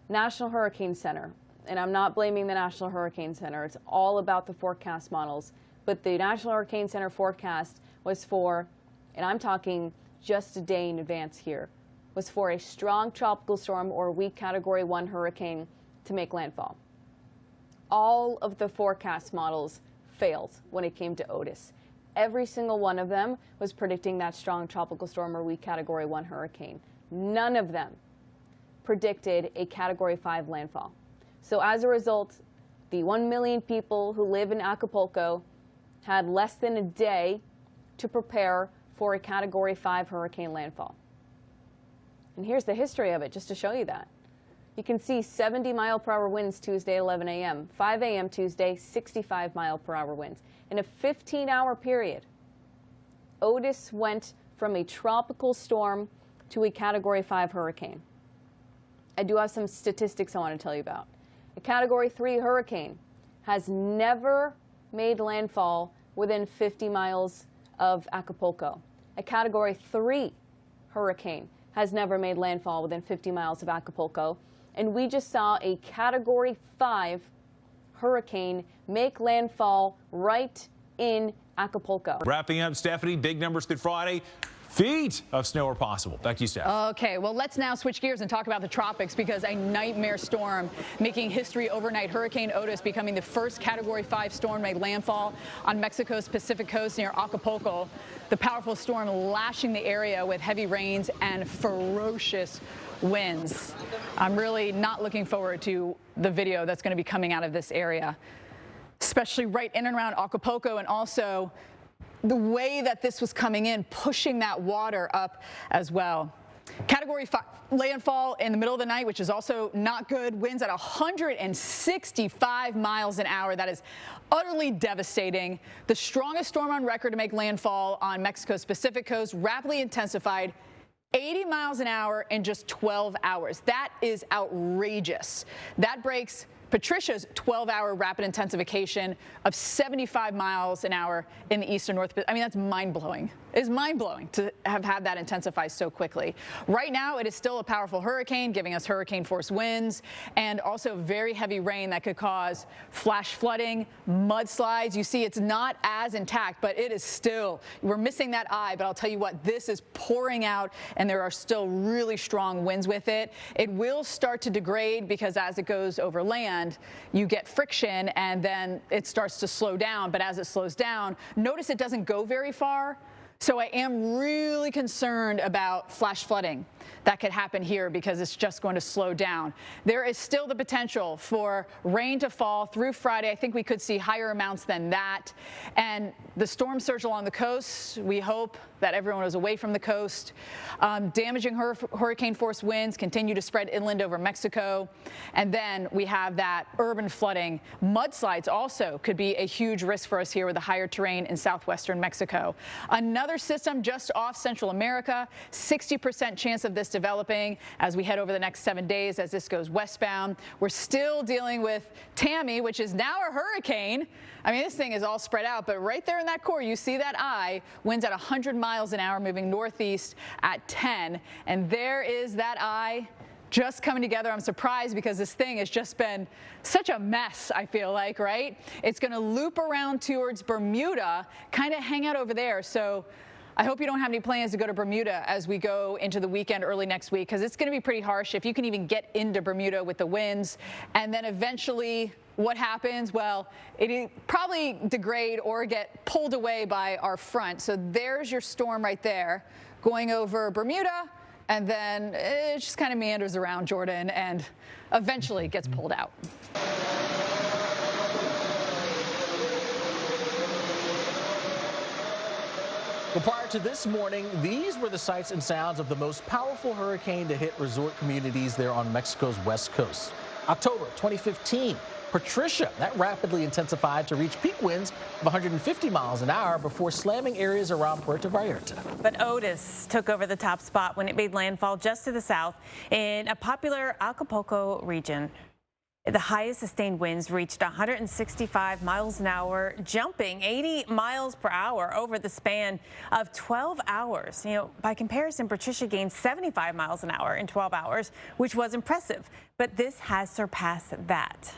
National Hurricane Center, and I'm not blaming the National Hurricane Center, it's all about the forecast models, but the National Hurricane Center forecast was for, and I'm talking just a day in advance here, was for a strong tropical storm or weak Category 1 hurricane to make landfall. All of the forecast models failed when it came to Otis. Every single one of them was predicting that strong tropical storm or weak Category 1 hurricane. None of them predicted a Category 5 landfall. So as a result, the 1 million people who live in Acapulco had less than a day to prepare for a Category 5 hurricane landfall. And here's the history of it, just to show you that. You can see 70-mile-per-hour winds Tuesday at 11 a.m., 5 a.m. Tuesday, 65-mile-per-hour winds. In a 15-hour period, Otis went from a tropical storm to a Category 5 hurricane. I do have some statistics I want to tell you about. A Category 3 hurricane has never made landfall within 50 miles of Acapulco. A Category 3 hurricane has never made landfall within 50 miles of Acapulco. And we just saw a Category 5 hurricane make landfall right in Acapulco. Wrapping up, Stephanie, big numbers Good Friday. Feet of snow are possible. Back to you, Steph. Okay, well, let's now switch gears and talk about the tropics because a nightmare storm making history overnight. Hurricane Otis becoming the first Category 5 storm made landfall on Mexico's Pacific coast near Acapulco. The powerful storm lashing the area with heavy rains and ferocious winds. I'm really not looking forward to the video that's going to be coming out of this area, especially right in and around Acapulco, and also the way that this was coming in, pushing that water up as well. Category 5 landfall in the middle of the night, which is also not good. Winds at 165 miles an hour. That is utterly devastating. The strongest storm on record to make landfall on Mexico's Pacific coast, rapidly intensified, 80 miles an hour in just 12 hours. That is outrageous. That breaks Patricia's 12-hour rapid intensification of 75 miles an hour in the eastern north. I mean, that's mind-blowing. It's mind-blowing to have had that intensify so quickly. Right now, it is still a powerful hurricane, giving us hurricane-force winds and also very heavy rain that could cause flash flooding, mudslides. You see, it's not as intact, but it is still, we're missing that eye, but I'll tell you what, this is pouring out, and there are still really strong winds with it. It will start to degrade because as it goes over land, you get friction and then it starts to slow down. But as it slows down, notice it doesn't go very far. So I am really concerned about flash flooding that could happen here because it's just going to slow down. There is still the potential for rain to fall through Friday. I think we could see higher amounts than that. And the storm surge along the coast, we hope that everyone is away from the coast. Damaging hurricane force winds continue to spread inland over Mexico. And then we have that urban flooding. Mudslides also could be a huge risk for us here with the higher terrain in southwestern Mexico. Another system just off Central America, 60% chance of this developing as we head over the next 7 days as this goes westbound. We're still dealing with Tammy, which is now a hurricane. I mean, this thing is all spread out, but right there in that core, you see that eye, winds at 100 miles an hour moving northeast at 10. And there is that eye just coming together. I'm surprised because this thing has just been such a mess, I feel like, right? It's going to loop around towards Bermuda, kind of hang out over there. So I hope you don't have any plans to go to Bermuda as we go into the weekend early next week, because it's going to be pretty harsh if you can even get into Bermuda with the winds. And then eventually what happens? Well, it probably degrade or get pulled away by our front. So there's your storm right there going over Bermuda. And then it just kind of meanders around Jordan and eventually gets pulled out. Well, prior to this morning, these were the sights and sounds of the most powerful hurricane to hit resort communities there on Mexico's west coast. October 2015, Patricia, that rapidly intensified to reach peak winds of 150 miles an hour before slamming areas around Puerto Vallarta. But Otis took over the top spot when it made landfall just to the south in a popular Acapulco region. The highest sustained winds reached 165 miles an hour, jumping 80 miles per hour over the span of 12 hours. You know, by comparison, Patricia gained 75 miles an hour in 12 hours, which was impressive. But this has surpassed that.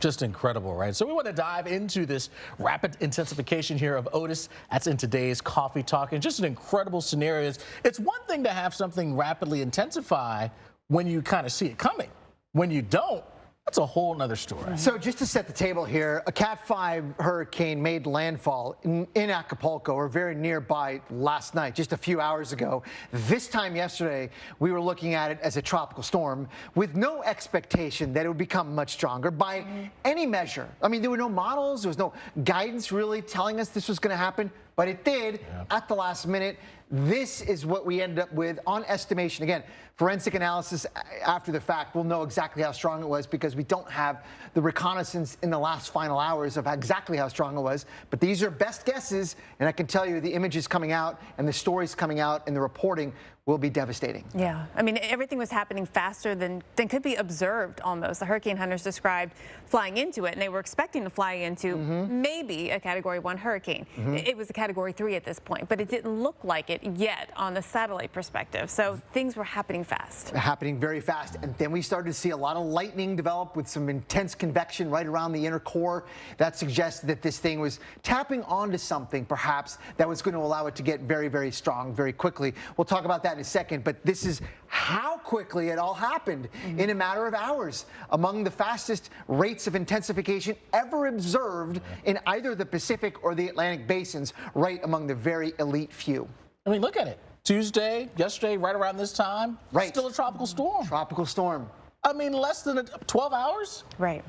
Just incredible, right? So we want to dive into this rapid intensification here of Otis. That's in today's Coffee Talk, and just an incredible scenario. It's one thing to have something rapidly intensify when you kind of see it coming. When you don't, that's a whole nother story. So just to set the table here, a Cat 5 hurricane made landfall in Acapulco, or very nearby, last night, just a few hours ago. This time yesterday, we were looking at it as a tropical storm with no expectation that it would become much stronger by any measure. I mean, there were no models, there was no guidance really telling us this was going to happen, but it did at the last minute. This is what we ended up with on estimation. Again, forensic analysis after the fact, we'll know exactly how strong it was because we don't have the reconnaissance in the last final hours of exactly how strong it was. But these are best guesses, and I can tell you the images coming out and the stories coming out and the reporting will be devastating. Yeah, I mean, everything was happening faster than could be observed almost. The hurricane hunters described flying into it, and they were expecting to fly into maybe a Category 1 hurricane. It was a Category 3 at this point, but it didn't look like it yet on the satellite perspective. So things were happening fast. Happening very fast. And then we started to see a lot of lightning develop with some intense convection right around the inner core. That suggested that this thing was tapping onto something, perhaps, that was going to allow it to get very, very strong very quickly. We'll talk about that in a second, but this is how quickly it all happened in a matter of hours. Among the fastest rates of intensification ever observed in either the Pacific or the Atlantic basins, right among the very elite few. I mean, look at it. Tuesday, yesterday, right around this time, still a tropical storm. Tropical storm. I mean, less than 12 hours? Right.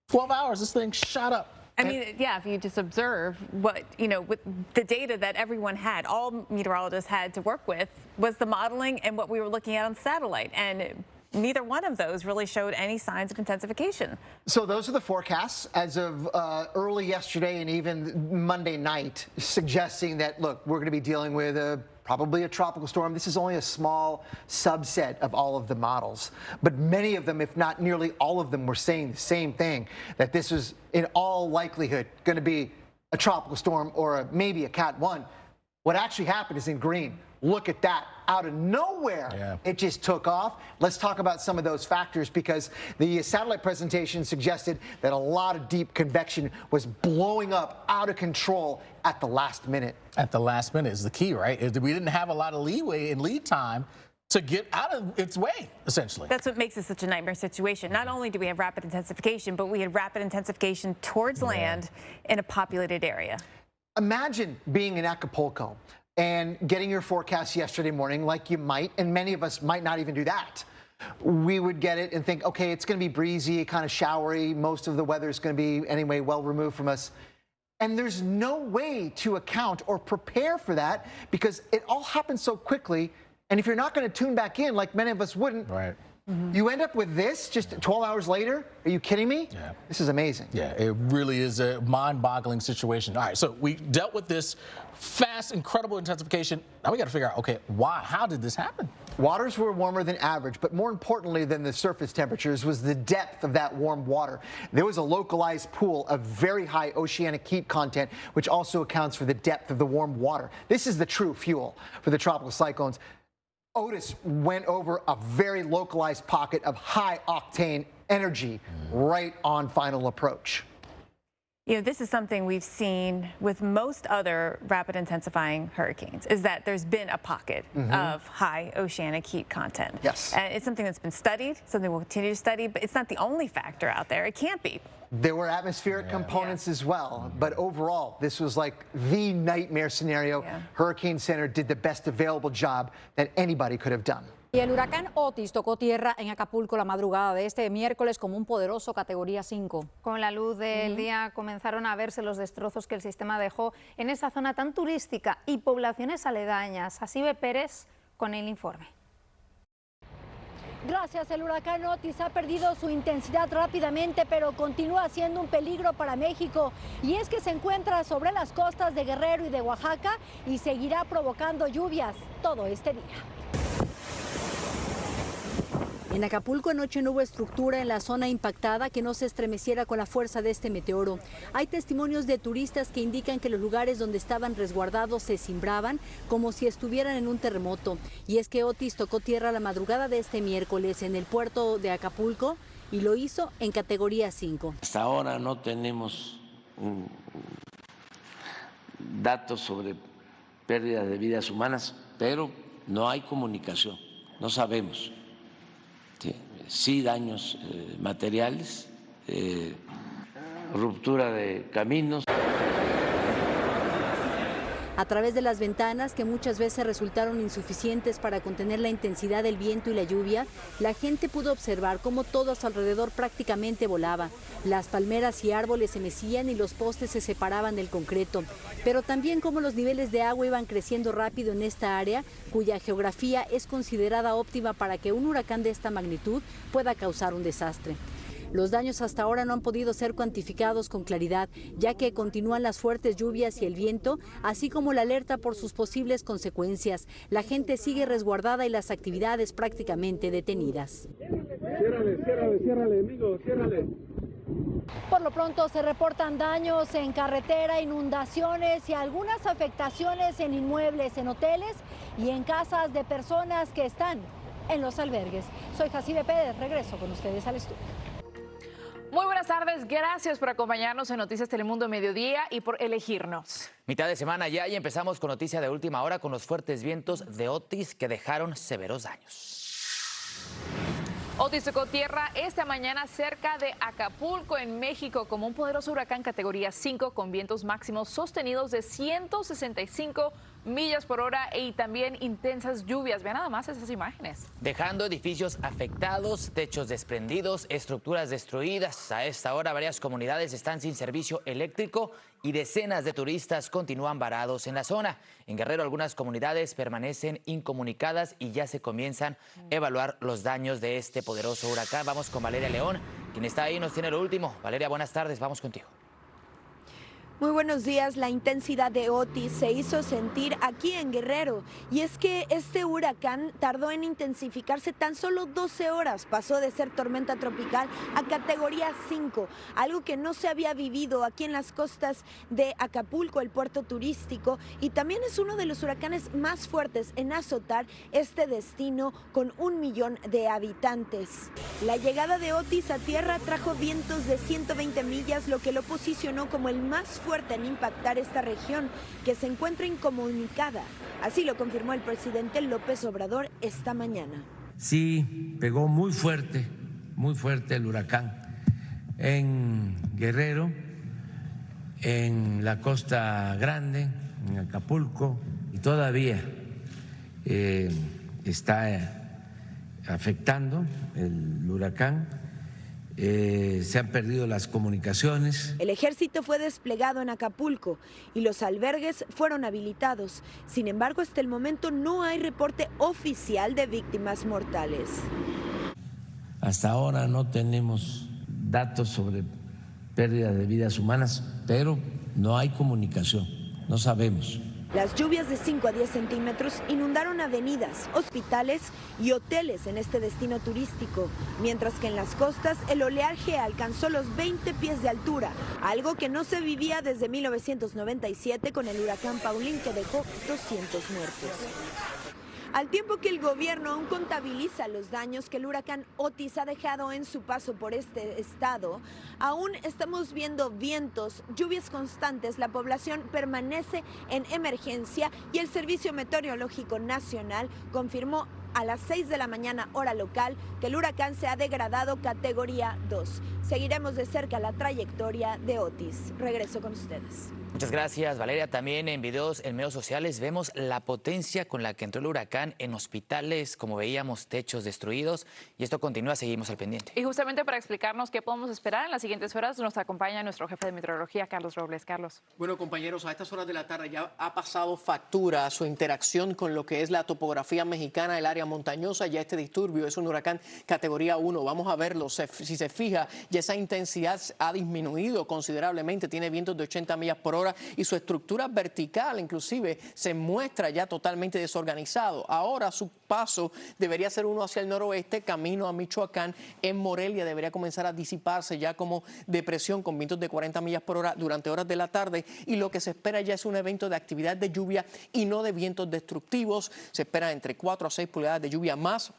12 hours, this thing shot up. I mean, yeah, if you just observe what, you know, with the data that everyone had, all meteorologists had to work with was the modeling and what we were looking at on satellite. And neither one of those really showed any signs of intensification. So those are the forecasts as of early yesterday and even Monday night, suggesting that, look, we're going to be dealing with probably a tropical storm. This is only a small subset of all of the models. But many of them, if not nearly all of them, were saying the same thing, that this was in all likelihood going to be a tropical storm or maybe a Cat 1. What actually happened is in green. Look at that. Out of nowhere, it just took off. Let's talk about some of those factors, because the satellite presentation suggested that a lot of deep convection was blowing up out of control at the last minute. At the last minute is the key, right? We didn't have a lot of leeway in lead time to get out of its way, essentially. That's what makes it such a nightmare situation. Not only do we have rapid intensification, but we had rapid intensification towards land in a populated area. Imagine being in Acapulco and getting your forecast yesterday morning, like you might, and many of us might not even do that. We would get it and think, okay, it's going to be breezy, kind of showery. Most of the weather is going to be, anyway, well removed from us. And there's no way to account or prepare for that because it all happens so quickly. And if you're not going to tune back in, like many of us wouldn't, you end up with this just 12 hours later? Are you kidding me? Yeah. This is amazing. Yeah, it really is a mind-boggling situation. All right, so we dealt with this fast, incredible intensification. Now we got to figure out, okay, why? How did this happen? Waters were warmer than average, but more importantly than the surface temperatures was the depth of that warm water. There was a localized pool of very high oceanic heat content, which also accounts for the depth of the warm water. This is the true fuel for the tropical cyclones. Otis went over a very localized pocket of high octane energy right on final approach. You know, this is something we've seen with most other rapid intensifying hurricanes, is that there's been a pocket of high oceanic heat content. Yes. And it's something that's been studied, something we'll continue to study, but it's not the only factor out there. It can't be. There were atmospheric components as well, but overall, this was like the nightmare scenario. Hurricane Center did the best available job that anybody could have done. Y el huracán Otis tocó tierra en Acapulco la madrugada de este miércoles como un poderoso categoría 5. Con la luz del día comenzaron a verse los destrozos que el sistema dejó en esa zona tan turística y poblaciones aledañas. Asibe Pérez con el informe. Gracias, el huracán Otis ha perdido su intensidad rápidamente, pero continúa siendo un peligro para México. Y es que se encuentra sobre las costas de Guerrero y de Oaxaca y seguirá provocando lluvias todo este día. En Acapulco anoche no hubo estructura en la zona impactada que no se estremeciera con la fuerza de este meteoro. Hay testimonios de turistas que indican que los lugares donde estaban resguardados se cimbraban como si estuvieran en un terremoto. Y es que Otis tocó tierra la madrugada de este miércoles en el puerto de Acapulco y lo hizo en categoría 5. Hasta ahora no tenemos datos sobre pérdida de vidas humanas, pero no hay comunicación, no sabemos. Sí, daños materiales, ruptura de caminos. A través de las ventanas, que muchas veces resultaron insuficientes para contener la intensidad del viento y la lluvia, la gente pudo observar cómo todo a su alrededor prácticamente volaba. Las palmeras y árboles se mecían y los postes se separaban del concreto, pero también cómo los niveles de agua iban creciendo rápido en esta área, cuya geografía es considerada óptima para que un huracán de esta magnitud pueda causar un desastre. Los daños hasta ahora no han podido ser cuantificados con claridad, ya que continúan las fuertes lluvias y el viento, así como la alerta por sus posibles consecuencias. La gente sigue resguardada y las actividades prácticamente detenidas. Ciérrale, amigo, ciérrale. Por lo pronto se reportan daños en carretera, inundaciones y algunas afectaciones en inmuebles, en hoteles y en casas de personas que están en los albergues. Soy Jacibe Pérez, regreso con ustedes al estudio. Muy buenas tardes, gracias por acompañarnos en Noticias Telemundo Mediodía y por elegirnos. Mitad de semana ya y empezamos con noticia de última hora con los fuertes vientos de Otis que dejaron severos daños. Otis tocó tierra esta mañana cerca de Acapulco, en México, como un poderoso huracán categoría 5 con vientos máximos sostenidos de 165 millas por hora y también intensas lluvias. Vean nada más esas imágenes. Dejando edificios afectados, techos desprendidos, estructuras destruidas. A esta hora varias comunidades están sin servicio eléctrico y decenas de turistas continúan varados en la zona. En Guerrero algunas comunidades permanecen incomunicadas y ya se comienzan a evaluar los daños de este poderoso huracán. Vamos con Valeria León, quien está ahí y nos tiene lo último. Valeria, buenas tardes, vamos contigo. Muy buenos días. La intensidad de Otis se hizo sentir aquí en Guerrero y es que este huracán tardó en intensificarse tan solo 12 horas. Pasó de ser tormenta tropical a categoría 5, algo que no se había vivido aquí en las costas de Acapulco, el puerto turístico, y también es uno de los huracanes más fuertes en azotar este destino con 1 millón de habitantes. La llegada de Otis a tierra trajo vientos de 120 millas, lo que lo posicionó como el más fuerte en impactar esta región que se encuentra incomunicada. Así lo confirmó el presidente López Obrador esta mañana. Sí, pegó muy fuerte el huracán en Guerrero, en la Costa Grande, en Acapulco, y todavía está afectando el huracán. Se han perdido las comunicaciones. El ejército fue desplegado en Acapulco y los albergues fueron habilitados. Sin embargo, hasta el momento no hay reporte oficial de víctimas mortales. Hasta ahora no tenemos datos sobre pérdida de vidas humanas, pero no hay comunicación, no sabemos. Las lluvias de 5 a 10 centímetros inundaron avenidas, hospitales y hoteles en este destino turístico, mientras que en las costas el oleaje alcanzó los 20 pies de altura, algo que no se vivía desde 1997 con el huracán Paulín, que dejó 200 muertos. al tiempo que el gobierno aún contabiliza los daños que el huracán Otis ha dejado en su paso por este estado. Aún estamos viendo vientos, lluvias constantes, la población permanece en emergencia y el Servicio Meteorológico Nacional confirmó a las 6 de la mañana hora local que el huracán se ha degradado categoría 2. Seguiremos de cerca la trayectoria de Otis. Regreso con ustedes. Muchas gracias, Valeria. También en videos en medios sociales vemos la potencia con la que entró el huracán en hospitales, como veíamos, techos destruidos. Y esto continúa, seguimos al pendiente. Y justamente para explicarnos qué podemos esperar en las siguientes horas, nos acompaña nuestro jefe de meteorología, Carlos Robles. Carlos. Bueno, compañeros, a estas horas de la tarde ya ha pasado factura su interacción con lo que es la topografía mexicana, el área montañosa. Ya este disturbio es un huracán categoría 1. Vamos a verlo. Si se fija, ya esa intensidad ha disminuido considerablemente. Tiene vientos de 80 millas por hora y su estructura vertical inclusive se muestra ya totalmente desorganizado. Ahora su paso debería ser uno hacia el noroeste, camino a Michoacán. En Morelia debería comenzar a disiparse ya como depresión con vientos de 40 millas por hora durante horas de la tarde, y lo que se espera ya es un evento de actividad de lluvia y no de vientos destructivos. Se espera entre 4 a 6 pulgadas de lluvia más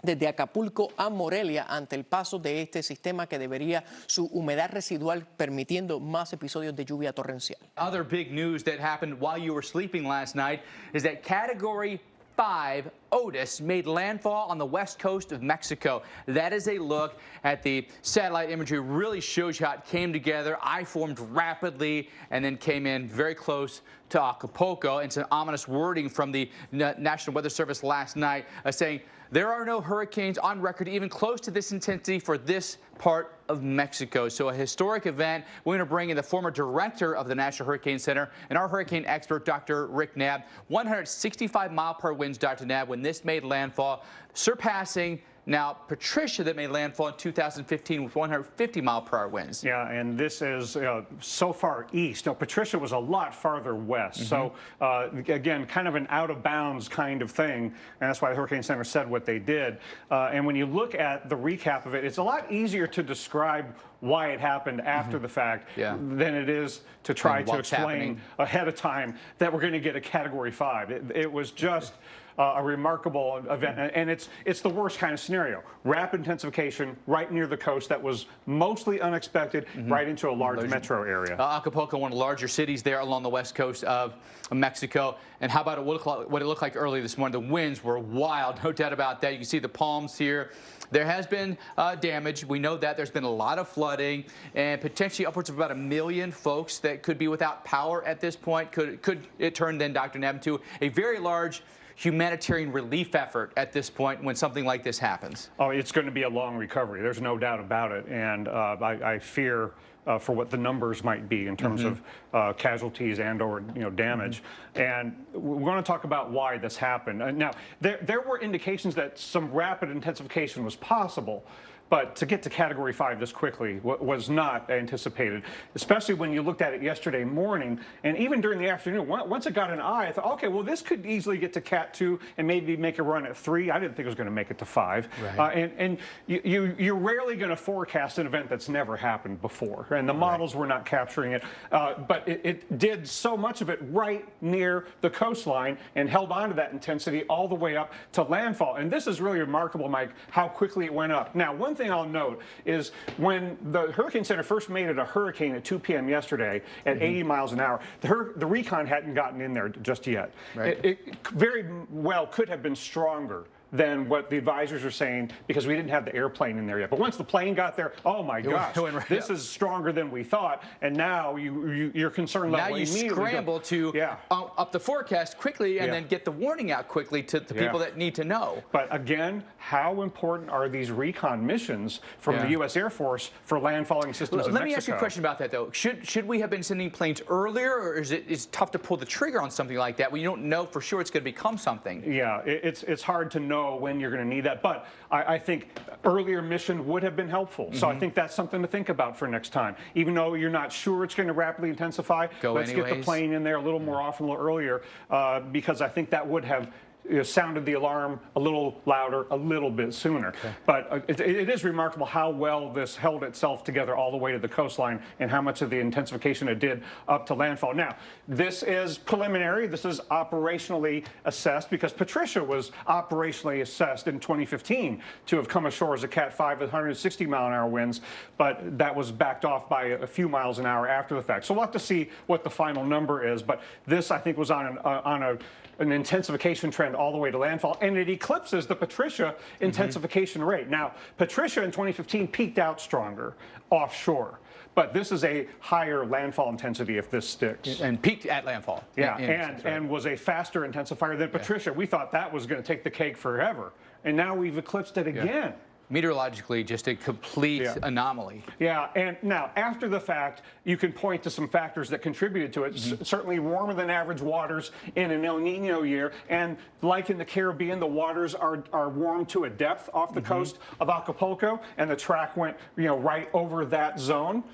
desde Acapulco a Morelia ante el paso de este sistema que debería su humedad residual permitiendo más episodios de lluvia torrencial. Other big news that happened while you were sleeping last night is that Category 5 Otis made landfall on the west coast of Mexico. That is a look at the satellite imagery. Really shows you how it came together. I formed rapidly and then came in very close to Acapulco. And some ominous wording from the National Weather Service last night saying there are no hurricanes on record even close to this intensity for this part of Mexico. So a historic event. We're going to bring in the former director of the National Hurricane Center and our hurricane expert, Dr. Rick Knabb. 165-mile-per-hour winds, Dr. Knabb, when this made landfall, surpassing now Patricia that made landfall in 2015 with 150-mile-per-hour winds. Yeah, and this is so far east. Now, Patricia was a lot farther west. So, again, kind of an out-of-bounds kind of thing, and that's why the Hurricane Center said what they did. And when you look at the recap of it, it's a lot easier to describe why it happened after the fact than it is to try to explain ahead of time that we're going to get a Category 5. It was just a remarkable event, and it's the worst kind of scenario. Rapid intensification right near the coast that was mostly unexpected, right into a large metro area. Acapulco, one of the larger cities there along the west coast of Mexico. And how about what it looked like early this morning? The winds were wild, no doubt about that. You can see the palms here. There has been damage. We know that there's been a lot of flooding and potentially upwards of about 1 million folks that could be without power at this point. Could it turn then, Dr. Knabb, into a very large humanitarian relief effort at this point when something like this happens? Oh, it's going to be a long recovery. There's no doubt about it. And I fear for what the numbers might be in terms of casualties and or damage. And we're going to talk about why this happened. Now, there were indications that some rapid intensification was possible, but to get to Category 5 this quickly was not anticipated, especially when you looked at it yesterday morning and even during the afternoon. Once it got an eye, I thought, okay, well, this could easily get to Cat 2 and maybe make a run at 3. I didn't think it was going to make it to 5. Right. And you're rarely going to forecast an event that's never happened before, and the models were not capturing it. But it did so much of it right near the coastline and held on to that intensity all the way up to landfall. And this is really remarkable, Mike, how quickly it went up. Now, one thing I'll note is when the Hurricane Center first made it a hurricane at 2 p.m. yesterday at 80 miles an hour, the recon hadn't gotten in there just yet. Right. It very well could have been stronger than what the advisors are saying because we didn't have the airplane in there yet. But once the plane got there, oh my gosh, this is stronger than we thought. And now your concern level immediately. Now you scramble to up the forecast quickly and then get the warning out quickly to the people that need to know. But again, how important are these recon missions from the U.S. Air Force for landfalling systems in Mexico? Let me ask you a question about that, though. Should we have been sending planes earlier, or is it tough to pull the trigger on something like that when you don't know for sure it's going to become something? Yeah, it's hard to know when you're going to need that, but I think earlier mission would have been helpful. So I think that's something to think about for next time. Even though you're not sure it's going to rapidly intensify, let's get the plane in there a little more often, a little earlier, because I think that would have sounded the alarm a little louder, a little bit sooner. Okay. But it is remarkable how well this held itself together all the way to the coastline and how much of the intensification it did up to landfall. Now, this is preliminary. This is operationally assessed because Patricia was operationally assessed in 2015 to have come ashore as a Cat 5 with 160-mile-an-hour winds, but that was backed off by a few miles an hour after the fact. So we'll have to see what the final number is. But this, I think, was on an intensification trend all the way to landfall, and it eclipses the Patricia intensification rate. Now, Patricia in 2015 peaked out stronger offshore, but this is a higher landfall intensity if this sticks. And peaked at landfall. Yeah, and was a faster intensifier than Patricia. We thought that was going to take the cake forever, and now we've eclipsed it again. Meteorologically, just a complete anomaly. Yeah, and now after the fact, you can point to some factors that contributed to it. Certainly warmer than average waters in an El Nino year, and like in the Caribbean, the waters are warm to a depth off the coast of Acapulco, and the track went right over that zone.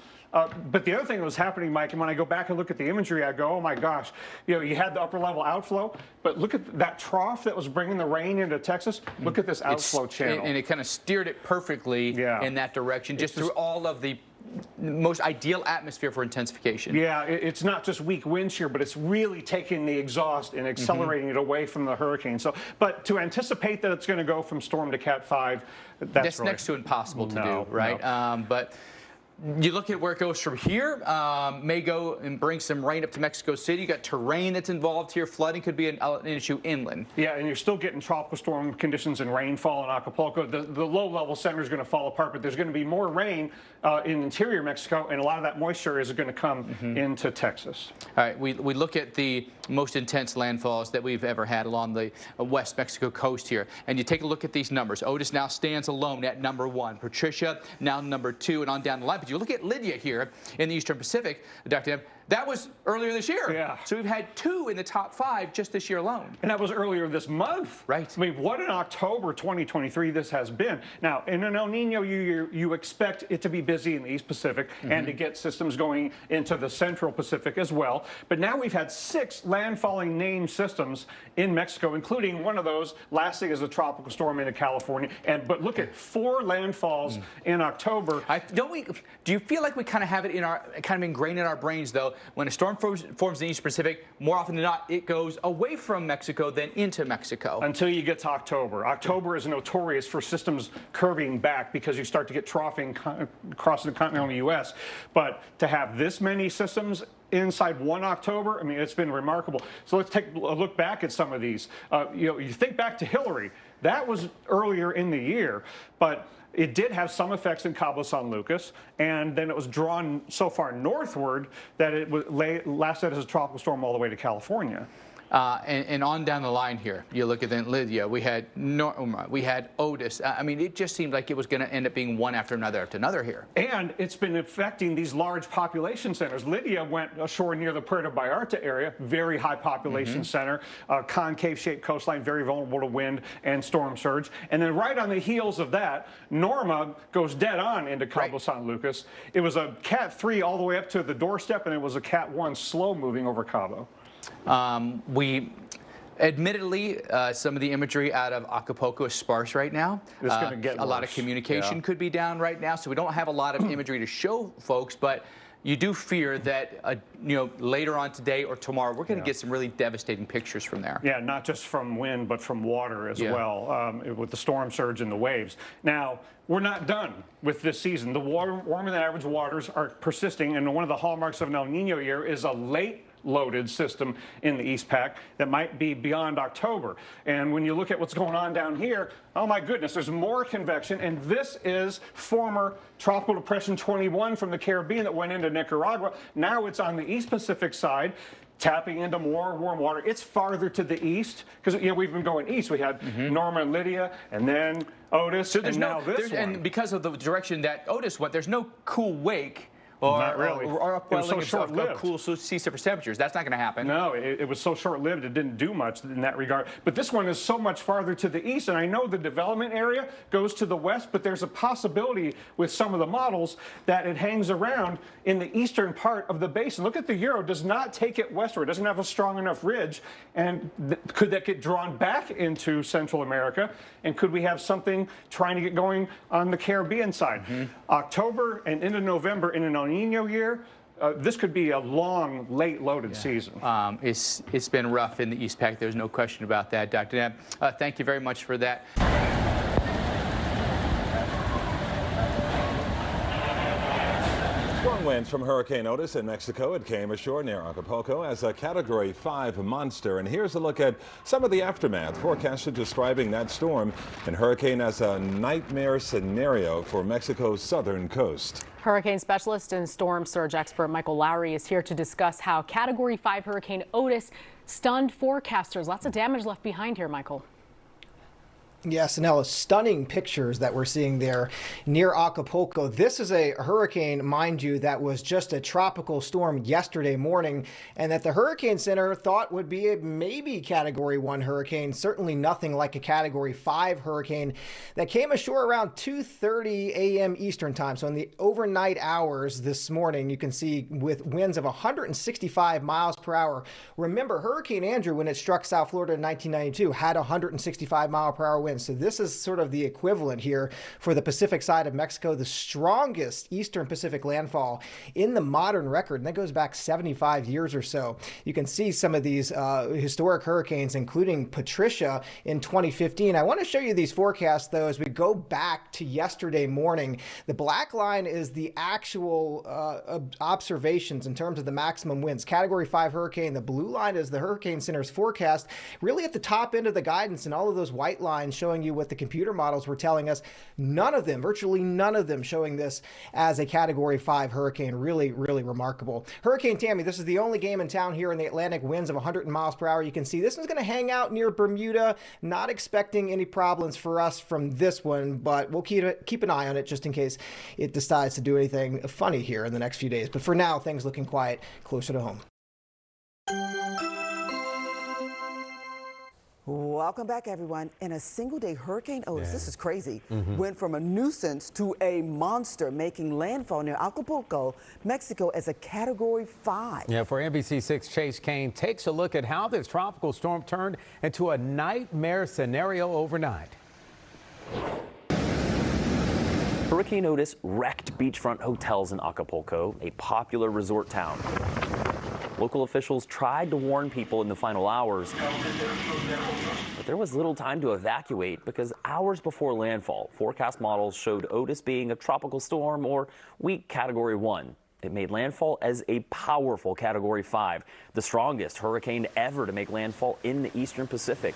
But the other thing that was happening, Mike, and when I go back and look at the imagery, I go, oh my gosh, you had the upper level outflow, but look at that trough that was bringing the rain into Texas. Look at this outflow channel. And it kind of steered it perfectly in that direction, just through all of the most ideal atmosphere for intensification. Yeah, it's not just weak winds here, but it's really taking the exhaust and accelerating it away from the hurricane. So, but to anticipate that it's going to go from storm to Cat 5, that's really next to impossible to do, right? But you look at where it goes from here, may go and bring some rain up to Mexico City. You got terrain that's involved here. Flooding could be an issue inland. Yeah, and you're still getting tropical storm conditions and rainfall in Acapulco. The low-level center is going to fall apart, but there's going to be more rain in interior Mexico, and a lot of that moisture is going to come into Texas. All right, we look at the most intense landfalls that we've ever had along the West Mexico coast here, and you take a look at these numbers. Otis now stands alone at #1. Patricia now #2, and on down the line. But you look at Lidia here in the Eastern Pacific, Dr. M, that was earlier this year. Yeah. So we've had 2 in the top 5 just this year alone. And that was earlier this month. Right. I mean, what an October 2023 this has been. Now, in an El Nino year, you expect it to be busy in the East Pacific and to get systems going into the Central Pacific as well. But now we've had 6 landfalling named systems in Mexico, including one of those lasting as a tropical storm into California. But look at 4 landfalls in October. Do you feel like we kind of have it ingrained in our brains, though? When a storm forms in the East Pacific, more often than not, it goes away from Mexico than into Mexico. Until you get to October. October is notorious for systems curving back because you start to get troughing across the continental U.S. But to have this many systems inside one October, I mean, it's been remarkable. So let's take a look back at some of these. You think back to Hillary. That was earlier in the year, but it did have some effects in Cabo San Lucas, and then it was drawn so far northward that it lasted as a tropical storm all the way to California. And on down the line here, you look at then Lidia, we had Norma, we had Otis. I mean, it just seemed like it was going to end up being one after another here. And it's been affecting these large population centers. Lidia went ashore near the Puerto Vallarta area, very high population center, concave-shaped coastline, very vulnerable to wind and storm surge. And then right on the heels of that, Norma goes dead on into Cabo San Lucas. It was a Cat 3 all the way up to the doorstep, and it was a Cat 1 slow moving over Cabo. Admittedly, some of the imagery out of Acapulco is sparse right now. It's going to get a lot of communication could be down right now, so we don't have a lot of imagery to show folks, but you do fear that later on today or tomorrow we're going to get some really devastating pictures from there. Yeah, not just from wind, but from water as well, with the storm surge and the waves. Now, we're not done with this season. The warmer than average waters are persisting, and one of the hallmarks of an El Nino year is a late loaded system in the EPAC that might be beyond October. And when you look at what's going on down here, oh my goodness, there's more convection, and this is former Tropical Depression 21 from the Caribbean that went into Nicaragua. Now it's on the East Pacific side, tapping into more warm water. It's farther to the east, because we've been going east. We had Norma and Lidia, and then Otis, so there's and now this one. And because of the direction that Otis went, there's no cool wake or, Not really. or It was so upwelling short-lived. of cool sea surface temperatures. That's not going to happen. No, it was so short-lived it didn't do much in that regard. But this one is so much farther to the east, and I know the development area goes to the west, but there's a possibility with some of the models that it hangs around in the eastern part of the basin. Look at the Euro, does not take it westward, doesn't have a strong enough ridge, and could that get drawn back into Central America, and could we have something trying to get going on the Caribbean side? October and into November in an El Nino year, this could be a long, late loaded season. It's been rough in the EPAC. There's no question about that, Dr. Knapp. Thank you very much for that. Strong winds from Hurricane Otis in Mexico. It came ashore near Acapulco as a Category 5 monster. And here's a look at some of the aftermath. Forecasters describing that storm and hurricane as a nightmare scenario for Mexico's southern coast. Hurricane specialist and storm surge expert Michael Lowry is here to discuss how Category 5 Hurricane Otis stunned forecasters. Lots of damage left behind here, Michael. Yes, Nella, stunning pictures that we're seeing there near Acapulco. This is a hurricane, mind you, that was just a tropical storm yesterday morning, and that the Hurricane Center thought would be a maybe Category 1 hurricane, certainly nothing like a Category 5 hurricane that came ashore around 2:30 a.m. Eastern time. So in the overnight hours this morning, you can see with winds of 165 miles per hour. Remember, Hurricane Andrew, when it struck South Florida in 1992, had 165 mile per hour winds. So this is sort of the equivalent here for the Pacific side of Mexico, the strongest Eastern Pacific landfall in the modern record, and that goes back 75 years or so. You can see some of these historic hurricanes, including Patricia in 2015. I want to show you these forecasts, though, as we go back to yesterday morning. The black line is the actual observations in terms of the maximum winds. Category 5 hurricane. The blue line is the Hurricane Center's forecast, really at the top end of the guidance, and all of those white lines showing you what the computer models were telling us. None of them, virtually none of them, showing this as a Category 5 hurricane. Really, really remarkable. Hurricane Tammy, this is the only game in town here in the Atlantic. Winds of 100 miles per hour. You can see this one's going to hang out near Bermuda. Not expecting any problems for us from this one, but we'll keep an eye on it just in case it decides to do anything funny here in the next few days. But for now, things looking quiet closer to home. Welcome back, everyone. In a single day, Hurricane Otis, this is crazy, went from a nuisance to a monster, making landfall near Acapulco, Mexico, as a Category 5. Yeah, for NBC6, Chase Kane takes a look at how this tropical storm turned into a nightmare scenario overnight. Hurricane Otis wrecked beachfront hotels in Acapulco, a popular resort town. Local officials tried to warn people in the final hours, but there was little time to evacuate because hours before landfall, forecast models showed Otis being a tropical storm or weak Category 1. It made landfall as a powerful Category 5, the strongest hurricane ever to make landfall in the Eastern Pacific.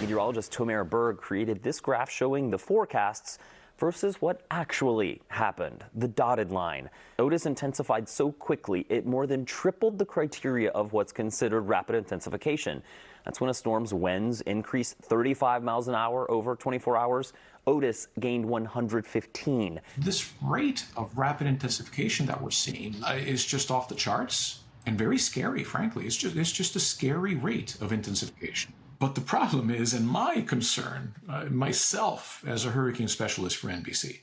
Meteorologist Tomer Berg created this graph showing the forecasts versus what actually happened, the dotted line. Otis intensified so quickly, it more than tripled the criteria of what's considered rapid intensification. That's when a storm's winds increase 35 miles an hour over 24 hours. Otis gained 115. This rate of rapid intensification that we're seeing is just off the charts and very scary, frankly. It's just a scary rate of intensification. But the problem is, and my concern, myself as a hurricane specialist for NBC,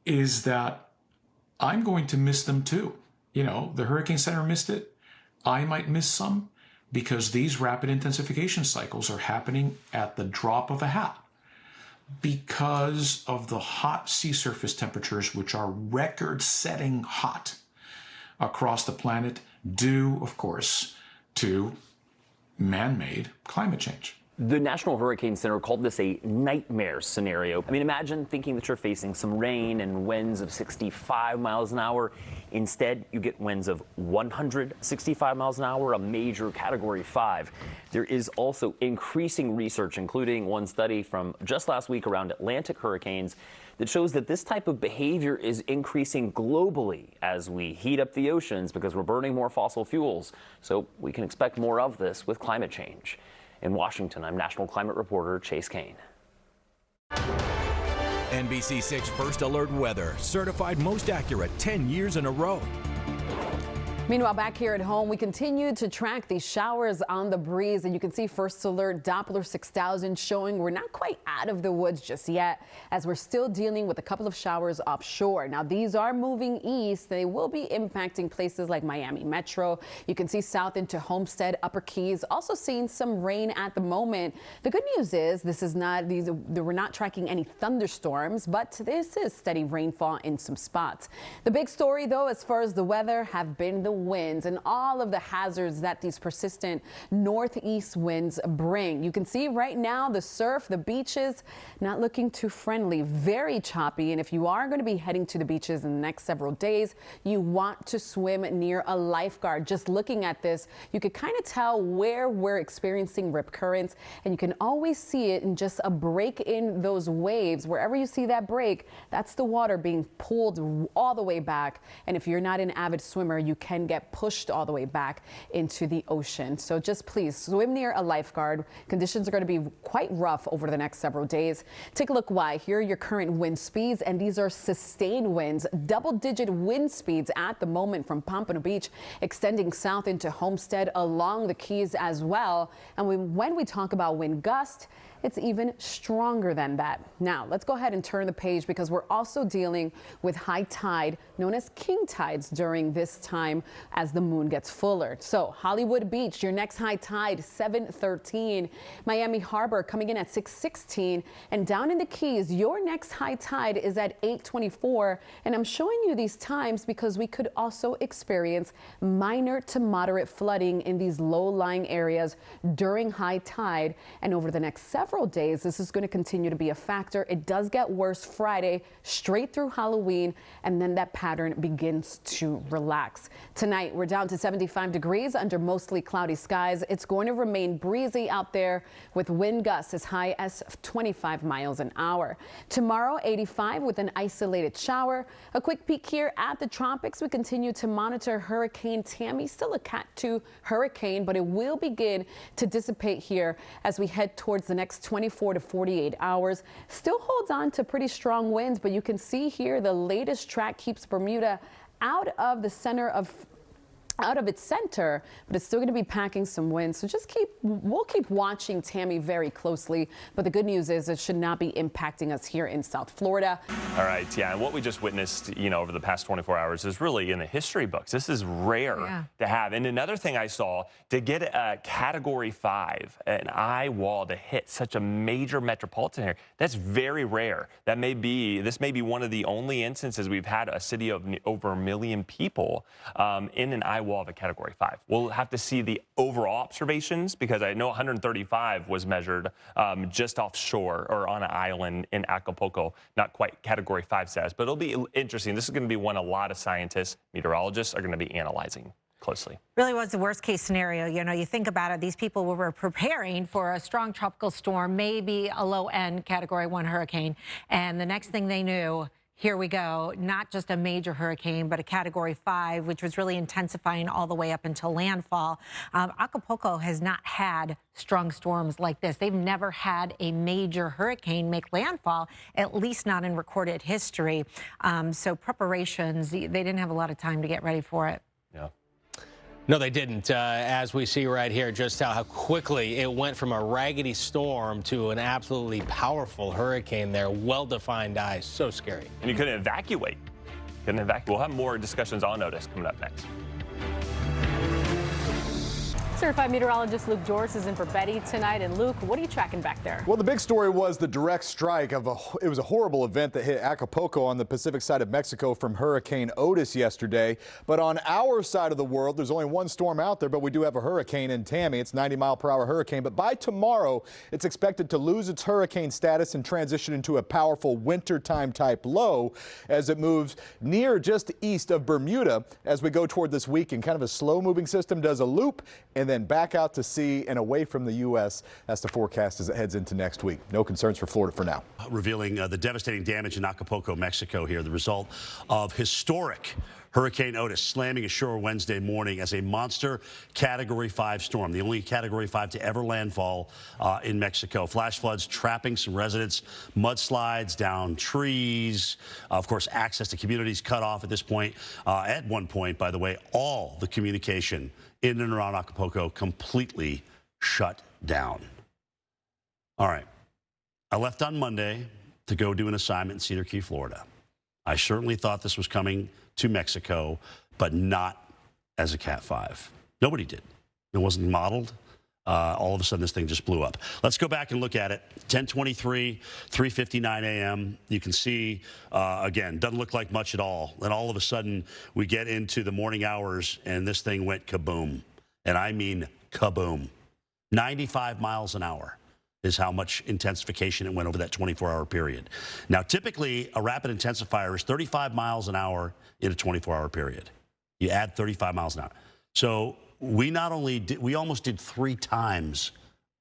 is that I'm going to miss them too. You know, the Hurricane Center missed it. I might miss some because these rapid intensification cycles are happening at the drop of a hat because of the hot sea surface temperatures, which are record-setting hot across the planet, due, of course, to man-made climate change. The National Hurricane Center called this a nightmare scenario. I mean, imagine thinking that you're facing some rain and winds of 65 miles an hour. Instead, you get winds of 165 miles an hour, a major Category 5. There is also increasing research, including one study from just last week around Atlantic hurricanes, that shows that this type of behavior is increasing globally as we heat up the oceans because we're burning more fossil fuels. So we can expect more of this with climate change. In Washington, I'm National Climate Reporter Chase Kane. NBC6 First Alert Weather, certified most accurate 10 years in a row. Meanwhile, back here at home, we continue to track these showers on the breeze, and you can see First Alert Doppler 6000 showing we're not quite out of the woods just yet, as we're still dealing with a couple of showers offshore. Now, these are moving east. They will be impacting places like Miami Metro. You can see south into Homestead, Upper Keys, also seeing some rain at the moment. The good news is we're not tracking any thunderstorms, but this is steady rainfall in some spots. The big story, though, as far as the weather, have been the winds and all of the hazards that these persistent northeast winds bring. You can see right now the surf, the beaches, not looking too friendly, very choppy. And if you are going to be heading to the beaches in the next several days, you want to swim near a lifeguard. Just looking at this, you could kind of tell where we're experiencing rip currents, and you can always see it in just a break in those waves. Wherever you see that break, that's the water being pulled all the way back. And if you're not an avid swimmer, you can get pushed all the way back into the ocean. So just please swim near a lifeguard. Conditions are going to be quite rough over the next several days. Take a look why. Here are your current wind speeds, and these are sustained winds, double-digit wind speeds at the moment from Pompano Beach, extending south into Homestead along the Keys as well. And when we talk about wind gust, it's even stronger than that. Now, let's go ahead and turn the page, because we're also dealing with high tide, known as king tides, during this time as the moon gets fuller. So Hollywood Beach, your next high tide, 7:13. Miami Harbor coming in at 6:16. And down in the Keys, your next high tide is at 8:24. And I'm showing you these times because we could also experience minor to moderate flooding in these low-lying areas during high tide. And over the next several days, this is going to continue to be a factor. It does get worse Friday, straight through Halloween, and then that pattern begins to relax. Tonight, we're down to 75 degrees under mostly cloudy skies. It's going to remain breezy out there with wind gusts as high as 25 miles an hour. Tomorrow, 85 with an isolated shower. A quick peek here at the tropics. We continue to monitor Hurricane Tammy, still a Cat 2 hurricane, but it will begin to dissipate here as we head towards the next 24 to 48 hours. Still holds on to pretty strong winds, but you can see here the latest track keeps Bermuda out of its center, but it's still going to be packing some wind. So we'll keep watching Tammy very closely. But the good news is it should not be impacting us here in South Florida. All right, yeah, and what we just witnessed, over the past 24 hours is really in the history books. This is rare to have. And another thing I saw, to get a Category 5, an eye wall to hit such a major metropolitan area, that's very rare. This may be one of the only instances we've had a city of over 1 million people in an eye wall of a Category 5. We'll have to see the overall observations, because I know 135 was measured just offshore or on an island in Acapulco, not quite Category 5 status, but it'll be interesting. This is going to be one a lot of scientists, meteorologists are going to be analyzing closely. Really was the worst case scenario. You think about it, these people were preparing for a strong tropical storm, maybe a low end Category 1 hurricane, and the next thing they knew, here we go, not just a major hurricane, but a Category 5, which was really intensifying all the way up until landfall. Acapulco has not had strong storms like this. They've never had a major hurricane make landfall, at least not in recorded history. So preparations, they didn't have a lot of time to get ready for it. Yeah. No, they didn't. As we see right here, just how quickly it went from a raggedy storm to an absolutely powerful hurricane there. Well-defined eyes. So scary. And you couldn't evacuate. We'll have more discussions on Otis coming up next. Certified meteorologist Luke Joris is in for Betty tonight. And Luke, what are you tracking back there? Well, the big story was the direct strike of it was a horrible event that hit Acapulco on the Pacific side of Mexico from Hurricane Otis yesterday. But on our side of the world, there's only one storm out there, but we do have a hurricane in Tammy. It's 90-mile-per-hour hurricane. But by tomorrow, it's expected to lose its hurricane status and transition into a powerful wintertime type low as it moves near just east of Bermuda as we go toward this weekend. Kind of a slow-moving system does a loop and then then back out to sea and away from the U.S. That's the forecast as it heads into next week. No concerns for Florida for now. Revealing the devastating damage in Acapulco, Mexico here, the result of historic Hurricane Otis slamming ashore Wednesday morning as a monster Category 5 storm, the only Category 5 to ever landfall in Mexico. Flash floods trapping some residents, mudslides down trees. Of course, access to communities cut off at this point. At one point, by the way, all the communication in and around Acapulco completely shut down. All right. I left on Monday to go do an assignment in Cedar Key, Florida. I certainly thought this was coming to Mexico, but not as a Cat 5. Nobody did. It wasn't modeled. All of a sudden, this thing just blew up. Let's go back and look at it. 10:23, 3:59 a.m. You can see, again, doesn't look like much at all. And all of a sudden, we get into the morning hours, and this thing went kaboom. And I mean kaboom. 95 miles an hour is how much intensification it went over that 24-hour period. Now, typically, a rapid intensifier is 35 miles an hour in a 24-hour period. You add 35 miles an hour. So we not only did, we almost did 3 times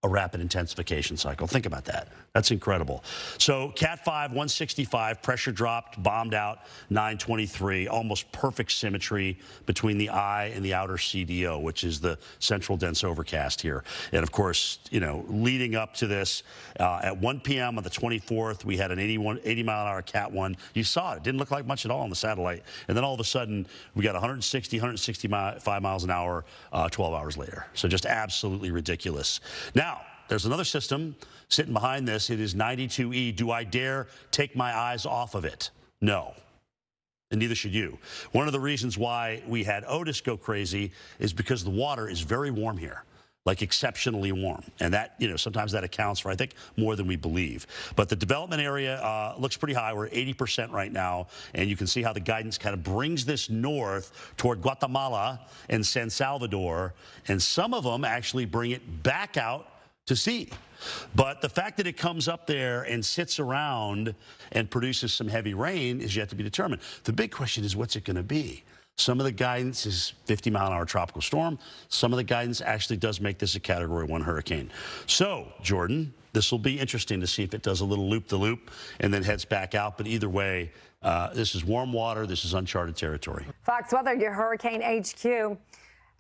a rapid intensification cycle. Think about that. That's incredible. So Cat 5, 165, pressure dropped, bombed out, 923, almost perfect symmetry between the eye and the outer CDO, which is the central dense overcast here. And of course, you know, leading up to this, at 1 p.m. on the 24th, we had an 80 mile an hour Cat 1. You saw it. It didn't look like much at all on the satellite. And then all of a sudden, we got 165 miles an hour 12 hours later. So just absolutely ridiculous. Now, there's another system sitting behind this. It is 92E. Do I dare take my eyes off of it? No. And neither should you. One of the reasons why we had Otis go crazy is because the water is very warm here, like exceptionally warm. And that, you know, sometimes that accounts for, I think, more than we believe. But the development area looks pretty high. We're at 80% right now. And you can see how the guidance kind of brings this north toward Guatemala and San Salvador. And some of them actually bring it back out to sea. But the fact that it comes up there and sits around and produces some heavy rain is yet to be determined. The big question is, what's it going to be? Some of the guidance is 50-mile-an-hour tropical storm. Some of the guidance actually does make this a Category 1 hurricane. So, Jordan, this will be interesting to see if it does a little loop-the-loop and then heads back out. But either way, this is warm water. This is uncharted territory. Fox Weather, your Hurricane HQ.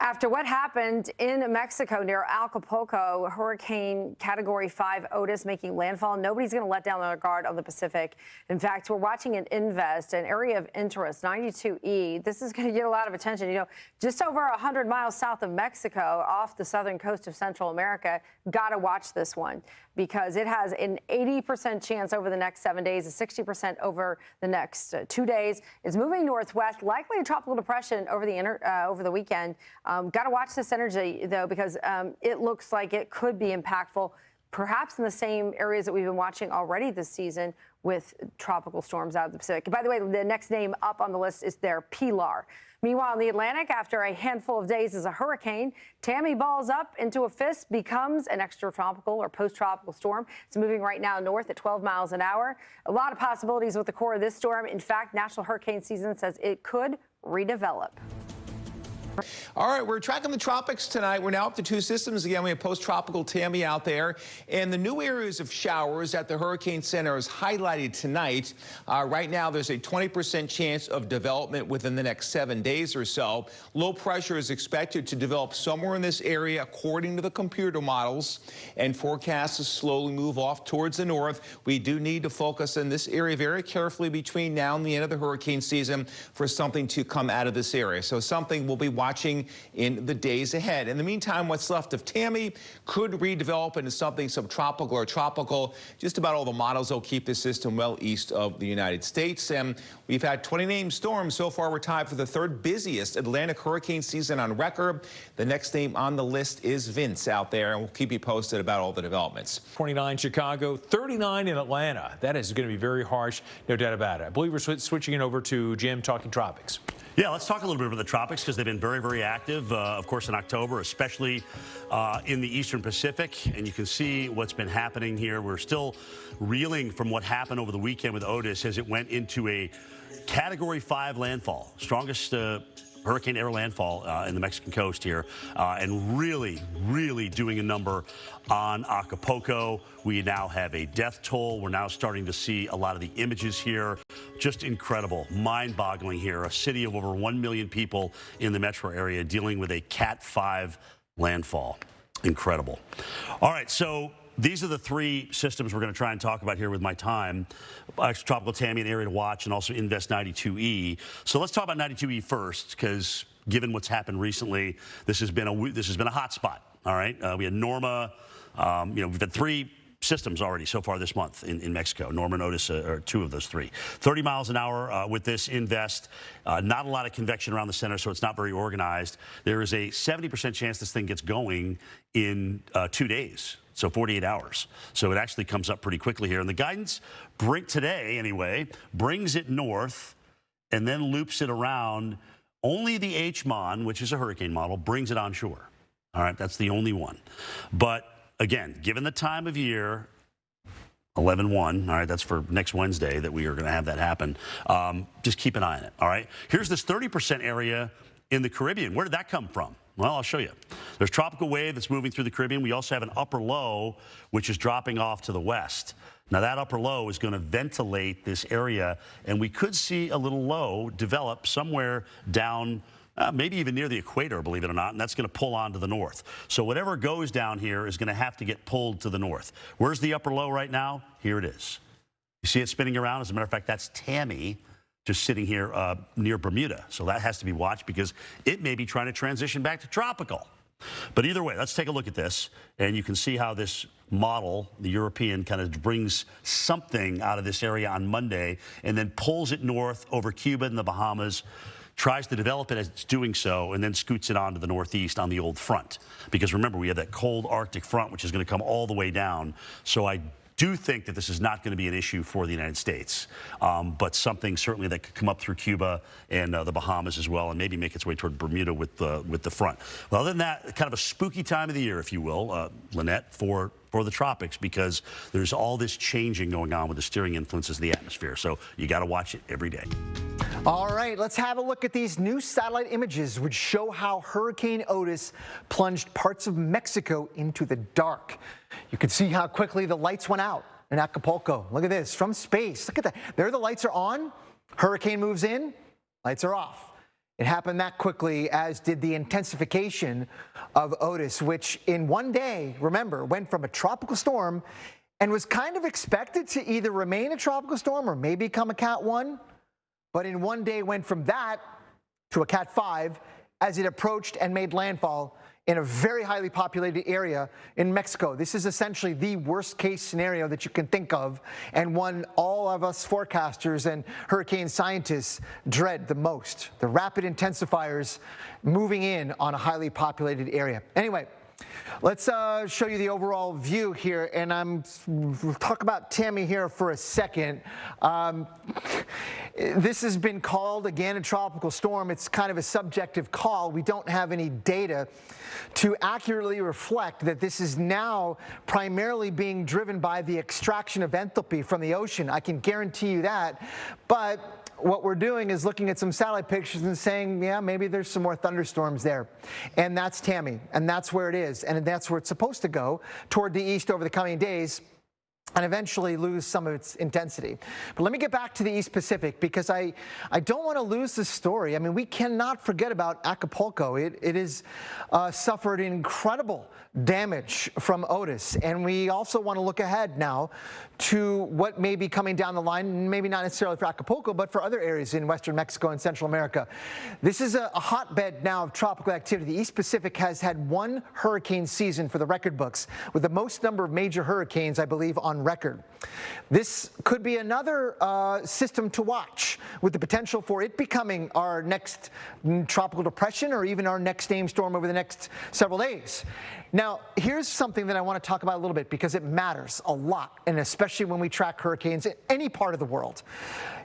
After what happened in Mexico near Acapulco, Hurricane Category 5 Otis making landfall, nobody's going to let down their guard on the Pacific. In fact, we're watching an invest, an area of interest, 92E. This is going to get a lot of attention. You know, just over 100 miles south of Mexico, off the southern coast of Central America. Got to watch this one because it has an 80% chance over the next 7 days, a 60% over the next 2 days. It's moving northwest, likely a tropical depression over the weekend. Got to watch this energy, though, because it looks like it could be impactful, perhaps in the same areas that we've been watching already this season with tropical storms out of the Pacific. By the way, the next name up on the list is their Pilar. Meanwhile, in the Atlantic, after a handful of days as a hurricane, Tammy balls up into a fist, becomes an extratropical or post-tropical storm. It's moving right now north at 12 miles an hour. A lot of possibilities with the core of this storm. In fact, National Hurricane Season says it could redevelop. All right, we're tracking the tropics tonight. We're now up to 2 systems. Again, we have post-tropical Tammy out there. And the new areas of showers at the Hurricane Center is highlighted tonight. Right now, there's a 20% chance of development within the next 7 days or so. Low pressure is expected to develop somewhere in this area, according to the computer models, and forecasts to slowly move off towards the north. We do need to focus in this area very carefully between now and the end of the hurricane season for something to come out of this area. So something we'll be watching in the days ahead. In the meantime, what's left of Tammy could redevelop into something subtropical or tropical. Just about all the models will keep the system well east of the United States. And we've had 20 named storms. So far, we're tied for the 3rd busiest Atlantic hurricane season on record. The next name on the list is Vince out there, and we'll keep you posted about all the developments. 29 Chicago, 39 in Atlanta. That is going to be very harsh, no doubt about it. I believe we're switching it over to Jim talking tropics. Yeah, let's talk a little bit about the tropics because they've been very, very active, of course, in October, especially in the eastern Pacific. And you can see what's been happening here. We're still reeling from what happened over the weekend with Otis as it went into a Category 5 landfall, strongest hurricane air landfall in the Mexican coast here, and really, really doing a number on Acapulco. We now have a death toll. We're now starting to see a lot of the images here. Just incredible, mind-boggling here. A city of over 1 million people in the metro area dealing with a Cat 5 landfall. Incredible. All right, so these are the three systems we're going to try and talk about here with my time. Tropical Tammy, an area to watch, and also Invest 92E. So let's talk about 92E first, because given what's happened recently, this has been a hot spot. All right, we had Norma. We've had three systems already so far this month in Mexico. Norma and Otis are two of those three. 30 miles an hour with this Invest. Not a lot of convection around the center, so it's not very organized. There is a 70% chance this thing gets going in 2 days. So 48 hours. So it actually comes up pretty quickly here. And the guidance today, anyway, brings it north and then loops it around. Only the HMON, which is a hurricane model, brings it onshore. All right, that's the only one. But again, given the time of year, 11/1, all right, that's for next Wednesday that we are going to have that happen. Just keep an eye on it, all right? Here's this 30% area in the Caribbean. Where did that come from? Well, I'll show you. There's tropical wave that's moving through the Caribbean. We also have an upper low, which is dropping off to the west. Now, that upper low is going to ventilate this area, and we could see a little low develop somewhere down, maybe even near the equator, believe it or not, and that's going to pull on to the north. So whatever goes down here is going to have to get pulled to the north. Where's the upper low right now? Here it is. You see it spinning around? As a matter of fact, that's Tammy, just sitting here near Bermuda. So that has to be watched because it may be trying to transition back to tropical. But either way, let's take a look at this, and you can see how this model, the European, kind of brings something out of this area on Monday and then pulls it north over Cuba and the Bahamas, tries to develop it as it's doing so, and then scoots it on to the northeast on the old front. Because remember, we have that cold Arctic front, which is going to come all the way down. So I do think that this is not going to be an issue for the United States, but something certainly that could come up through Cuba and the Bahamas as well, and maybe make its way toward Bermuda with the front. Well, other than that, kind of a spooky time of the year, if you will, Lynette, for the tropics, because there's all this changing going on with the steering influences of the atmosphere. So you got to watch it every day. All right, let's have a look at these new satellite images, which show how Hurricane Otis plunged parts of Mexico into the dark. You can see how quickly the lights went out in Acapulco. Look at this, from space. Look at that. There the lights are on. Hurricane moves in, lights are off. It happened that quickly, as did the intensification of Otis, which in one day, remember, went from a tropical storm and was kind of expected to either remain a tropical storm or maybe become a Cat 1. But in one day went from that to a Cat 5 as it approached and made landfall in a very highly populated area in Mexico. This is essentially the worst case scenario that you can think of, and one all of us forecasters and hurricane scientists dread the most. The rapid intensifiers moving in on a highly populated area. Anyway, let's show you the overall view here, and we'll talk about Tammy here for a second. This has been called, again, a tropical storm. It's kind of a subjective call. We don't have any data to accurately reflect that this is now primarily being driven by the extraction of enthalpy from the ocean. I can guarantee you that. But what we're doing is looking at some satellite pictures and saying, yeah, maybe there's some more thunderstorms there. And that's Tammy, and that's where it is, and that's where it's supposed to go, toward the east over the coming days, and eventually lose some of its intensity. But let me get back to the East Pacific, because I don't want to lose this story. I mean, we cannot forget about Acapulco. It has suffered incredible damage from Otis, and we also want to look ahead now to what may be coming down the line, maybe not necessarily for Acapulco, but for other areas in western Mexico and Central America. This is a hotbed now of tropical activity. The East Pacific has had one hurricane season for the record books, with the most number of major hurricanes, I believe, on record. This could be another system to watch, with the potential for it becoming our next tropical depression or even our next named storm over the next several days. Now, here's something that I want to talk about a little bit, because it matters a lot, and especially when we track hurricanes in any part of the world.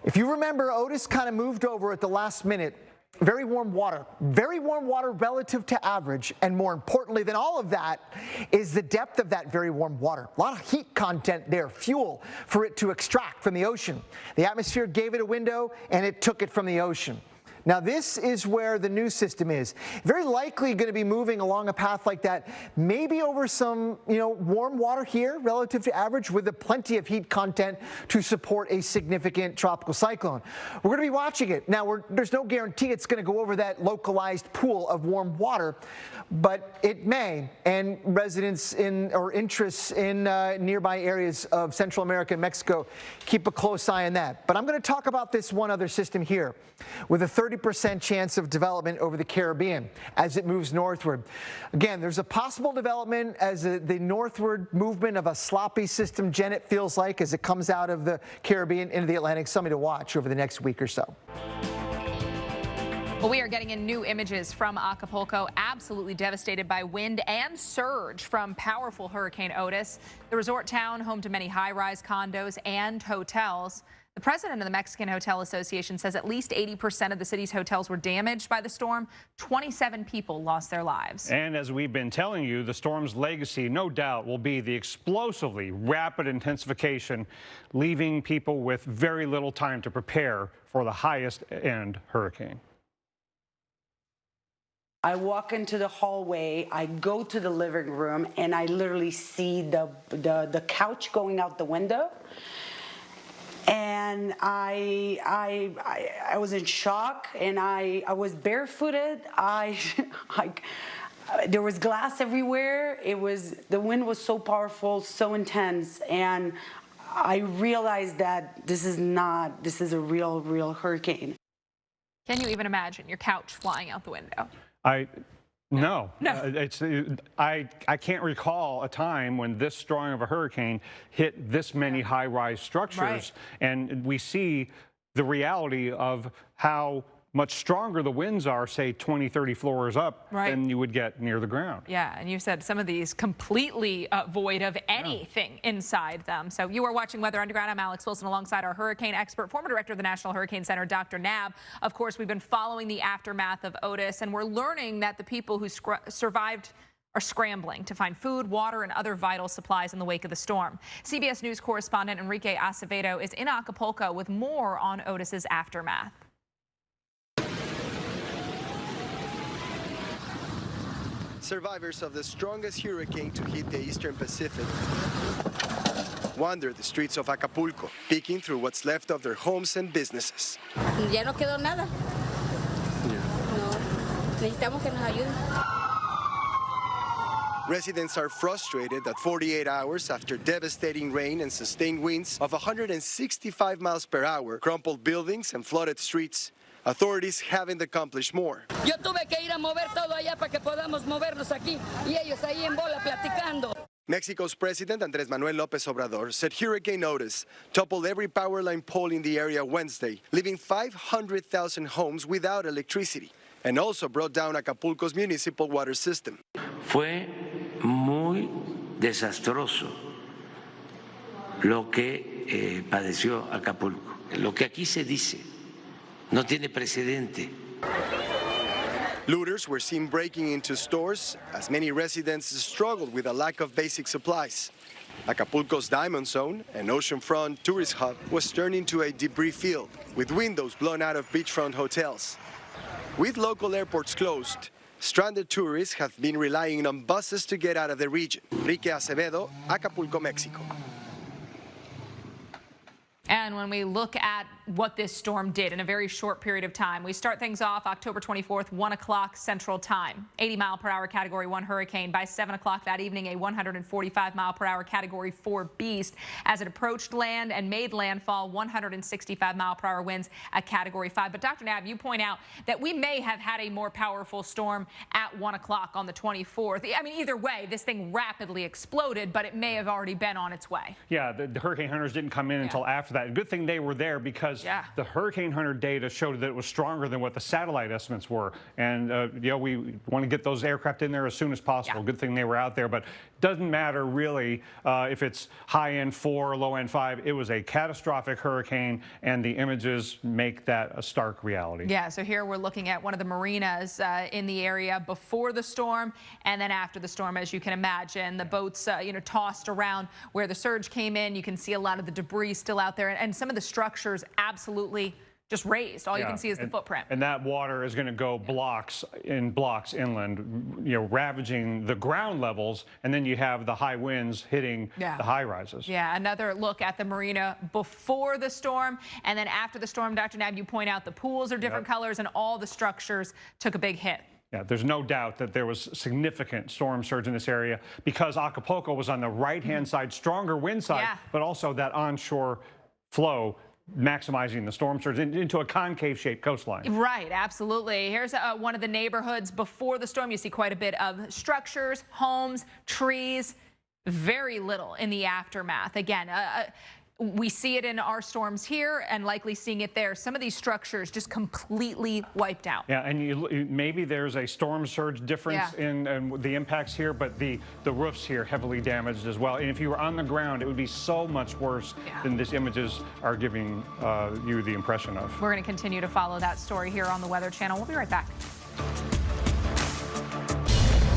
If you remember, Otis kind of moved over at the last minute. Very warm water relative to average, and more importantly than all of that is the depth of that very warm water. A lot of heat content there, fuel for it to extract from the ocean. The atmosphere gave it a window, and it took it from the ocean. Now, this is where the new system is. Very likely going to be moving along a path like that, maybe over some, warm water here relative to average with plenty of heat content to support a significant tropical cyclone. We're going to be watching it. Now, there's no guarantee it's going to go over that localized pool of warm water, but it may. And residents interests in nearby areas of Central America and Mexico, keep a close eye on that. But I'm going to talk about this one other system here with a 30% chance of development over the Caribbean as it moves northward. Again, there's a possible development as the northward movement of a sloppy system, Jen, it feels like, as it comes out of the Caribbean into the Atlantic. Something to watch over the next week or so. Well, we are getting in new images from Acapulco, absolutely devastated by wind and surge from powerful Hurricane Otis. The resort town, home to many high-rise condos and hotels. The president of the Mexican Hotel Association says at least 80% of the city's hotels were damaged by the storm. 27 people lost their lives. And as we've been telling you, the storm's legacy, no doubt, will be the explosively rapid intensification, leaving people with very little time to prepare for the highest-end hurricane. I walk into the hallway, I go to the living room, and I literally see the couch going out the window. And I was in shock, and I was barefooted. There was glass everywhere. The wind was so powerful, so intense, and I realized that this is a real hurricane. Can you even imagine your couch flying out the window? No. I can't recall a time when this strong of a hurricane hit this many high-rise structures, Right. And we see the reality of how much stronger the winds are, say 20, 30 floors up, Right. than you would get near the ground. Yeah, and you said some of these completely void of anything inside them. So you are watching Weather Underground. I'm Alex Wilson alongside our hurricane expert, former director of the National Hurricane Center, Dr. Nab. Of course, we've been following the aftermath of Otis, and we're learning that the people who survived are scrambling to find food, water, and other vital supplies in the wake of the storm. CBS News correspondent Enrique Acevedo is in Acapulco with more on Otis's aftermath. Survivors of the strongest hurricane to hit the eastern Pacific wander the streets of Acapulco, peeking through what's left of their homes and businesses. Ya no quedó nada. No, necesitamos que nos ayuden. Residents are frustrated that 48 hours after devastating rain and sustained winds of 165 miles per hour crumpled buildings and flooded streets, authorities haven't accomplished more. Yo tuve que ir a mover todo allá para que podamos movernos aquí y ellos ahí en bola platicando. Mexico's President Andrés Manuel López Obrador said Hurricane Otis toppled every power line pole in the area Wednesday, leaving 500,000 homes without electricity, and also brought down Acapulco's municipal water system. Fue muy desastroso lo que padeció Acapulco. Lo que aquí se dice no tiene precedente. Looters were seen breaking into stores as many residents struggled with a lack of basic supplies. Acapulco's Diamond Zone, an oceanfront tourist hub, was turned into a debris field with windows blown out of beachfront hotels. With local airports closed, stranded tourists have been relying on buses to get out of the region. Enrique Acevedo, Acapulco, Mexico. And when we look at what this storm did in a very short period of time, we start things off October 24th, 1 o'clock Central Time. 80-mile-per-hour Category 1 hurricane. By 7 o'clock that evening, a 145-mile-per-hour Category 4 beast. As it approached land and made landfall, 165-mile-per-hour winds, a Category 5. But Dr. Nab, you point out that we may have had a more powerful storm at 1 o'clock on the 24th. I mean, either way, this thing rapidly exploded, but it may have already been on its way. Yeah, the hurricane hunters didn't come in until after that. Good thing they were there because the hurricane hunter data showed that it was stronger than what the satellite estimates were. And, we want to get those aircraft in there as soon as possible. Good thing they were out there. But doesn't matter really if it's high-end 4 or low-end 5. It was a catastrophic hurricane, and the images make that a stark reality. Yeah, so here we're looking at one of the marinas in the area before the storm and then after the storm. As you can imagine, the boats, tossed around where the surge came in. You can see a lot of the debris still out there, and some of the structures absolutely just raised. All you can see is the footprint. And that water is going to go blocks inland, ravaging the ground levels, and then you have the high winds hitting the high rises. Yeah, another look at the marina before the storm, and then after the storm, Dr. Nab, you point out the pools are different colors, and all the structures took a big hit. Yeah, there's no doubt that there was significant storm surge in this area because Acapulco was on the right-hand side, stronger wind side, but also that onshore flow maximizing the storm surge into a concave-shaped coastline. Right, absolutely. Here's one of the neighborhoods before the storm. You see quite a bit of structures, homes, trees, very little in the aftermath. Again, we see it in our storms here and likely seeing it there. Some of these structures just completely wiped out. Yeah, and maybe there's a storm surge difference in the impacts here, but the roofs here heavily damaged as well. And if you were on the ground, it would be so much worse than these images are giving you the impression of. We're going to continue to follow that story here on the Weather Channel. We'll be right back.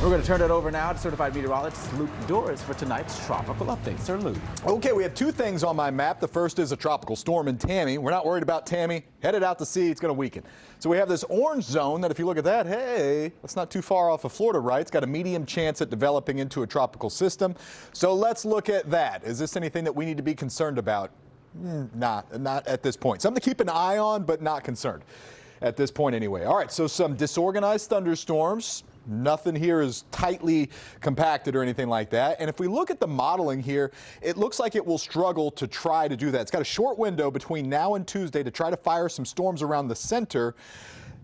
We're going to turn it over now to certified meteorologist Luke Doris for tonight's tropical update. Sir Luke. Okay, we have two things on my map. The first is a tropical storm in Tammy. We're not worried about Tammy. Headed out to sea, it's going to weaken. So we have this orange zone that if you look at that, hey, that's not too far off of Florida, right? It's got a medium chance at developing into a tropical system. So let's look at that. Is this anything that we need to be concerned about? Not at this point. Something to keep an eye on, but not concerned at this point anyway. All right, so some disorganized thunderstorms. Nothing here is tightly compacted or anything like that. And if we look at the modeling here, it looks like it will struggle to try to do that. It's got a short window between now and Tuesday to try to fire some storms around the center.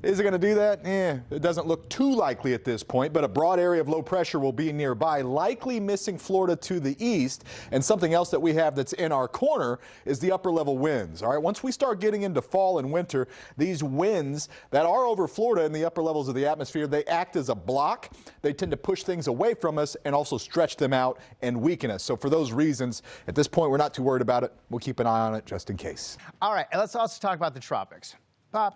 Is it going to do that? It doesn't look too likely at this point, but a broad area of low pressure will be nearby, likely missing Florida to the east. And something else that we have that's in our corner is the upper level winds. All right, once we start getting into fall and winter, these winds that are over Florida in the upper levels of the atmosphere, they act as a block. They tend to push things away from us and also stretch them out and weaken us. So for those reasons, at this point, we're not too worried about it. We'll keep an eye on it just in case. All right, and let's also talk about the tropics. Bob,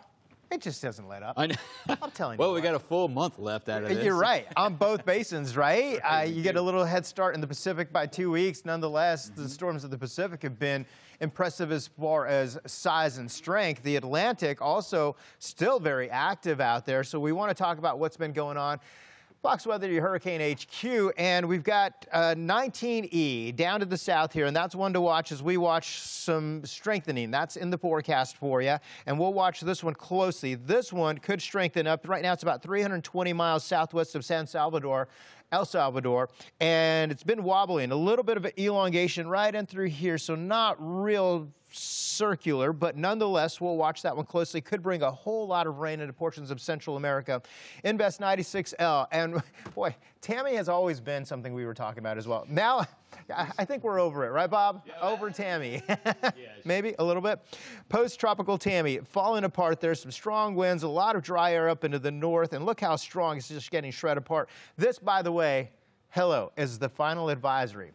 it just doesn't let up. I know. I'm telling you. Well, we got a full month left out of this. You're right. On both basins, right? You get a little head start in the Pacific by 2 weeks. Nonetheless, the storms of the Pacific have been impressive as far as size and strength. The Atlantic also still very active out there. So we want to talk about what's been going on. Fox Weather, your Hurricane HQ, and we've got 19E down to the south here, and that's one to watch as we watch some strengthening. That's in the forecast for you, and we'll watch this one closely. This one could strengthen up. Right now, it's about 320 miles southwest of El Salvador, and it's been wobbling. A little bit of an elongation right in through here, so not real circular, but nonetheless, we'll watch that one closely. Could bring a whole lot of rain into portions of Central America. Invest 96L, and boy, Tammy has always been something we were talking about as well. Now, I think we're over it, right, Bob? Yeah, over Tammy. Maybe a little bit. Post-tropical Tammy, falling apart. There's some strong winds, a lot of dry air up into the north, and look how strong it's just getting shredded apart. This, by the way, hello, is the final advisory.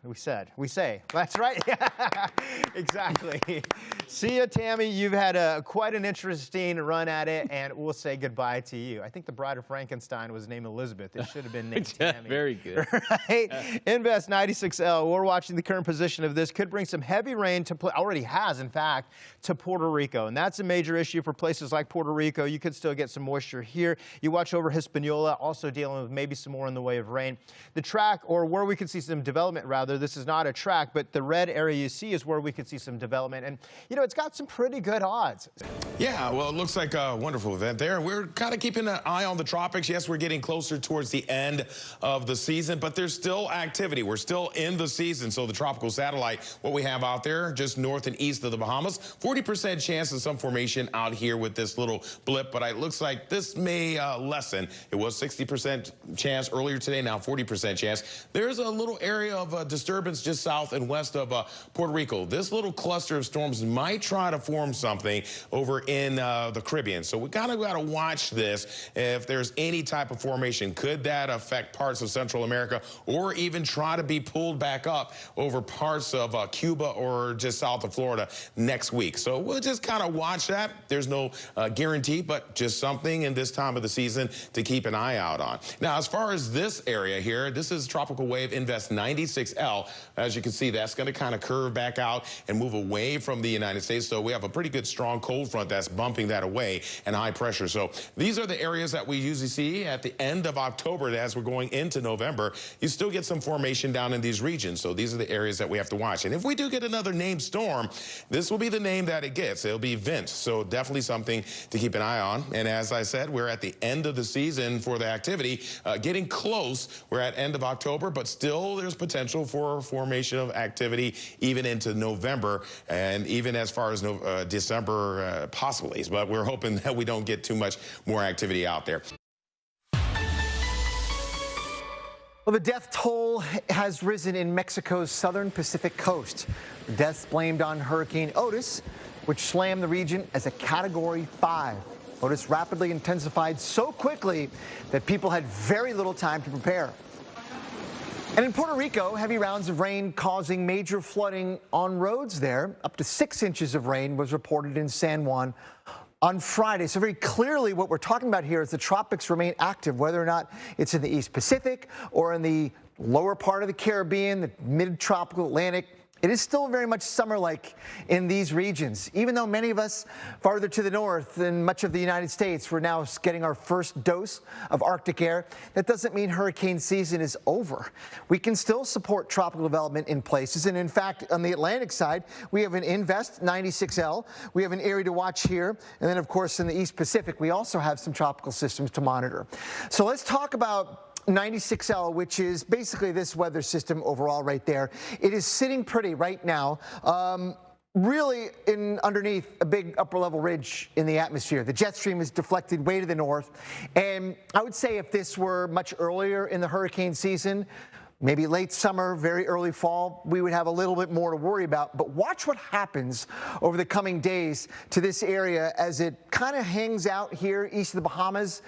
We say. That's right. Exactly. See ya, Tammy. You've had quite an interesting run at it, and we'll say goodbye to you. I think the Bride of Frankenstein was named Elizabeth. It should have been named Tammy. Very good. Right? Invest 96L. We're watching the current position of this. Could bring some heavy rain to already has, in fact, to Puerto Rico. And that's a major issue for places like Puerto Rico. You could still get some moisture here. You watch over Hispaniola, also dealing with maybe some more in the way of rain. The track, or where we could see some development, rather, this is not a track, but the red area you see is where we could see some development. And, you know, it's got some pretty good odds. Yeah, well, it looks like a wonderful event there. We're kind of keeping an eye on the tropics. Yes, we're getting closer towards the end of the season, but there's still activity. We're still in the season. So the tropical satellite, what we have out there just north and east of the Bahamas, 40% chance of some formation out here with this little blip, but it looks like this may lessen. It was 60% chance earlier today, now 40% chance. There's a little area of disturbance just south and west of Puerto Rico. This little cluster of storms might try to form something over in the Caribbean. So we kind of got to watch this. If there's any type of formation, could that affect parts of Central America or even try to be pulled back up over parts of Cuba or just south of Florida next week? So we'll just kind of watch that. There's no guarantee, but just something in this time of the season to keep an eye out on. Now, as far as this area here, this is Tropical Wave Invest 96L. As you can see, that's going to kind of curve back out and move away from the United United States. So we have a pretty good strong cold front that's bumping that away and high pressure. So these are the areas that we usually see at the end of October as we're going into November. You still get some formation down in these regions. So these are the areas that we have to watch. And if we do get another named storm, this will be the name that it gets. It'll be Vince. So definitely something to keep an eye on. And as I said, we're at the end of the season for the activity, getting close. We're at end of October, but still there's potential for formation of activity even into November and even as far as December possibly. But we're hoping that we don't get too much more activity out there. Well, the death toll has risen in Mexico's southern Pacific coast. The deaths blamed on Hurricane Otis, which slammed the region as a Category 5. Otis rapidly intensified so quickly that people had very little time to prepare. And in Puerto Rico, heavy rounds of rain causing major flooding on roads there. Up to 6 inches of rain was reported in San Juan on Friday. So very clearly what we're talking about here is the tropics remain active, whether or not it's in the East Pacific or in the lower part of the Caribbean, the mid-tropical Atlantic. It is still very much summer-like in these regions. Even though many of us farther to the north in much of the United States, we're now getting our first dose of Arctic air. That doesn't mean hurricane season is over. We can still support tropical development in places. And in fact, on the Atlantic side, we have an Invest 96L. We have an area to watch here. And then, of course, in the East Pacific, we also have some tropical systems to monitor. So let's talk about 96L, which is basically this weather system overall right there. It is sitting pretty right now, really underneath a big upper level ridge in the atmosphere. The jet stream is deflected way to the north. And I would say if this were much earlier in the hurricane season, maybe late summer, very early fall, we would have a little bit more to worry about. But watch what happens over the coming days to this area as it kind of hangs out here east of the Bahamas.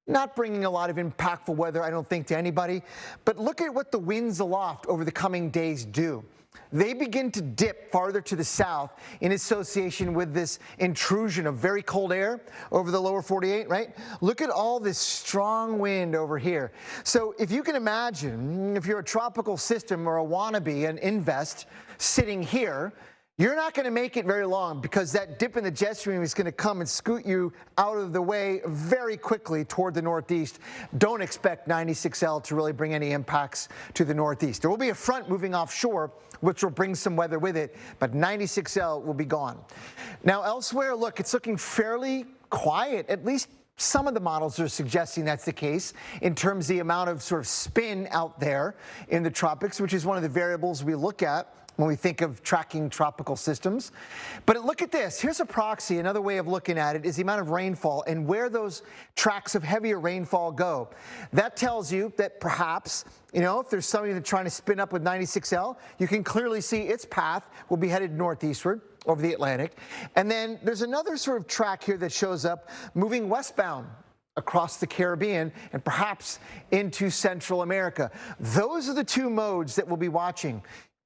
Not bringing a lot of impactful weather, I don't think, to anybody. But look at what the winds aloft over the coming days do. They begin to dip farther to the south in association with this intrusion of very cold air over the lower 48, right? Look at all this strong wind over here. So if you can imagine, if you're a tropical system or a wannabe, an Invest sitting here, you're not going to make it very long because that dip in the jet stream is going to come and scoot you out of the way very quickly toward the northeast. Don't expect 96L to really bring any impacts to the northeast. There will be a front moving offshore, which will bring some weather with it, but 96L will be gone. Now elsewhere, look, it's looking fairly quiet, at least some of the models are suggesting that's the case in terms of the amount of sort of spin out there in the tropics, which is one of the variables we look at when we think of tracking tropical systems. But look at this. Here's a proxy. Another way of looking at it is the amount of rainfall and where those tracks of heavier rainfall go. That tells you that perhaps, you know, if there's something that's trying to spin up with 96L, you can clearly see its path will be headed northeastward over the Atlantic. And then there's another sort of track here that shows up moving westbound across the Caribbean and perhaps into Central America. Those are the two modes that we'll be watching.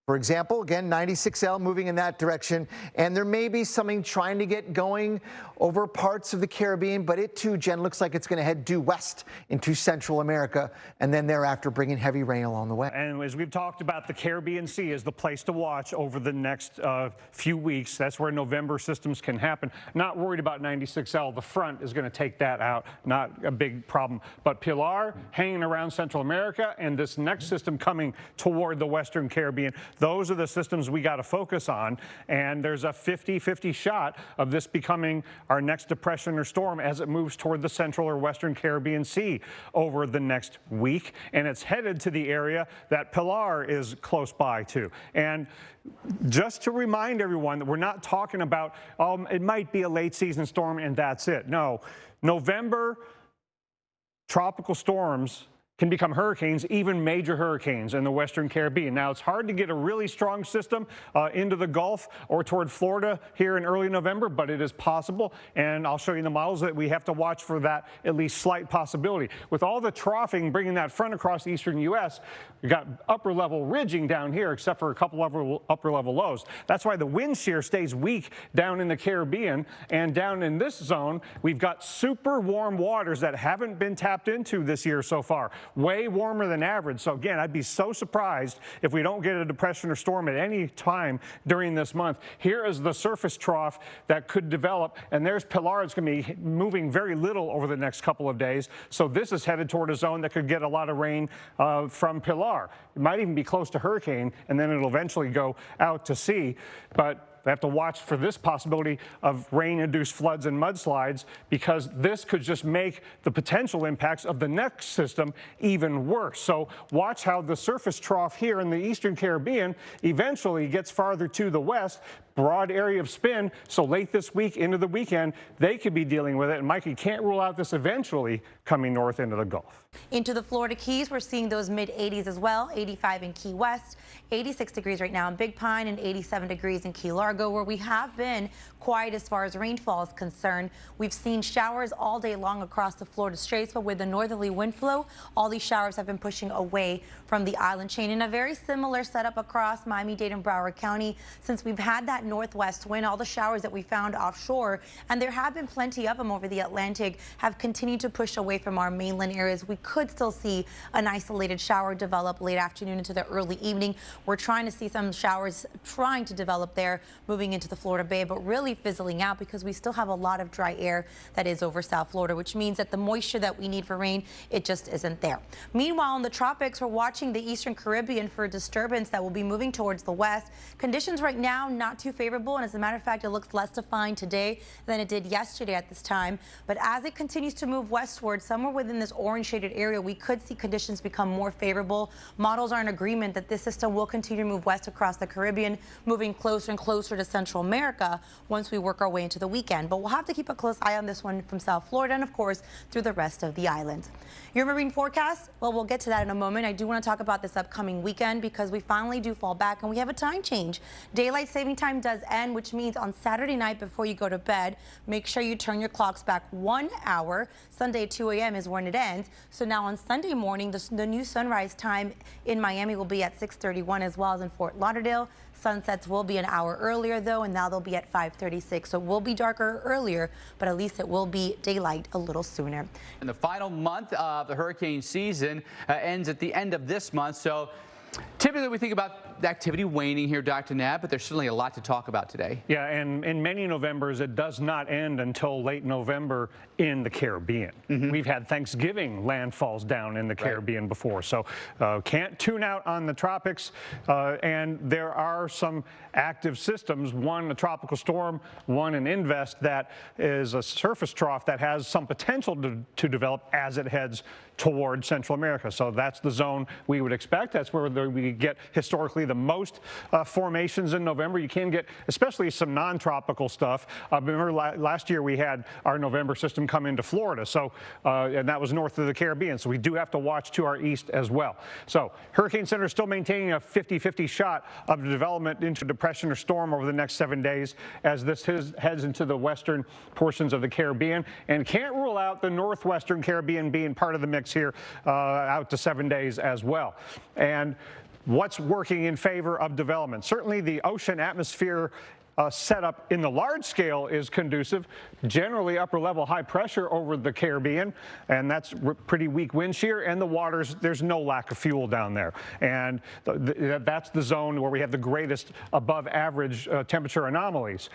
For example, again, 96L moving in that direction, and there may be something trying to get going over parts of the Caribbean, but it too, Jen, looks like it's going to head due west into Central America, and then thereafter bringing heavy rain along the way. And as we've talked about, the Caribbean Sea is the place to watch over the next few weeks. That's where November systems can happen. Not worried about 96L. The front is going to take that out. Not a big problem. But Pilar hanging around Central America, and this next system coming toward the Western Caribbean. Those are the systems we got to focus on, and there's a 50-50 shot of this becoming our next depression or storm as it moves toward the Central or Western Caribbean Sea over the next week, and it's headed to the area that Pilar is close by to. And just to remind everyone that we're not talking about, it might be a late season storm and that's it. No, November tropical storms can become hurricanes, even major hurricanes in the Western Caribbean. Now, it's hard to get a really strong system into the Gulf or toward Florida here in early November, but it is possible, and I'll show you the models that we have to watch for that at least slight possibility. With all the troughing bringing that front across the eastern U.S., we've got upper-level ridging down here, except for a couple of upper-level lows. That's why the wind shear stays weak down in the Caribbean, and down in this zone, we've got super warm waters that haven't been tapped into this year so far. way warmer than average. So again, I'd be so surprised if we don't get a depression or storm at any time during this month. Here is the surface trough that could develop, and there's Pilar. It's going to be moving very little over the next couple of days. So this is headed toward a zone that could get a lot of rain from Pilar. It might even be close to hurricane, and then it'll eventually go out to sea. But they have to watch for this possibility of rain-induced floods and mudslides, because this could just make the potential impacts of the next system even worse. So watch how the surface trough here in the eastern Caribbean eventually gets farther to the west. Broad area of spin, so late this week into the weekend, they could be dealing with it. And Mikey, can't rule out this eventually coming north into the Gulf. Into the Florida Keys, we're seeing those mid-80s as well. 85 in Key West, 86 degrees right now in Big Pine, and 87 degrees in Key Largo, where we have been quiet as far as rainfall is concerned. We've seen showers all day long across the Florida Straits, but with the northerly wind flow, all these showers have been pushing away from the island chain. In a very similar setup across Miami-Dade and Broward County, since we've had that northwest wind, all the showers that we found offshore, and there have been plenty of them over the Atlantic, have continued to push away from our mainland areas. We could still see an isolated shower develop late afternoon into the early evening. We're trying to see some showers trying to develop there moving into the Florida Bay, but really fizzling out because we still have a lot of dry air that is over South Florida, which means that the moisture that we need for rain, it just isn't there. Meanwhile, in the tropics, we're watching the Eastern Caribbean for a disturbance that will be moving towards the west. Conditions right now not too favorable, and as a matter of fact, it looks less defined today than it did yesterday at this time. But as it continues to move westward, somewhere within this orange shaded area, we could see conditions become more favorable. Models are in agreement that this system will continue to move west across the Caribbean, moving closer and closer to Central America once we work our way into the weekend. But we'll have to keep a close eye on this one from South Florida and, of course, through the rest of the island. Your marine forecast? Well, we'll get to that in a moment. I do want to talk about this upcoming weekend because we finally do fall back and we have a time change. Daylight saving time does end, which means on Saturday night before you go to bed, make sure you turn your clocks back 1 hour. Sunday at 2 a.m. is when it ends. So now on Sunday morning, the new sunrise time in Miami will be at 6:31 as well as in Fort Lauderdale. Sunsets will be an hour earlier, though, and now they'll be at 5:36. So it will be darker earlier, but at least it will be daylight a little sooner. And the final month of the hurricane season ends at the end of this month. So typically we think about the activity waning here, Dr. Knapp, but there's certainly a lot to talk about today. Yeah, and in many Novembers, it does not end until late November in the Caribbean. We've had Thanksgiving landfalls down in the Caribbean before, so can't tune out on the tropics. And there are some active systems, one a tropical storm, one an invest that is a surface trough that has some potential to develop as it heads toward Central America. So that's the zone we would expect. That's where we get historically the most formations in November. You can get especially some non-tropical stuff. Remember last year we had our November system come into Florida, so and that was north of the Caribbean, so we do have to watch to our east as well. So Hurricane Center is still maintaining a 50-50 shot of development into depression or storm over the next 7 days as this heads into the western portions of the Caribbean, and can't rule out the northwestern Caribbean being part of the mix here out to 7 days as well. And what's working in favor of development? Certainly the ocean atmosphere setup in the large scale is conducive. Generally upper level high pressure over the Caribbean, and that's pretty weak wind shear, and the waters, there's no lack of fuel down there. And that's the zone where we have the greatest above average temperature anomalies.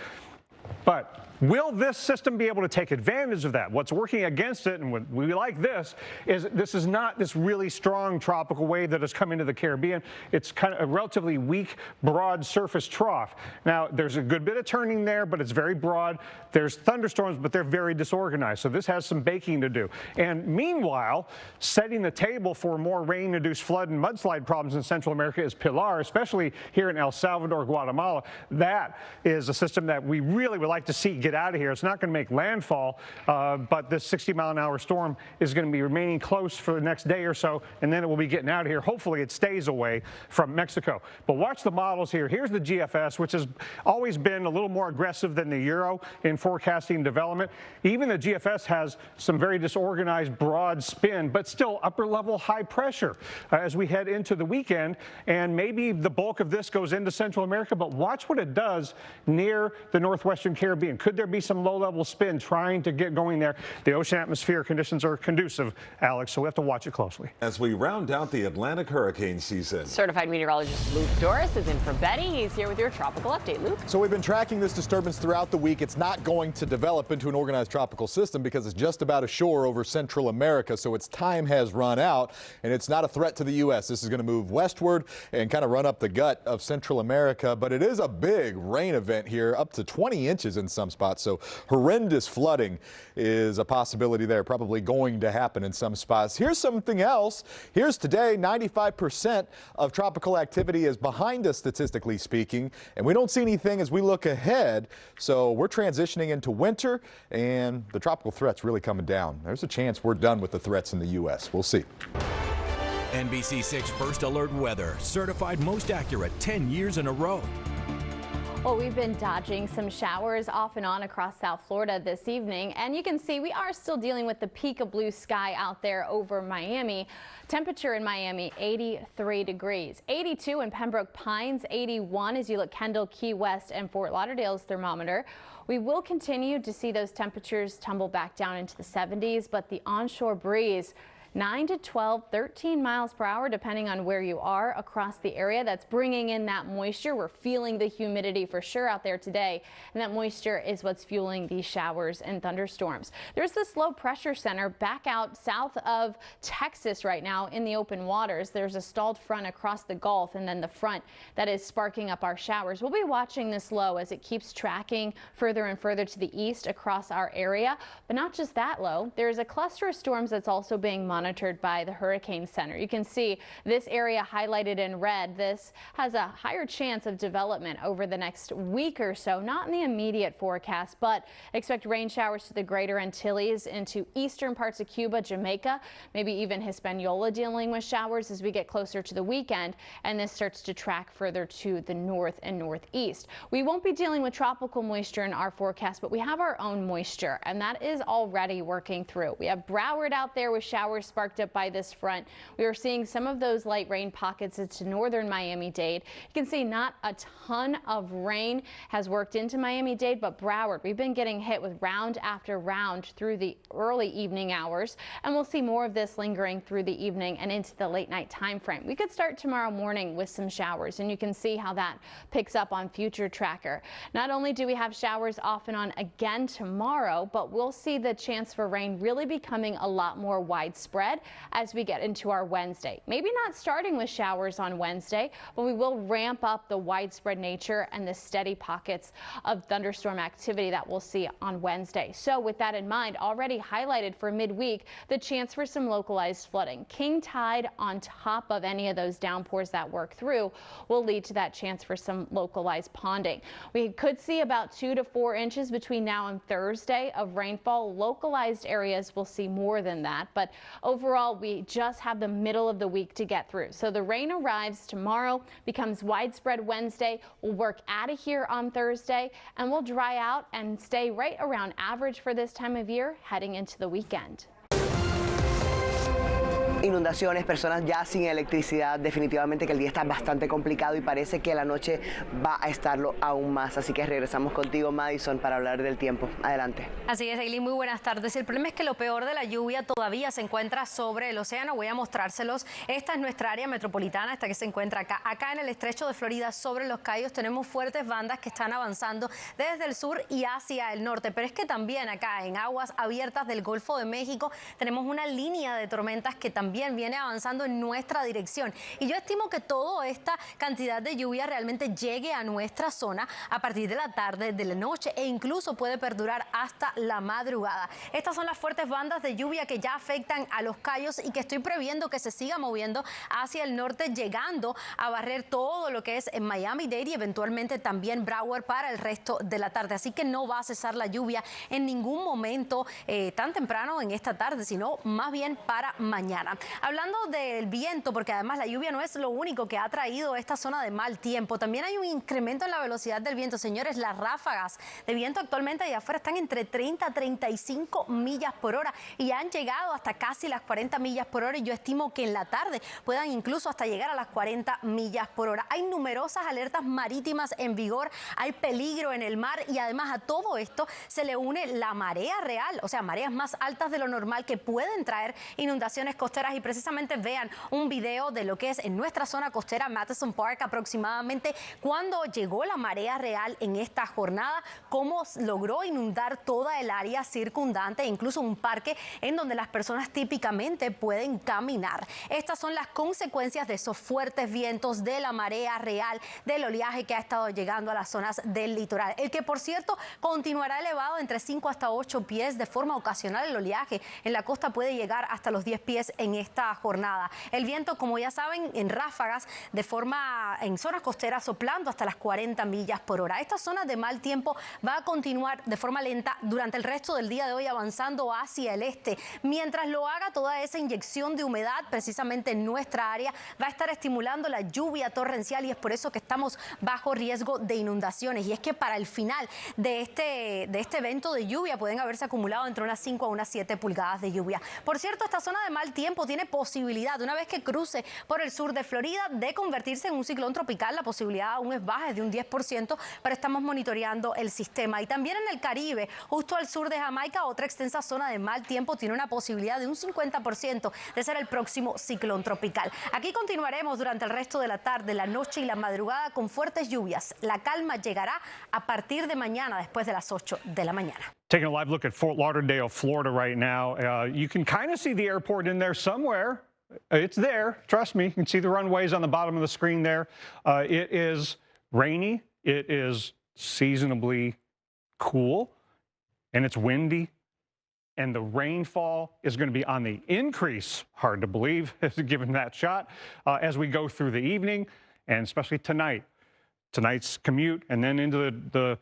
But will this system be able to take advantage of that? What's working against it, and what we like this is not this really strong tropical wave that has come into the Caribbean. It's kind of a relatively weak, broad surface trough. Now, there's a good bit of turning there, but it's very broad. There's thunderstorms, but they're very disorganized. So this has some baking to do. And meanwhile, setting the table for more rain-induced flood and mudslide problems in Central America is Pilar, especially here in El Salvador, Guatemala. That is a system that we really would like to see get out of here. It's not going to make landfall, but this 60-mile-an-hour storm is going to be remaining close for the next day or so, and then it will be getting out of here. Hopefully it stays away from Mexico. But watch the models here. Here's the GFS, which has always been a little more aggressive than the Euro in forecasting development. Even the GFS has some very disorganized broad spin, but still upper-level high pressure as we head into the weekend. And maybe the bulk of this goes into Central America, but watch what it does near the northwestern Western Caribbean. Could there be some low-level spin trying to get going there? The ocean atmosphere conditions are conducive, Alex, so we have to watch it closely. As we round out the Atlantic hurricane season. Certified meteorologist Luke Doris is in for Betty. He's here with your tropical update. Luke. So we've been tracking this disturbance throughout the week. It's not going to develop into an organized tropical system because it's just about ashore over Central America. So its time has run out, and it's not a threat to the U.S. This is going to move westward and kind of run up the gut of Central America. But it is a big rain event here, up to 20 inches in some spots. So horrendous flooding is a possibility there, probably going to happen in some spots. Here's something else. Here's today, 95% of tropical activity is behind us, statistically speaking, and we don't see anything as we look ahead. So we're transitioning into winter, and the tropical threat's really coming down. There's a chance we're done with the threats in the U.S. We'll see. NBC6 First Alert Weather, certified most accurate 10 years in a row. Well, we've been dodging some showers off and on across South Florida this evening, and you can see we are still dealing with the peak of blue sky out there over Miami. Temperature in Miami, 83 degrees, 82 in Pembroke Pines, 81 as you look Kendall, Key West, and Fort Lauderdale's thermometer. We will continue to see those temperatures tumble back down into the 70s, but the onshore breeze 9 to 12, 13 miles per hour, depending on where you are across the area. That's bringing in that moisture. We're feeling the humidity for sure out there today, and that moisture is what's fueling these showers and thunderstorms. There's this low pressure center back out south of Texas right now in the open waters. There's a stalled front across the Gulf, and then the front that is sparking up our showers. We'll be watching this low as it keeps tracking further and further to the east across our area. But not just that low, there's a cluster of storms that's also being monitored by the Hurricane Center. You can see this area highlighted in red. This has a higher chance of development over the next week or so, not in the immediate forecast, but expect rain showers to the greater Antilles into eastern parts of Cuba, Jamaica, maybe even Hispaniola dealing with showers as we get closer to the weekend, and this starts to track further to the north and northeast. We won't be dealing with tropical moisture in our forecast, but we have our own moisture, and that is already working through. We have Broward out there with showers sparked up by this front. We are seeing some of those light rain pockets into northern Miami-Dade. You can see not a ton of rain has worked into Miami-Dade, but Broward, we've been getting hit with round after round through the early evening hours, and we'll see more of this lingering through the evening and into the late night time frame. We could start tomorrow morning with some showers, and you can see how that picks up on Future Tracker. Not only do we have showers off and on again tomorrow, but we'll see the chance for rain really becoming a lot more widespread as we get into our Wednesday. Maybe not starting with showers on Wednesday, but we will ramp up the widespread nature and the steady pockets of thunderstorm activity that we'll see on Wednesday. So with that in mind, already highlighted for midweek, the chance for some localized flooding. King tide on top of any of those downpours that work through will lead to that chance for some localized ponding. We could see about 2 to 4 inches between now and Thursday of rainfall. Localized areas will see more than that, but overall, we just have the middle of the week to get through. So the rain arrives tomorrow, becomes widespread Wednesday. We'll work out of here on Thursday, and we'll dry out and stay right around average for this time of year heading into the weekend. Inundaciones, personas ya sin electricidad, definitivamente que el día está bastante complicado y parece que la noche va a estarlo aún más. Así que regresamos contigo, Madison, para hablar del tiempo. Adelante. Así es, Eileen, muy buenas tardes. El problema es que lo peor de la lluvia todavía se encuentra sobre el océano. Voy a mostrárselos. Esta es nuestra área metropolitana, esta que se encuentra acá. Acá en el estrecho de Florida, sobre los Cayos, tenemos fuertes bandas que están avanzando desde el sur y hacia el norte. Pero es que también acá en aguas abiertas del Golfo de México tenemos una línea de tormentas que también viene avanzando en nuestra dirección. Y yo estimo que toda esta cantidad de lluvia realmente llegue a nuestra zona a partir de la tarde, de la noche e incluso puede perdurar hasta la madrugada. Estas son las fuertes bandas de lluvia que ya afectan a los Cayos y que estoy previendo que se siga moviendo hacia el norte, llegando a barrer todo lo que es en Miami-Dade y eventualmente también Broward para el resto de la tarde. Así que no va a cesar la lluvia en ningún momento tan temprano en esta tarde, sino más bien para mañana. Hablando del viento, porque además la lluvia no es lo único que ha traído esta zona de mal tiempo, también hay un incremento en la velocidad del viento. Señores, las ráfagas de viento actualmente allá afuera están entre 30 a 35 millas por hora y han llegado hasta casi las 40 millas por hora, y yo estimo que en la tarde puedan incluso hasta llegar a las 40 millas por hora. Hay numerosas alertas marítimas en vigor, hay peligro en el mar, y además a todo esto se le une la marea real, o sea, mareas más altas de lo normal que pueden traer inundaciones costeras. Y precisamente vean un video de lo que es en nuestra zona costera, Madison Park, aproximadamente cuando llegó la marea real en esta jornada, cómo logró inundar toda el área circundante e incluso un parque en donde las personas típicamente pueden caminar. Estas son las consecuencias de esos fuertes vientos, de la marea real, del oleaje que ha estado llegando a las zonas del litoral, el que por cierto continuará elevado entre 5 hasta 8 pies de forma ocasional. El oleaje en la costa puede llegar hasta los 10 pies en esta jornada. El viento, como ya saben, en ráfagas en zonas costeras soplando hasta las 40 millas por hora. Esta zona de mal tiempo va a continuar de forma lenta durante el resto del día de hoy, avanzando hacia el este. Mientras lo haga, toda esa inyección de humedad precisamente en nuestra área va a estar estimulando la lluvia torrencial, y es por eso que estamos bajo riesgo de inundaciones. Y es que para el final de este evento de lluvia pueden haberse acumulado entre unas 5 a unas 7 pulgadas de lluvia. Por cierto, esta zona de mal tiempo tiene posibilidad, una vez que cruce por el sur de Florida, de convertirse en un ciclón tropical. La posibilidad aún es baja, es de un 10%, pero estamos monitoreando el sistema. Y también en el Caribe, justo al sur de Jamaica, otra extensa zona de mal tiempo tiene una posibilidad de un 50% de ser el próximo ciclón tropical. Aquí continuaremos durante el resto de la tarde, la noche y la madrugada con fuertes lluvias. La calma llegará a partir de mañana, después de las 8 de la mañana. Taking a live look at Fort Lauderdale, Florida right now. You can kind of see the airport in there somewhere. It's there, trust me. You can see the runways on the bottom of the screen there. It is rainy, it is seasonably cool, and it's windy. And the rainfall is going to be on the increase, hard to believe, given that shot, as we go through the evening, and especially tonight. Tonight's commute, and then into the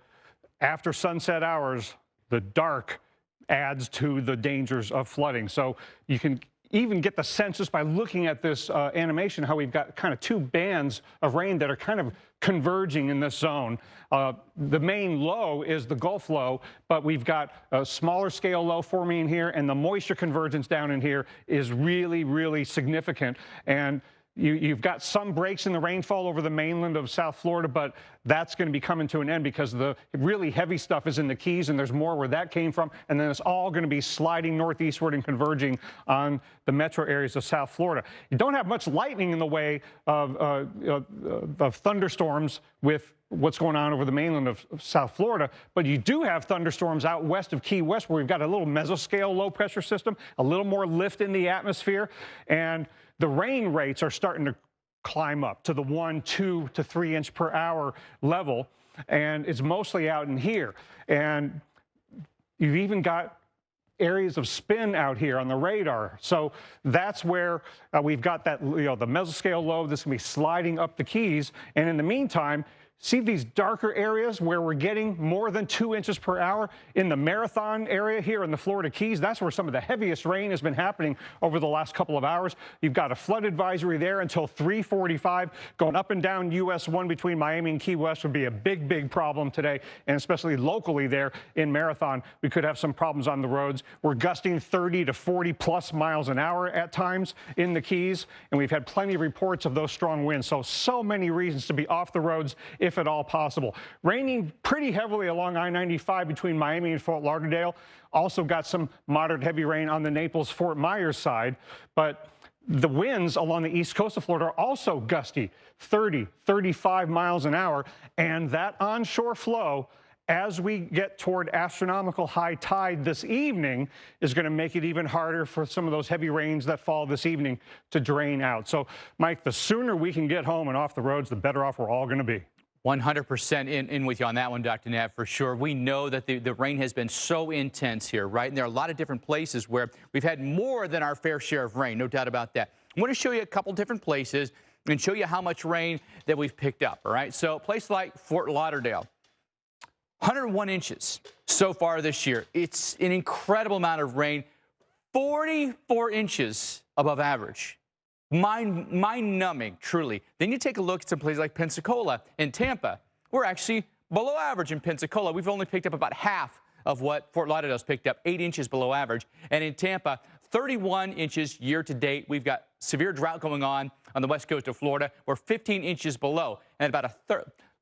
after sunset hours, the dark adds to the dangers of flooding. So you can even get the sense just by looking at this animation how we've got kind of two bands of rain that are kind of converging in this zone. The main low is the Gulf low, but we've got a smaller scale low forming in here, and the moisture convergence down in here is really, really significant. And you've got some breaks in the rainfall over the mainland of South Florida, but that's going to be coming to an end because the really heavy stuff is in the Keys, and there's more where that came from. And then it's all going to be sliding northeastward and converging on the metro areas of South Florida. You don't have much lightning in the way of thunderstorms with what's going on over the mainland of South Florida, but you do have thunderstorms out west of Key West where we've got a little mesoscale low pressure system, a little more lift in the atmosphere, and the rain rates are starting to climb up to the 1, 2 to 3 inch per hour level, and it's mostly out in here. And you've even got areas of spin out here on the radar. So that's where we've got that, the mesoscale low that's going to be sliding up the Keys. And in the meantime, see these darker areas where we're getting more than 2 inches per hour in the Marathon area here in the Florida Keys? That's where some of the heaviest rain has been happening over the last couple of hours. You've got a flood advisory there until 3:45. Going up and down US 1 between Miami and Key West would be a big, big problem today, and especially locally there in Marathon. We could have some problems on the roads. We're gusting 30 to 40 plus miles an hour at times in the Keys, and we've had plenty of reports of those strong winds. So many reasons to be off the roads if at all possible. Raining pretty heavily along I-95 between Miami and Fort Lauderdale. Also got some moderate heavy rain on the Naples-Fort Myers side, but the winds along the east coast of Florida are also gusty, 30, 35 miles an hour, and that onshore flow as we get toward astronomical high tide this evening is going to make it even harder for some of those heavy rains that fall this evening to drain out. So, Mike, the sooner we can get home and off the roads, the better off we're all going to be. 100% in with you on that one, Dr. Knapp, for sure. We know that the rain has been so intense here, right? And there are a lot of different places where we've had more than our fair share of rain, no doubt about that. I want to show you a couple different places and show you how much rain that we've picked up, all right? So a place like Fort Lauderdale, 101 inches so far this year. It's an incredible amount of rain. 44 inches above average. Mind-numbing, truly. Then you take a look at some places like Pensacola and Tampa. We're actually below average in Pensacola. We've only picked up about half of what Fort Lauderdale's picked up, 8 inches below average. And in Tampa, 31 inches year to date. We've got severe drought going on the west coast of Florida. We're 15 inches below, and about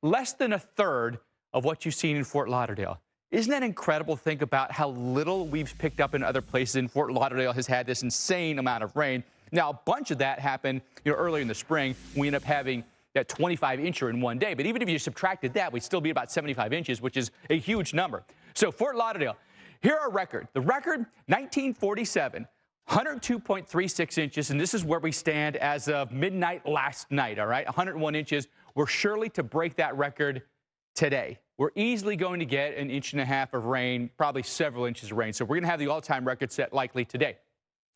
less than a third of what you've seen in Fort Lauderdale. Isn't that incredible to think about how little we've picked up in other places? And Fort Lauderdale has had this insane amount of rain. Now, a bunch of that happened, earlier in the spring. We ended up having that 25-incher in one day. But even if you subtracted that, we'd still be about 75 inches, which is a huge number. So Fort Lauderdale, here our record. The record, 1947, 102.36 inches. And this is where we stand as of midnight last night, all right? 101 inches. We're surely to break that record today. We're easily going to get an inch and a half of rain, probably several inches of rain. So we're going to have the all-time record set likely today.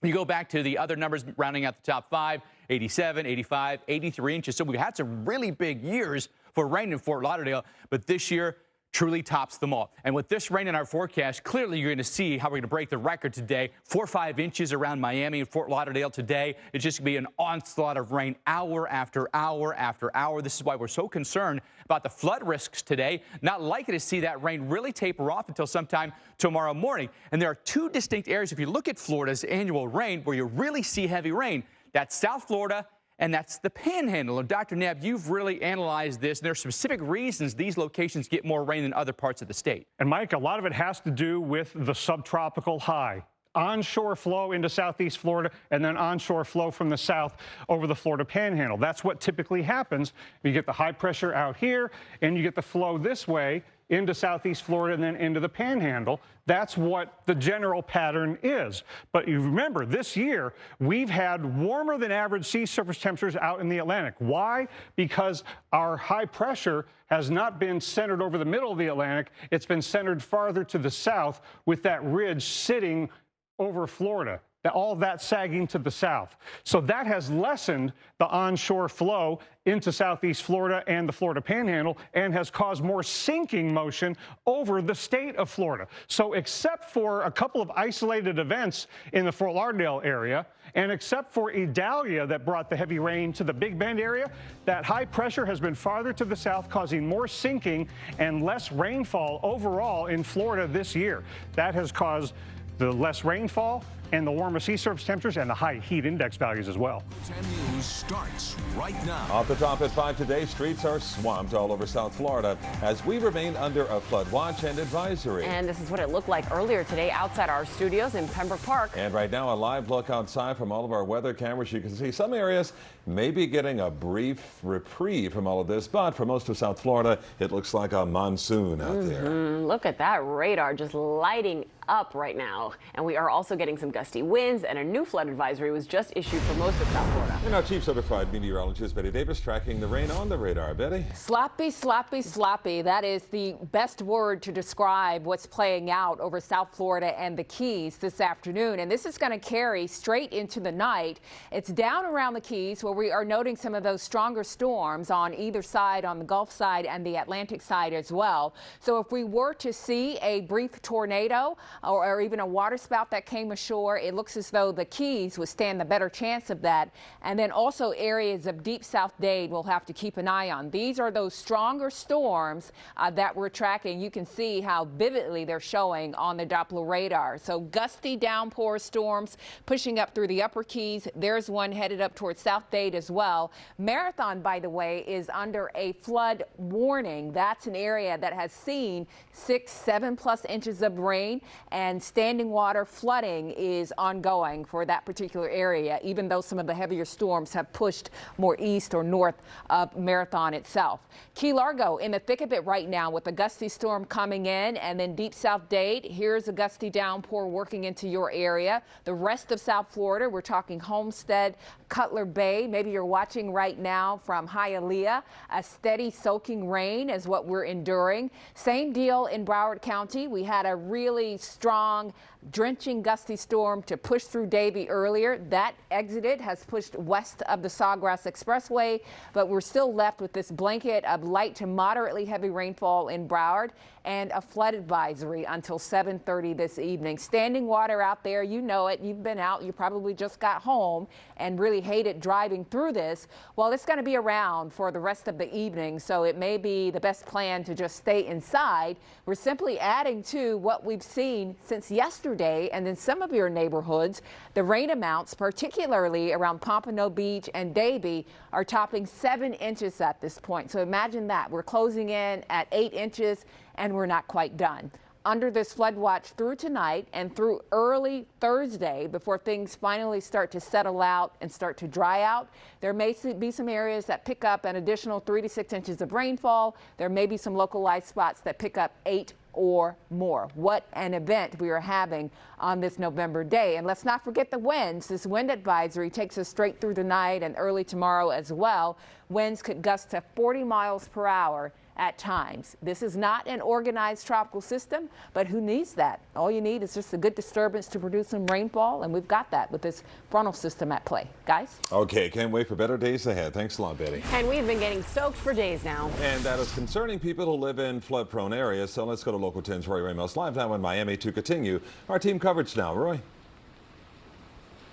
You go back to the other numbers rounding out the top 5, 87, 85, 83 inches. So we've had some really big years for rain in Fort Lauderdale, but this year truly tops them all. And with this rain in our forecast, clearly you're going to see how we're going to break the record today. 4 or 5 inches around Miami and Fort Lauderdale today. It's just going to be an onslaught of rain hour after hour after hour. This is why we're so concerned about the flood risks today. Not likely to see that rain really taper off until sometime tomorrow morning. And there are 2 distinct areas, if you look at Florida's annual rain, where you really see heavy rain. That's South Florida, and that's the Panhandle. And Dr. Knapp, you've really analyzed this, and there are specific reasons these locations get more rain than other parts of the state. And Mike, a lot of it has to do with the subtropical high. Onshore flow into southeast Florida, and then onshore flow from the south over the Florida Panhandle. That's what typically happens. You get the high pressure out here, and you get the flow this way into southeast Florida and then into the Panhandle. That's what the general pattern is. But you remember, this year, we've had warmer than average sea surface temperatures out in the Atlantic. Why? Because our high pressure has not been centered over the middle of the Atlantic. It's been centered farther to the south with that ridge sitting over Florida. All of that sagging to the south. So that has lessened the onshore flow into southeast Florida and the Florida Panhandle and has caused more sinking motion over the state of Florida. So except for a couple of isolated events in the Fort Lauderdale area, and except for Idalia that brought the heavy rain to the Big Bend area, that high pressure has been farther to the south, causing more sinking and less rainfall overall in Florida this year. That has caused the less rainfall and the warmer sea surface temperatures and the high heat index values as well. 10 News starts right now. Off the top at 5 today, streets are swamped all over South Florida as we remain under a flood watch and advisory. And this is what it looked like earlier today outside our studios in Pembroke Park. And right now, a live look outside from all of our weather cameras. You can see some areas may be getting a brief reprieve from all of this, but for most of South Florida, it looks like a monsoon out there. Look at that radar just lighting up right now. And we are also getting some gusty winds, and a new flood advisory was just issued for most of South Florida. And our Chief Certified Meteorologist Betty Davis tracking the rain on the radar. Betty? Sloppy, sloppy, sloppy. That is the best word to describe what's playing out over South Florida and the Keys this afternoon. And this is going to carry straight into the night. It's down around the Keys where we are noting some of those stronger storms on either side, on the Gulf side and the Atlantic side as well. So if we were to see a brief tornado or even a waterspout that came ashore, it looks as though the Keys would stand the better chance of that. And then also areas of deep South Dade we'll have to keep an eye on. These are those stronger storms that we're tracking. You can see how vividly they're showing on the Doppler radar. So gusty downpour storms pushing up through the upper Keys. There's one headed up towards South Dade as well. Marathon, by the way, is under a flood warning. That's an area that has seen 6, 7+ inches of rain, and standing water flooding is ongoing for that particular area, even though some of the heavier storms have pushed more east or north of Marathon itself. Key Largo in the thick of it right now with a gusty storm coming in, and then deep South Dade. Here's a gusty downpour working into your area. The rest of South Florida, we're talking Homestead, Cutler Bay. Maybe you're watching right now from Hialeah. A steady soaking rain is what we're enduring. Same deal in Broward County. We had a really strong, drenching gusty storm to push through Davie earlier. That exited, has pushed west of the Sawgrass Expressway, but we're still left with this blanket of light to moderately heavy rainfall in Broward. and a flood advisory until 7:30 this evening. Standing water out there, you know it. You've been out. You probably just got home and really hated driving through this. Well, it's going to be around for the rest of the evening, so it may be the best plan to just stay inside. We're simply adding to what we've seen since yesterday, and in some of your neighborhoods, the rain amounts, particularly around Pompano Beach and Davie, are topping 7 inches at this point. So imagine that. We're closing in at 8 inches, and we're not quite done. Under this flood watch through tonight and through early Thursday, before things finally start to settle out and start to dry out, there may be some areas that pick up an additional 3 to 6 inches of rainfall. There may be some localized spots that pick up 8 or more. What an event we are having on this November day. And let's not forget the winds. This wind advisory takes us straight through the night and early tomorrow as well. Winds could gust to 40 miles per hour at times. This is not an organized tropical system, but who needs that? All you need is just a good disturbance to produce some rainfall, and we've got that with this frontal system at play. Guys? Okay, can't wait for better days ahead. Thanks a lot, Betty. And we've been getting soaked for days now. And that is concerning people who live in flood-prone areas. So let's go to Local 10's Roy Ramos live now in Miami to continue our team coverage now. Roy?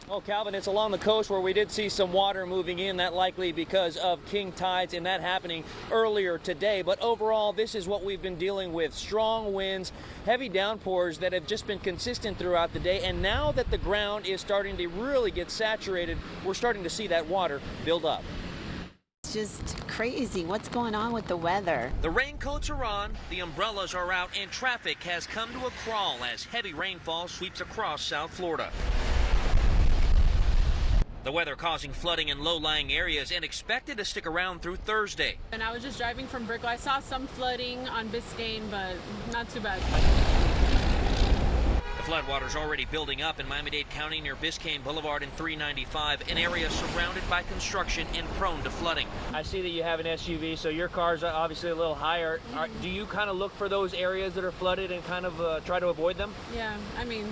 Oh, Calvin, it's along the coast where we did see some water moving in, that likely because of king tides and that happening earlier today. But overall, this is what we've been dealing with. Strong winds, heavy downpours that have just been consistent throughout the day. And now that the ground is starting to really get saturated, we're starting to see that water build up. It's just crazy. What's going on with the weather? The raincoats are on, the umbrellas are out, and traffic has come to a crawl as heavy rainfall sweeps across South Florida. The weather causing flooding in low-lying areas and expected to stick around through Thursday. And I was just driving from Brickell. I saw some flooding on Biscayne, but not too bad. The floodwaters already building up in Miami-Dade County near Biscayne Boulevard and 395, an area surrounded by construction and prone to flooding. I see that you have an SUV, so your car's obviously a little higher. Do you kind of look for those areas that are flooded and kind of try to avoid them? Yeah, I mean,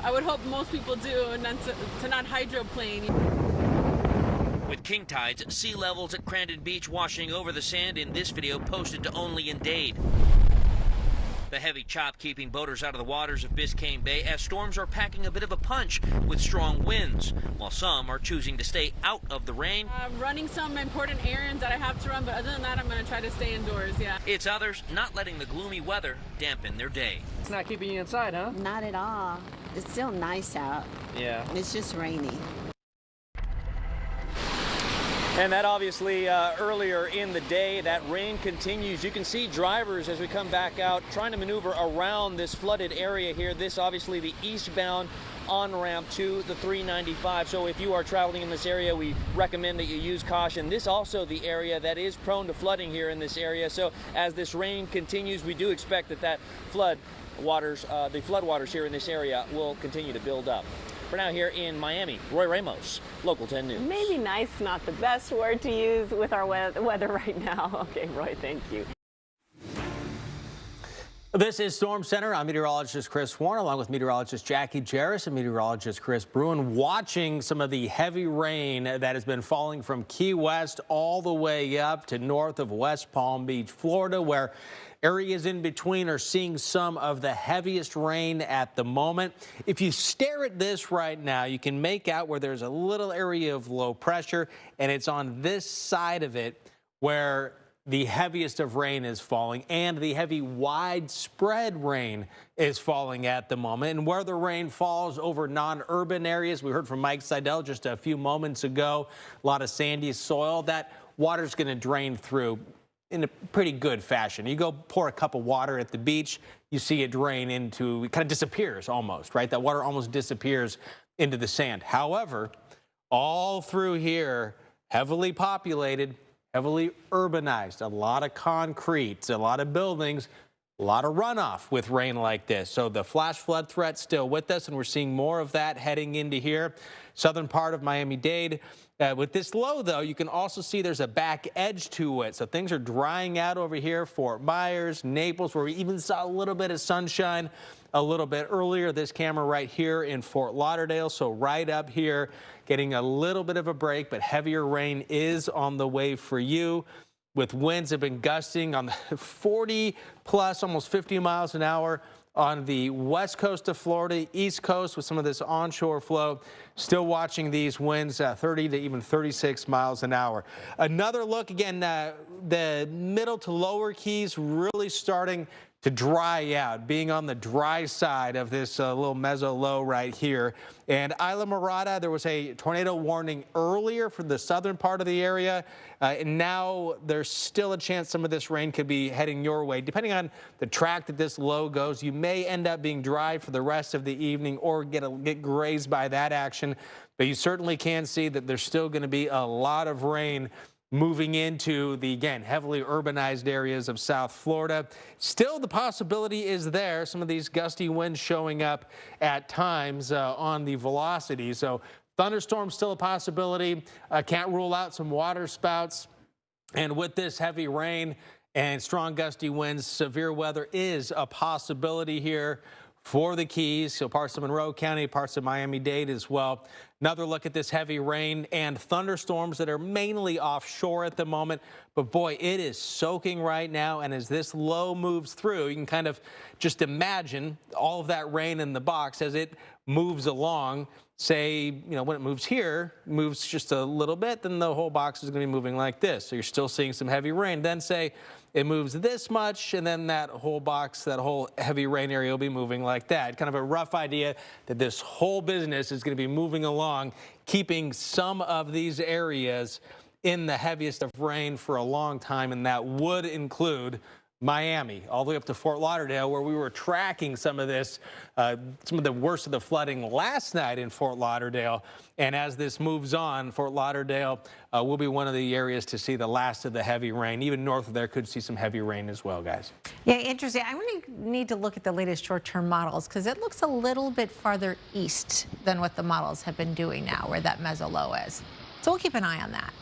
I would hope most people do, and then to not hydroplane. With king tides, sea levels at Crandon Beach washing over the sand in this video posted to Only in Dade. The heavy chop keeping boaters out of the waters of Biscayne Bay as storms are packing a bit of a punch with strong winds, while some are choosing to stay out of the rain. Running some important errands that I have to run, but other than that, I'm going to try to stay indoors, yeah. It's others not letting the gloomy weather dampen their day. It's not keeping you inside, huh? Not at all. It's still nice out. Yeah. It's just rainy. And that obviously earlier in the day, that rain continues. You can see drivers as we come back out trying to maneuver around this flooded area here. This obviously the eastbound on-ramp to the 395. So if you are traveling in this area, we recommend that you use caution. This also the area that is prone to flooding here in this area. So as this rain continues, we do expect that the floodwaters here in this area will continue to build up. For now, here in Miami, Roy Ramos, Local 10 News. Maybe nice, not the best word to use with our weather right now. Okay, Roy, thank you. This is Storm Center. I'm meteorologist Chris Warren, along with meteorologist Jackie Jarris and meteorologist Chris Bruin, watching some of the heavy rain that has been falling from Key West all the way up to north of West Palm Beach, Florida, where areas in between are seeing some of the heaviest rain at the moment. If you stare at this right now, you can make out where there's a little area of low pressure, and it's on this side of it where the heaviest of rain is falling, and the heavy widespread rain is falling at the moment. And where the rain falls over non-urban areas, we heard from Mike Seidel just a few moments ago, a lot of sandy soil, that water's going to drain through in a pretty good fashion. You go pour a cup of water at the beach, you see it drain into, it kind of disappears almost, right? That water almost disappears into the sand. However, all through here, heavily populated, heavily urbanized, a lot of concrete, a lot of buildings, a lot of runoff with rain like this. So the flash flood threat still with us, and we're seeing more of that heading into here. Southern part of Miami-Dade. With this low, though, you can also see there's a back edge to it. So things are drying out over here. Fort Myers, Naples, where we even saw a little bit of sunshine a little bit earlier. This camera right here in Fort Lauderdale. So right up here, getting a little bit of a break, but heavier rain is on the way for you. with winds have been gusting on the 40 plus, almost 50 miles an hour on the west coast of Florida, east coast with some of this onshore flow. Still watching these winds 30 to even 36 miles an hour. Another look again, the middle to lower Keys really starting to dry out, being on the dry side of this little meso low right here. And Isla Mirada, there was a tornado warning earlier for the southern part of the area. And now there's still a chance some of this rain could be heading your way. Depending on the track that this low goes, you may end up being dry for the rest of the evening or get grazed by that action. But you certainly can see that there's still going to be a lot of rain moving into the, again, heavily urbanized areas of South Florida. Still, the possibility is there. Some of these gusty winds showing up at times on the velocity. So thunderstorms still a possibility. Can't rule out some water spouts. And with this heavy rain and strong gusty winds, severe weather is a possibility here for the Keys, so parts of Monroe County, parts of Miami-Dade as well. Another look at this heavy rain and thunderstorms that are mainly offshore at the moment. But boy, it is soaking right now. And as this low moves through, you can kind of just imagine all of that rain in the box as it moves along. Say, when it moves here, moves just a little bit, then the whole box is going to be moving like this. So you're still seeing some heavy rain. Then say it moves this much, and then that whole box, that whole heavy rain area will be moving like that. Kind of a rough idea that this whole business is going to be moving along, keeping some of these areas in the heaviest of rain for a long time, and that would include Miami, all the way up to Fort Lauderdale, where we were tracking some of this, some of the worst of the flooding last night in Fort Lauderdale. And as this moves on, Fort Lauderdale will be one of the areas to see the last of the heavy rain. Even north of there could see some heavy rain as well, guys. Yeah, interesting. I need to look at the latest short-term models because it looks a little bit farther east than what the models have been doing now, where that meso low is. So we'll keep an eye on that.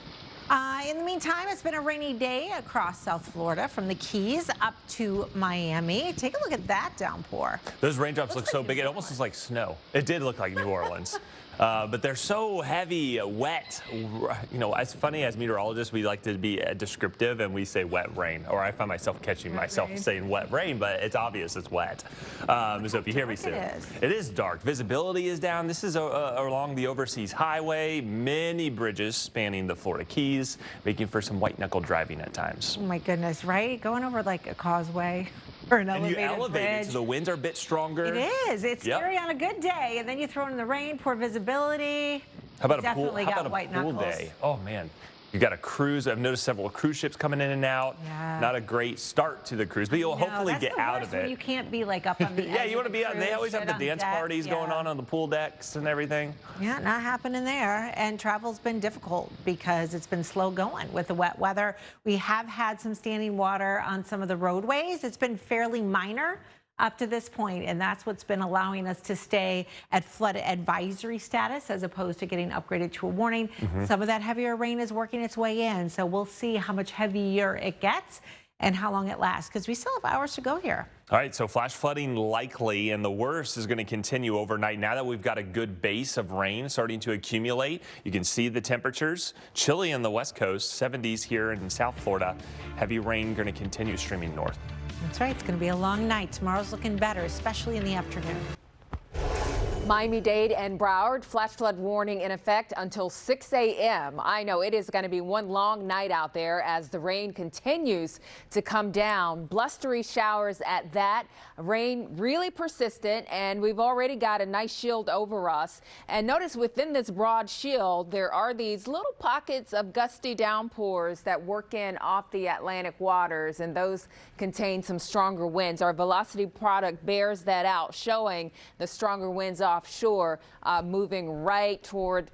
In the meantime, it's been a rainy day across South Florida, from the Keys up to Miami. Take a look at that downpour. Those raindrops look so big, it almost looks like snow. It did look like New Orleans. But they're so heavy, wet. As funny as meteorologists, we like to be descriptive and we say wet rain. Or I find myself catching myself saying wet rain, but it's obvious it's wet. So if you hear me say it is dark. Visibility is down. This is along the Overseas Highway. Many bridges spanning the Florida Keys, making for some white knuckle driving at times. Oh my goodness, right? Going over like a causeway or an elevated and you elevate bridge. it, so the winds are a bit stronger. It is. It's scary on a good day, and then you throw in the rain, poor visibility. How about Definitely got white pool knuckles. day? Oh man. You got a cruise. I've noticed several cruise ships coming in and out. Yeah. Not a great start to the cruise, but you'll hopefully get out of it. You can't be like up on the yeah, you want to be out. They always have the dance parties going on the pool decks and everything. Yeah, not happening there. And travel's been difficult because it's been slow going with the wet weather. We have had some standing water on some of the roadways. It's been fairly minor up to this point, and that's what's been allowing us to stay at flood advisory status as opposed to getting upgraded to a warning. Some of that heavier rain is working its way in, so we'll see how much heavier it gets and how long it lasts, because we still have hours to go here. All right, so flash flooding likely, and the worst is going to continue overnight. Now that we've got a good base of rain starting to accumulate, you can see the temperatures. Chilly on the west coast, 70s here in South Florida. Heavy rain going to continue streaming north. That's right. It's going to be a long night. Tomorrow's looking better, especially in the afternoon. Miami-Dade and Broward, flash flood warning in effect until 6 a.m. I know it is going to be one long night out there as the rain continues to come down. Blustery showers at that. Rain really persistent, and we've already got a nice shield over us. And notice within this broad shield, there are these little pockets of gusty downpours that work in off the Atlantic waters, and those contain some stronger winds. Our velocity product bears that out, showing the stronger winds offshore, moving right toward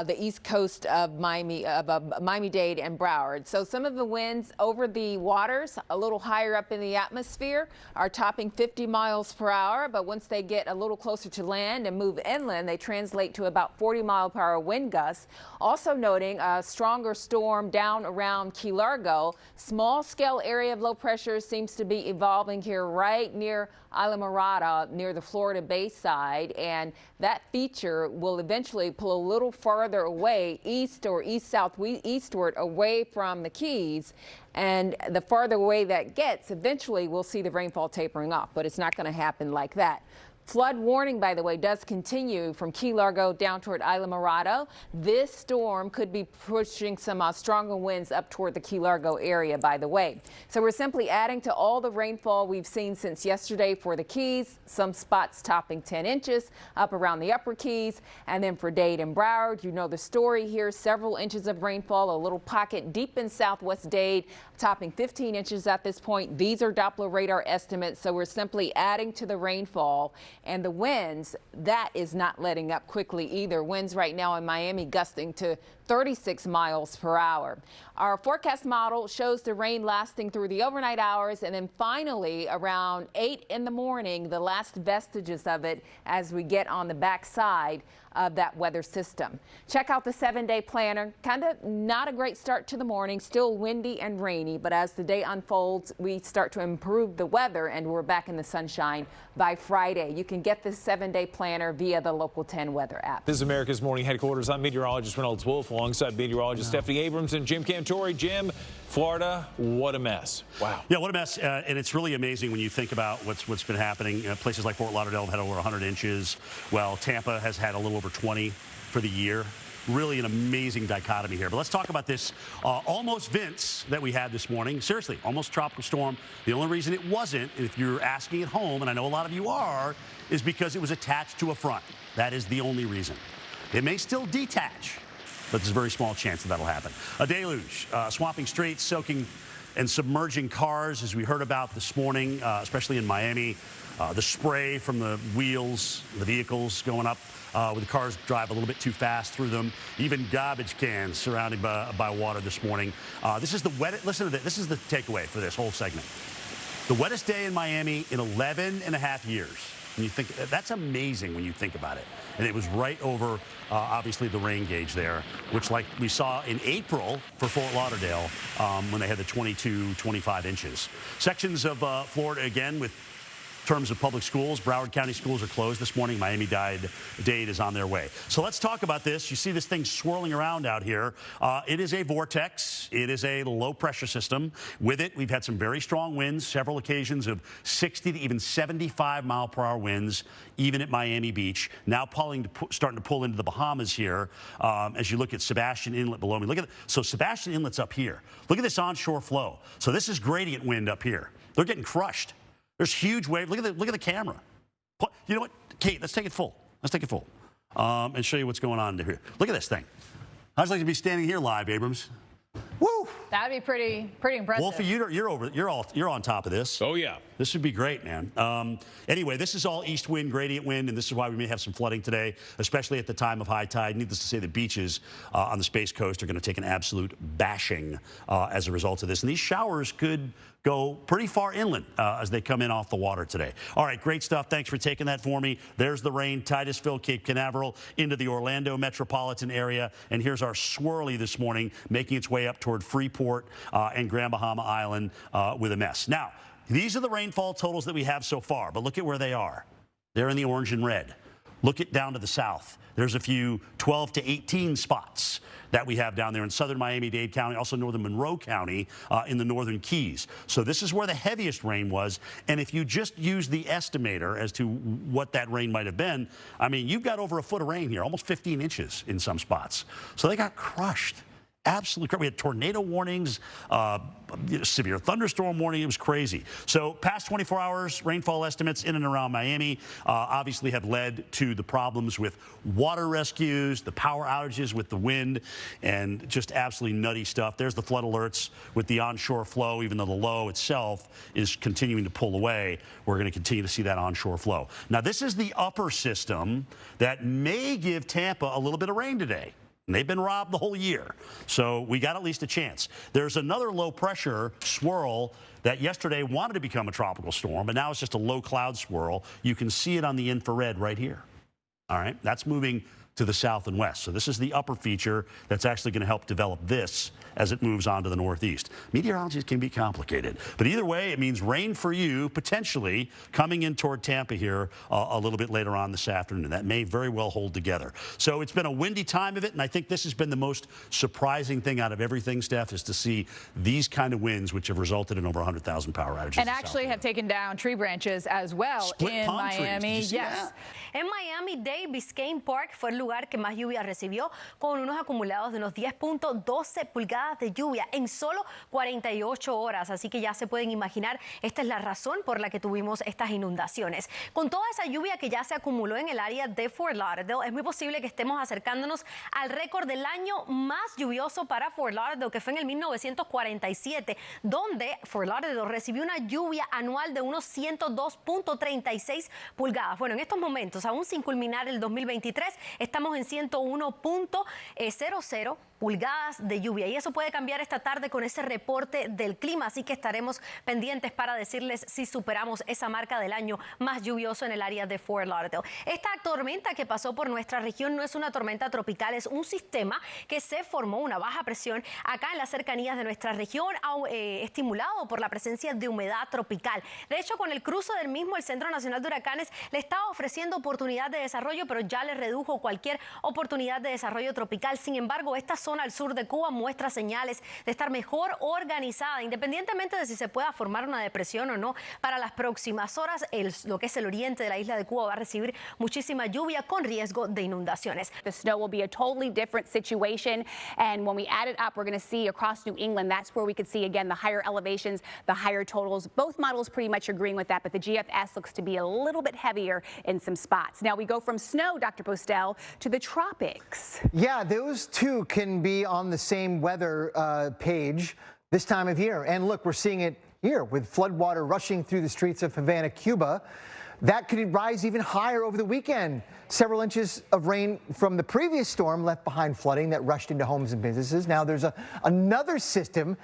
the east coast of Miami-Dade and Broward. So some of the winds over the waters, a little higher up in the atmosphere, are topping 50 miles per hour. But once they get a little closer to land and move inland, they translate to about 40 mile per hour wind gusts. Also noting a stronger storm down around Key Largo. Small scale area of low pressure seems to be evolving here right near Isla Mirada, near the Florida Bay side. And that feature will eventually pull a little farther farther away, east or east-southeastward away from the Keys. And the farther away that gets, eventually we'll see the rainfall tapering off, but it's not going to happen like that. Flood warning, by the way, does continue from Key Largo down toward Isla Morado. This storm could be pushing some stronger winds up toward the Key Largo area, by the way. So we're simply adding to all the rainfall we've seen since yesterday for the Keys. Some spots topping 10 inches up around the upper Keys. And then for Dade and Broward, you know the story here. Several inches of rainfall, a little pocket deep in southwest Dade, topping 15 inches at this point. These are Doppler radar estimates, so we're simply adding to the rainfall. And the winds, that is not letting up quickly either. Winds right now in Miami gusting to 36 miles per hour. Our forecast model shows the rain lasting through the overnight hours and then finally around 8 in the morning, the last vestiges of it as we get on the backside of that weather system. Check out the 7-day planner. Kind of not a great start to the morning, still windy and rainy, but as the day unfolds, we start to improve the weather and we're back in the sunshine by Friday. You can get this 7-day planner via the Local 10 weather app. This is America's Morning Headquarters. I'm meteorologist Reynolds Wolf alongside meteorologist Stephanie Abrams and Jim Cantori. Jim, Florida, what a mess. Wow. Yeah, what a mess. And it's really amazing when you think about what's been happening. Places like Fort Lauderdale have had over 100 inches. Well, Tampa has had a little over 20 for the year. Really an amazing dichotomy here. But let's talk about this almost Vince that we had this morning. Seriously, almost tropical storm. The only reason it wasn't, if you're asking at home, and I know a lot of you are, is because it was attached to a front. That is the only reason. It may still detach, but there's a very small chance that'll happen. A deluge, swamping streets, soaking and submerging cars, as we heard about this morning, especially in Miami. The spray from the wheels, the vehicles going up with the cars drive a little bit too fast through them. Even garbage cans surrounded by water this morning. This is the wettest, listen to this. This is the takeaway for this whole segment. The wettest day in Miami in 11 and a half years. And you think that's amazing when you think about it. And it was right over, obviously, the rain gauge there, which like we saw in April for Fort Lauderdale when they had the 22, 25 inches. Sections of Florida, again, with terms of public schools, Broward County schools are closed this morning. Miami-Dade is on their way. So let's talk about this. You see this thing swirling around out here. It is a vortex. It is a low-pressure system. With it, we've had some very strong winds, several occasions of 60 to even 75-mile-per-hour winds, even at Miami Beach. Now starting to pull into the Bahamas here as you look at Sebastian Inlet below me. So Sebastian Inlet's up here. Look at this onshore flow. So this is gradient wind up here. They're getting crushed. There's huge waves. Look at the camera. You know what, Kate? Let's take it full. Let's take it full and show you what's going on here. Look at this thing. How'd you like to be standing here live, Abrams? Woo! That'd be pretty impressive. Wolfie, you're on top of this. Oh yeah, this would be great, man. Anyway, this is all east wind, gradient wind, and this is why we may have some flooding today, especially at the time of high tide. Needless to say, the beaches on the Space Coast are going to take an absolute bashing as a result of this, and these showers could go pretty far inland as they come in off the water today. All right, great stuff. Thanks for taking that for me. There's the rain, Titusville, Cape Canaveral, into the Orlando metropolitan area. And here's our swirly this morning, making its way up toward Freeport and Grand Bahama Island with a mess. Now, these are the rainfall totals that we have so far, but look at where they are. They're in the orange and red. Look at down to the south. There's a few 12 to 18 spots that we have down there in southern Miami-Dade County, also northern Monroe County in the northern Keys. So this is where the heaviest rain was. And if you just use the estimator as to what that rain might have been, I mean, you've got over a foot of rain here, almost 15 inches in some spots. So they got crushed. Absolutely crazy. We had tornado warnings, severe thunderstorm warning. It was crazy. So past 24 hours, rainfall estimates in and around Miami obviously have led to the problems with water rescues, the power outages with the wind, and just absolutely nutty stuff. There's the flood alerts with the onshore flow, even though the low itself is continuing to pull away. We're going to continue to see that onshore flow. Now, this is the upper system that may give Tampa a little bit of rain today. And they've been robbed the whole year. So we got at least a chance. There's another low pressure swirl that yesterday wanted to become a tropical storm, but now it's just a low cloud swirl. You can see it on the infrared right here. All right, that's moving to the south and west. So this is the upper feature that's actually going to help develop this as it moves on to the northeast. Meteorology can be complicated, but either way, it means rain for you potentially coming in toward Tampa here a little bit later on this afternoon. That may very well hold together. So it's been a windy time of it, and I think this has been the most surprising thing out of everything, Steph, is to see these kind of winds, which have resulted in over 100,000 power outages. And actually have taken down tree branches as well Split in palm trees. Miami. Did you see Yes. En Miami-Dade, Biscayne Park fue el lugar que más lluvia recibió, con unos acumulados de unos 10.12 pulgadas de lluvia en solo 48 horas. Así que ya se pueden imaginar, esta es la razón por la que tuvimos estas inundaciones. Con toda esa lluvia que ya se acumuló en el área de Fort Lauderdale, es muy posible que estemos acercándonos al récord del año más lluvioso para Fort Lauderdale, que fue en el 1947, donde Fort Lauderdale recibió una lluvia anual de unos 102.36 pulgadas. Bueno, en estos momentos, aún sin culminar el 2023, estamos en 101.00 pulgadas de lluvia, y eso puede cambiar esta tarde con ese reporte del clima, así que estaremos pendientes para decirles si superamos esa marca del año más lluvioso en el área de Fort Lauderdale. Esta tormenta que pasó por nuestra región no es una tormenta tropical, es un sistema que se formó, una baja presión acá en las cercanías de nuestra región, estimulado por la presencia de humedad tropical. De hecho, con el cruce del mismo, el Centro Nacional de Huracanes le estaba ofreciendo oportunidad de desarrollo, pero ya le redujo cualquier oportunidad de desarrollo tropical. Sin embargo, esta zona al sur de Cuba muestra señales de estar mejor organizada, independientemente de si se pueda formar una depresión o no. Para las próximas horas, lo que es el oriente de la isla de Cuba va a recibir muchísima lluvia con riesgo de inundaciones. The snow will be a totally different situation, and when we add it up, we're going to see across New England, that's where we could see again the higher elevations, the higher totals. Both models pretty much agreeing with that, but the GFS looks to be a little bit heavier in some spots. Now we go from snow, Dr. Postel, to the tropics. Yeah, those two can be on the same weather page this time of year. And look, we're seeing it here with floodwater rushing through the streets of Havana, Cuba. That could rise even higher over the weekend. Several inches of rain from the previous storm left behind flooding that rushed into homes and businesses. Now there's another system,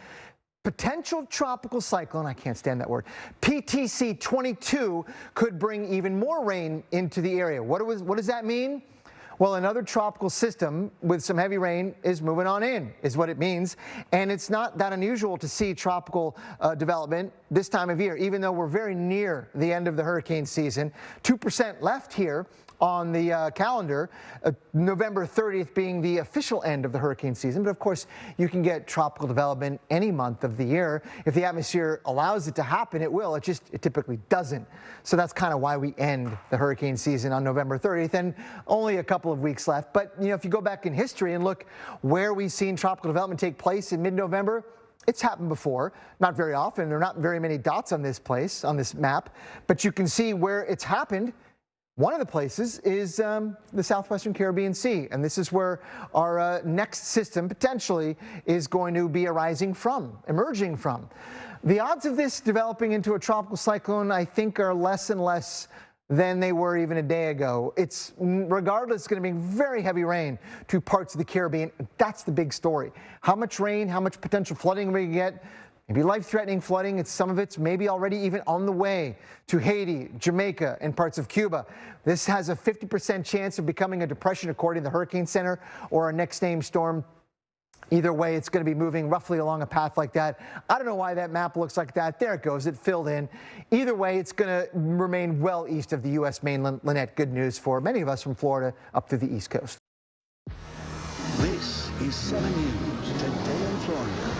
potential tropical cyclone, I can't stand that word, PTC 22, could bring even more rain into the area. What does that mean? Well, another tropical system with some heavy rain is moving on in, is what it means. And it's not that unusual to see tropical development this time of year, even though we're very near the end of the hurricane season. 2% left here on the calendar, November 30th being the official end of the hurricane season. But of course, you can get tropical development any month of the year. If the atmosphere allows it to happen, it will. It typically doesn't. So that's kind of why we end the hurricane season on November 30th, and only a couple of weeks left. But you know, if you go back in history and look where we've seen tropical development take place in mid-November, it's happened before. Not very often. There are not very many dots on this map, but you can see where it's happened. One of the places is the southwestern Caribbean Sea, and this is where our next system potentially is going to be emerging from. The odds of this developing into a tropical cyclone, I think, are less and less than they were even a day ago. It's regardless going to be very heavy rain to parts of the Caribbean. That's the big story. How much rain, how much potential flooding we get? Maybe life-threatening flooding. Some of it's maybe already even on the way to Haiti, Jamaica, and parts of Cuba. This has a 50% chance of becoming a depression, according to the Hurricane Center, or our next named storm. Either way, it's going to be moving roughly along a path like that. I don't know why that map looks like that. There it goes. It filled in. Either way, it's going to remain well east of the U.S. mainland. Lynette, good news for many of us from Florida up to the East Coast. This is 7 News Today in Florida.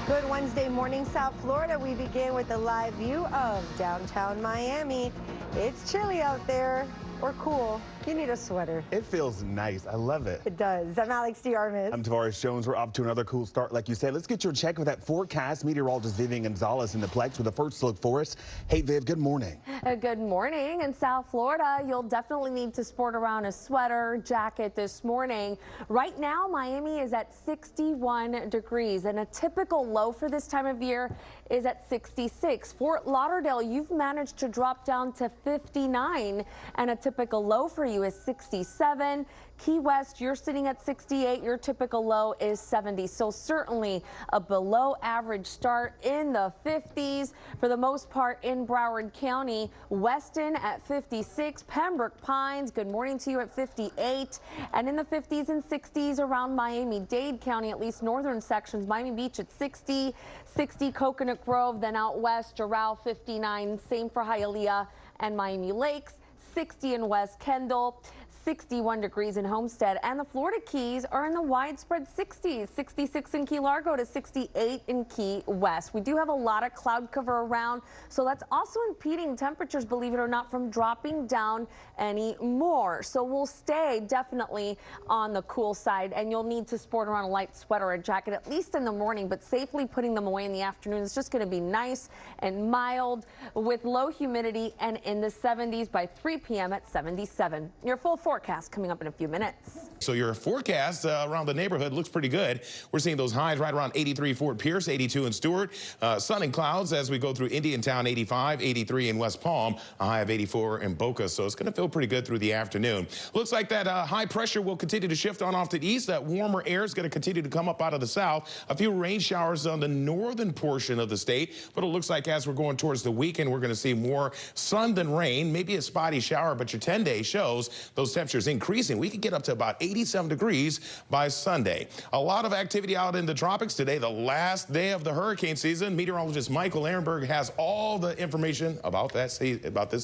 Good Wednesday morning, South Florida. We begin with a live view of downtown Miami. It's chilly out there, or cool. You need a sweater. It feels nice. I love it. It does. I'm Alex DeArmas. I'm Tavares Jones. We're up to another cool start, like you said. Let's get your check with that forecast. Meteorologist Vivian Gonzalez in the Plex with the first look for us. Hey, Viv, good morning. Good morning. In South Florida, you'll definitely need to sport around a sweater, jacket this morning. Right now, Miami is at 61 degrees, and a typical low for this time of year is at 66. Fort Lauderdale, you've managed to drop down to 59, and a typical typical low for you is 67. Key West, you're sitting at 68. Your typical low is 70. So certainly a below average start in the 50s for the most part in Broward County. Weston at 56. Pembroke Pines, good morning to you, at 58. And in the 50s and 60s around Miami-Dade County, at least northern sections. Miami Beach at 60, 60 Coconut Grove, then out west, Doral 59. Same for Hialeah and Miami Lakes. 60 in West Kendall. 61 degrees in Homestead, and the Florida Keys are in the widespread 60s, 66 in Key Largo to 68 in Key West. We do have a lot of cloud cover around, so that's also impeding temperatures, believe it or not, from dropping down any more. So we'll stay definitely on the cool side, and you'll need to sport around a light sweater or a jacket, at least in the morning, but safely putting them away in the afternoon. It's just going to be nice and mild with low humidity and in the 70s by 3 p.m. at 77. Your full forecast coming up in a few minutes. So your forecast around the neighborhood looks pretty good. We're seeing those highs right around 83 Fort Pierce, 82 in Stewart. Sun and clouds as we go through Indiantown, 85, 83 in West Palm, a high of 84 in Boca. So it's going to feel pretty good through the afternoon. Looks like that high pressure will continue to shift on off to the east. That warmer air is going to continue to come up out of the south. A few rain showers on the northern portion of the state. But it looks like as we're going towards the weekend, we're going to see more sun than rain, maybe a spotty shower, but your 10-day shows those temperatures increasing. We could get up to about 87 degrees by Sunday. A lot of activity out in the tropics today, the last day of the hurricane season. Meteorologist Michael Ehrenberg has all the information about this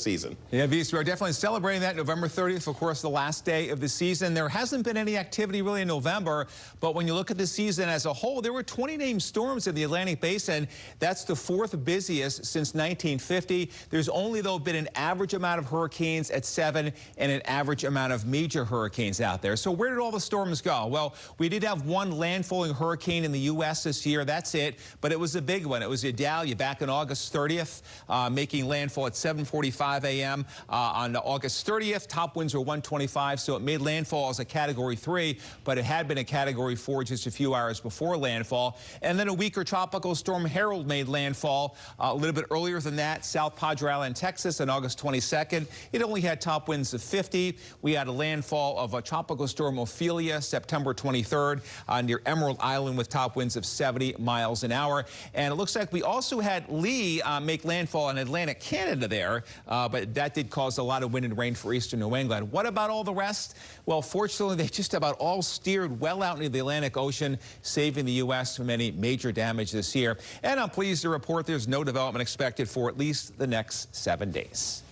season. Yeah, Beast, we're definitely celebrating that November 30th, of course, the last day of the season. There hasn't been any activity really in November, but when you look at the season as a whole, there were 20 named storms in the Atlantic Basin. That's the fourth busiest since 1950. There's only, though, been an average amount of hurricanes at 7 and an average amount of major hurricanes out there. So where did all the storms go? Well, we did have one landfalling hurricane in the U.S. this year. That's it. But it was a big one. It was Idalia back on August 30th, making landfall at 7:45 a.m. On August 30th. Top winds were 125, so it made landfall as a Category 3, but it had been a Category 4 just a few hours before landfall. And then a weaker tropical storm Harold made landfall a little bit earlier than that, South Padre Island, Texas, on August 22nd. It only had top winds of 50. We had a landfall of a tropical storm Ophelia September 23rd near Emerald Island with top winds of 70 miles an hour. And it looks like we also had Lee make landfall in Atlantic Canada there, but that did cause a lot of wind and rain for eastern New England. What about all the rest? Well, fortunately, they just about all steered well out into the Atlantic Ocean, saving the U.S. from any major damage this year. And I'm pleased to report there's no development expected for at least the next 7 days.